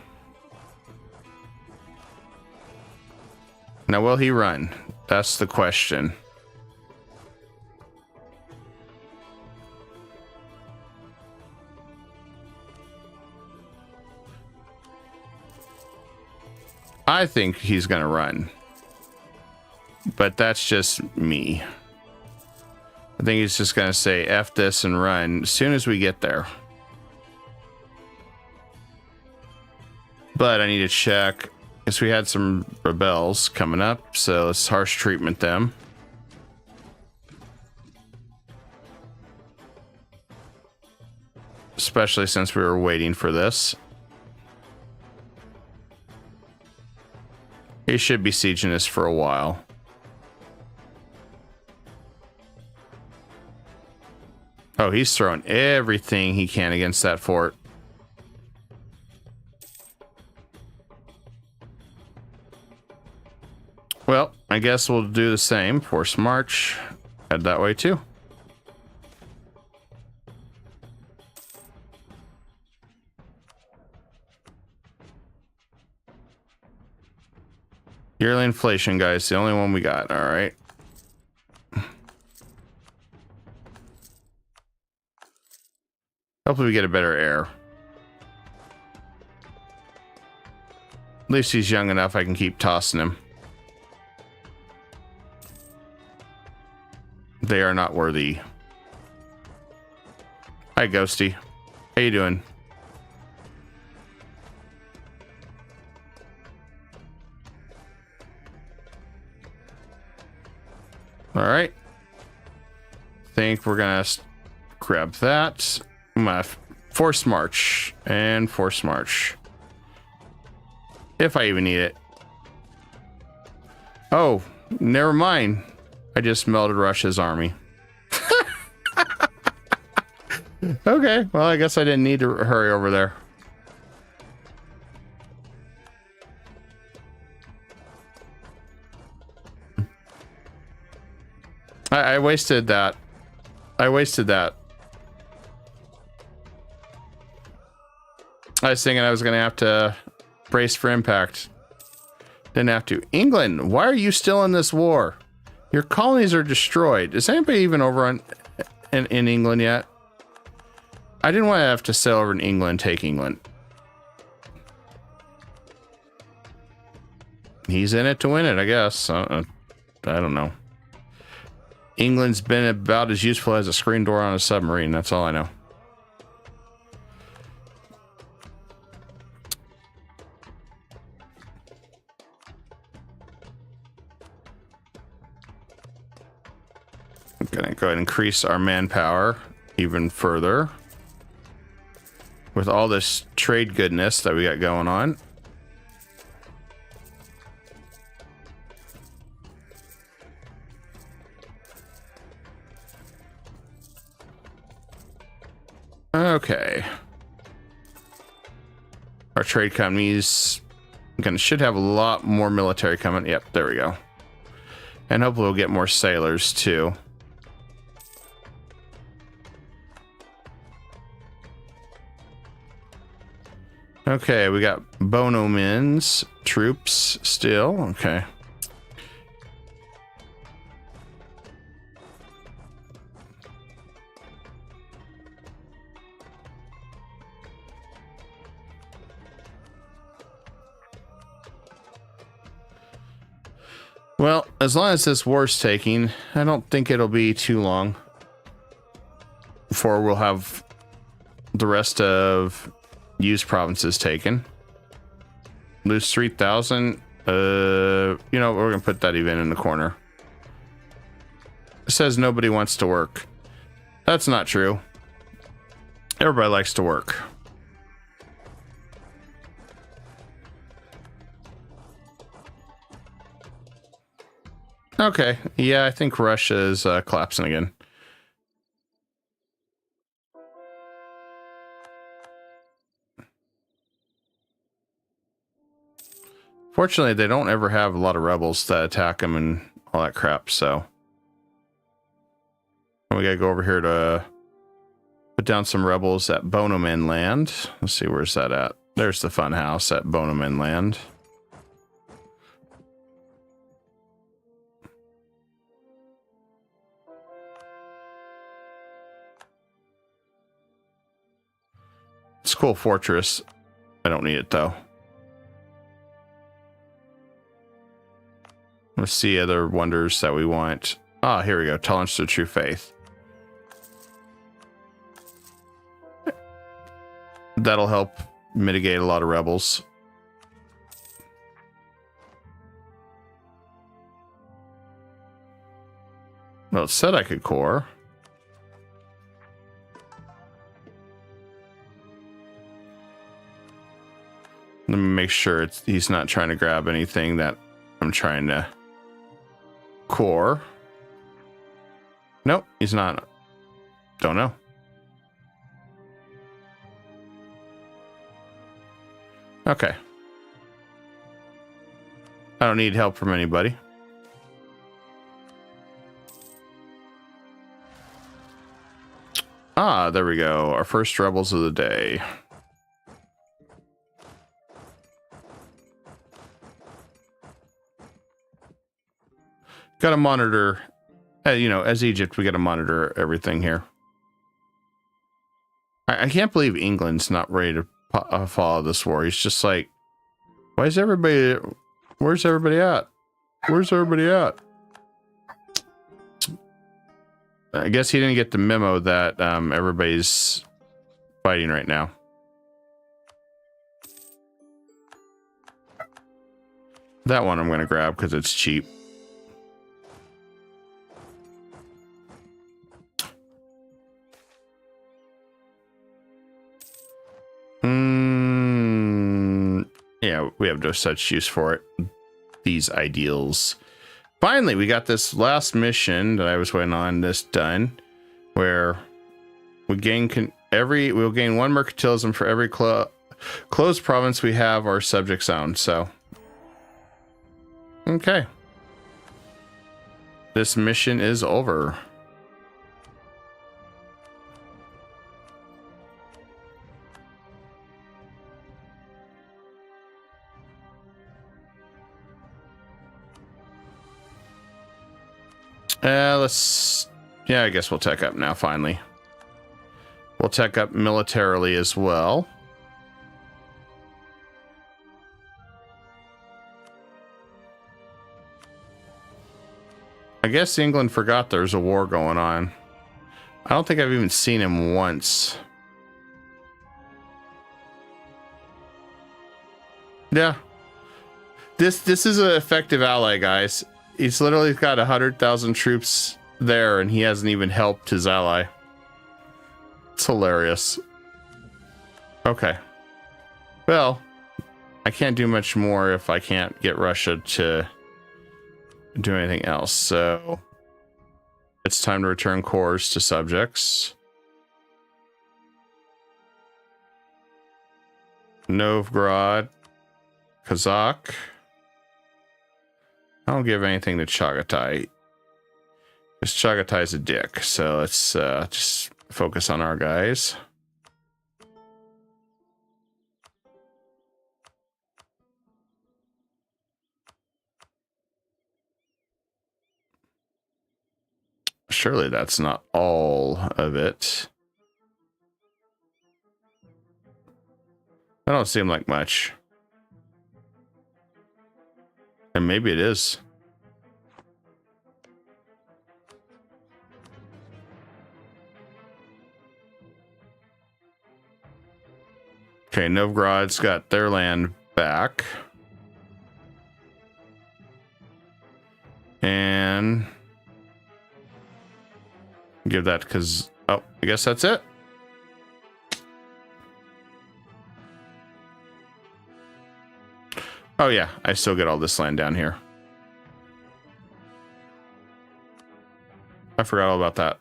Now, will he run? That's the question. I think he's going to run. But that's just me. I think he's just going to say F this and run as soon as we get there. But I need to check. Because we had some rebels coming up, so let's harsh treatment them. Especially since we were waiting for this. He should be sieging us for a while. Oh, he's throwing everything he can against that fort. Well, I guess we'll do the same. Force march. Head that way too. Yearly inflation, guys. The only one we got. All right. Hopefully we get a better heir. At least he's young enough I can keep tossing him. They are not worthy. Hi, Ghosty. How you doing? All right. Think we're gonna grab that. I'm gonna force march and force march. If I even need it. Oh, never mind. I just melted Russia's army. Okay, well, I guess I didn't need to hurry over there. I wasted that. I wasted that. I was thinking I was going to have to brace for impact. Didn't have to. England, why are you still in this war? Your colonies are destroyed. Is anybody even over in England yet? I didn't want to have to sail over in England and take England. He's in it to win it, I guess. I don't know. England's been about as useful as a screen door on a submarine. That's all I know. I'm gonna go ahead and increase our manpower even further with all this trade goodness that we got going on. Okay. Our trade companies should have a lot more military coming. Yep, there we go. And hopefully we'll get more sailors too. Okay, we got Bonomin's troops still. Okay. Well, as long as this war's taking, I don't think it'll be too long before we'll have the rest of used provinces taken. Lose 3,000. We're gonna put that even in the corner. It says nobody wants to work. That's not true. Everybody likes to work. Okay, yeah, I think Russia's collapsing again. Fortunately, they don't ever have a lot of rebels that attack them and all that crap, so we gotta go over here to put down some rebels at Bonoman Land. Let's see, where's that at? There's the fun house at Bonoman Land. It's a cool fortress. I don't need it though. Let's see other wonders that we want. Ah, here we go. Tolerance to true faith. That'll help mitigate a lot of rebels. Well, it said I could core. Let me make sure he's not trying to grab anything that I'm trying to core. Nope, he's not. Don't know. Okay. I don't need help from anybody. Ah, there we go. Our first rebels of the day. Got to monitor, as Egypt, we got to monitor everything here. I can't believe England's not ready to follow this war. He's just like, where's everybody at? Where's everybody at? I guess he didn't get the memo that everybody's fighting right now. That one I'm going to grab because it's cheap. Yeah, we have no such use for it. These ideals. Finally, we got this last mission that I was waiting on this done, where we we'll gain 1 mercantilism for every closed province we have our subjects own. So, okay, this mission is over. I guess we'll tech up now, finally. We'll tech up militarily as well. I guess England forgot there's a war going on. I don't think I've even seen him once. Yeah. This is an effective ally, guys. He's literally got 100,000 troops there, and he hasn't even helped his ally. It's hilarious. Okay. Well, I can't do much more if I can't get Russia to do anything else. So it's time to return cores to subjects. Novgorod, Kazakh. I don't give anything to Chagatai. Because Chagatai's a dick. So let's just focus on our guys. Surely that's not all of it. That don't seem like much. And maybe it is. Okay, Novgorod's got their land back. And give that because, oh, I guess that's it. Oh yeah, I still get all this land down here. I forgot all about that.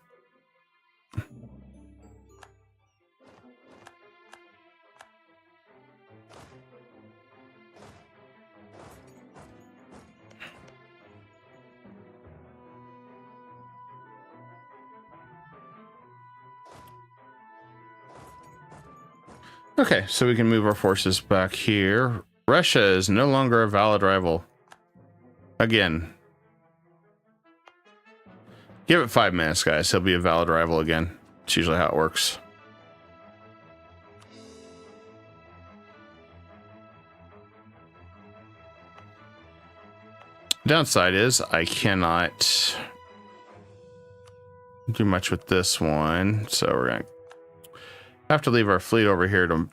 Okay, so we can move our forces back here. Russia is no longer a valid rival. Again. Give it 5 minutes, guys. He'll be a valid rival again. It's usually how it works. Downside is I cannot do much with this one, so we're gonna have to leave our fleet over here to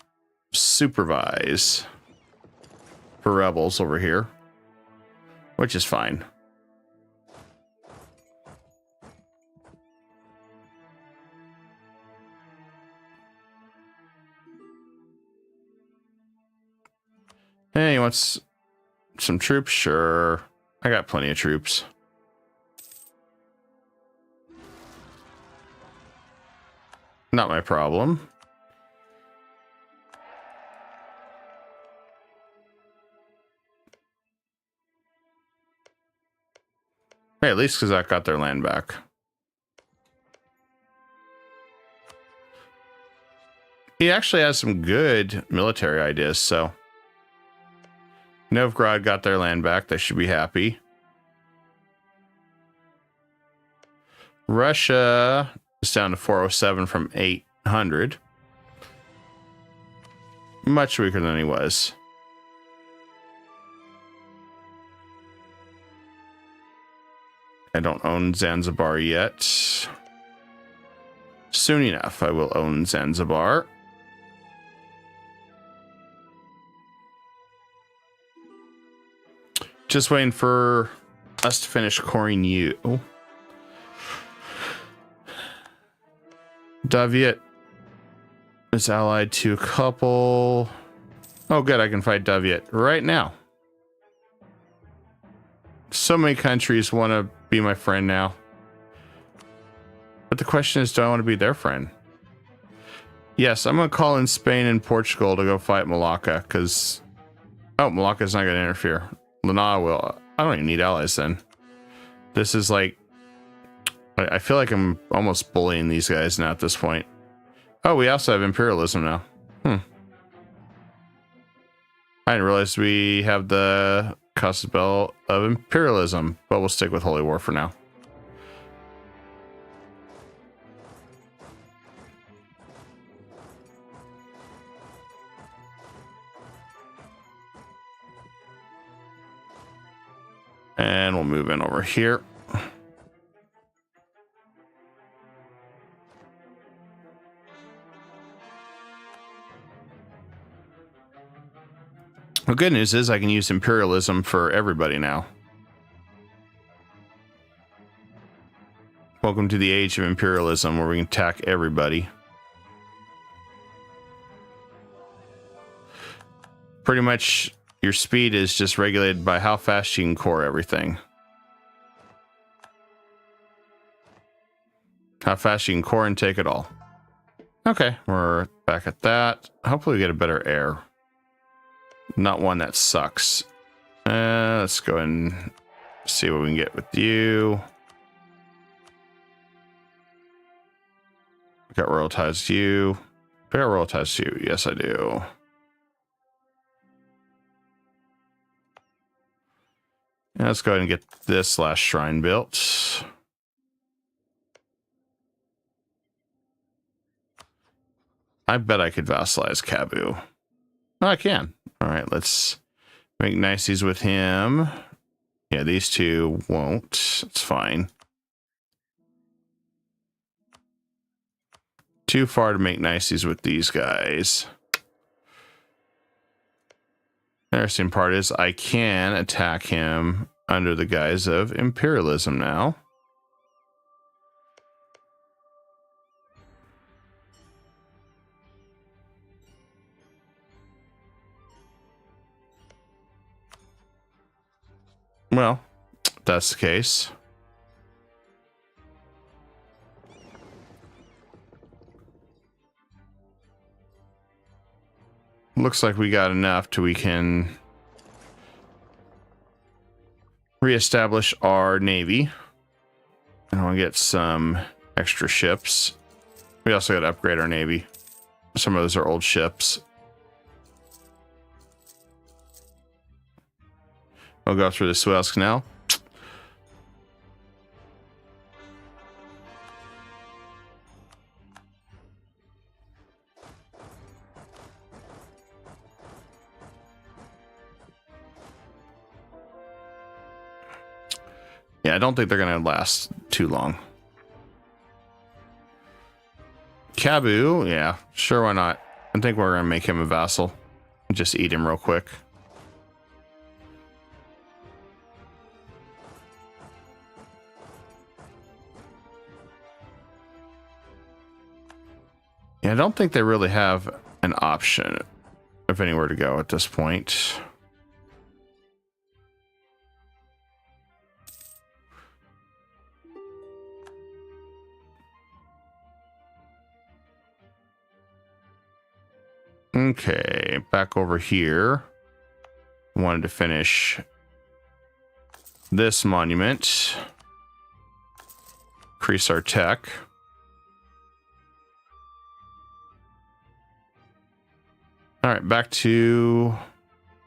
supervise for rebels over here, which is fine. Hey, you want some troops? Sure. I got plenty of troops. Not my problem. Hey, at least because I got their land back. He actually has some good military ideas, so Novgorod got their land back. They should be happy. Russia is down to 407 from 800. Much weaker than he was. I don't own Zanzibar yet. Soon enough, I will own Zanzibar. Just waiting for us to finish coring you. Daviet is allied to a couple. Oh, good. I can fight Daviet right now. So many countries want to be my friend now. But the question is, do I want to be their friend? Yes, I'm going to call in Spain and Portugal to go fight Malacca because... Oh, Malacca's not going to interfere. Lanai will. I don't even need allies then. This is like... I feel like I'm almost bullying these guys now at this point. Oh, we also have imperialism now. I didn't realize we have the casus belli of imperialism, but we'll stick with Holy War for now. And we'll move in over here. The good news is I can use imperialism for everybody now. Welcome to the age of imperialism where we can attack everybody. Pretty much your speed is just regulated by how fast you can core everything. How fast you can core and take it all. Okay, we're back at that. Hopefully we get a better air. Not one that sucks. Let's go and see what we can get with you. Got royal ties to you. I got royal ties to you. Yes, I do. Let's go ahead and get this last shrine built. I bet I could vassalize Cabu. Oh, I can. All right, let's make niceties with him. Yeah, these two won't. It's fine. Too far to make niceties with these guys. The interesting part is I can attack him under the guise of imperialism now. Well, if that's the case. Looks like we got enough till we can reestablish our navy. And I'll get some extra ships. We also got to upgrade our navy. Some of those are old ships. We'll go through the Suez Canal. Yeah, I don't think they're going to last too long. Cabu, yeah, sure, why not? I think we're going to make him a vassal. Just eat him real quick. Yeah, I don't think they really have an option of anywhere to go at this point. Okay, back over here. Wanted to finish this monument. Increase our tech. All right, back to,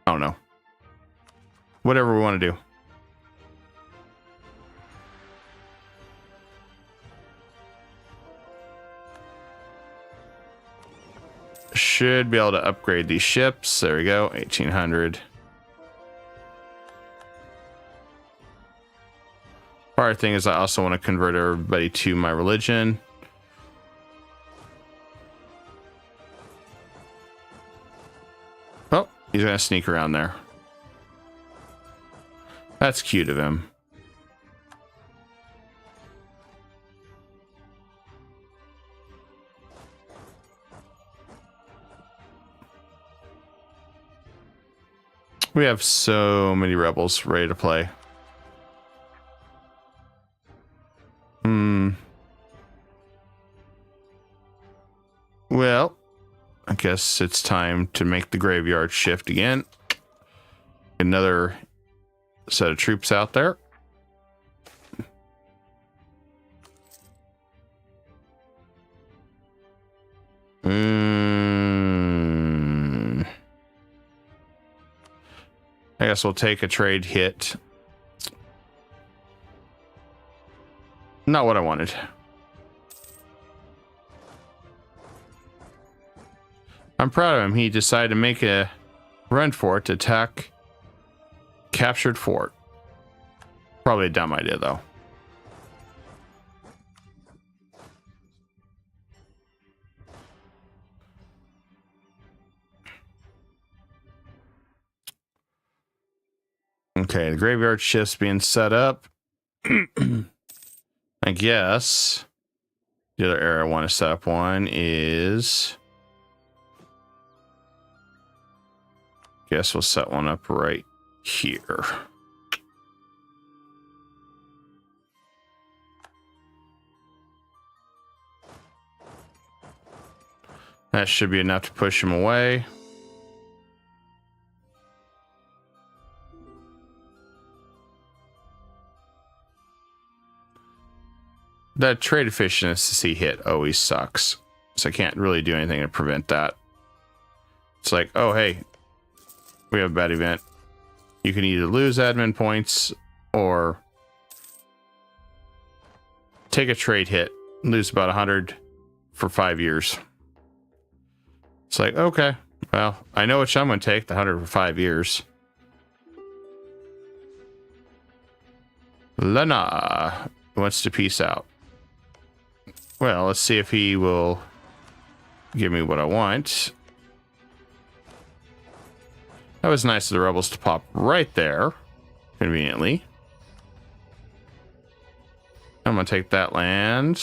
I don't know. Whatever we want to do. Should be able to upgrade these ships. There we go, 1800. Part of the thing is I also want to convert everybody to my religion. Oh, he's going to sneak around there. That's cute of him. We have so many rebels ready to play. Well, I guess it's time to make the graveyard shift again. Another set of troops out there. I guess we'll take a trade hit. Not what I wanted. I'm proud of him. He decided to make a run for it to attack captured fort. Probably a dumb idea, though. Okay, the graveyard shift's being set up. I guess the other area I want to set up one is... Guess we'll set one up right here. That should be enough to push him away. That trade efficiency hit always sucks. So I can't really do anything to prevent that. It's like, oh, hey, we have a bad event. You can either lose admin points or take a trade hit, lose about 100 for 5 years. It's like, okay, well, I know which I'm going to take, the 100 for 5 years. Lena wants to peace out. Well, let's see if he will give me what I want. That was nice of the rebels to pop right there, conveniently. I'm going to take that land.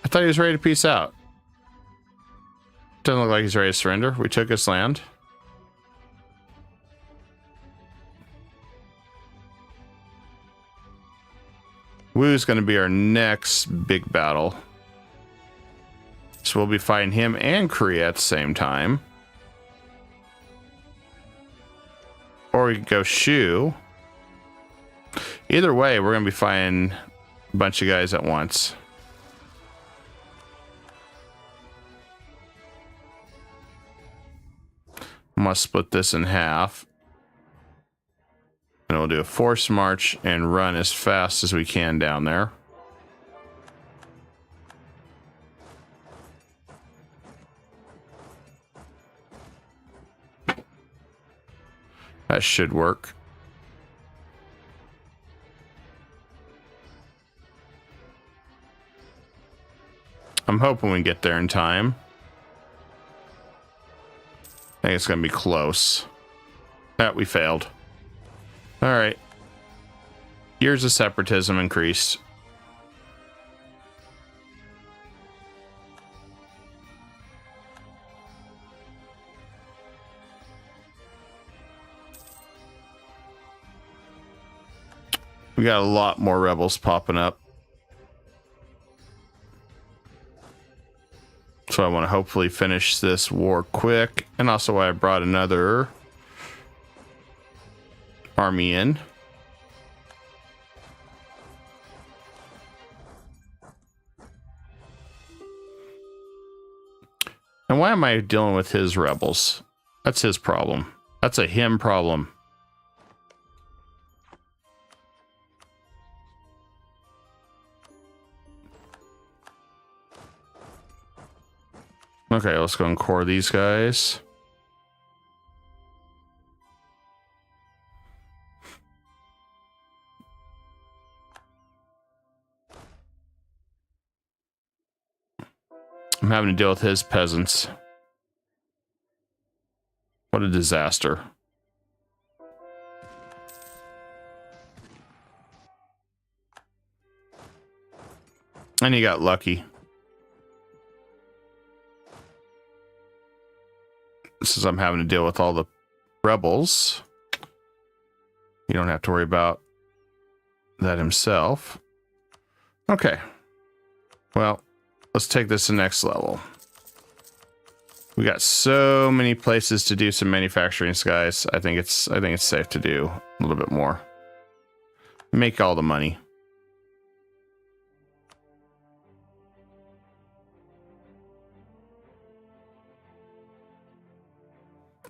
I thought he was ready to peace out. Doesn't look like he's ready to surrender. We took his land. Wu's going to be our next big battle. So we'll be fighting him and Korea at the same time. Or we could go Shu. Either way, we're going to be fighting a bunch of guys at once. I'm going to split this in half. And we'll do a forced march and run as fast as we can down there. That should work. I'm hoping we get there in time. I think it's going to be close. We failed. All right. Years of separatism increased. We got a lot more rebels popping up. So I want to hopefully finish this war quick. And also I brought another army in. And why am I dealing with his rebels? That's his problem. That's a him problem. Okay, let's go and core these guys. I'm having to deal with his peasants. What a disaster. And he got lucky. Since I'm having to deal with all the rebels, you don't have to worry about that himself. Okay. Well, let's take this to the next level. We got so many places to do some manufacturing, guys. I think it's safe to do a little bit more. Make all the money.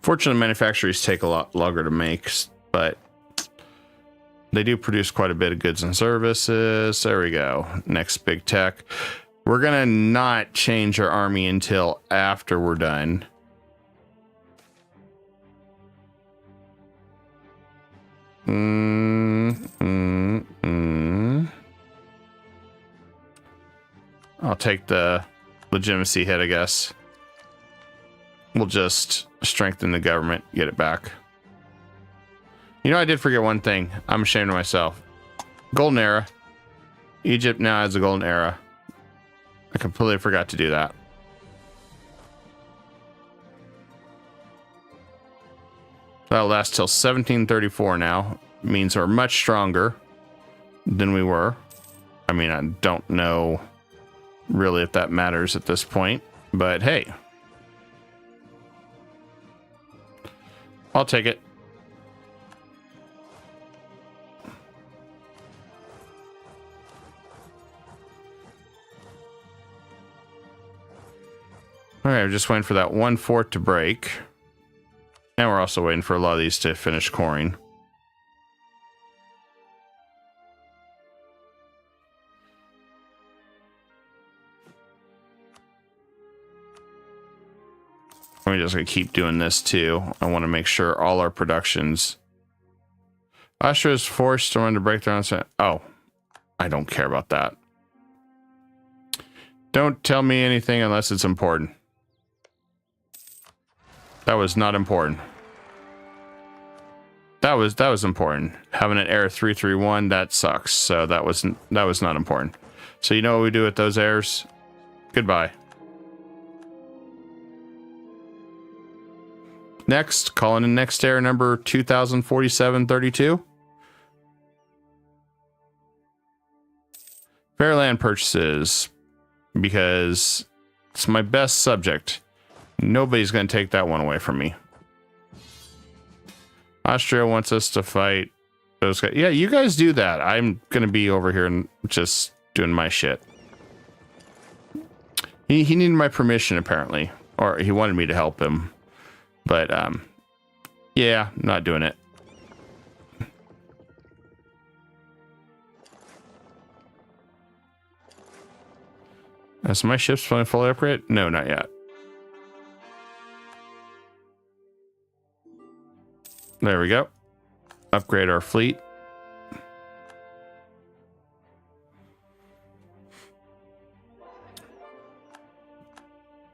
Fortunately, manufacturers take a lot longer to make, but they do produce quite a bit of goods and services. There we go. Next big tech. We're going to not change our army until after we're done. I'll take the legitimacy hit, I guess. We'll just strengthen the government, get it back. You know, I did forget one thing. I'm ashamed of myself. Golden era. Egypt now has a golden era. I completely forgot to do that. That'll last till 1734 now. Means we're much stronger than we were. I mean, I don't know really if that matters at this point, but hey. I'll take it. All right, we're just waiting for that one fort to break. And we're also waiting for a lot of these to finish coring. I'm just going to keep doing this too. I want to make sure all our productions. Austria is forced to run to break their own. Oh, I don't care about that. Don't tell me anything unless it's important. That was not important. That was important. Having an error 331, that sucks. So that was not important. So you know what we do with those errors? Goodbye. Next, calling in next error number 204732. Fair land purchases, because it's my best subject. Nobody's going to take that one away from me. Austria wants us to fight those guys. Yeah, you guys do that. I'm going to be over here and just doing my shit. He needed my permission, apparently. Or he wanted me to help him. But, yeah, not doing it. So my ship's fully upgraded? No, not yet. There we go. Upgrade our fleet.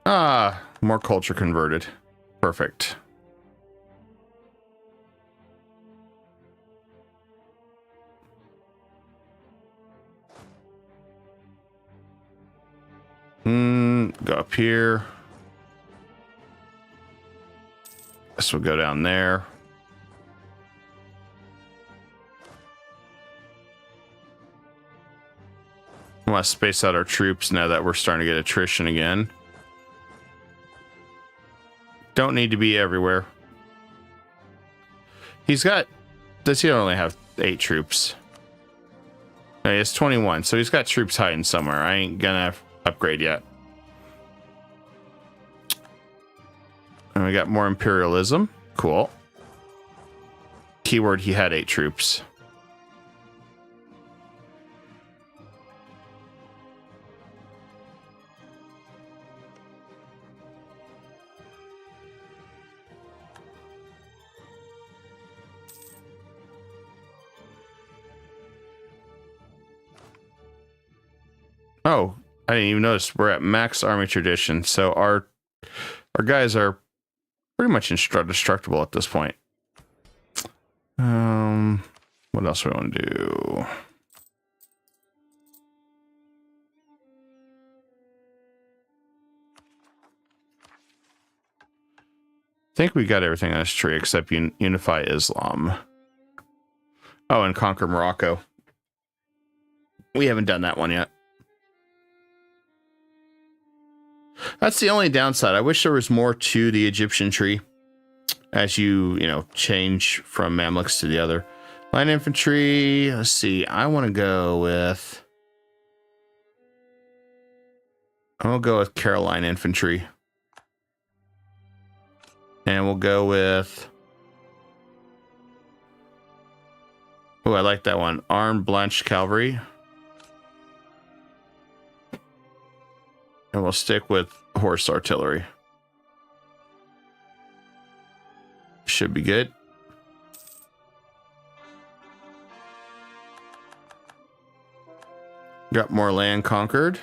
Ah, more culture converted. Perfect. Go up here. This will go down there. I want to space out our troops now that we're starting to get attrition again. Don't need to be everywhere. He's got... Does he only have 8 troops? No, he has 21, so he's got troops hiding somewhere. I ain't gonna upgrade yet. And we got more imperialism. Cool. Keyword, he had 8 troops. Oh, I didn't even notice we're at max army tradition. So our guys are pretty much indestructible at this point. What else do we want to do? I think we got everything on this tree except unify Islam. Oh, and conquer Morocco. We haven't done that one yet. That's the only downside. I wish there was more to the Egyptian tree as you change from Mamluks to the other. Line infantry. Let's see. I want to go with... I'm going to go with Caroline infantry. And we'll go with... Oh, I like that one. Armed Blanche cavalry. And we'll stick with horse artillery. Should be good. Got more land conquered.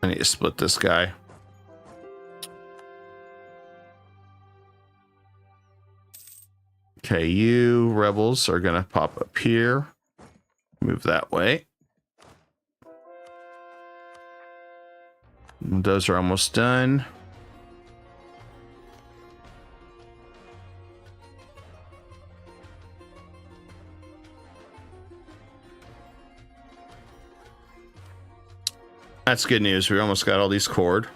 I need to split this guy. Okay, you rebels are going to pop up here. Move that way. Those are almost done. That's good news. We almost got all these cored.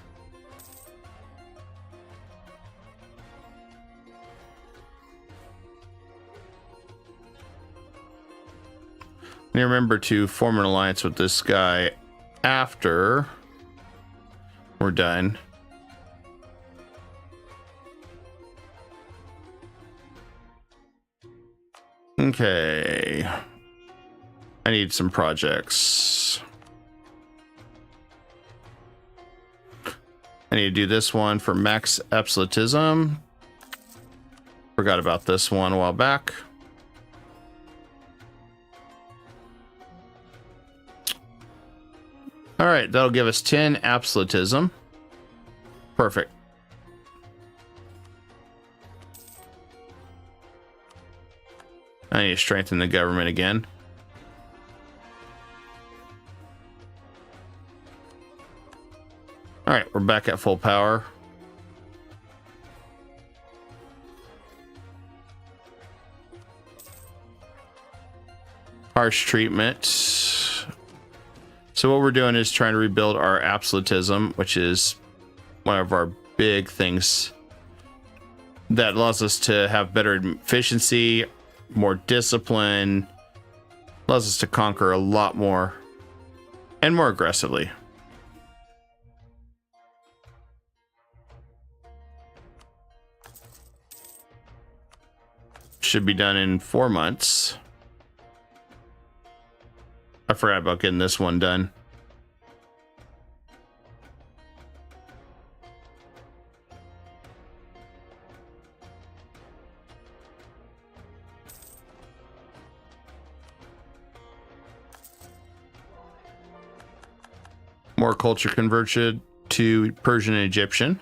And remember to form an alliance with this guy after we're done. Okay. I need some projects. I need to do this one for max absolutism. Forgot about this one a while back. All right, that'll give us 10 absolutism. Perfect. I need to strengthen the government again. All right, we're back at full power. Harsh treatment. So what we're doing is trying to rebuild our absolutism, which is one of our big things that allows us to have better efficiency, more discipline, allows us to conquer a lot more and more aggressively. Should be done in 4 months. I forgot about getting this one done. More culture converted to Persian and Egyptian.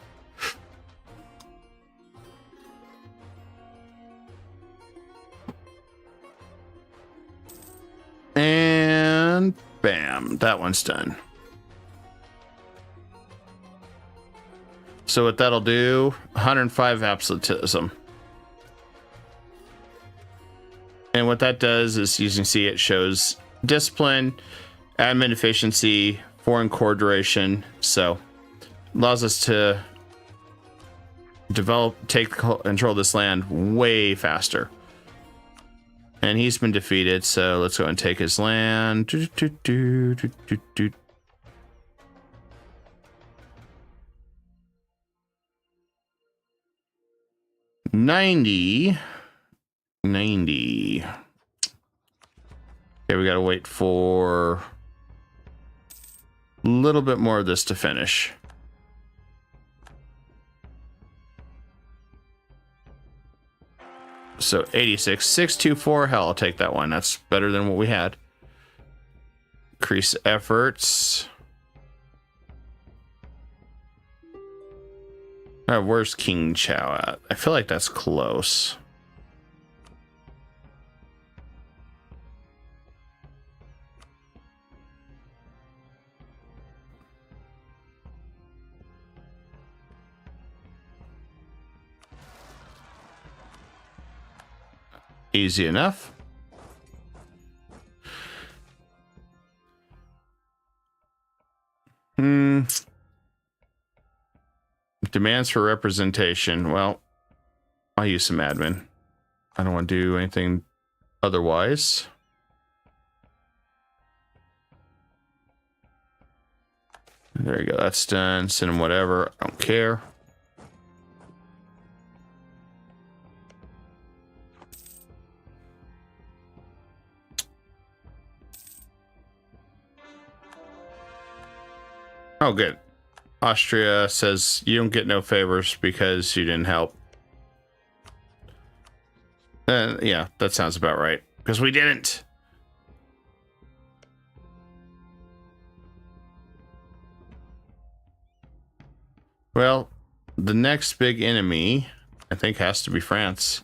And bam, that one's done. So what that'll do, 105 absolutism. And what that does is, you can see, it shows discipline, admin efficiency, foreign core duration. So allows us to take control of this land way faster. And he's been defeated, so let's go and take his land. 90. Okay, we gotta wait for a little bit more of this to finish. So 86, 624. Hell, I'll take that one. That's better than what we had. Increase efforts. Where's King Chow at? I feel like that's close. Easy enough. Demands for representation. Well, I'll use some admin. I don't want to do anything otherwise. There you go. That's done. Send him whatever. I don't care. Oh, good. Austria says you don't get no favors because you didn't help. Yeah, that sounds about right. Because we didn't. Well, the next big enemy, I think, has to be France.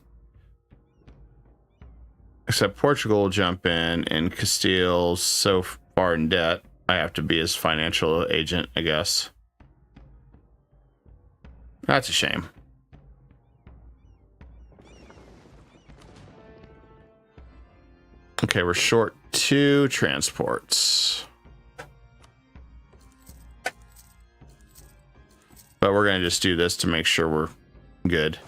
Except Portugal will jump in, and Castile's so far in debt, I have to be his financial agent, I guess. That's a shame. Okay, we're short 2 transports. But we're going to just do this to make sure we're good.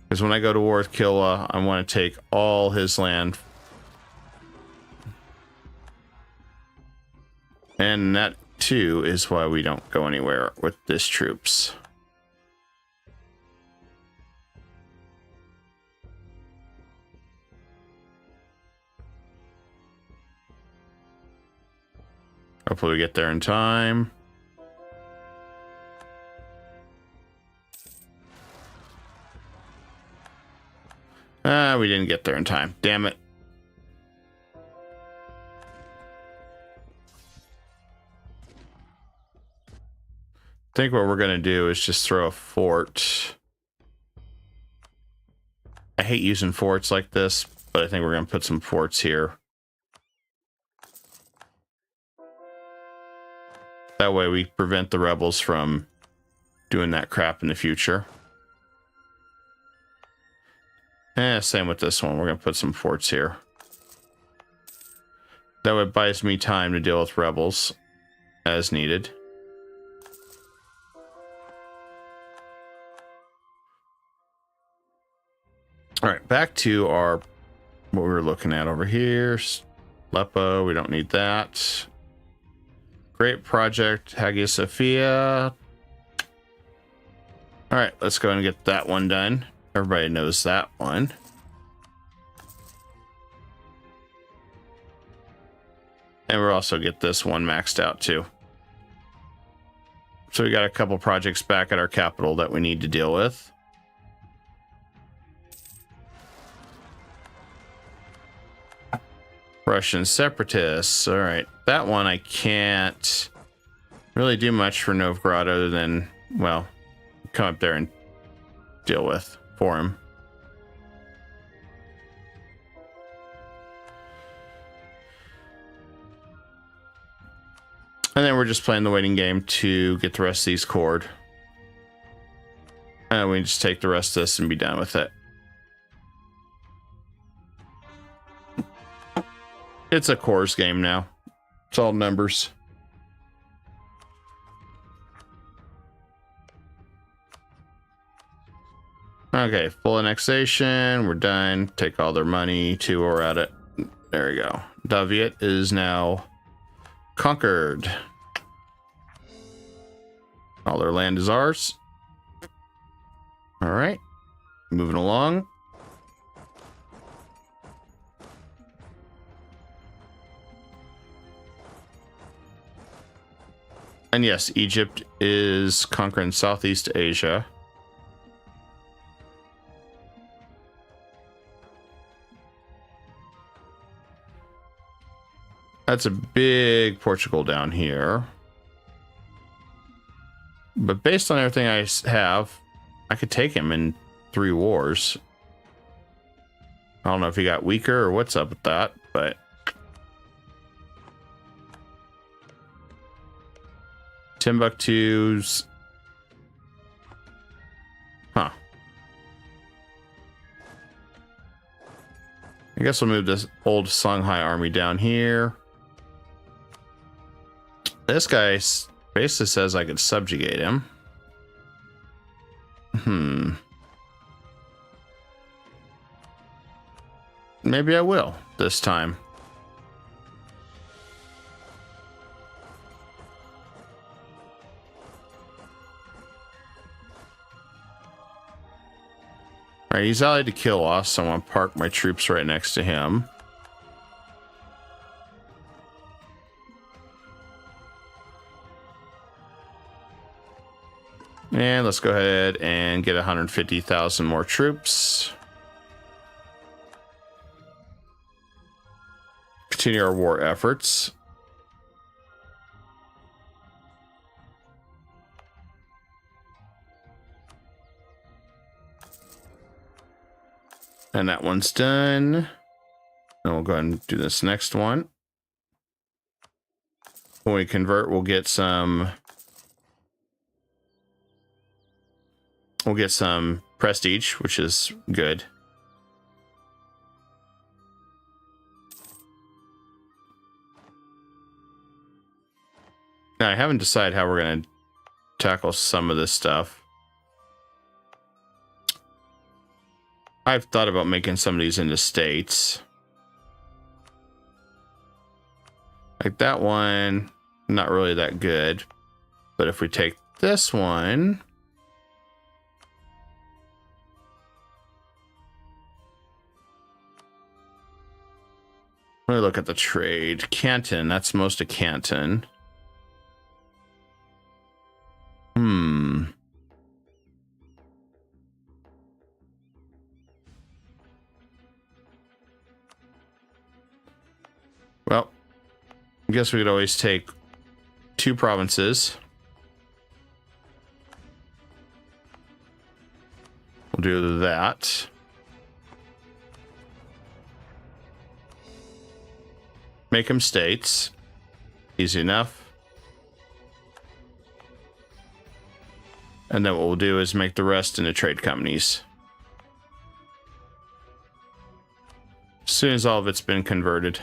Because when I go to war with Kilwa, I want to take all his land. And that, too, is why we don't go anywhere with this troops. Hopefully we get there in time. We didn't get there in time. Damn it. I think what we're going to do is just throw a fort. I hate using forts like this, but I think we're going to put some forts here. That way we prevent the rebels from doing that crap in the future. Same with this one. We're going to put some forts here. That way it buys me time to deal with rebels as needed. All right, back to our what we were looking at over here. Lepo, we don't need that. Great project, Hagia Sophia. All right, let's go and get that one done. Everybody knows that one. And we'll also get this one maxed out too. So we got a couple projects back at our capital that we need to deal with. Russian separatists. All right, that one I can't really do much for Novgorod other than, well, come up there and deal with for him. And then we're just playing the waiting game to get the rest of these cored. And we just take the rest of this and be done with it. It's a cores game now. It's all numbers. Okay, full annexation. We're done. Take all their money too. We're at it. There we go. Daviet is now conquered. All their land is ours. All right. Moving along. And yes, Egypt is conquering Southeast Asia. That's a big Portugal down here. But based on everything I have, I could take him in 3 wars. I don't know if he got weaker or what's up with that, but... Timbuktu's... Huh. I guess we'll move this old Songhai army down here. This guy basically says I could subjugate him. Maybe I will this time. Alright, he's allied to kill us, so I want to park my troops right next to him. And let's go ahead and get 150,000 more troops. Continue our war efforts. And that one's done. And we'll go ahead and do this next one. When we convert, we'll get some... We'll get some prestige, which is good. Now, I haven't decided how we're going to tackle some of this stuff. I've thought about making some of these into states. Like that one, not really that good. But if we take this one... Let me look at the trade. Canton, that's most of Canton. I guess we could always take 2 provinces. We'll do that. Make them states. Easy enough. And then what we'll do is make the rest into trade companies. As soon as all of it's been converted.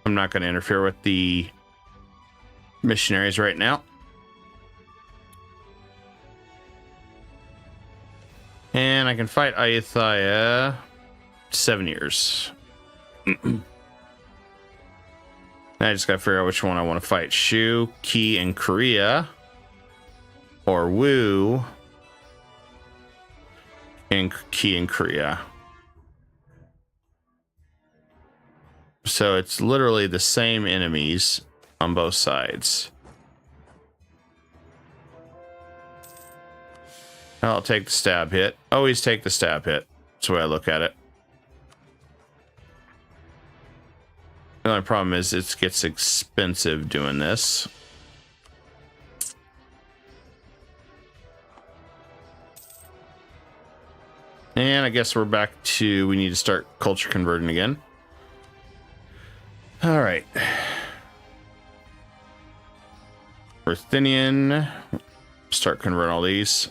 I'm not going to interfere with the missionaries right now. And I can fight Ayutthaya 7 years. I just gotta figure out which one I want to fight. Shu, Qi in Korea, or Wu and Qi in Korea. So it's literally the same enemies on both sides. I'll take the stab hit. Always take the stab hit. That's the way I look at it. The only problem is it gets expensive doing this. And I guess we're back to, we need to start culture converting again. All right. Ruthenian. Start converting all these.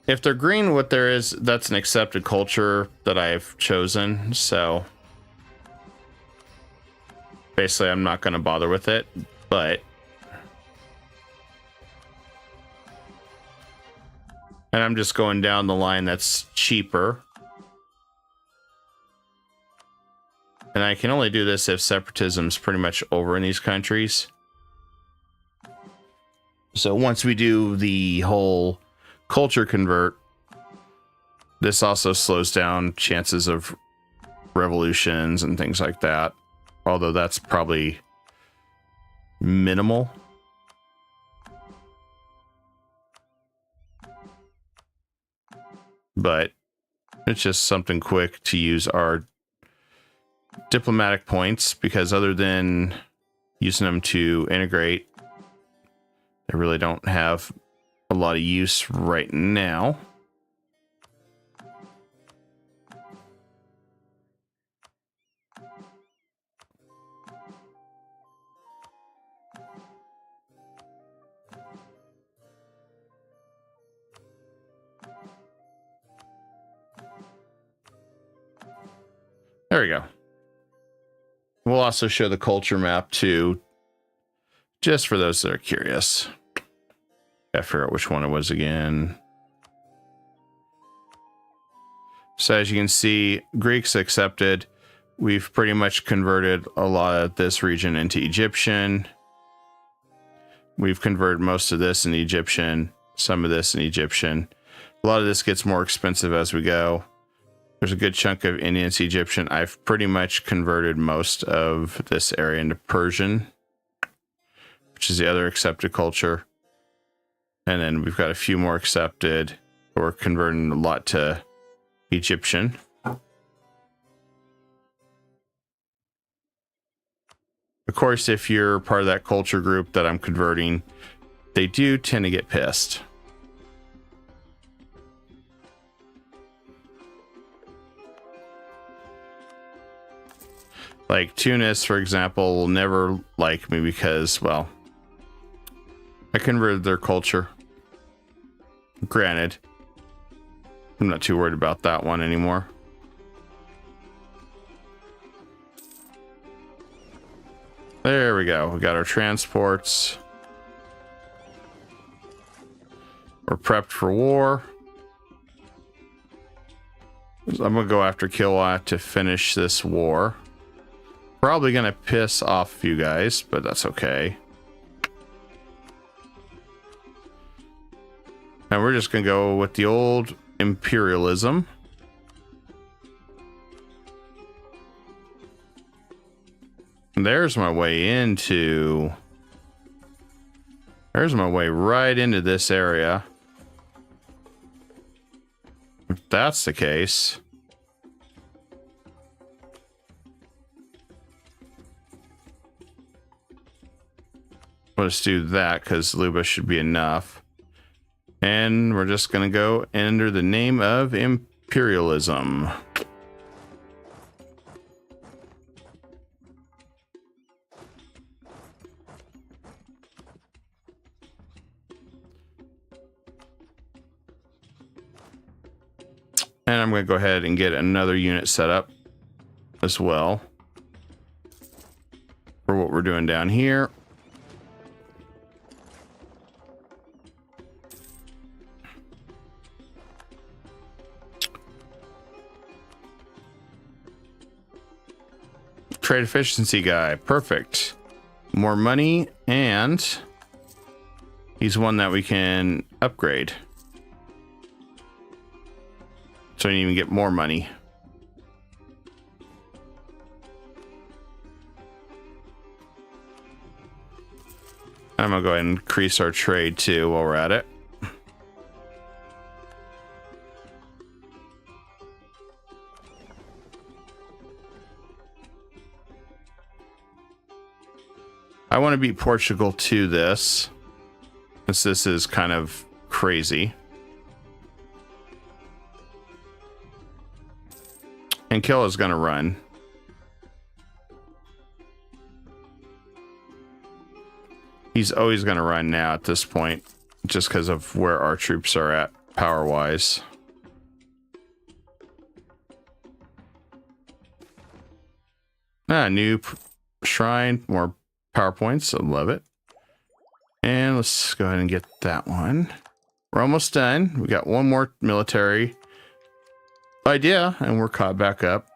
If they're green, what there is, that's an accepted culture that I've chosen. So basically, I'm not going to bother with it, but and I'm just going down the line that's cheaper. And I can only do this if separatism's pretty much over in these countries. So once we do the whole culture convert, this also slows down chances of revolutions and things like that, although that's probably minimal. But it's just something quick to use our diplomatic points, because other than using them to integrate, they really don't have a lot of use right now. There we go. We'll also show the culture map too, just for those that are curious. Gotta figure out which one it was again. So as you can see, Greeks accepted. We've pretty much converted a lot of this region into Egyptian. We've converted most of this in Egyptian, some of this in Egyptian. A lot of this gets more expensive as we go. There's a good chunk of Indian to Egyptian. I've pretty much converted most of this area into Persian, which is the other accepted culture. And then we've got a few more accepted. We're converting a lot to Egyptian. Of course, if you're part of that culture group that I'm converting, they do tend to get pissed. Like Tunis, for example, will never like me because, well, I converted their culture. Granted, I'm not too worried about that one anymore. There we go. We got our transports. We're prepped for war. So I'm going to go after Kilwa to finish this war. Probably going to piss off you guys, but that's okay. And we're just going to go with the old imperialism. And there's my way into... There's my way right into this area. If that's the case. Let's do that because Luba should be enough. And we're just going to go under the name of imperialism. And I'm going to go ahead and get another unit set up as well for what we're doing down here. Trade efficiency guy. Perfect. More money, and he's one that we can upgrade. So we can even get more money. I'm gonna go ahead and increase our trade too while we're at it. I want to beat Portugal to this, since this is kind of crazy. And Kill is going to run. He's always going to run now at this point, just because of where our troops are at power-wise. New shrine, more PowerPoints. I love it. And let's go ahead and get that one. We're almost done. We got one more military idea, and we're caught back up.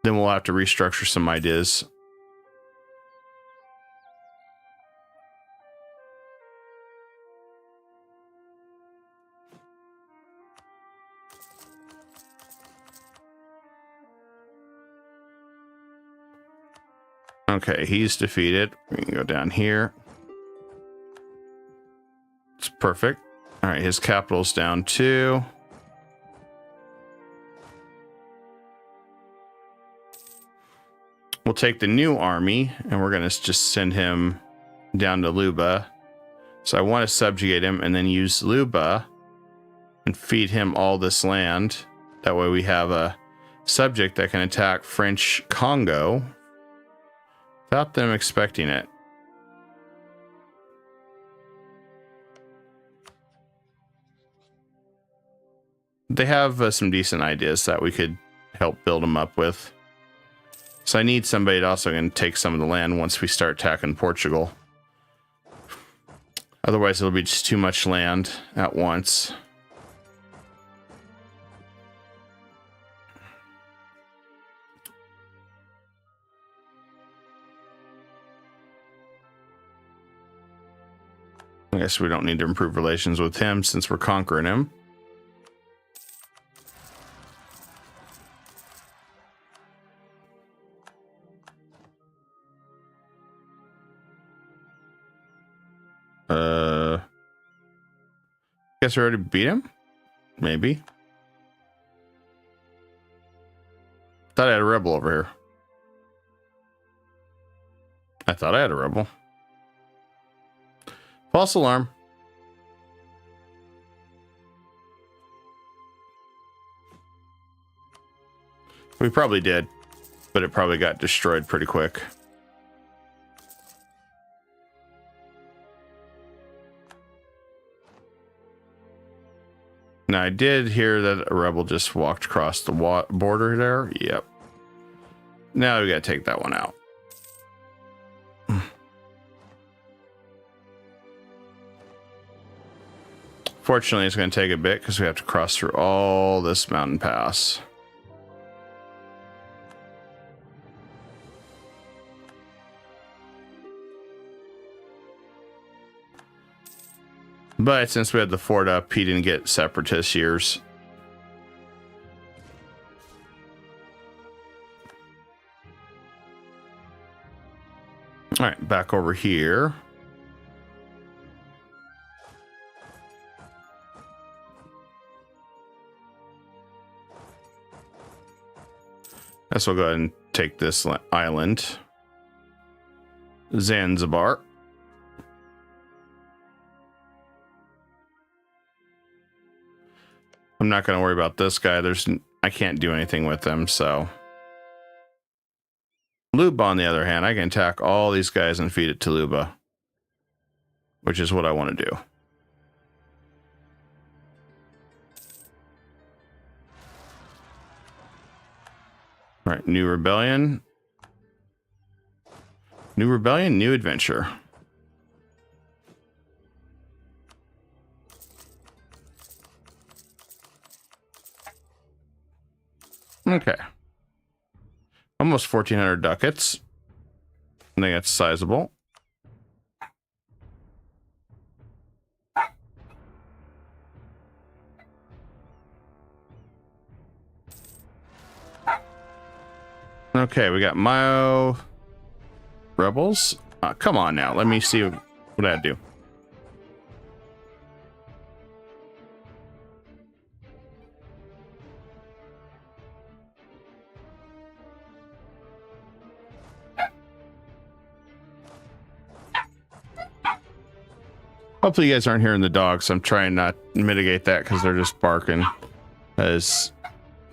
Then we'll have to restructure some ideas. Okay, he's defeated. We can go down here. It's perfect. All right, his capital's down too. We'll take the new army and we're going to just send him down to Luba. So I want to subjugate him and then use Luba and feed him all this land. That way we have a subject that can attack French Congo without them expecting it. They have some decent ideas that we could help build them up with. So I need somebody to also going to take some of the land once we start attacking Portugal. Otherwise, it'll be just too much land at once. I guess we don't need to improve relations with him since we're conquering him. Guess we already beat him? Maybe. Thought I had a rebel over here. I thought I had a rebel. False alarm. We probably did, but it probably got destroyed pretty quick. Now, I did hear that a rebel just walked across the border there. Yep. Now we gotta take that one out. Fortunately, it's going to take a bit because we have to cross through all this mountain pass. But since we had the fort up, he didn't get separatist years. All right, back over here. Guess we'll go ahead and take this island. Zanzibar. I'm not going to worry about this guy. I can't do anything with him, so. Luba, on the other hand, I can attack all these guys and feed it to Luba, which is what I want to do. All right, new rebellion. New rebellion, new adventure. Okay. Almost 1,400 ducats. I think that's sizable. Okay, we got Mayo rebels. Come on now. Let me see what I do. Hopefully you guys aren't hearing the dogs. I'm trying not to mitigate that because they're just barking as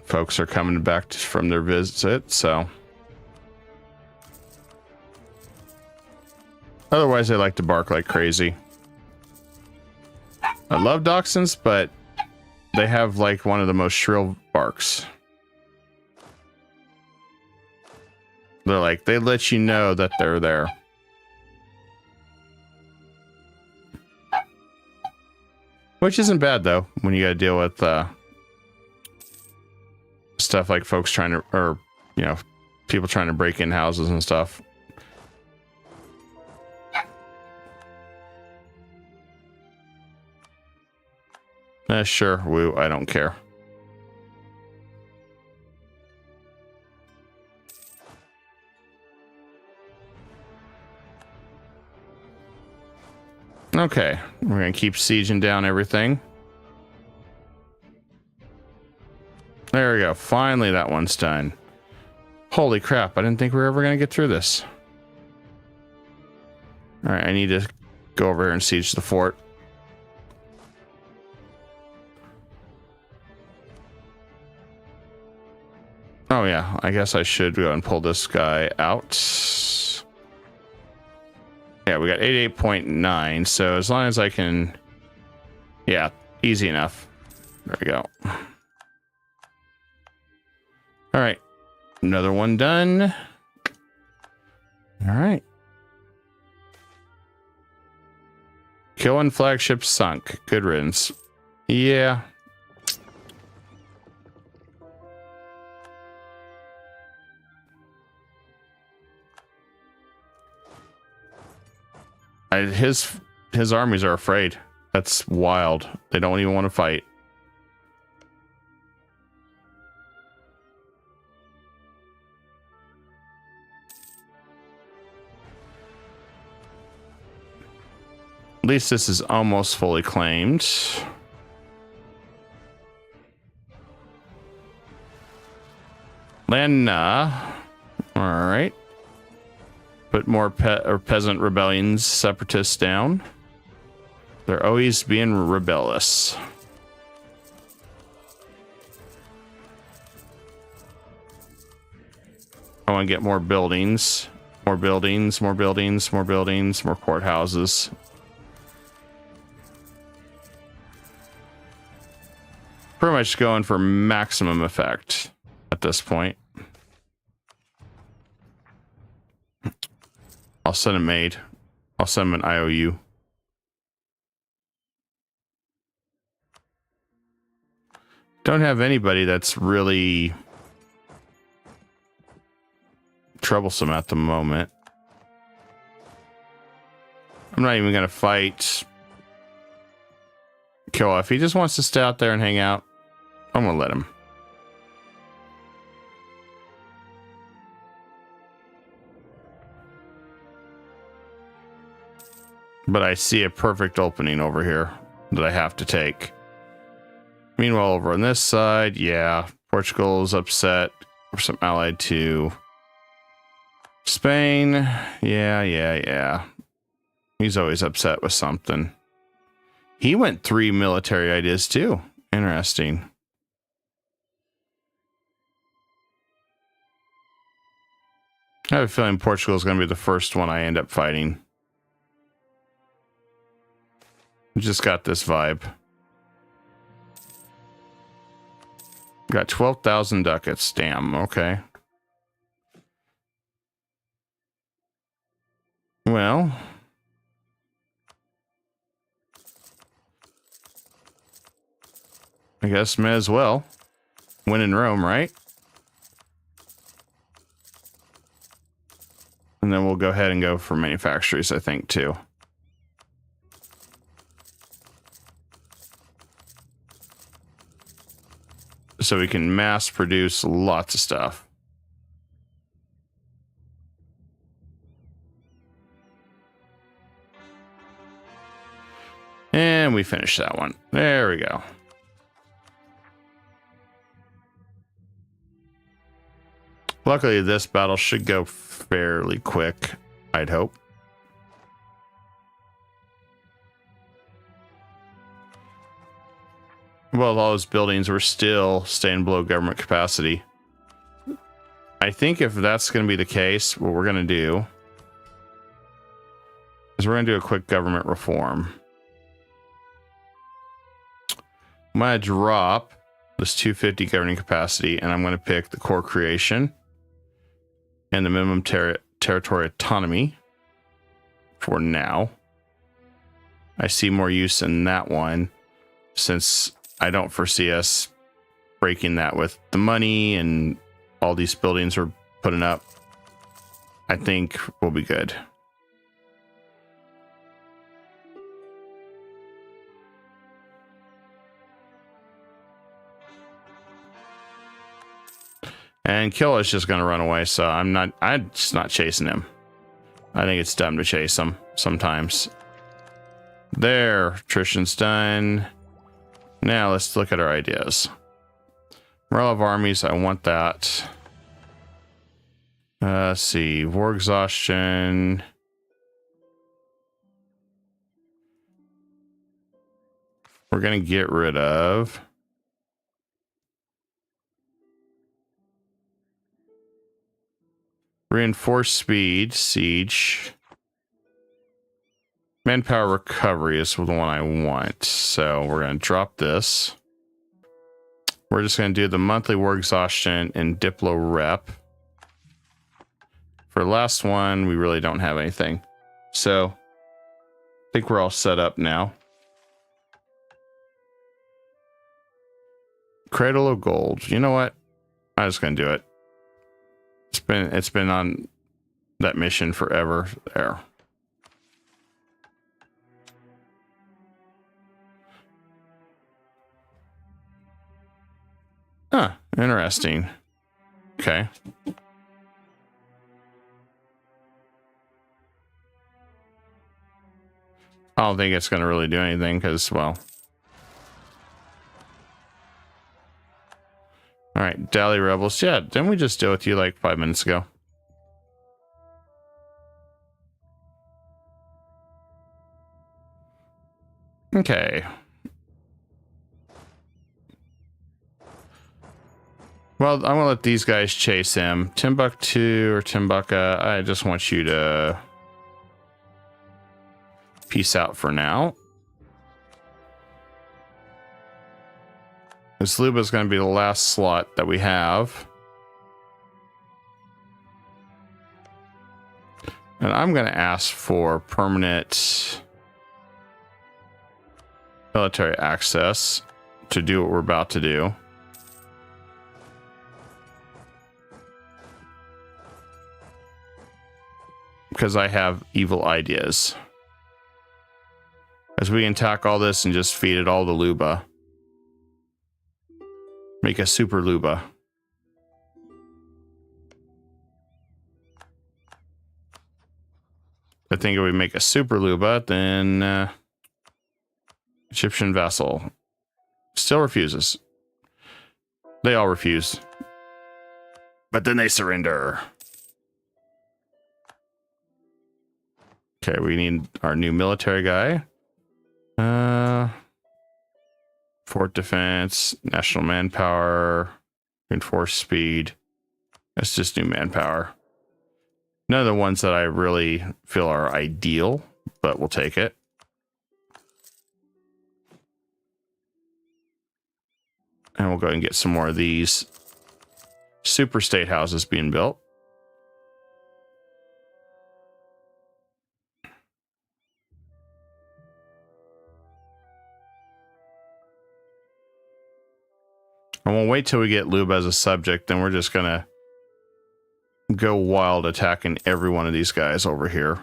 folks are coming back from their visit, so. Otherwise, they like to bark like crazy. I love dachshunds, but they have like one of the most shrill barks. They're like, they let you know that they're there. Which isn't bad though, when you gotta deal with stuff like folks trying to, or, you know, people trying to break in houses and stuff. Sure, woo, I don't care. Okay, we're gonna keep sieging down everything. There we go. Finally, that one's done. Holy crap, I didn't think we were ever gonna get through this. All right, I need to go over here and siege the fort. Oh yeah, I guess I should go and pull this guy out. Yeah, we got 88.9, so as long as I can... Yeah, easy enough. There we go. All right, another one done. All right. Kill and flagship sunk. Good riddance. Yeah. His armies are afraid. That's wild. They don't even want to fight. At least this is almost fully claimed. Lanna. All right. Put more peasant rebellions, separatists down. They're always being rebellious. I want to get more buildings. More buildings, more buildings, more buildings, more courthouses. Pretty much going for maximum effect at this point. I'll send a maid. I'll send him an IOU. Don't have anybody that's really troublesome at the moment. I'm not even going to fight Kill. If he just wants to stay out there and hang out, I'm going to let him. But I see a perfect opening over here that I have to take. Meanwhile, over on this side, yeah, Portugal is upset. Or some allied to Spain. Yeah. He's always upset with something. He went 3 military ideas too. Interesting. I have a feeling Portugal is going to be the first one I end up fighting. Just got this vibe. Got 12,000 ducats. Damn, okay. Well. I guess may as well. Win in Rome, right? And then we'll go ahead and go for manufacturers, I think, too. So we can mass produce lots of stuff. And we finished that one. There we go. Luckily, this battle should go fairly quick, I'd hope. Well, all those buildings were still staying below government capacity. I think if that's going to be the case, what we're going to do is we're going to do a quick government reform. I'm going to drop this 250 governing capacity, and I'm going to pick the core creation and the minimum territory autonomy for now. I see more use in that one since I don't foresee us breaking that with the money and all these buildings we're putting up. I think we'll be good. And Kill is just going to run away, so I'm just not chasing him. I think it's dumb to chase him sometimes. There, attrition's done. Now let's look at our ideas. Morale of armies, I want that. Let's see, war exhaustion. We're going to get rid of reinforced speed, siege. Manpower recovery is the one I want. So we're going to drop this. We're just going to do the monthly war exhaustion and Diplo rep. For the last one, we really don't have anything. So I think we're all set up now. Cradle of Gold. You know what? I'm just going to do it. It's been on that mission forever. There. Huh, interesting. Okay. I don't think it's going to really do anything because, well. All right, Dally Rebels. Yeah, didn't we just deal with you like 5 minutes ago? Okay. Well, I'm going to let these guys chase him. Timbuktu or Timbuctú, I just want you to peace out for now. This Luba is going to be the last slot that we have. And I'm going to ask for permanent military access to do what we're about to do. Because I have evil ideas. As we can attack all this and just feed it all to Luba. Make a super Luba. would think if we make a super Luba, then Egyptian vassal still refuses. They all refuse. But then they surrender. Okay, we need our new military guy. Fort defense, national manpower, enforced speed. That's just new manpower. None of the ones that I really feel are ideal, but we'll take it. And we'll go ahead and get some more of these super state houses being built. And we'll wait till we get Lube as a subject, then we're just gonna go wild attacking every one of these guys over here.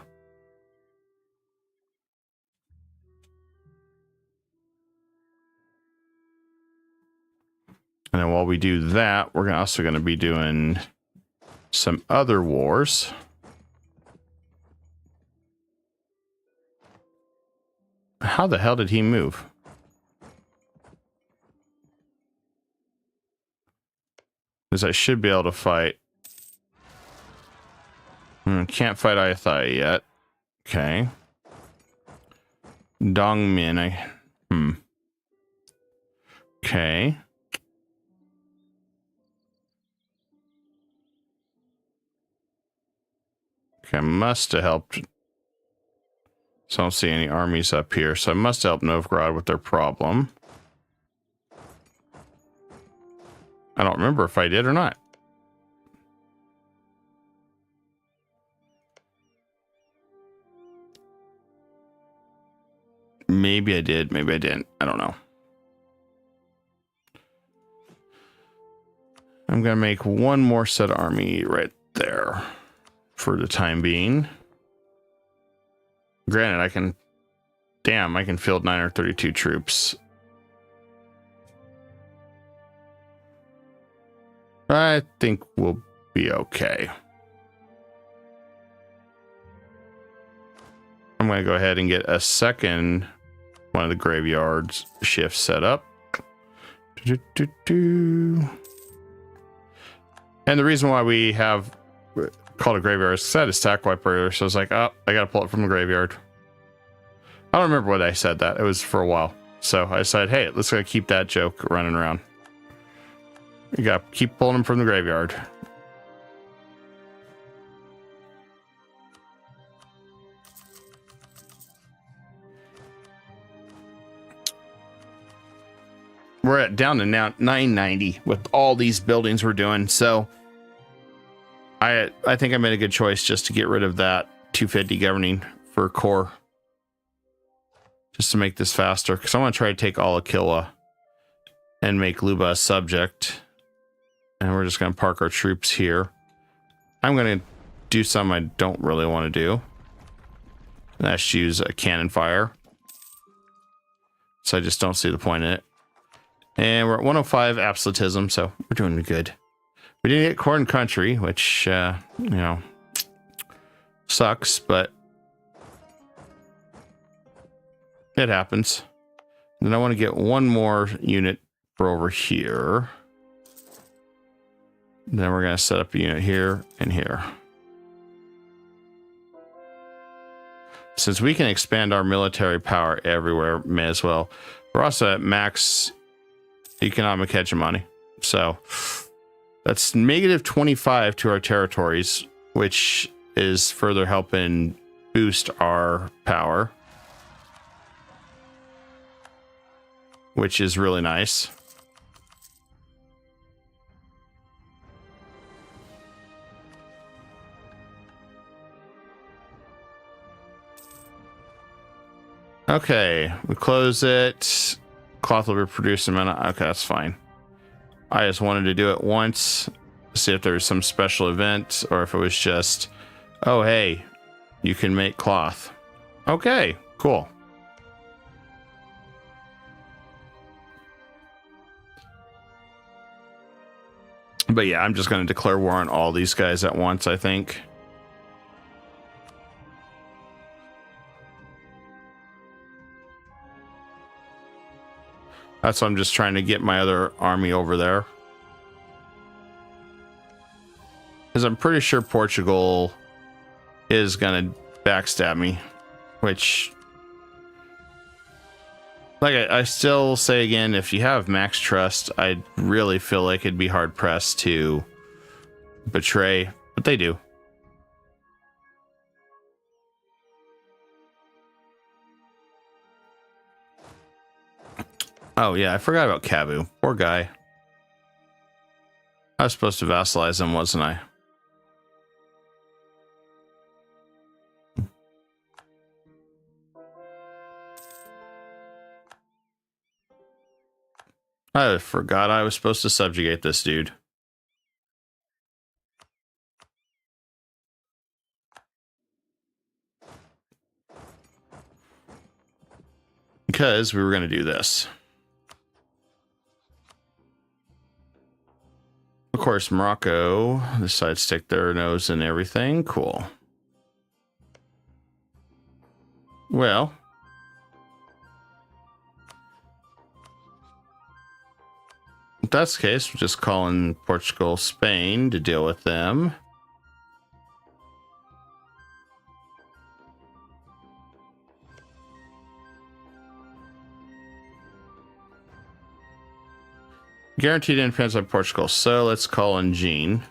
And then while we do that, we're also going to be doing some other wars. How the hell did he move? Because I should be able to fight. Can't fight Iathai yet. Okay. Dongmin. Okay. Okay, I must have helped. So I don't see any armies up here. So I must help Novgorod with their problem. I don't remember if I did or not. Maybe I did, maybe I didn't. I don't know. I'm going to make one more set of army right there for the time being. Granted, I can... Damn, I can field 932 troops. I think we'll be okay. I'm going to go ahead and get a second one of the graveyards shifts set up. And the reason why we have called a graveyard is because I had a stack wipe earlier, so I was like, oh, I got to pull it from the graveyard. I don't remember what I said that. It was for a while. So I decided, hey, let's go keep that joke running around. You got to keep pulling them from the graveyard. We're at down to now 990 with all these buildings we're doing. So I think I made a good choice just to get rid of that 250 governing for core. Just to make this faster. Because I want to try to take all Aquila and make Luba a subject. And we're just going to park our troops here. I'm going to do something I don't really want to do. And that's use a cannon fire. So I just don't see the point in it. And we're at 105 absolutism, so we're doing good. We didn't get corn country, which, you know, sucks, but it happens. Then I want to get one more unit for over here. Then we're going to set up a unit here and here. Since we can expand our military power everywhere, may as well. We're also at max economic hegemony. So that's negative 25 to our territories, which is further helping boost our power, which is really nice. Okay, we close it. Cloth will be produced in a minute. Okay, that's fine. I just wanted to do it once, see if there was some special event or if it was just, oh, hey, you can make cloth. Okay, cool. But yeah, I'm just going to declare war on all these guys at once, I think. That's why I'm just trying to get my other army over there. Because I'm pretty sure Portugal is going to backstab me. Which, like I still say again, if you have max trust, I really feel like it'd be hard pressed to betray. But they do. Oh, yeah, I forgot about Cabu. Poor guy. I was supposed to vassalize him, wasn't I? I forgot I was supposed to subjugate this dude. Because we were going to do this. Of course, Morocco decides to stick their nose in everything. Cool. Well, if that's the case, we're just calling Portugal, Spain to deal with them. Guaranteed independence of Portugal. So let's call in Jean.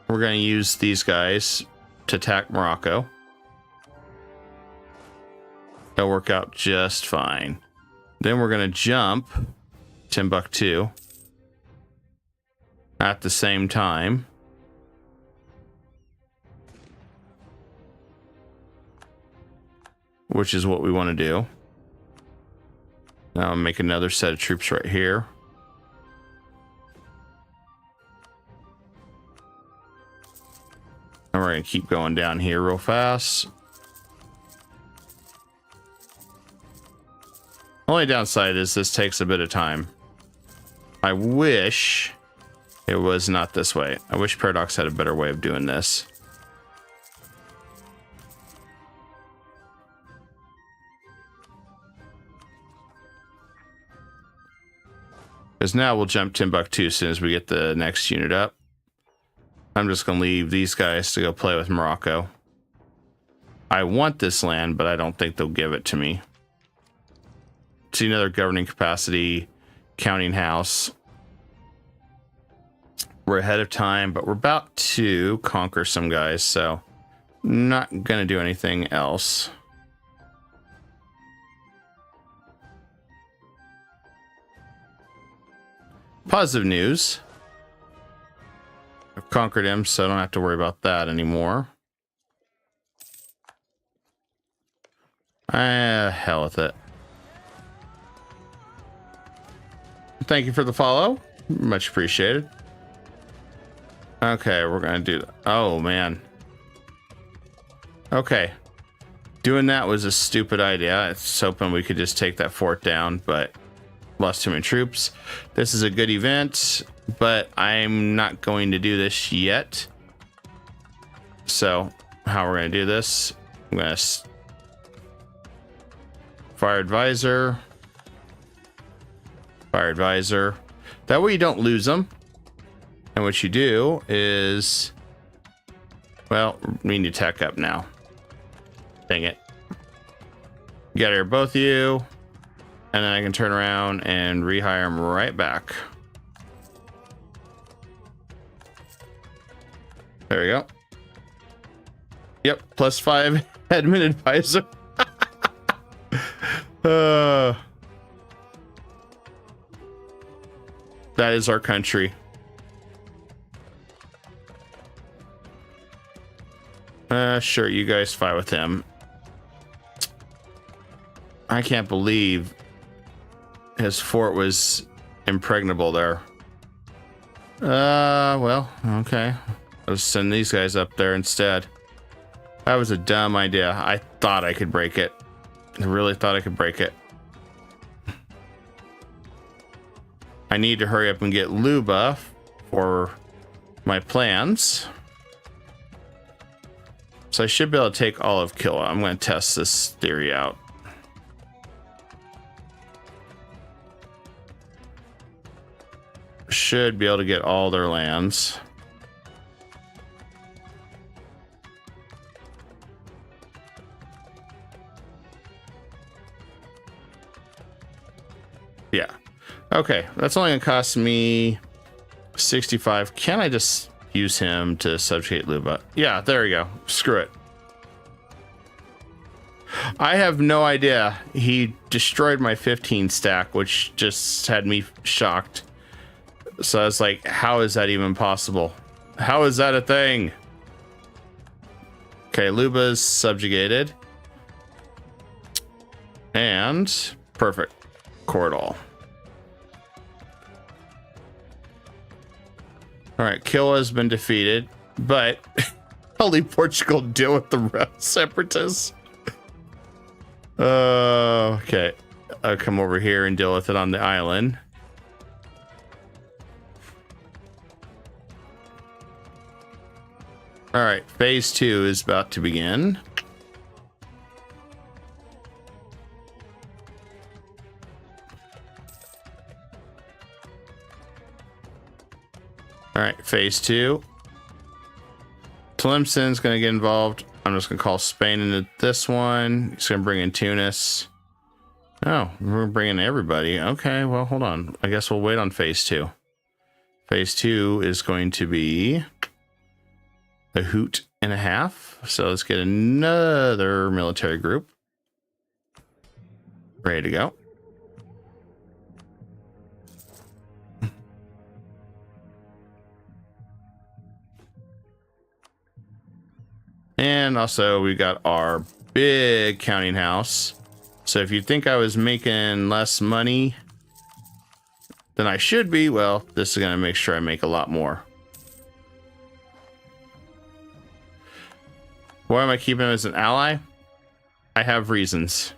We're going to use these guys to attack Morocco. That'll work out just fine. Then we're going to jump Timbuktu at the same time. Which is what we want to do. Now I'll make another set of troops right here. And we're going to keep going down here real fast. Only downside is this takes a bit of time. I wish it was not this way. I wish Paradox had a better way of doing this. Because now we'll jump Timbuktu as soon as we get the next unit up. I'm just going to leave these guys to go play with Morocco. I want this land, but I don't think they'll give it to me. See another governing capacity, counting house. We're ahead of time, but we're about to conquer some guys, so not going to do anything else. Positive news. I've conquered him, so I don't have to worry about that anymore. Hell with it. Thank you for the follow. Much appreciated. Okay, we're going to do that. Oh, man. Okay. Doing that was a stupid idea. I was hoping we could just take that fort down, but lost too many troops. This is a good event, but I'm not going to do this yet. So, how we're going to do this, I'm going to fire advisor. Fire advisor. That way you don't lose them. And what you do is, well, we need to tech up now. Dang it. Get here, both of you. And then I can turn around and rehire them right back. There we go. Yep, +5 admin advisor. That is our country. Sure, you guys fight with him. I can't believe his fort was impregnable there. Well, okay. I'll just send these guys up there instead. That was a dumb idea. I thought I could break it. I really thought I could break it. I need to hurry up and get Luba for my plans. So I should be able to take all of Killa. I'm going to test this theory out. Should be able to get all their lands. Yeah. Okay, that's only going to cost me 65. Can I just use him to subjugate Luba? Yeah, there we go. Screw it. I have no idea. He destroyed my 15 stack, which just had me shocked. So I was like, how is that even possible? How is that a thing? Okay, Luba's subjugated. And perfect. Core it all. All right, Killa has been defeated, but I'll leave Portugal to deal with the separatists. Okay, I'll come over here and deal with it on the island. All right, phase 2 is about to begin. All right, phase 2. Tlemcen's going to get involved. I'm just going to call Spain into this one. He's going to bring in Tunis. Oh, we're bringing everybody. Okay, well, hold on. I guess we'll wait on phase 2. Phase 2 is going to be a hoot and a half. So let's get another military group. Ready to go. And also we got our big counting house. So if you think I was making less money than I should be, well, this is going to make sure I make a lot more. Why am I keeping him as an ally? I have reasons.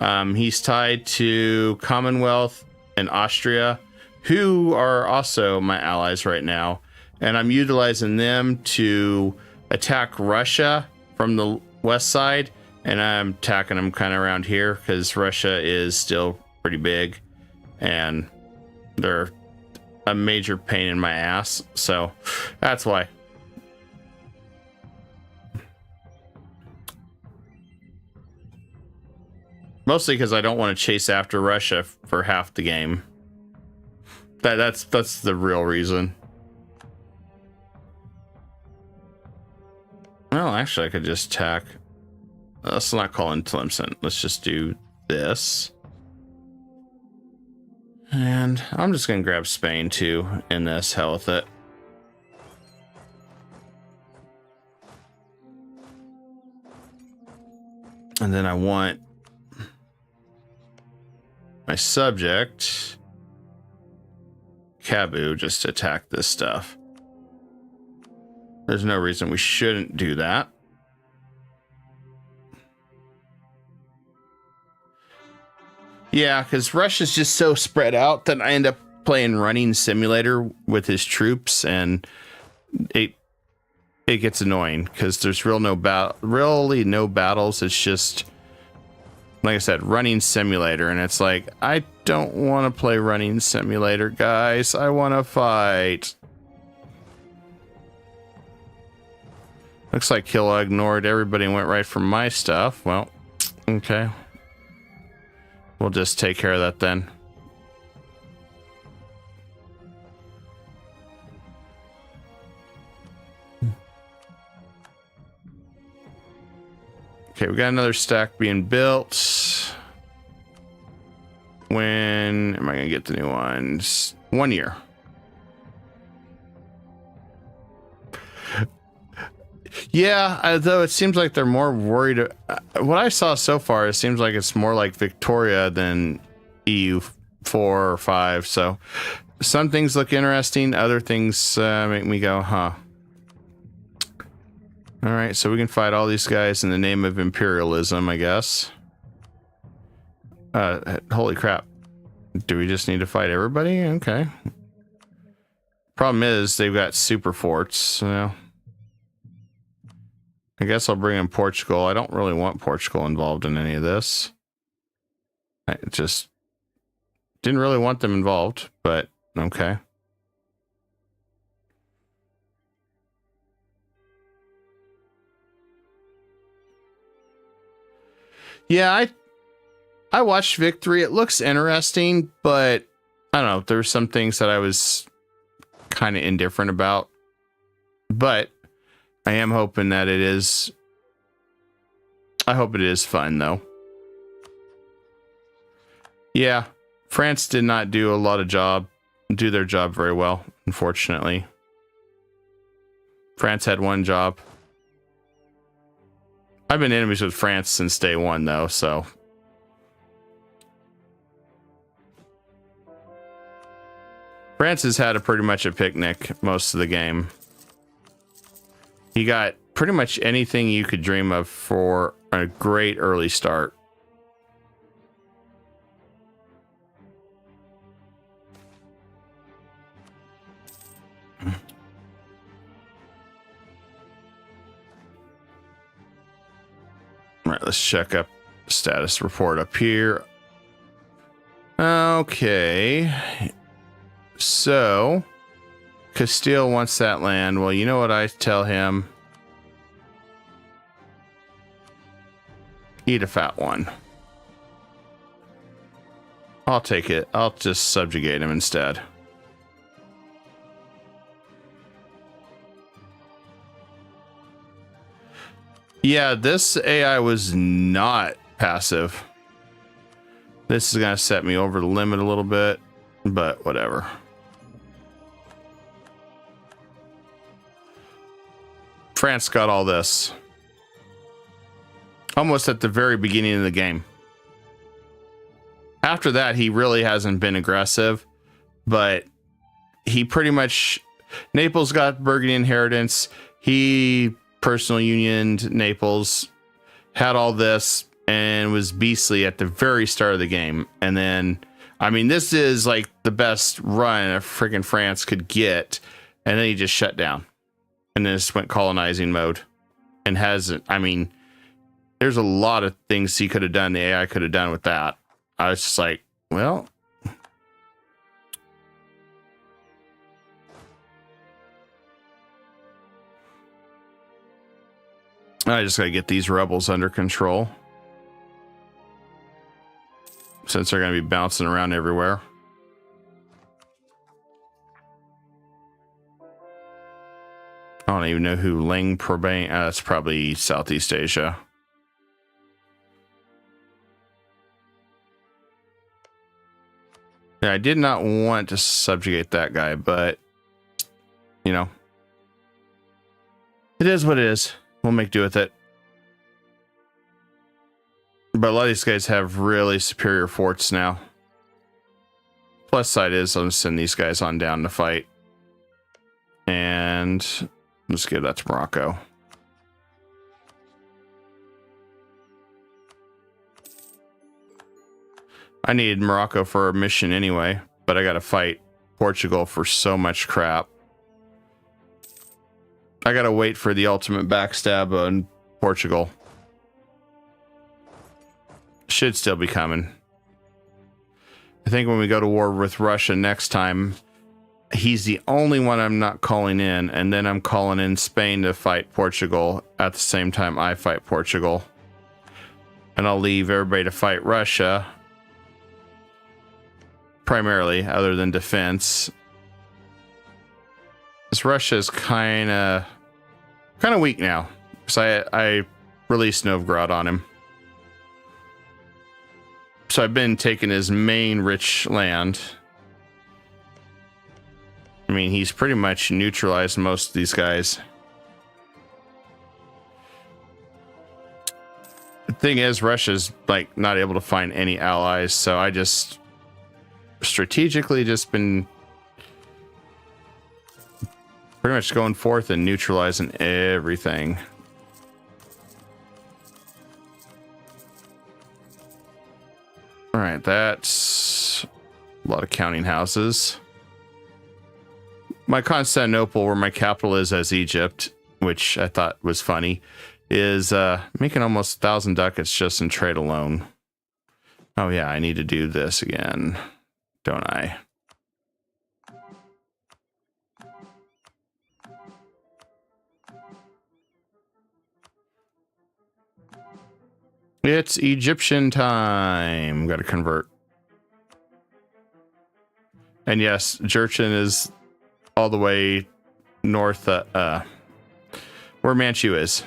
He's tied to Commonwealth and Austria, who are also my allies right now. And I'm utilizing them to attack Russia from the west side, and I'm attacking them kind of around here because Russia is still pretty big and they're a major pain in my ass, so that's why. Mostly because I don't want to chase after Russia for half the game. That's the real reason. Well, actually, I could just attack. Let's not call in Tlemcen. Let's just do this. And I'm just going to grab Spain, too, in this. Hell with it. And then I want my subject, Cabu, just to attack this stuff. There's no reason we shouldn't do that. Yeah, because Russia's just so spread out that I end up playing running simulator with his troops, and it gets annoying because there's really no battles. It's just, like I said, running simulator, and it's like, I don't want to play running simulator, guys. I want to fight. Looks like Killa ignored everybody and went right for my stuff. Well, okay. We'll just take care of that then. Okay, we got another stack being built. When am I going to get the new ones? 1 year. Yeah, though it seems like they're more worried. What I saw so far, it seems like it's more like Victoria than EU 4 or 5. So some things look interesting. Other things make me go, huh. All right, so we can fight all these guys in the name of imperialism, I guess. Holy crap. Do we just need to fight everybody? Okay. Problem is, they've got super forts, you know. I guess I'll bring in Portugal. I don't really want Portugal involved in any of this. I just didn't really want them involved, but okay. Yeah, I watched Victory. It looks interesting, but I don't know. There's some things that I was kind of indifferent about, but I am hoping that it is. I hope it is fun, though. Yeah, France did not do their job very well, unfortunately. France had one job. I've been enemies with France since day one, though, so. France has had pretty much a picnic most of the game. You got pretty much anything you could dream of for a great early start. All right, let's check up status report up here. Okay. So, Castile wants that land. Well, you know what I tell him? Eat a fat one. I'll take it. I'll just subjugate him instead. Yeah, this AI was not passive. This is going to set me over the limit a little bit, but whatever. France got all this. Almost at the very beginning of the game. After that, he really hasn't been aggressive, but he pretty much... Naples got Burgundy inheritance. He personal unioned Naples, had all this, and was beastly at the very start of the game. And then, I mean, this is like the best run a freaking France could get. And then he just shut down. And then just went colonizing mode. And hasn't, I mean, there's a lot of things he could have done, the AI could have done with that. I was just like, well... I just gotta get these rebels under control. Since they're gonna be bouncing around everywhere. I don't even know who Ling Prabang. That's probably Southeast Asia. Yeah, I did not want to subjugate that guy, but you know, it is what it is. We'll make do with it. But a lot of these guys have really superior forts now. Plus side is I'm gonna send these guys on down to fight. And let's give that to Morocco. I needed Morocco for a mission anyway, but I gotta fight Portugal for so much crap. I gotta wait for the ultimate backstab on Portugal. Should still be coming. I think when we go to war with Russia next time, he's the only one I'm not calling in, and then I'm calling in Spain to fight Portugal at the same time I fight Portugal. And I'll leave everybody to fight Russia. Primarily, other than defense. This Russia is kind of weak now, because I released Novgorod on him. So I've been taking his main rich land. I mean, he's pretty much neutralized most of these guys. The thing is, Russia's like not able to find any allies, so I just strategically just been pretty much going forth and neutralizing everything. All right, that's a lot of counting houses. My Constantinople, where my capital is as Egypt, which I thought was funny, is making almost 1,000 ducats just in trade alone. Oh yeah, I need to do this again, don't I? It's Egyptian time. Got to convert. And yes, Jurchen is all the way north, where Manchu is.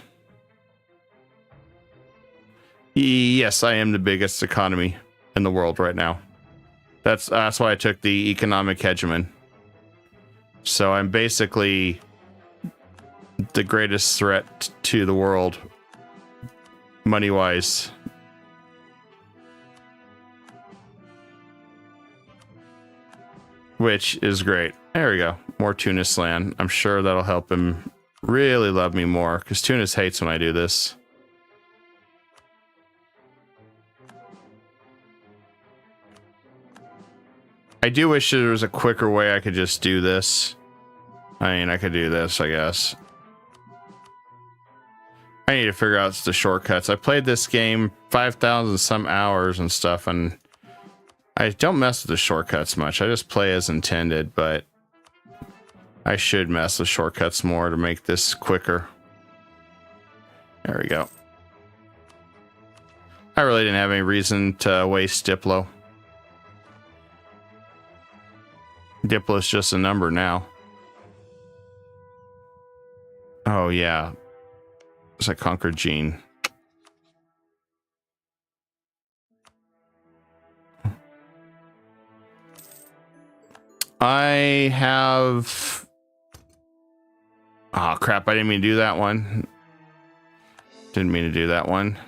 Yes, I am the biggest economy in the world right now. That's why I took the economic hegemon. So I'm basically the greatest threat to the world, money-wise. Which is great. There we go. More Tunis land. I'm sure that'll help him really love me more, because Tunis hates when I do this. I do wish there was a quicker way I could just do this. I mean, I could do this, I guess. I need to figure out the shortcuts. I played this game 5,000 some hours and stuff, and I don't mess with the shortcuts much. I just play as intended, but I should mess with shortcuts more to make this quicker. There we go. I really didn't have any reason to waste Diplo. Diplo's just a number now. Oh yeah. It's a conquered gene. I have... Oh crap, I didn't mean to do that one. Didn't mean to do that one.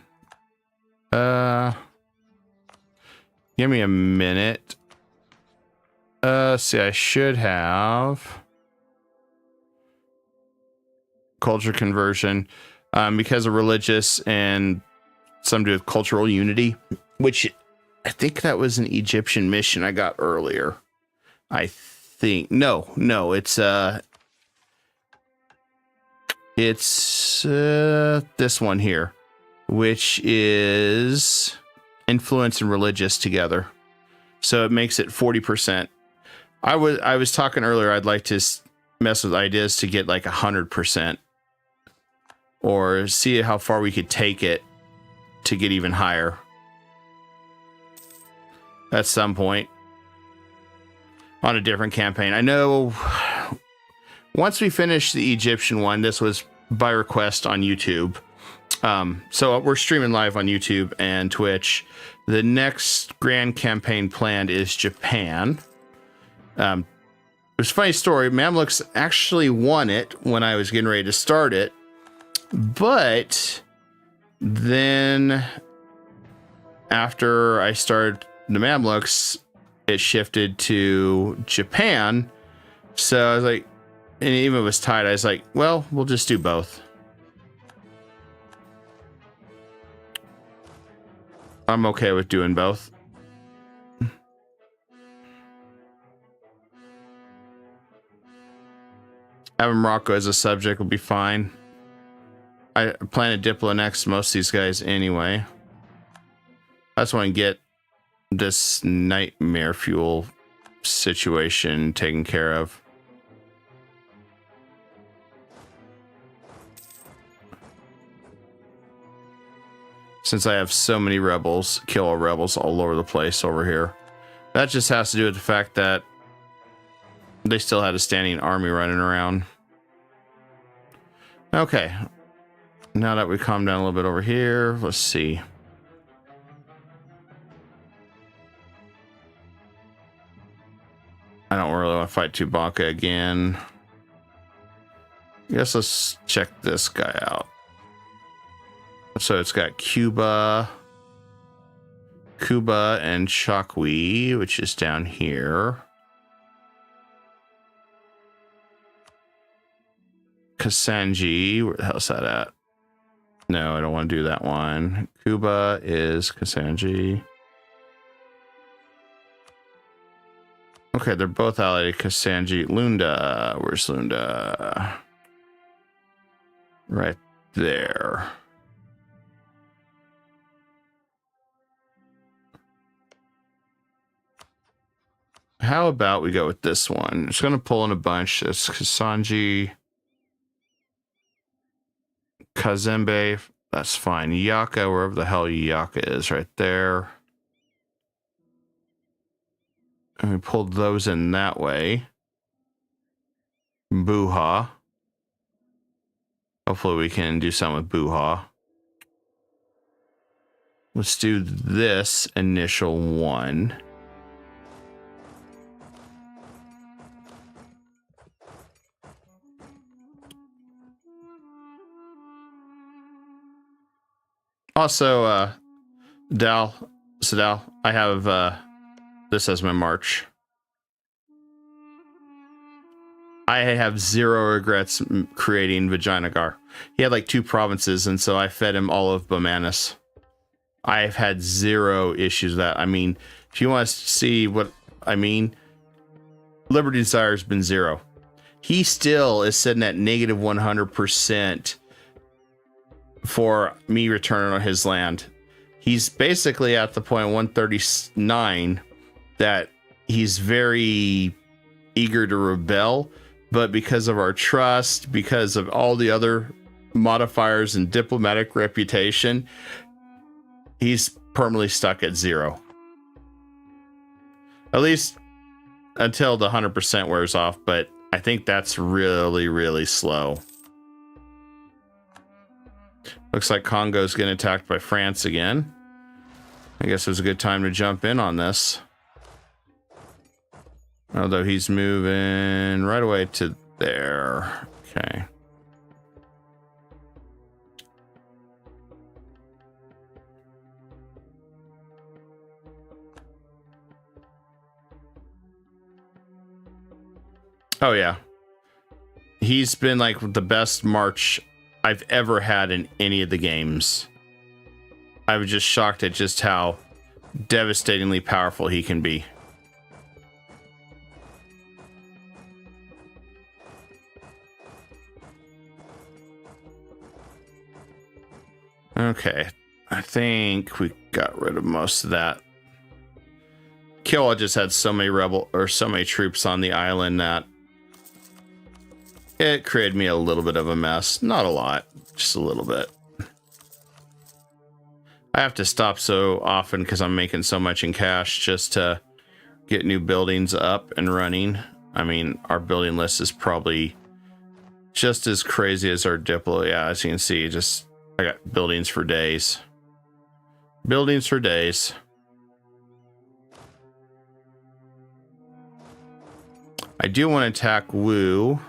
Give me a minute. See, I should have culture conversion, because of religious and some to do with cultural unity, which I think that was an Egyptian mission I got earlier. I think no, it's this one here, which is influence and religious together. So it makes it 40%. I was talking earlier, I'd like to mess with ideas to get like 100%, or see how far we could take it to get even higher at some point on a different campaign. I know once we finish the Egyptian one, this was by request on YouTube. So we're streaming live on YouTube and Twitch. The next grand campaign planned is Japan. It was a funny story. Mamluks actually won it when I was getting ready to start it, but then after I started the Mamluks, it shifted to Japan. So I was like, and even if it was tied, I was like, well, we'll just do both. I'm okay with doing both. Having Morocco as a subject will be fine. I plan to Diplo next to most of these guys anyway. I just want to get this nightmare fuel situation taken care of. Since I have so many rebels, killer rebels all over the place over here. That just has to do with the fact that they still had a standing army running around. Okay. Now that we calm down a little bit over here, let's see. I don't really want to fight Tubanka again. I guess let's check this guy out. So it's got Cuba and Chakwi, which is down here. Kasanji, where the hell's that at? No, I don't want to do that one. Cuba is Kasanji. Okay, they're both allied to Kasanji. Lunda, where's Lunda? Right there. How about we go with this one? It's going to pull in a bunch. It's Kasanji, Kazembe. That's fine. Yaka, wherever the hell Yaka is, right there. And we pulled those in that way. Buha. Hopefully we can do something with Buha. Let's do this initial one. Also, Sadal, I have this as my march. I have zero regrets creating Vijayanagar. He had like 2 provinces, and so I fed him all of Bamanas. I've had zero issues with that. I mean, if you want to see what I mean, Liberty Desire has been 0. He still is sitting at negative 100% for me returning on his land. He's basically at the point 139 that he's very eager to rebel, but because of our trust, because of all the other modifiers and diplomatic reputation, he's permanently stuck at 0. At least until the 100% wears off, but I think that's really, really slow. Looks like Congo's getting attacked by France again. I guess it was a good time to jump in on this. Although he's moving right away to there. Okay. Oh, yeah. He's been like the best march I've ever had in any of the games. I was just shocked at just how devastatingly powerful he can be. Okay, I think we got rid of most of that. Kiowa just had so many troops on the island that it created me a little bit of a mess. Not a lot, just a little bit. I have to stop so often because I'm making so much in cash just to get new buildings up and running. I mean, our building list is probably just as crazy as our Diplo. Yeah, as you can see, I got buildings for days. Buildings for days. I do want to attack Wu.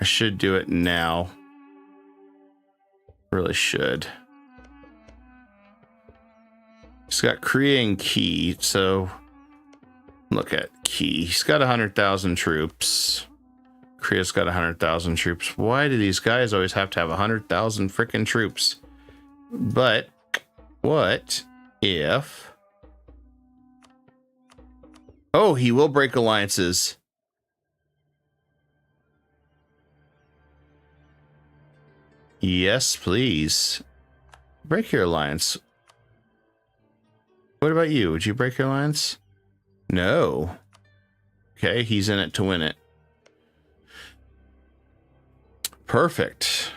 I should do it now. Really should. He's got Korea and Key, so look at Key. He's got 100,000 troops. Korea's got 100,000 troops. Why do these guys always have to have 100,000 freaking troops? But what if... Oh, he will break alliances. Yes, please. Break your alliance. What about you? Would you break your alliance? No. Okay, he's in it to win it. Perfect.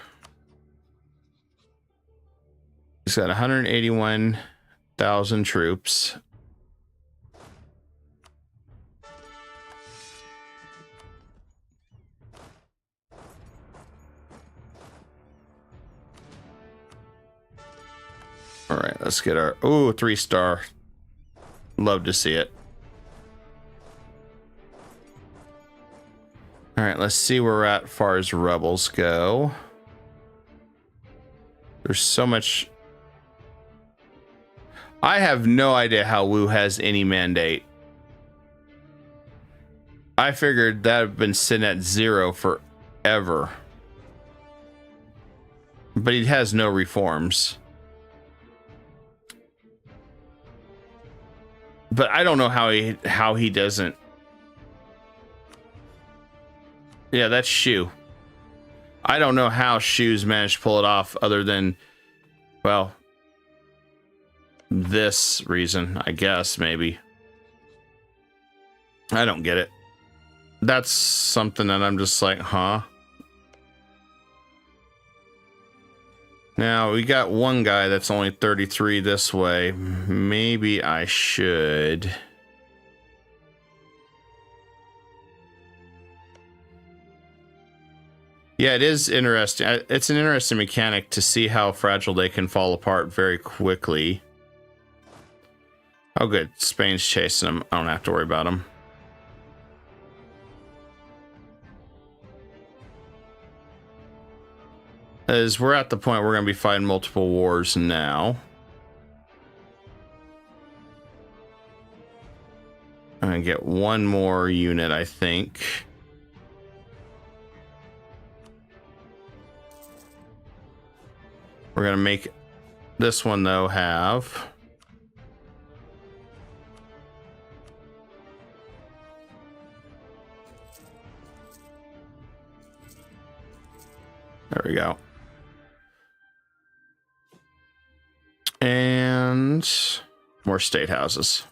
He's got 181,000 troops. All right, let's get our 3-star. Love to see it. All right, let's see where we're at as far as rebels go. There's so much. I have no idea how Wu has any mandate. I figured that had been sitting at 0 forever. But he has no reforms. But I don't know how he doesn't. Yeah, that's Shu. I don't know how Shu's managed to pull it off other than, well, this reason, I guess, maybe. I don't get it. That's something that I'm just like, huh? Now, we got one guy that's only 33 this way. Maybe I should. Yeah, it is interesting. It's an interesting mechanic to see how fragile they can fall apart very quickly. Oh, good. Spain's chasing them. I don't have to worry about them. As we're at the point we're going to be fighting multiple wars now. I'm going to get one more unit, I think. We're going to make this one, though, have... There we go. And more state houses.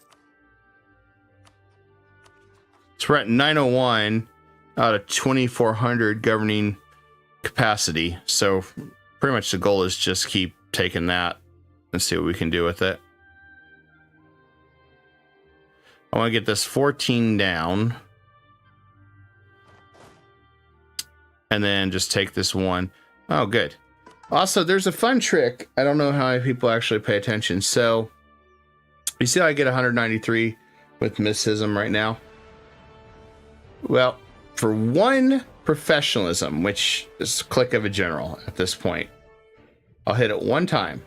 So we're at 901 out of 2,400 governing capacity. So pretty much the goal is just keep taking that and see what we can do with it. I want to get this 14 down. And then just take this one. Oh, good. Also, there's a fun trick. I don't know how many people actually pay attention. So, you see how I get 193 with mysticism right now? Well, for one professionalism, which is a click of a general at this point, I'll hit it one time.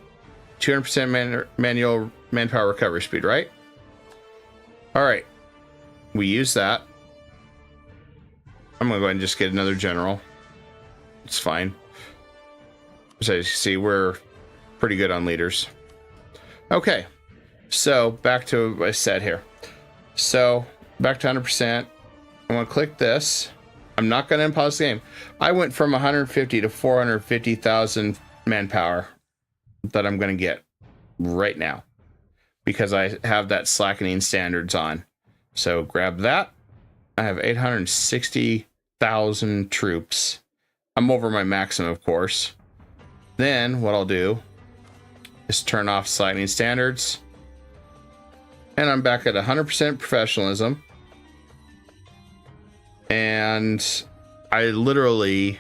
200% manual manpower recovery speed, right? All right. We use that. I'm going to go ahead and just get another general. It's fine. So you see, we're pretty good on leaders. Okay, so back to what I said here. So back to 100%. I'm going to click this. I'm not going to unpause the game. I went from 150 to 450,000 manpower that I'm going to get right now because I have that slackening standards on. So grab that. I have 860,000 troops. I'm over my maximum, of course. Then what I'll do is turn off sliding standards. And I'm back at 100% professionalism. And I literally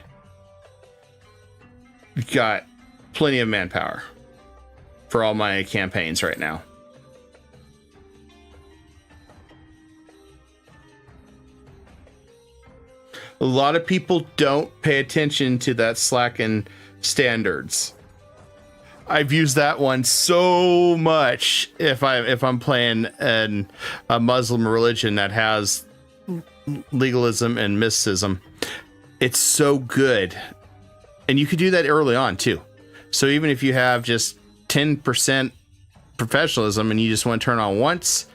got plenty of manpower for all my campaigns right now. A lot of people don't pay attention to that slacken standards. I've used that one so much if I'm playing a Muslim religion that has legalism and mysticism. It's so good. And you could do that early on too. So even if you have just 10% professionalism and you just want to turn on once,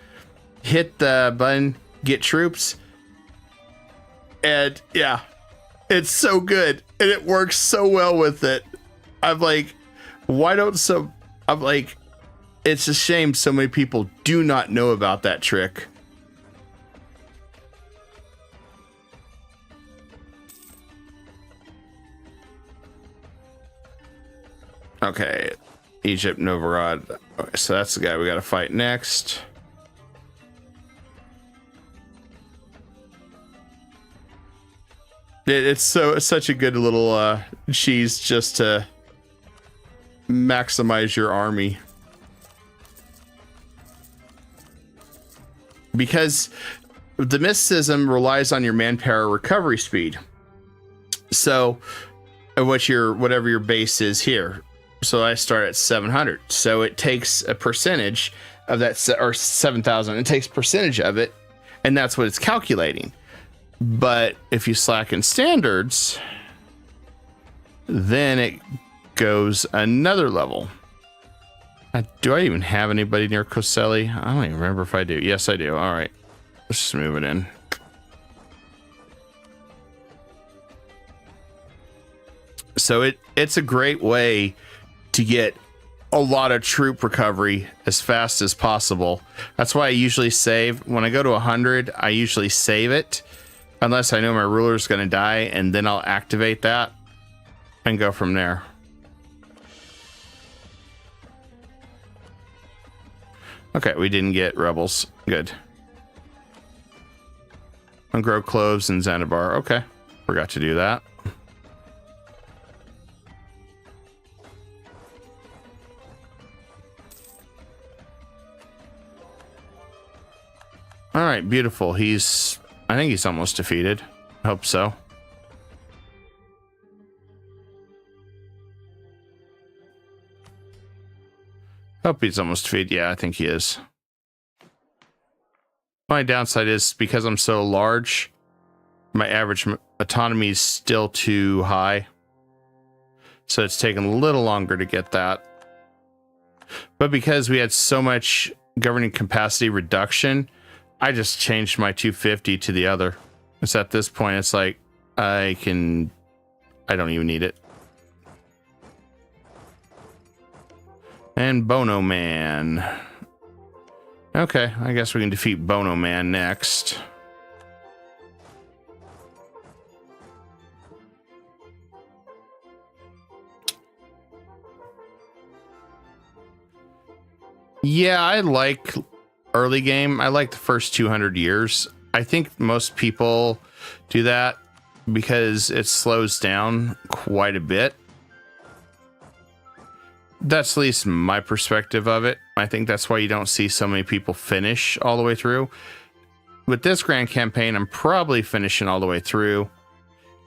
hit the button, get troops. And yeah, it's so good. And it works so well with it. I'm like, it's a shame so many people do not know about that trick. Okay, Egypt, Novgorod. Okay, so that's the guy we got to fight next. It's such a good little cheese just to maximize your army. Because the mysticism relies on your manpower recovery speed. So whatever your base is here. So I start at 700. So it takes a percentage of that, or 7,000. It takes percentage of it, and that's what it's calculating. But if you slacken standards, then it goes another level. Do I even have anybody near Coselli? I don't even remember if I do. Yes, I do. All right. Let's just move it in. So it's a great way to get a lot of troop recovery as fast as possible. That's why I usually save. When I go to 100, I usually save it. Unless I know my ruler's going to die, and then I'll activate that and go from there. Okay, we didn't get rebels. Good. And grow cloves in Zanzibar. Okay, forgot to do that. All right, beautiful. I think he's almost defeated. Hope so. Hope he's almost defeated. Yeah, I think he is. My downside is because I'm so large, my average autonomy is still too high. So it's taken a little longer to get that. But because we had so much governing capacity reduction, I just changed my 250 to the other. It's at this point, it's like, I don't even need it. And Bono Man. Okay, I guess we can defeat Bono Man next. Yeah, I like early game. I like the first 200 years. I think most people do that because it slows down quite a bit. That's at least my perspective of it. I think that's why you don't see so many people finish all the way through. With this Grand Campaign, I'm probably finishing all the way through.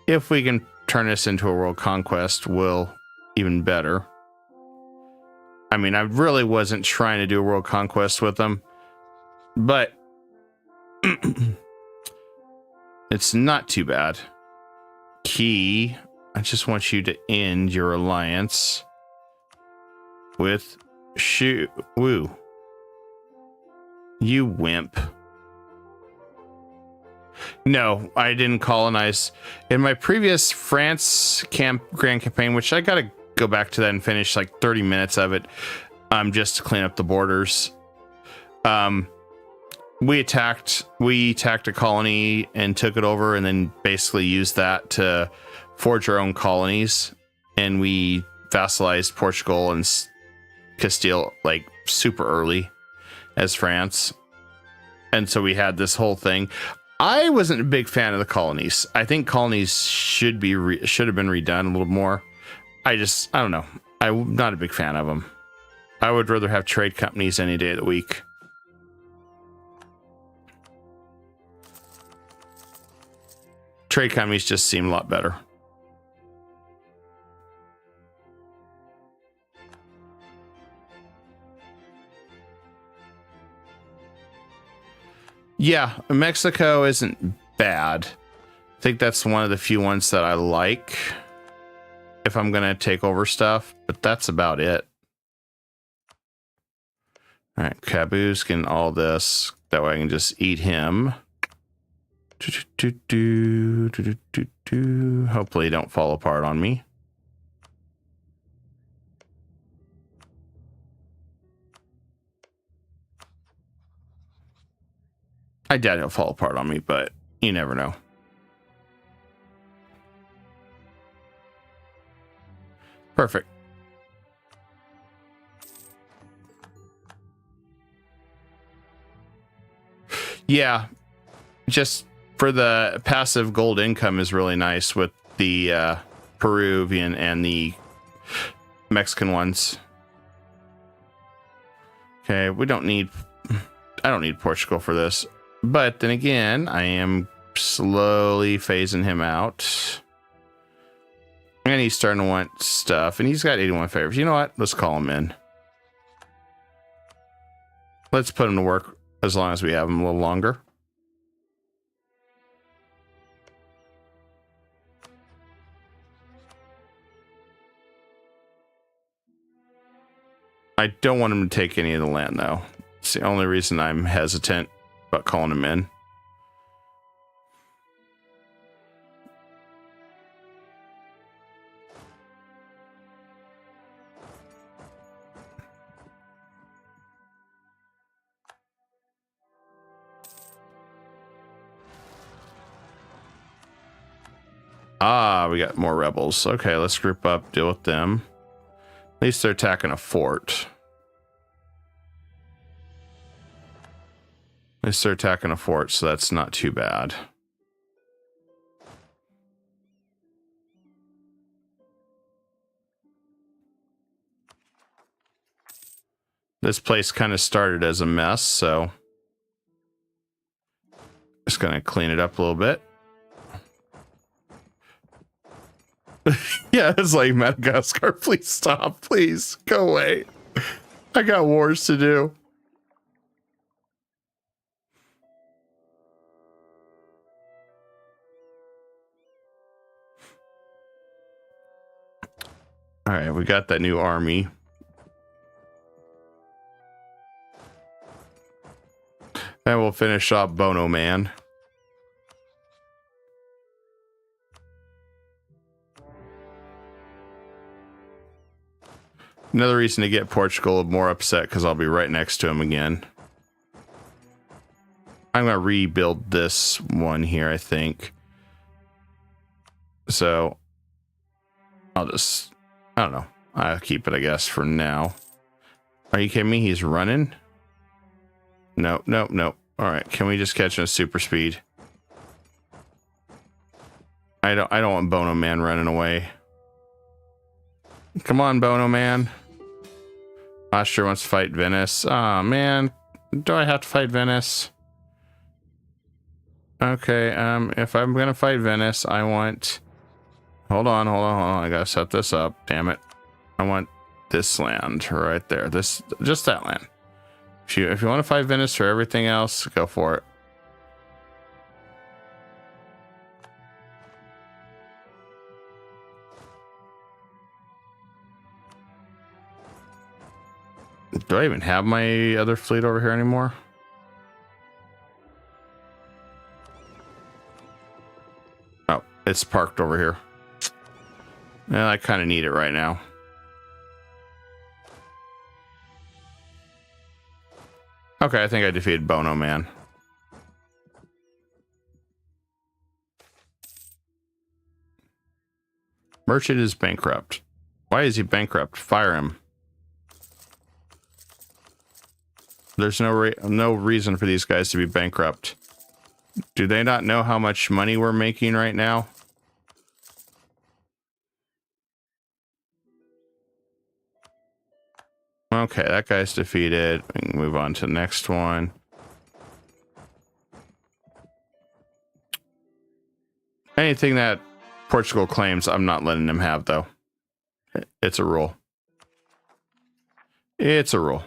If we can turn this into a world conquest, we'll even better. I mean, I really wasn't trying to do a world conquest with them, but it's not too bad. Key, I just want you to end your alliance with Woo. You wimp. No, I didn't colonize. In my previous France Grand Campaign, which I gotta go back to that and finish like 30 minutes of it, just to clean up the borders. We attacked a colony and took it over, and then basically used that to forge our own colonies, and we vassalized Portugal and Castile like super early as France. And so we had this whole thing. I wasn't a big fan of the colonies. I think colonies should have been redone a little more. I don't know. I'm not a big fan of them. I would rather have trade companies any day of the week. Trade companies just seem a lot better. Yeah, Mexico isn't bad. I think that's one of the few ones that I like if I'm going to take over stuff, but that's about it. All right, Caboose getting all this. That way I can just eat him. Hopefully don't fall apart on me. I doubt he'll fall apart on me, but you never know. Perfect. Yeah, just for the passive gold income is really nice with the Peruvian and the Mexican ones. Okay, I don't need Portugal for this. But then again, I am slowly phasing him out. And he's starting to want stuff. And he's got 81 favors. You know what? Let's call him in. Let's put him to work as long as we have him a little longer. I don't want him to take any of the land, though. It's the only reason I'm hesitant about calling him in. Ah, we got more rebels. Okay, let's group up, deal with them. At least they're attacking a fort. At least they're attacking a fort, so that's not too bad. This place kind of started as a mess, so just gonna clean it up a little bit. Yeah, it's like Madagascar, please stop, please go away. I got wars to do. All right, we got that new army. And we'll finish off Bono Man. Another reason to get Portugal more upset because I'll be right next to him again. I'm going to rebuild this one here, I think. So I'll just, I don't know. I'll keep it, I guess, for now. Are you kidding me? He's running? No, no, no. All right. Can we just catch him at super speed? I don't want Bono Man running away. Come on, Bono Man. Austria wants to fight Venice. Oh, man. Do I have to fight Venice? Okay, if I'm gonna fight Venice, I want... Hold on. I gotta set this up. Damn it. I want this land right there. Just that land. If you want to fight Venice for everything else, go for it. Do I even have my other fleet over here anymore? Oh, it's parked over here. Yeah, I kind of need it right now. Okay, I think I defeated Bono Man. Merchant is bankrupt. Why is he bankrupt? Fire him. There's no reason for these guys to be bankrupt. Do they not know how much money we're making right now? Okay, that guy's defeated. We can move on to the next one. Anything that Portugal claims, I'm not letting them have, though. It's a rule. It's a rule.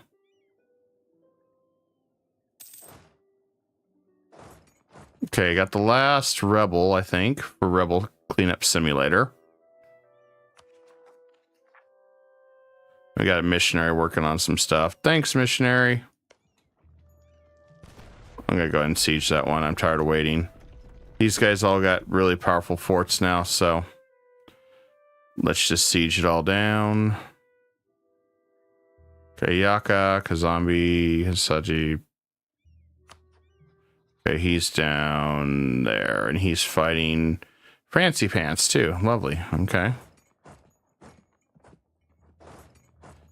Okay, got the last rebel, I think, for Rebel Cleanup Simulator. We got a missionary working on some stuff. Thanks, missionary. I'm gonna go ahead and siege that one. I'm tired of waiting. These guys all got really powerful forts now, so let's just siege it all down. Okay, Yaka, Kazambi, Hisaji. Okay, he's down there, and he's fighting Fancy Pants too. Lovely. Okay.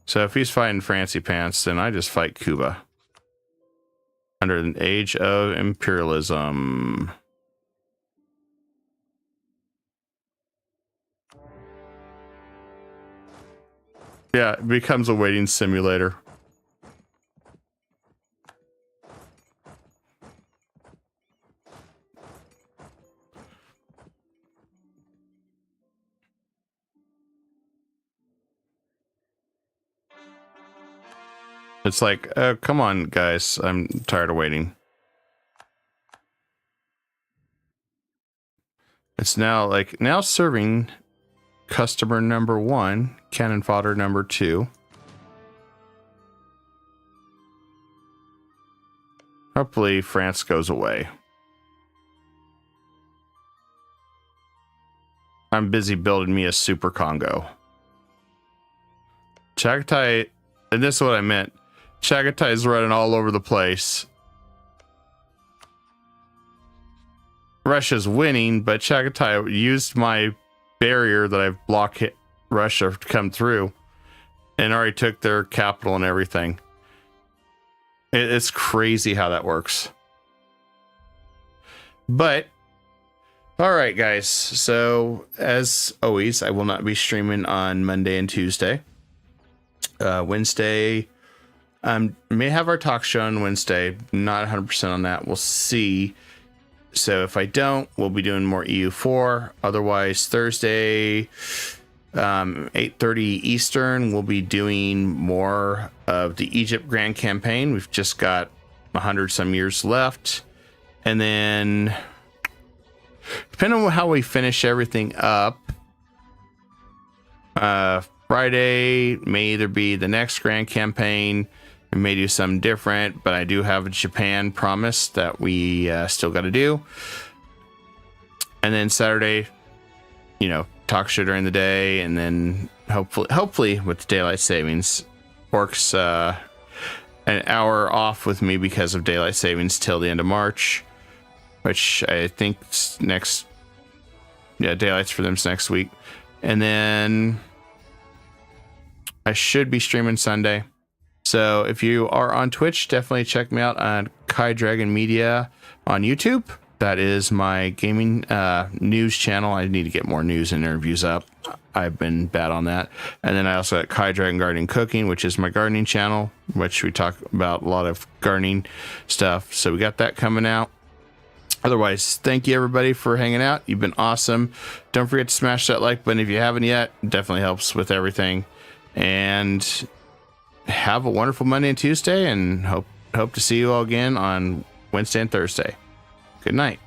So if he's fighting Fancy Pants, then I just fight Cuba. Under an age of imperialism. Yeah, it becomes a waiting simulator. It's like, come on, guys. I'm tired of waiting. It's now like, now serving customer number 1, cannon fodder number 2. Hopefully France goes away. I'm busy building me a super Congo. Chagatai, and this is what I meant. Chagatai is running all over the place. Russia's winning, but Chagatai used my barrier that I've blocked Russia to come through and already took their capital and everything. It's crazy how that works. But all right, guys. So as always, I will not be streaming on Monday and Tuesday. Wednesday, may have our talk show on Wednesday. Not 100% on that. We'll see. So if I don't, we'll be doing more EU4. Otherwise, Thursday, 8:30 Eastern, we'll be doing more of the Egypt Grand Campaign. We've just got 100 some years left. And then, depending on how we finish everything up, Friday may either be the next Grand Campaign. We may do something different, but I do have a Japan promise that we still got to do. And then Saturday, talk show during the day, and then hopefully with the daylight savings, works an hour off with me because of daylight savings till the end of March, which I think daylights for them's next week. And then I should be streaming Sunday. So if you are on Twitch, definitely check me out on Kai Dragon Media on YouTube. That is my gaming news channel. I need to get more news and interviews up. I've been bad on that. And then I also got Kai Dragon Gardening Cooking, which is my gardening channel, which we talk about a lot of gardening stuff. So we got that coming out. Otherwise, thank you everybody for hanging out. You've been awesome. Don't forget to smash that like button if you haven't yet. It definitely helps with everything. And have a wonderful Monday and Tuesday, and hope to see you all again on Wednesday and Thursday. Good night.